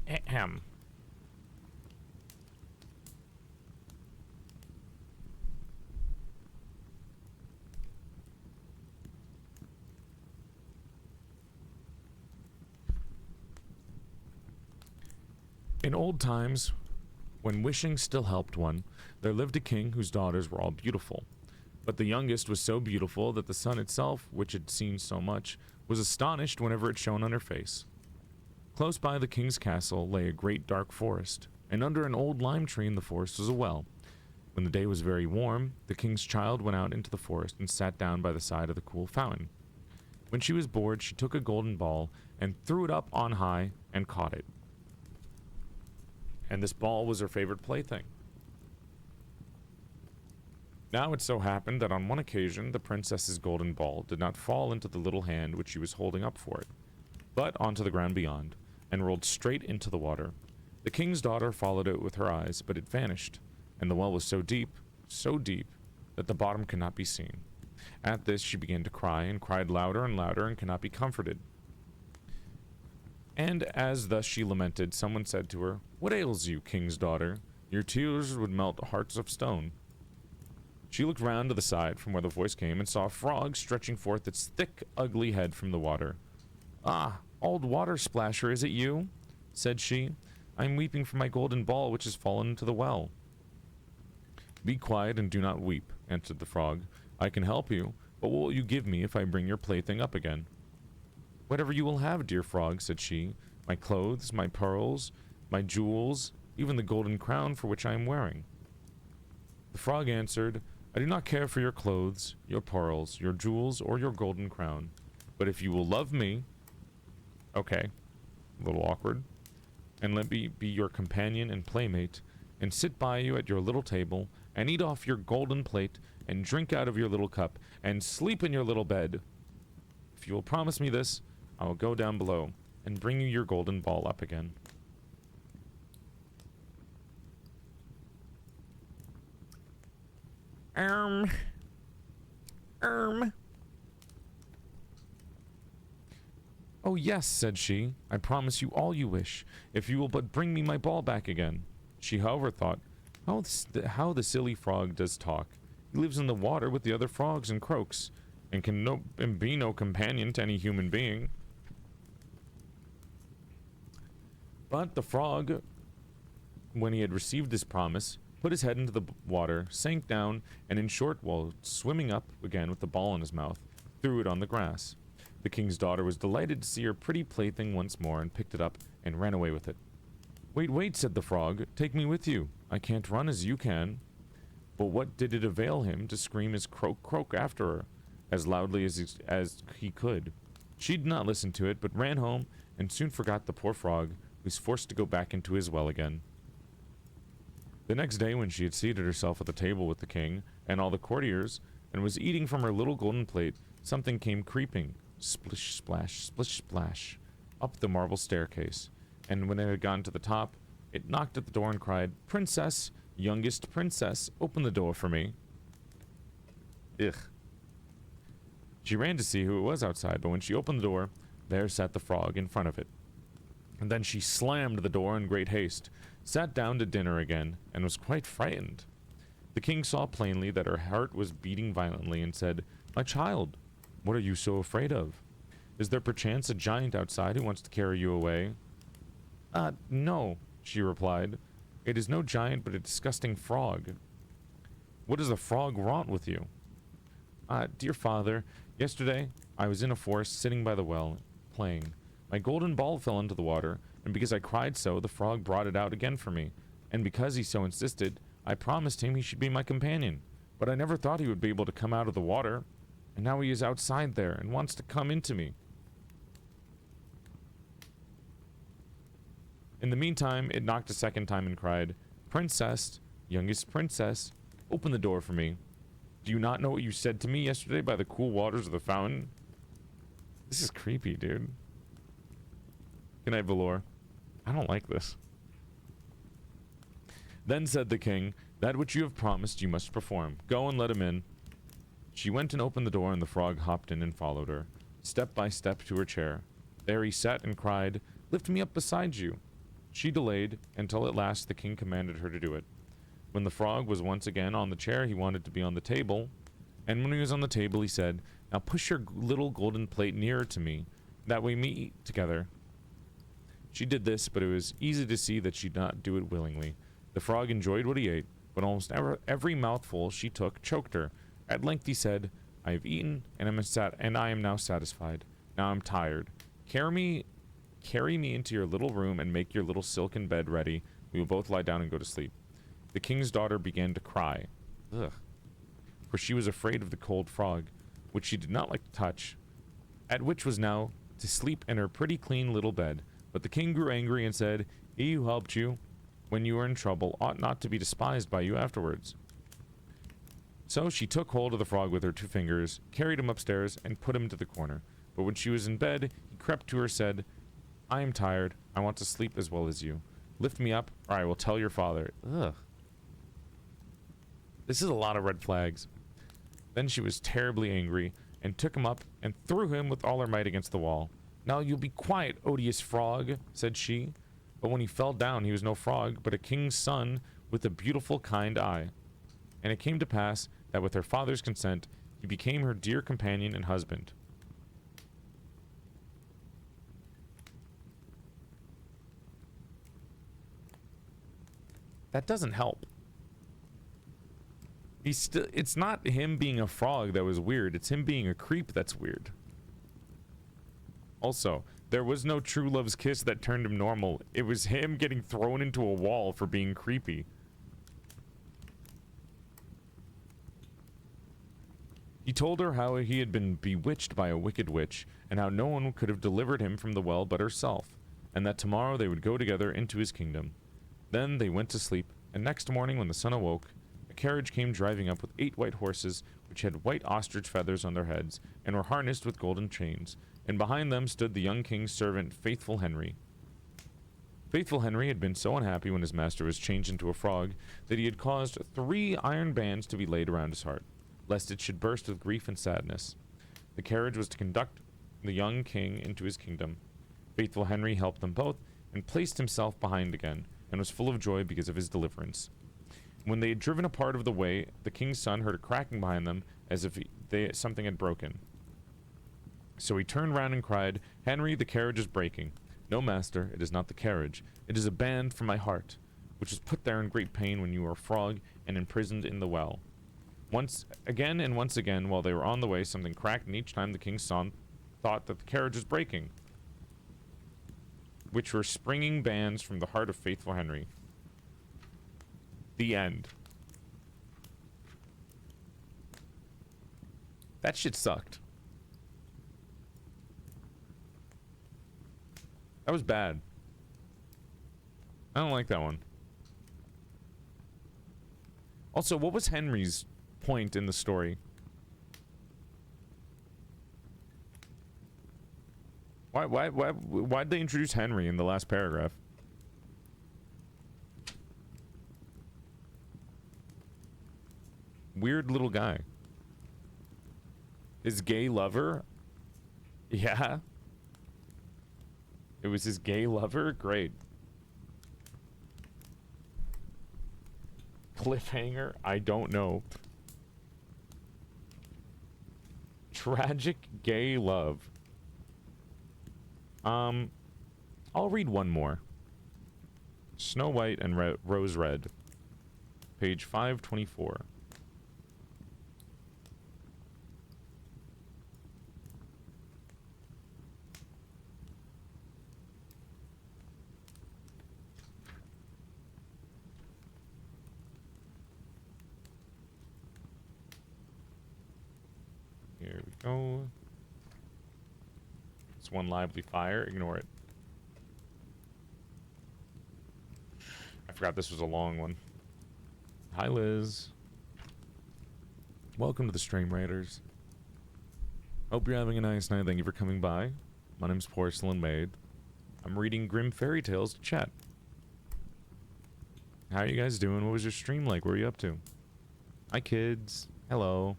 Ahem. In old times, when wishing still helped one, there lived a king whose daughters were all beautiful. But the youngest was so beautiful that the sun itself, which had seen so much, was astonished whenever it shone on her face. Close by the king's castle lay a great dark forest, and under an old lime tree in the forest was a well. When the day was very warm, the king's child went out into the forest and sat down by the side of the cool fountain. When she was bored, she took a golden ball and threw it up on high and caught it. And this ball was her favorite plaything. Now it so happened that on one occasion the princess's golden ball did not fall into the little hand which she was holding up for it, but onto the ground beyond, and rolled straight into the water. The king's daughter followed it with her eyes, but it vanished, and the well was so deep, that the bottom could not be seen. At this she began to cry, and cried louder and louder, and could not be comforted. And as thus she lamented, someone said to her, "What ails you, king's daughter? Your tears would melt hearts of stone." She looked round to the side from where the voice came, and saw a frog stretching forth its thick, ugly head from the water. "Ah, old water splasher, is it you?" said she. "I am weeping for my golden ball which has fallen into the well." "Be quiet and do not weep," answered the frog. "I can help you, but what will you give me if I bring your plaything up again?" "Whatever you will have, dear frog," said she. "My clothes, my pearls, my jewels, even the golden crown for which I am wearing." The frog answered, "I do not care for your clothes, your pearls, your jewels, or your golden crown. But if you will love me..." Okay, a little awkward. "And let me be your companion and playmate, and sit by you at your little table, and eat off your golden plate, and drink out of your little cup, and sleep in your little bed. If you will promise me this, I will go down below, and bring you your golden ball up again." "Oh yes," said she, "I promise you all you wish, if you will but bring me my ball back again." She however thought, how the silly frog does talk. He lives in the water with the other frogs and croaks, and can be no companion to any human being. But the frog, when he had received this promise, put his head into the water, sank down, and in short, while swimming up again with the ball in his mouth, threw it on the grass. The king's daughter was delighted to see her pretty plaything once more, and picked it up and ran away with it. "Wait, wait," said the frog, "take me with you. I can't run as you can." But what did it avail him to scream his croak croak after her, as loudly as he could? She did not listen to it, but ran home, and soon forgot the poor frog, who was forced to go back into his well again. The next day, when she had seated herself at the table with the king and all the courtiers, and was eating from her little golden plate, something came creeping, splish splash, up the marble staircase. and when it had gone to the top, it knocked at the door and cried, "Princess, youngest princess, open the door for me." Ugh. She ran to see who it was outside, but when she opened the door, there sat the frog in front of it. And then she slammed the door in great haste, sat down to dinner again, and was quite frightened. The king saw plainly that her heart was beating violently, and said, "My child, what are you so afraid of? Is there perchance a giant outside who wants to carry you away?" No," she replied. "It is no giant, but a disgusting frog." "What does the frog want with you?" Dear father, yesterday I was in a forest sitting by the well, playing. My golden ball fell into the water, and because I cried so, the frog brought it out again for me. And because he so insisted, I promised him he should be my companion. But I never thought he would be able to come out of the water. And now he is outside there and wants to come into me. In the meantime, it knocked a second time and cried, "Princess, youngest princess, open the door for me. Do you not know what you said to me yesterday by the cool waters of the fountain?" This is creepy, dude. Good night, Valor. I don't like this. Then said the king, "That which you have promised you must perform. Go and let him in." She went and opened the door, and the frog hopped in and followed her, step by step to her chair. There he sat and cried, "Lift me up beside you." She delayed, until at last the king commanded her to do it. When the frog was once again on the chair, he wanted to be on the table, and when he was on the table, he said, "Now push your little golden plate nearer to me, that we may eat together." She did this, but it was easy to see that she did not do it willingly. The frog enjoyed what he ate, but almost every mouthful she took choked her. At length he said, "I have eaten, and I am now satisfied. Now I'm tired. Carry me into your little room and make your little silken bed ready. We will both lie down and go to sleep." The king's daughter began to cry, for she was afraid of the cold frog, which she did not like to touch, at which was now to sleep in her pretty clean little bed. But the king grew angry and said, "He who helped you when you were in trouble ought not to be despised by you afterwards." So she took hold of the frog with her 2 fingers, carried him upstairs, and put him into the corner. But when she was in bed, he crept to her, said, "I am tired. I want to sleep as well as you. Lift me up, or I will tell your father." Ugh. This is a lot of red flags. Then she was terribly angry, and took him up, and threw him with all her might against the wall. "Now you'll be quiet, odious frog," said she. But when he fell down, he was no frog, but a king's son with a beautiful, kind eye. And it came to pass that with her father's consent, he became her dear companion and husband. That doesn't help. It's not him being a frog that was weird. It's him being a creep that's weird. Also, there was no true love's kiss that turned him normal. It was him getting thrown into a wall for being creepy. He told her how he had been bewitched by a wicked witch, and how no one could have delivered him from the well but herself, and that tomorrow they would go together into his kingdom. Then they went to sleep, and next morning when the sun awoke, a carriage came driving up with 8 white horses, which had white ostrich feathers on their heads, and were harnessed with golden chains, and behind them stood the young king's servant, Faithful Henry. Faithful Henry had been so unhappy when his master was changed into a frog, that he had caused 3 iron bands to be laid around his heart, lest it should burst with grief and sadness. The carriage was to conduct the young king into his kingdom. Faithful Henry helped them both, and placed himself behind again, and was full of joy because of his deliverance. When they had driven a part of the way, the king's son heard a cracking behind them, as if something had broken. So he turned round and cried, "Henry, the carriage is breaking." "No, master, it is not the carriage. It is a band from my heart, which was put there in great pain when you were a frog and imprisoned in the well." Once again, while they were on the way, something cracked, and each time the king's son thought that the carriage was breaking, which were springing bands from the heart of Faithful Henry. The end. That shit sucked. That was bad. I don't like that one. Also, what was Henry's point in the story? Why'd they introduce Henry in the last paragraph? Weird little guy. His gay lover? Yeah. It was his gay lover? Great. Cliffhanger? I don't know. Tragic gay love. I'll read one more. Snow White and Rose Red. Page 524. Here we go. It's one lively fire. Ignore it. I forgot this was a long one. Hi, Liz. Welcome to the Stream Raiders. Hope you're having a nice night. Thank you for coming by. My name's PorcelainMaid. I'm reading Grimm fairy tales to chat. How are you guys doing? What was your stream like? What were you up to? Hi, kids. Hello.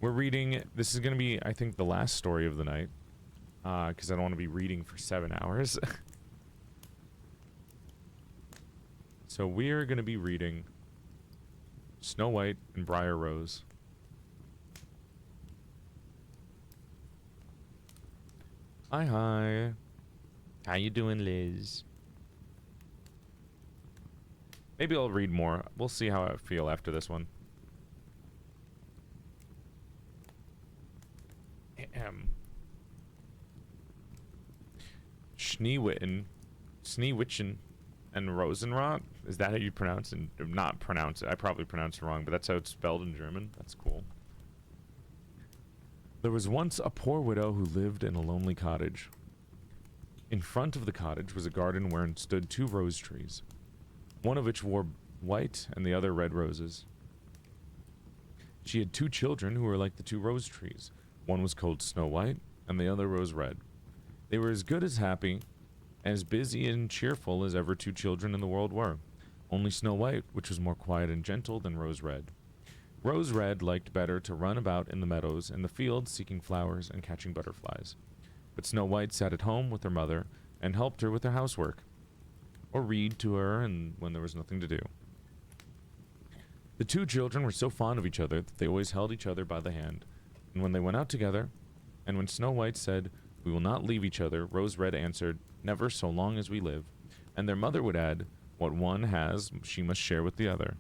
We're reading, this is going to be, I think, the last story of the night. Because I don't want to be reading for 7 hours. So we're going to be reading Snow White and Briar Rose. Hi, hi. How you doing, Liz? Maybe I'll read more. We'll see how I feel after this one. Schneewitchen, and Rosenrot? Is that how you pronounce it? Not pronounce it. I probably pronounced it wrong, but that's how it's spelled in German. That's cool. There was once a poor widow who lived in a lonely cottage. In front of the cottage was a garden wherein stood 2 rose trees, one of which wore white and the other red roses. She had 2 children who were like the 2 rose trees. One was called Snow White, and the other Rose Red. They were as good as happy, as busy and cheerful as ever 2 children in the world were. Only Snow White, which was more quiet and gentle than Rose Red. Rose Red liked better to run about in the meadows and the fields seeking flowers and catching butterflies. But Snow White sat at home with her mother and helped her with her housework, or read to her and when there was nothing to do. The 2 children were so fond of each other that they always held each other by the hand. And when they went out together, and when Snow White said, "We will not leave each other," Rose Red answered, "Never so long as we live." And their mother would add, "What one has, she must share with the other."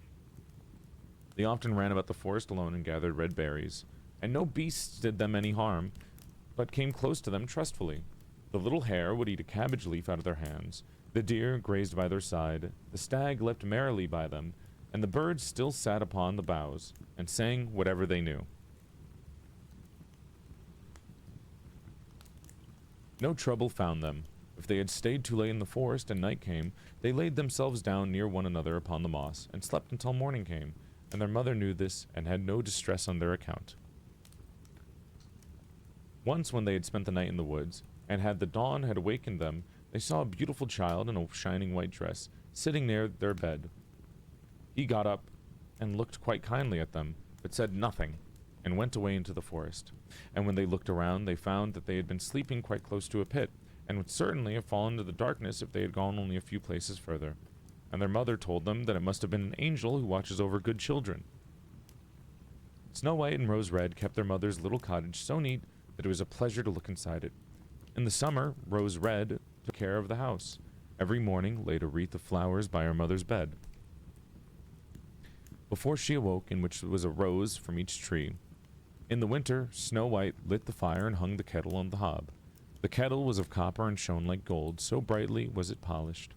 They often ran about the forest alone and gathered red berries, and no beasts did them any harm, but came close to them trustfully. The little hare would eat a cabbage leaf out of their hands, the deer grazed by their side, the stag leapt merrily by them, and the birds still sat upon the boughs, and sang whatever they knew. No trouble found them. If they had stayed too late in the forest and night came, they laid themselves down near one another upon the moss, and slept until morning came, and their mother knew this, and had no distress on their account. Once when they had spent the night in the woods, and the dawn had awakened them, they saw a beautiful child in a shining white dress, sitting near their bed. He got up, and looked quite kindly at them, but said nothing, and went away into the forest. And when they looked around, they found that they had been sleeping quite close to a pit, and would certainly have fallen into the darkness if they had gone only a few places further. And their mother told them that it must have been an angel who watches over good children. Snow White and Rose Red kept their mother's little cottage so neat that it was a pleasure to look inside it. In the summer, Rose Red took care of the house. Every morning laid a wreath of flowers by her mother's bed. Before she awoke, in which was a rose from each tree. In the winter, Snow White lit the fire and hung the kettle on the hob. The kettle was of copper and shone like gold, so brightly was it polished.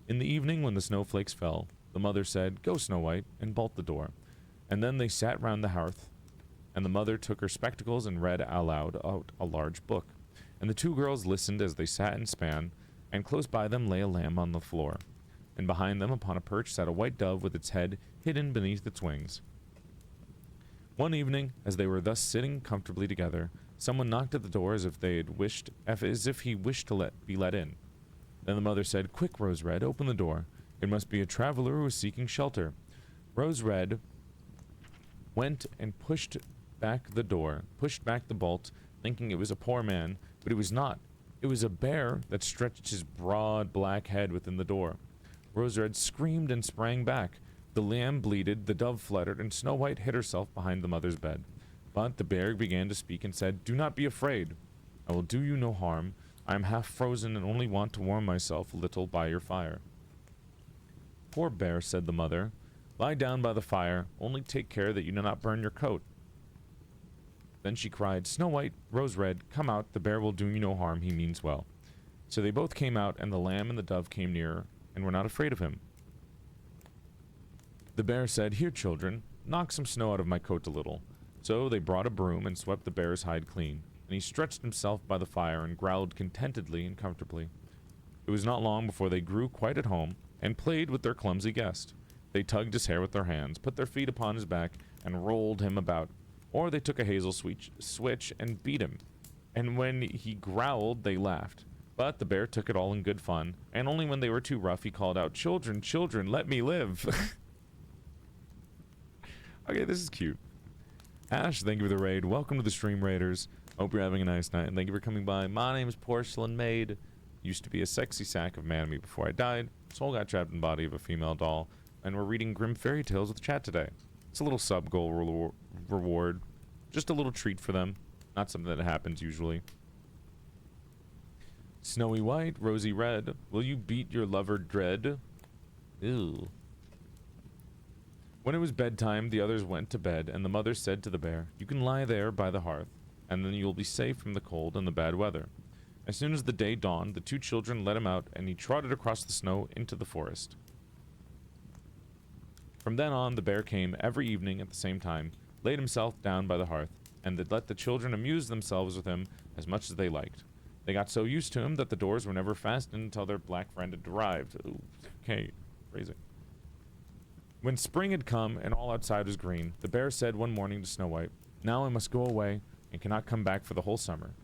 In the evening, when the snowflakes fell, the mother said, "Go, Snow White," and bolt the door. And then they sat round the hearth, and the mother took her spectacles and read aloud out a large book. And the 2 girls listened as they sat and span, and close by them lay a lamb on the floor. And behind them upon a perch sat a white dove with its head hidden beneath its wings. One evening, as they were thus sitting comfortably together, Someone knocked at the door as if he wished to be let in. Then the mother said, "Quick, Rose Red, open the door. It must be a traveler who is seeking shelter." Rose Red went and pushed back the bolt, thinking it was a poor man, but it was not. It was a bear that stretched his broad black head within the door. Rose Red screamed and sprang back. The lamb bleated, the dove fluttered, and Snow White hid herself behind the mother's bed. But the bear began to speak and said, "Do not be afraid. I will do you no harm. I am half frozen and only want to warm myself a little by your fire." "Poor bear," said the mother. "Lie down by the fire. Only take care that you do not burn your coat." Then she cried, "Snow White, Rose Red, come out. The bear will do you no harm. He means well." So they both came out, and the lamb and the dove came nearer and were not afraid of him. The bear said, "Here, children, knock some snow out of my coat a little." So they brought a broom and swept the bear's hide clean, and he stretched himself by the fire and growled contentedly and comfortably. It was not long before they grew quite at home and played with their clumsy guest. They tugged his hair with their hands, put their feet upon his back, and rolled him about, or they took a hazel switch and beat him. And when he growled, they laughed. But the bear took it all in good fun, and only when they were too rough he called out, "Children, children, let me live." Okay, this is cute. Ash, thank you for the raid. Welcome to the stream, Raiders. Hope you're having a nice night, and thank you for coming by. My name is PorcelainMaid. Used to be a sexy sack of man-meat before I died. Soul got trapped in the body of a female doll, and we're reading Grimm fairy tales with the chat today. It's a little sub-goal reward. Just a little treat for them. Not something that happens usually. Snowy White, Rosy Red, will you beat your lover Dread? Ew. When it was bedtime, the others went to bed, and the mother said to the bear, "You can lie there by the hearth, and then you'll be safe from the cold and the bad weather." As soon as the day dawned, the two children let him out, and he trotted across the snow into the forest. From then on, the bear came every evening at the same time, laid himself down by the hearth, and let the children amuse themselves with him as much as they liked. They got so used to him that the doors were never fastened until their black friend had arrived. Ooh, okay, crazy. When spring had come and all outside was green, the bear said one morning to Snow White, "Now I must go away and cannot come back for the whole summer."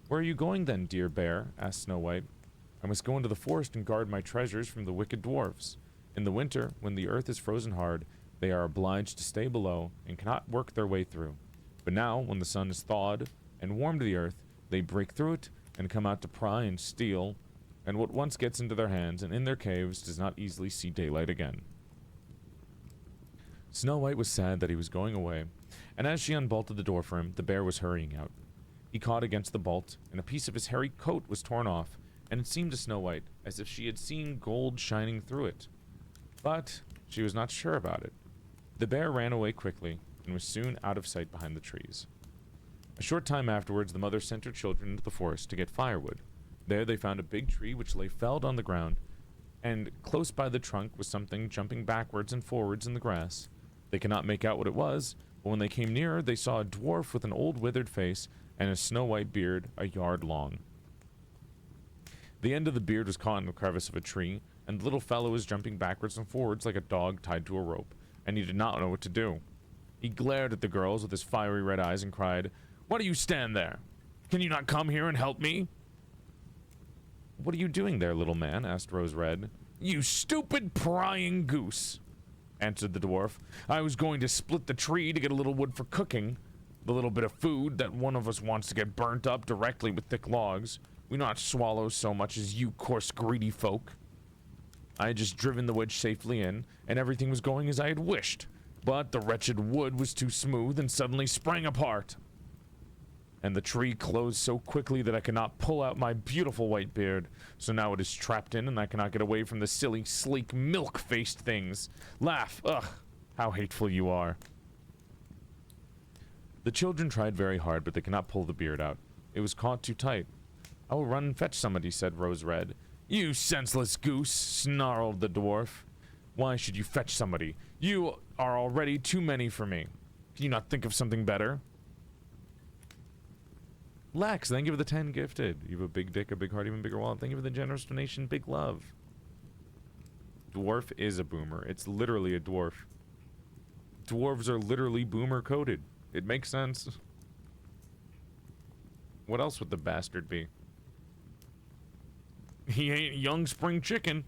"Where are you going then, dear bear?" asked Snow White. "I must go into the forest and guard my treasures from the wicked dwarfs. In the winter, when the earth is frozen hard, they are obliged to stay below and cannot work their way through. But now, when the sun is thawed and warmed the earth, they break through it and come out to pry and steal, and what once gets into their hands and in their caves does not easily see daylight again." Snow White was sad that he was going away, and as she unbolted the door for him, the bear was hurrying out. He caught against the bolt, and a piece of his hairy coat was torn off, and it seemed to Snow White as if she had seen gold shining through it. But she was not sure about it. The bear ran away quickly, and was soon out of sight behind the trees. A short time afterwards, the mother sent her children into the forest to get firewood. There they found a big tree which lay felled on the ground, and close by the trunk was something jumping backwards and forwards in the grass. They could not make out what it was, but when they came nearer, they saw a dwarf with an old withered face and a snow-white beard a yard long. The end of the beard was caught in the crevice of a tree, and the little fellow was jumping backwards and forwards like a dog tied to a rope, and he did not know what to do. He glared at the girls with his fiery red eyes and cried, "Why do you stand there? Can you not come here and help me?" "What are you doing there, little man?" asked Rose Red. "You stupid prying goose," answered the dwarf. "I was going to split the tree to get a little wood for cooking. The little bit of food that one of us wants to get burnt up directly with thick logs. We not swallow so much as you coarse, greedy folk. I had just driven the wedge safely in, and everything was going as I had wished. But the wretched wood was too smooth and suddenly sprang apart. And the tree closed so quickly that I could not pull out my beautiful white beard. So now it is trapped in, and I cannot get away from the silly, sleek, milk-faced things. Laugh! Ugh! How hateful you are." The children tried very hard, but they could not pull the beard out. It was caught too tight. "I will run and fetch somebody," said Rose Red. "You senseless goose," snarled the dwarf. "Why should you fetch somebody? You are already too many for me. Can you not think of something better?" Lax, thank you for the 10 gifted. You have a big dick, a big heart, even bigger wallet. Thank you for the generous donation. Big love. Dwarf is a boomer. It's literally a dwarf. Dwarves are literally boomer coded. It makes sense. What else would the bastard be? He ain't young spring chicken.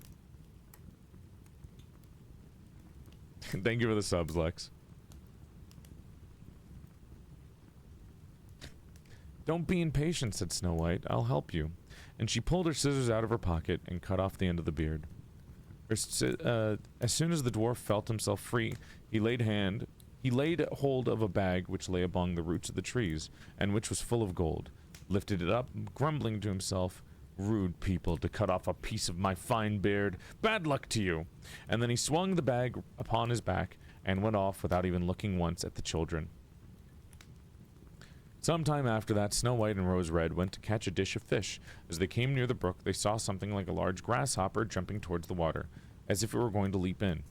Thank you for the subs, Lex. Don't be impatient, said Snow White. I'll help you. And she pulled her scissors out of her pocket and cut off the end of the beard. As soon as the dwarf felt himself free, he laid hold of a bag which lay among the roots of the trees, and which was full of gold, lifted it up, grumbling to himself, "Rude people, to cut off a piece of my fine beard. Bad luck to you." And then he swung the bag upon his back and went off without even looking once at the children. Some time after that, Snow White and Rose Red went to catch a dish of fish. As they came near the brook, they saw something like a large grasshopper jumping towards the water, as if it were going to leap in.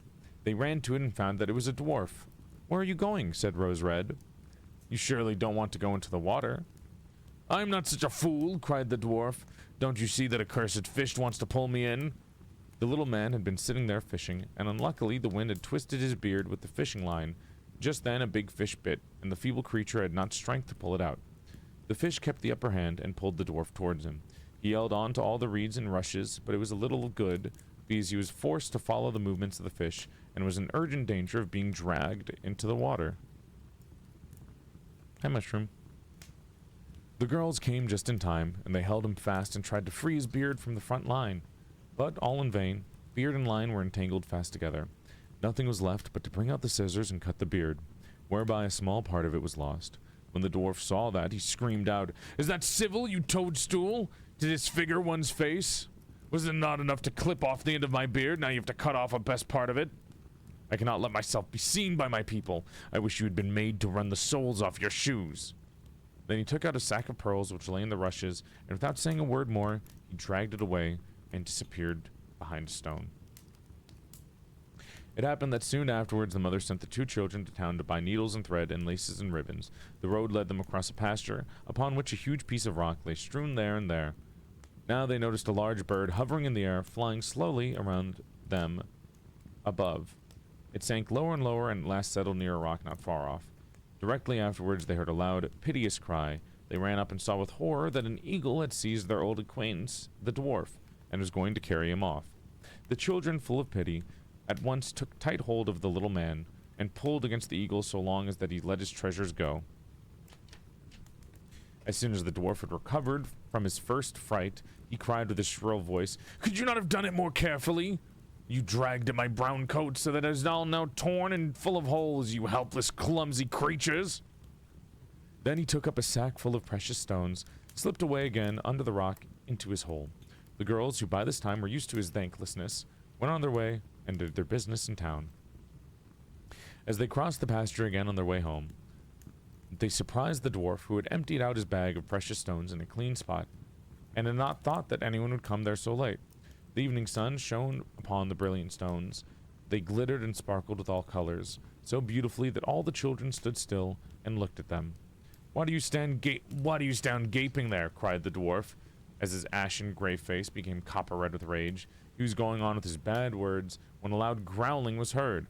They ran to it and found that it was a dwarf. "Where are you going?" said Rose Red. "You surely don't want to go into the water." "I'm not such a fool," cried the dwarf. "Don't you see that a cursed fish wants to pull me in?" The little man had been sitting there fishing, and unluckily the wind had twisted his beard with the fishing line. Just then a big fish bit, and the feeble creature had not strength to pull it out. The fish kept the upper hand and pulled the dwarf towards him. He held on to all the reeds and rushes, but it was a little good, because he was forced to follow the movements of the fish, and was in urgent danger of being dragged into the water. Hi, Mushroom. The girls came just in time, and they held him fast and tried to free his beard from the front line. But all in vain. Beard and line were entangled fast together. Nothing was left but to bring out the scissors and cut the beard, whereby a small part of it was lost. When the dwarf saw that, he screamed out, "Is that civil, you toadstool? To disfigure one's face? Was it not enough to clip off the end of my beard? Now you have to cut off a best part of it? I cannot let myself be seen by my people. I wish you had been made to run the soles off your shoes." Then he took out a sack of pearls which lay in the rushes, and without saying a word more, he dragged it away and disappeared behind a stone. It happened that soon afterwards the mother sent the two children to town to buy needles and thread and laces and ribbons. The road led them across a pasture, upon which a huge piece of rock lay strewn there and there. Now they noticed a large bird hovering in the air, flying slowly around them above. It sank lower and lower, and at last settled near a rock not far off. Directly afterwards they heard a loud, piteous cry. They ran up and saw with horror that an eagle had seized their old acquaintance, the dwarf, and was going to carry him off. The children, full of pity, at once took tight hold of the little man, and pulled against the eagle so long as that he let his treasures go. As soon as the dwarf had recovered from his first fright, he cried with a shrill voice, "Could you not have done it more carefully? You dragged at my brown coat so that it is all now torn and full of holes, you helpless, clumsy creatures." Then he took up a sack full of precious stones, slipped away again under the rock into his hole. The girls, who by this time were used to his thanklessness, went on their way and did their business in town. As they crossed the pasture again on their way home, they surprised the dwarf, who had emptied out his bag of precious stones in a clean spot, and had not thought that anyone would come there so late. The evening sun shone upon the brilliant stones. They glittered and sparkled with all colors, so beautifully that all the children stood still and looked at them. Why do you stand gaping there?" cried the dwarf, as his ashen gray face became copper red with rage. He was going on with his bad words when a loud growling was heard,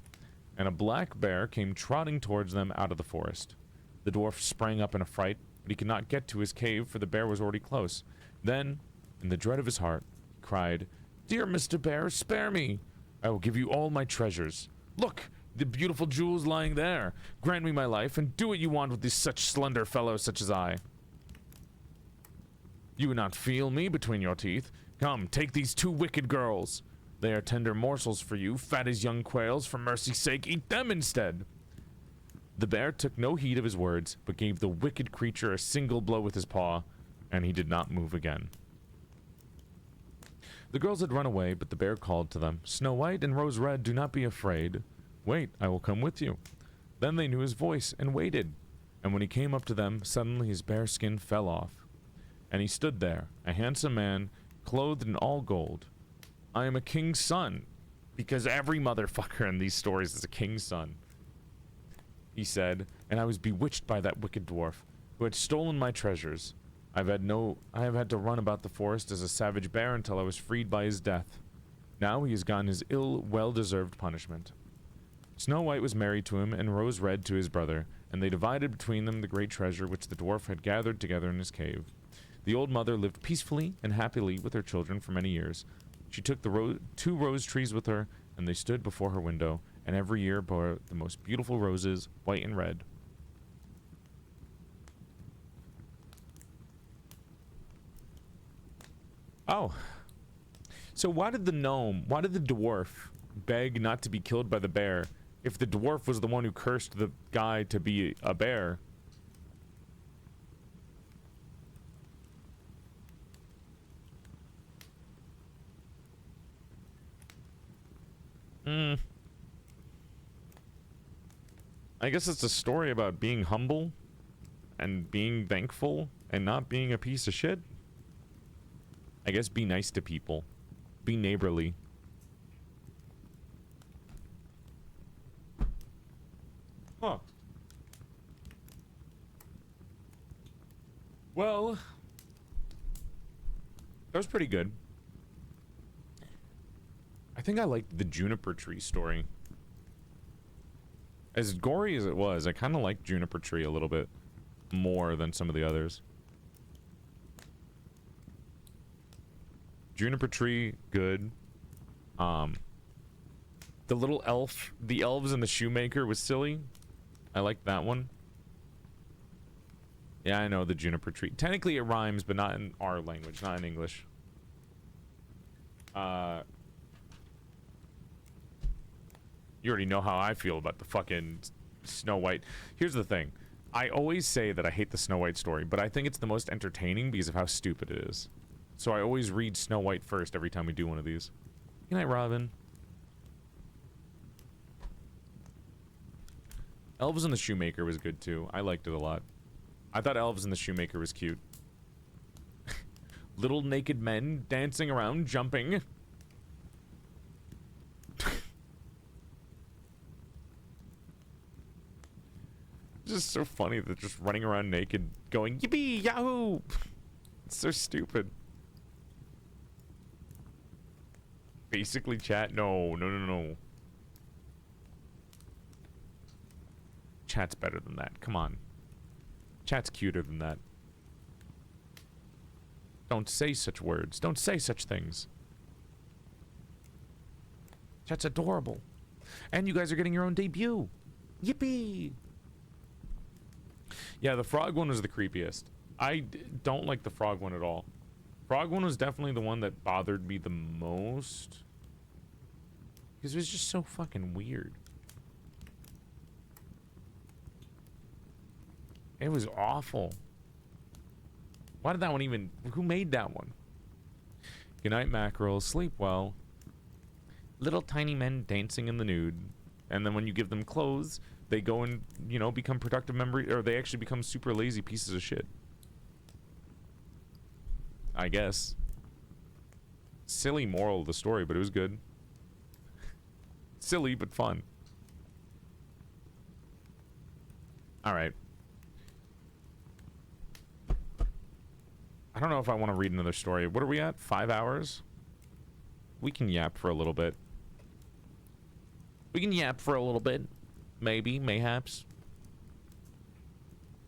and a black bear came trotting towards them out of the forest. The dwarf sprang up in a fright, but he could not get to his cave, for the bear was already close. Then, in the dread of his heart, he cried, "Dear Mr. Bear, spare me! I will give you all my treasures. Look, the beautiful jewels lying there. Grant me my life, and do what you want with these such slender fellows such as I." "You would not feel me between your teeth. Come, take these two wicked girls. They are tender morsels for you, fat as young quails. For mercy's sake, eat them instead." The bear took no heed of his words, but gave the wicked creature a single blow with his paw, and he did not move again. The girls had run away, but the bear called to them, "Snow White and Rose Red, do not be afraid. Wait, I will come with you." Then they knew his voice and waited, and when he came up to them, suddenly his bare skin fell off, and he stood there, a handsome man, clothed in all gold. "I am a king's son," because every motherfucker in these stories is a king's son, he said, "and I was bewitched by that wicked dwarf, who had stolen my treasures. I have had to run about the forest as a savage bear until I was freed by his death. Now he has gotten his well-deserved punishment." Snow White was married to him, and Rose Red to his brother, and they divided between them the great treasure which the dwarf had gathered together in his cave. The old mother lived peacefully and happily with her children for many years. She took the 2 rose trees with her, and they stood before her window, and every year bore the most beautiful roses, white and red. Oh. So why did the dwarf beg not to be killed by the bear if the dwarf was the one who cursed the guy to be a bear? I guess it's a story about being humble and being thankful and not being a piece of shit. I guess be nice to people. Be neighborly. Huh. Well, that was pretty good. I think I liked the juniper tree story. As gory as it was, I kind of liked juniper tree a little bit more than some of the others. Juniper tree, good. The little elf, the elves and the shoemaker was silly. I liked that one. Yeah, I know the juniper tree. Technically it rhymes, but not in our language, not in English. You already know how I feel about the fucking Snow White. Here's the thing. I always say that I hate the Snow White story, but I think it's the most entertaining because of how stupid it is. So I always read Snow White first every time we do one of these. Good night, Robin. Elves and the Shoemaker was good too. I liked it a lot. I thought Elves and the Shoemaker was cute. Little naked men dancing around, jumping. It's just so funny that just running around naked going, yippee, yahoo! It's so stupid. Basically, chat? No. Chat's better than that. Come on. Chat's cuter than that. Don't say such words. Don't say such things. Chat's adorable. And you guys are getting your own debut. Yippee! Yeah, the frog one was the creepiest. I don't like the frog one at all. Frog one was definitely the one that bothered me the most. Because it was just so fucking weird. It was awful. Why did that one even... Who made that one? Good night, mackerel. Sleep well. Little tiny men dancing in the nude. And then when you give them clothes, they go and, you know, become productive members... Or they actually become super lazy pieces of shit. I guess. Silly moral of the story, but it was good. Silly, but fun. Alright. I don't know if I want to read another story. What are we at? 5 hours? We can yap for a little bit. We can yap for a little bit. Maybe, mayhaps.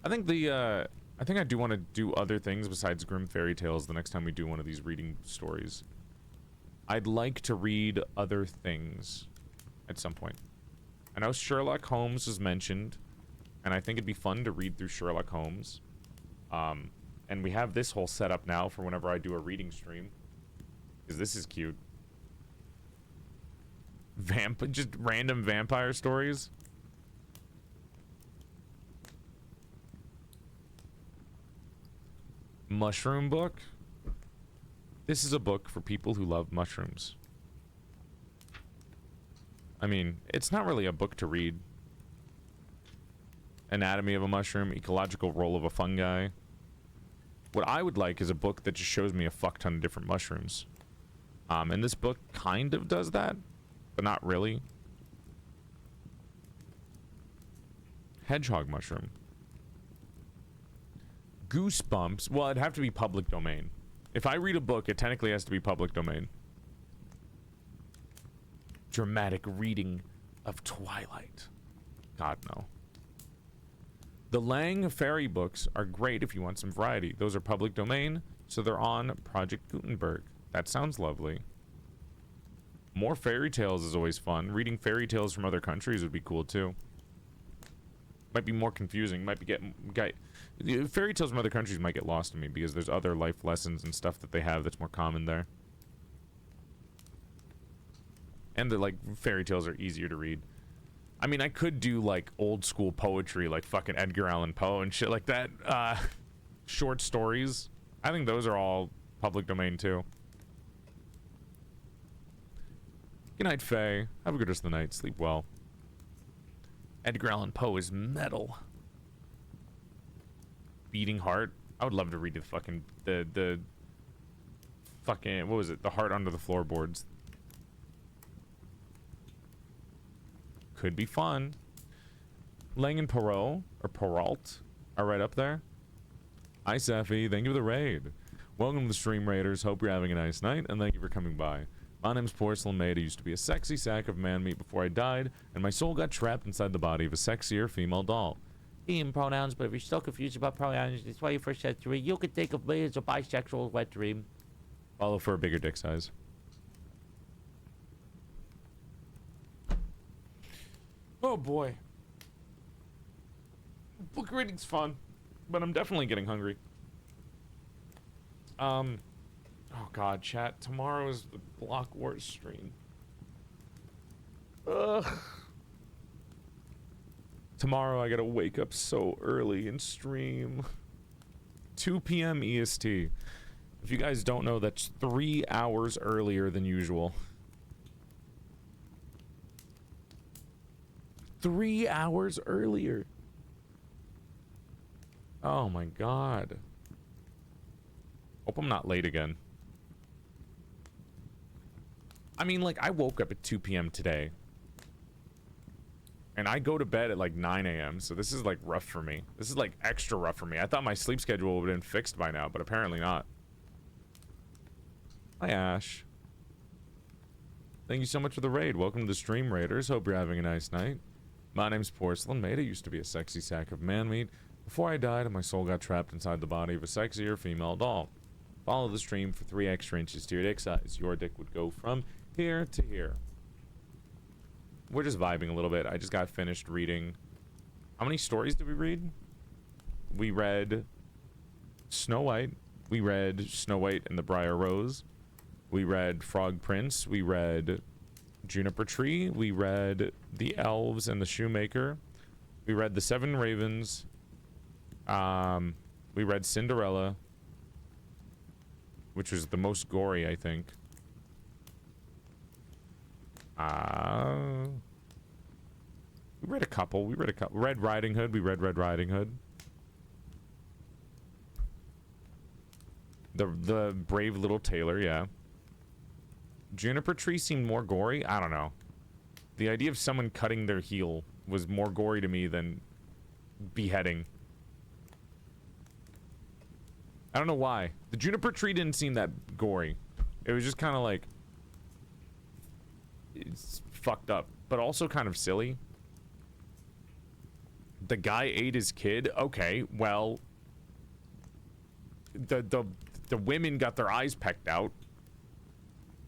I think I do want to do other things besides Grimm Fairy Tales the next time we do one of these reading stories. I'd like to read other things at some point. I know Sherlock Holmes was mentioned, and I think it'd be fun to read through Sherlock Holmes. And we have this whole setup now for whenever I do a reading stream. Because this is cute. Just random vampire stories. Mushroom book. This is a book for people who love mushrooms. I mean, it's not really a book to read. Anatomy of a mushroom, ecological role of a fungi. What I would like is a book that just shows me a fuck ton of different mushrooms. And this book kind of does that, but not really. Hedgehog mushroom. Goosebumps. Well, it'd have to be public domain. If I read a book, it technically has to be public domain. Dramatic reading of Twilight. God, no. The Lang fairy books are great if you want some variety. Those are public domain, so they're on Project Gutenberg. That sounds lovely. More fairy tales is always fun. Reading fairy tales from other countries would be cool too. Might be more confusing. Might be fairy tales from other countries might get lost to me because there's other life lessons and stuff that they have that's more common there. And the like fairy tales are easier to read. I mean, I could do like old school poetry, like fucking Edgar Allan Poe and shit like that. Short stories. I think those are all public domain too. Good night, Faye. Have a good rest of the night. Sleep well. Edgar Allan Poe is metal. Beating Heart. I would love to read the fucking the fucking what was it? The Heart Under the Floorboards. Could be fun. Lang and Perrault or Perrault are right up there. Hi, Safi. Thank you for the raid. Welcome to the stream, Raiders. Hope you're having a nice night, and thank you for coming by. My name's PorcelainMaid. I used to be a sexy sack of man meat before I died, and my soul got trapped inside the body of a sexier female doll. In pronouns, but if you're still confused about pronouns, it's 21st century. You can think of me as a bisexual wet dream. Follow for a bigger dick size. Oh boy. Book reading's fun, but I'm definitely getting hungry. Oh god, chat. Tomorrow is the Block Wars stream. Ugh. Tomorrow I gotta wake up so early and stream. 2 p.m. EST. If you guys don't know, that's 3 hours earlier than usual. 3 hours earlier. Oh my god. Hope I'm not late again. I mean, like, I woke up at 2 p.m. today. And I go to bed at like 9 a.m. So this is like rough for me. This is like extra rough for me. I thought my sleep schedule would have been fixed by now, but apparently not. Hi, Ash. Thank you so much for the raid. Welcome to the stream, Raiders. Hope you're having a nice night. My name's PorcelainMaid. I used to be a sexy sack of man meat before I died and my soul got trapped inside the body of a sexier female doll. Follow the stream for 3 extra inches to your dick size. Your dick would go from here to here. We're just vibing a little bit. I just got finished reading. How many stories did we read? We read Snow White. We read Snow White and the Briar Rose. We read Frog Prince. We read Juniper Tree. We read The Elves and the Shoemaker. We read The Seven Ravens. We read Cinderella, which was the most gory, I think. We read a couple. We read Red Riding Hood. We read Red Riding Hood. The Brave Little Tailor, yeah. Juniper Tree seemed more gory. I don't know. The idea of someone cutting their heel was more gory to me than beheading. I don't know why. The Juniper Tree didn't seem that gory. It was just kind of like... It's fucked up, but also kind of silly. The guy ate his kid? Okay, well... The women got their eyes pecked out.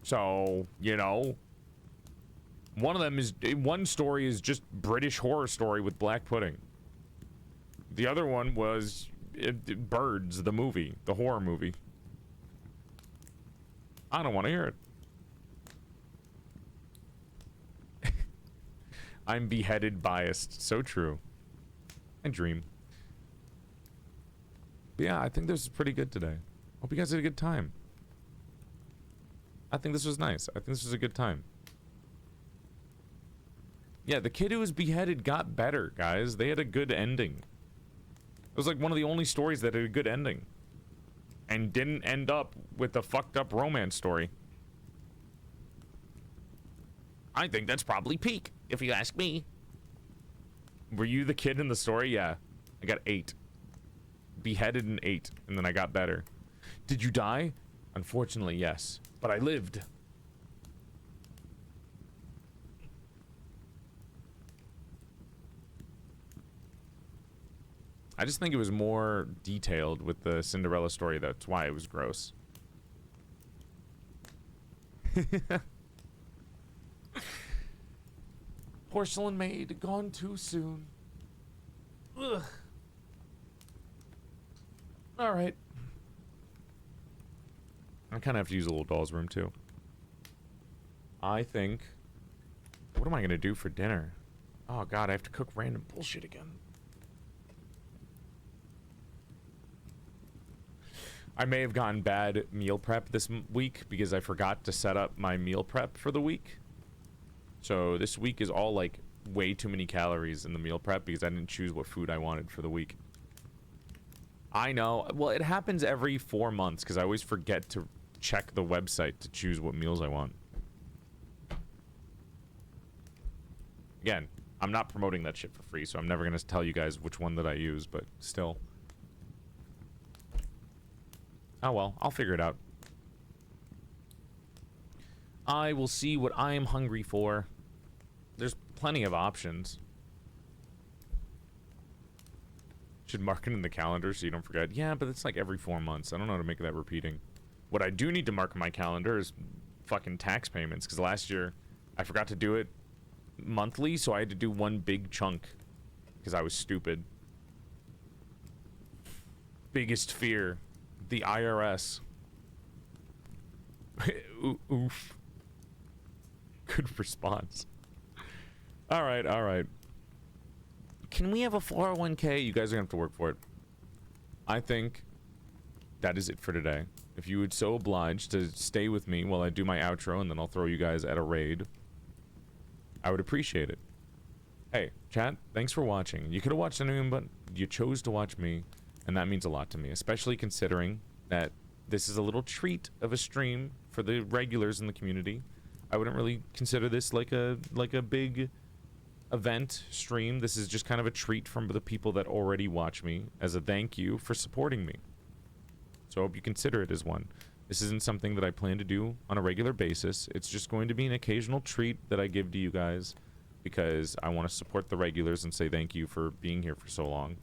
So, you know... One of them is... One story is just British horror story with black pudding. The other one was... Birds, the movie. The horror movie. I don't want to hear it. I'm beheaded biased. So true. I dream. But yeah, I think this is pretty good today. Hope you guys had a good time. I think this was nice. I think this was a good time. Yeah, the kid who was beheaded got better, guys. They had a good ending. It was like one of the only stories that had a good ending. And didn't end up with a fucked up romance story. I think that's probably peak, if you ask me. Were you the kid in the story? Yeah. I got 8. Beheaded in 8, and then I got better. Did you die? Unfortunately, yes. But I lived. I just think it was more detailed with the Cinderella story. That's why it was gross. PorcelainMaid gone too soon. Ugh. All right. I kind of have to use a little doll's room too. I think. What am I gonna do for dinner? Oh god, I have to cook random bullshit again. I may have gotten bad meal prep this week because I forgot to set up my meal prep for the week. So this week is all like way too many calories in the meal prep because I didn't choose what food I wanted for the week. I know. Well, it happens every 4 months because I always forget to check the website to choose what meals I want. Again, I'm not promoting that shit for free, so I'm never going to tell you guys which one that I use, but still. Oh well, I'll figure it out. I will see what I am hungry for. There's plenty of options. Should mark it in the calendar so you don't forget. Yeah, but it's like every 4 months. I don't know how to make that repeating. What I do need to mark in my calendar is fucking tax payments, because last year I forgot to do it monthly, so I had to do one big chunk because I was stupid. Biggest fear, the IRS. Oof. Good response. All right, all right. Can we have a 401k? You guys are gonna have to work for it. I think that is it for today. If you would so oblige to stay with me while I do my outro, and then I'll throw you guys at a raid, I would appreciate it. Hey, chat, thanks for watching. You could have watched anyone, but you chose to watch me, and that means a lot to me, especially considering that this is a little treat of a stream for the regulars in the community. I wouldn't really consider this like a big event stream. This is just kind of a treat from the people that already watch me as a thank you for supporting me. So I hope you consider it as one. This isn't something that I plan to do on a regular basis. It's just going to be an occasional treat that I give to you guys because I want to support the regulars and say thank you for being here for so long.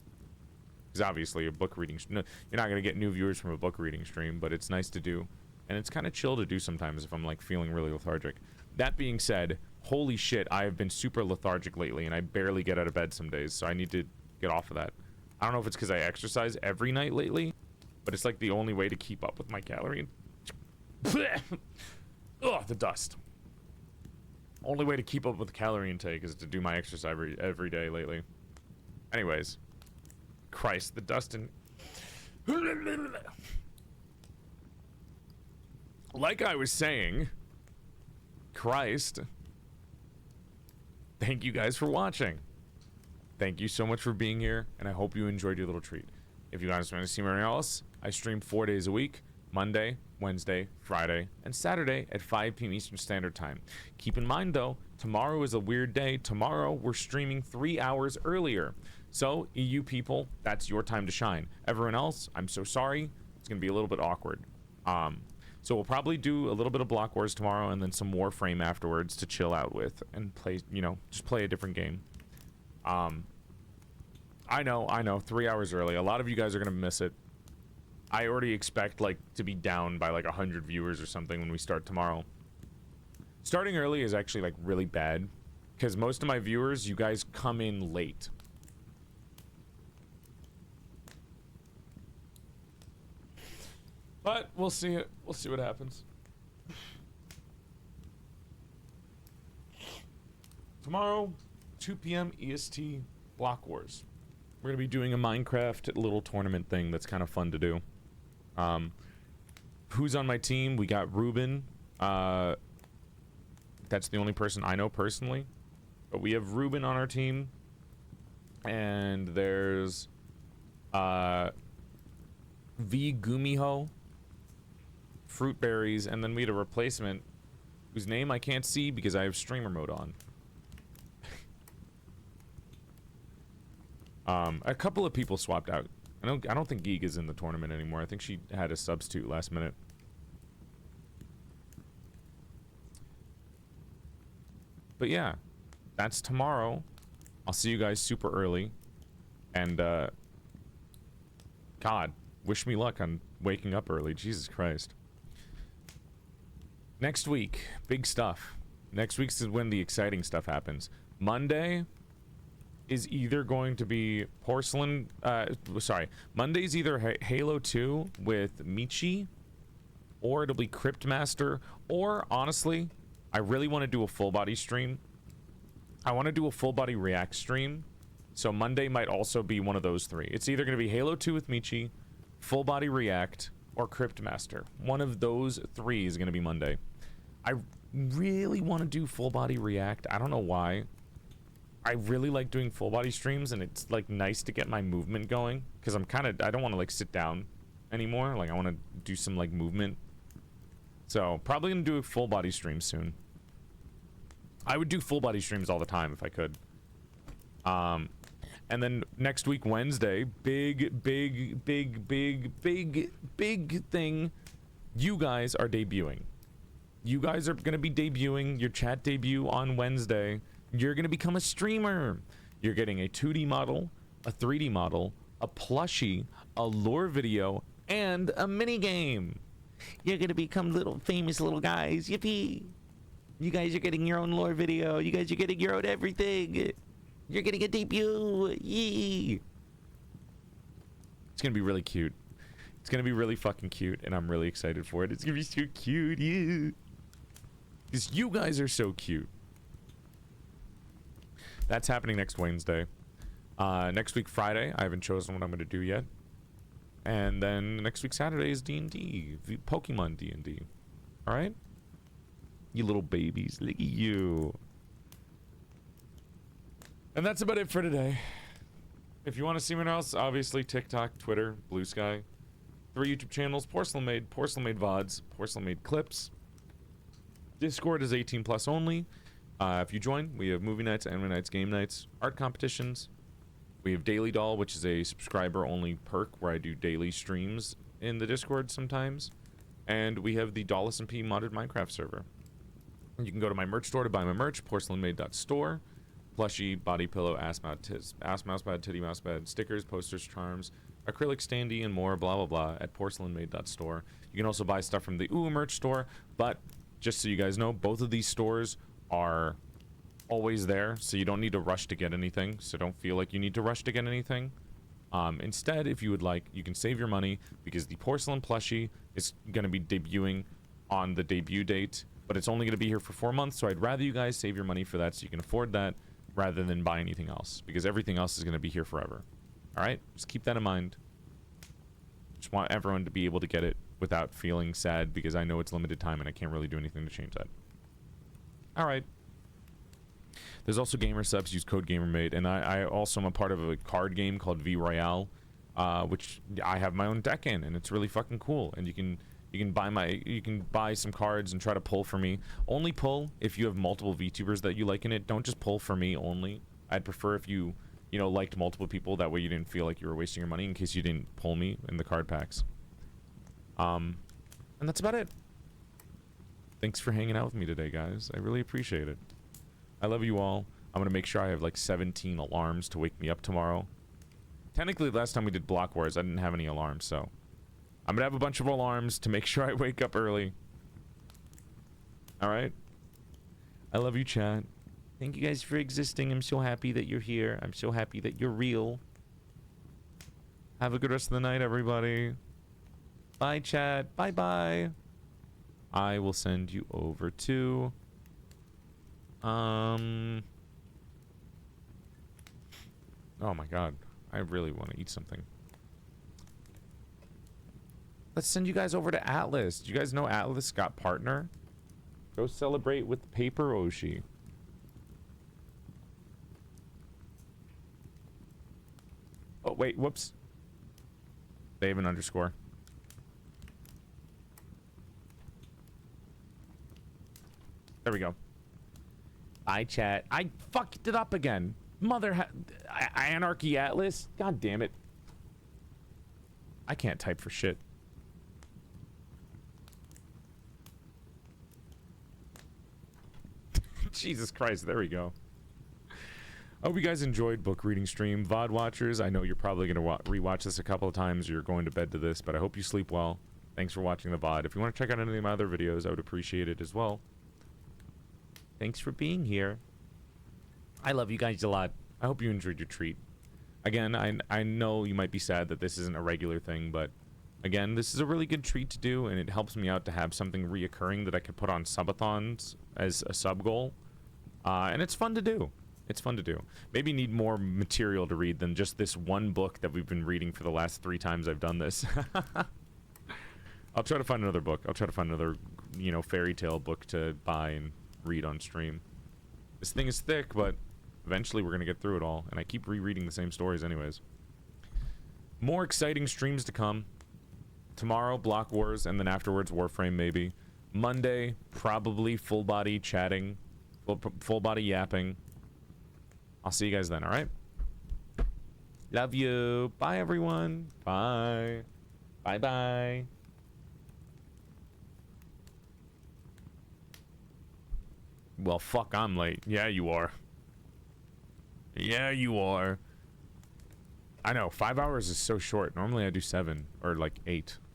Because obviously a book reading, no, you're not going to get new viewers from a book reading stream, but it's nice to do. And it's kind of chill to do sometimes if I'm like feeling really lethargic. That being said, holy shit, I have been super lethargic lately and I barely get out of bed some days, so I need to get off of that. I don't know if it's because I exercise every night lately, but it's like the only way to keep up with my calorie. Ugh, the dust. Only way to keep up with calorie intake is to do my exercise every day lately. Anyways. Christ, the dust and... Like I was saying, Christ, thank you guys for watching. Thank you so much for being here, and I hope you enjoyed your little treat. If you guys want to see me anywhere else, I stream 4 days a week, Monday, Wednesday, Friday, and Saturday at 5 p.m. Eastern Standard Time. Keep in mind, though, tomorrow is a weird day. Tomorrow, we're streaming 3 hours earlier. So, EU people, that's your time to shine. Everyone else, I'm so sorry. It's going to be a little bit awkward. So we'll probably do a little bit of Block Wars tomorrow and then some Warframe afterwards to chill out with and play, you know, just play a different game. I know, 3 hours early. A lot of you guys are going to miss it. I already expect, like, to be down by, like, 100 viewers or something when we start tomorrow. Starting early is actually, like, really bad. Because most of my viewers, you guys come in late. But we'll see it. We'll see what happens. Tomorrow, 2 p.m. EST, Block Wars. We're going to be doing a Minecraft little tournament thing that's kind of fun to do. Who's on my team? We got Ruben. That's the only person I know personally. But we have Ruben on our team. And there's V Gumiho, Fruit Berries, and then we had a replacement whose name I can't see because I have streamer mode on. A couple of people swapped out. I don't think Geek is in the tournament anymore. I think she had a substitute last minute. But yeah, that's tomorrow. I'll see you guys super early. And God, wish me luck on waking up early. Jesus Christ. Next week, big stuff. Next week's is when the exciting stuff happens. Monday is either going to be Monday's either Halo 2 with Michi, or it'll be Cryptmaster, or honestly, I really want to do a full body stream. I want to do a full body React stream, so Monday might also be one of those three. It's either going to be Halo 2 with Michi, full body React, or Cryptmaster. One of those three is going to be Monday. I really want to do full body React. I don't know why. I really like doing full body streams, and it's like nice to get my movement going, because I don't want to like sit down anymore. Like I want to do some like movement. So probably gonna do a full body stream soon. I would do full body streams all the time if I could. And then next week, Wednesday, big thing. You guys are debuting. You guys are gonna be debuting your chat debut on Wednesday. You're gonna become a streamer. You're getting a 2D model, a 3D model, a plushie, a lore video, and a mini game. You're gonna become famous little guys. Yippee! You guys are getting your own lore video. You guys are getting your own everything. You're getting a debut. Yee! It's gonna be really cute. It's gonna be really fucking cute, and I'm really excited for it. It's gonna be so cute, yeah. Because you guys are so cute. That's happening next Wednesday. Next week, Friday, I haven't chosen what I'm gonna do yet. And then next week, Saturday is D&D. Pokemon D&D. Alright? You little babies. Look at you. And that's about it for today. If you want to see me else, obviously TikTok, Twitter, Blue Sky. 3 YouTube channels, PorcelainMaid, PorcelainMaid VODs, PorcelainMaid Clips. Discord is 18 plus only. If you join, we have movie nights, anime nights, game nights, art competitions. We have Daily Doll, which is a subscriber-only perk where I do daily streams in the Discord sometimes. And we have the Doll SMP modded Minecraft server. You can go to my merch store to buy my merch, PorcelainMaid.store. Plushie, body pillow, ass mouse pad, titty mouse pad, stickers, posters, charms, acrylic standee, and more, blah, blah, blah, at PorcelainMaid.store. You can also buy stuff from the merch store, but just so you guys know, both of these stores are always there, so you don't need to rush to get anything, so don't feel like you need to rush to get anything. Instead, if you would like, you can save your money, because the porcelain plushie is going to be debuting on the debut date, but it's only going to be here for 4 months, so I'd rather you guys save your money for that so you can afford that, rather than buy anything else, because everything else is going to be here forever. Alright? Just keep that in mind. Just want everyone to be able to get it without feeling sad, because I know it's limited time and I can't really do anything to change that. Alright. There's also gamer subs, use code GamerMaid, and I also am a part of a card game called V Royale, which I have my own deck in, and it's really fucking cool. And you can buy some cards and try to pull for me. Only pull if you have multiple VTubers that you like in it. Don't just pull for me only. I'd prefer if you liked multiple people. That way you didn't feel like you were wasting your money in case you didn't pull me in the card packs. And that's about it. Thanks for hanging out with me today, guys. I really appreciate it. I love you all. I'm gonna make sure I have like 17 alarms to wake me up tomorrow. Technically, last time we did Block Wars, I didn't have any alarms, so I'm gonna have a bunch of alarms to make sure I wake up early. Alright? I love you, chat. Thank you guys for existing. I'm so happy that you're here. I'm so happy that you're real. Have a good rest of the night, everybody. Bye, chat. Bye-bye. I will send you over to... Oh my god. I really want to eat something. Let's send you guys over to Atlas. Do you guys know Atlas got partner? Go celebrate with Paper Oshi. Oh, wait. Whoops. They have an underscore. There we go. I chat. I fucked it up again. Anarchy Atlas. God damn it. I can't type for shit. Jesus Christ. There we go. I hope you guys enjoyed book reading stream. VOD watchers, I know you're probably going to rewatch this a couple of times. You're going to bed to this, but I hope you sleep well. Thanks for watching the VOD. If you want to check out any of my other videos, I would appreciate it as well. Thanks for being here. I love you guys a lot. I hope you enjoyed your treat. Again, I know you might be sad that this isn't a regular thing, but again, this is a really good treat to do, and it helps me out to have something reoccurring that I could put on subathons as a sub goal. And it's fun to do. It's fun to do. Maybe need more material to read than just this one book that we've been reading for the last 3 times I've done this. I'll try to find another book. I'll try to find another, you know, fairy tale book to buy and read on stream. This thing is thick, but eventually we're going to get through it all. And I keep rereading the same stories anyways. More exciting streams to come. Tomorrow, Block Wars, and then afterwards, Warframe maybe. Monday, probably full body chatting. Full body yapping. I'll see you guys then, alright? Love you. Bye, everyone. Bye. Bye-bye. Well, fuck, I'm late. Yeah, you are. Yeah, you are. I know, 5 hours is so short. Normally I do 7, or like 8.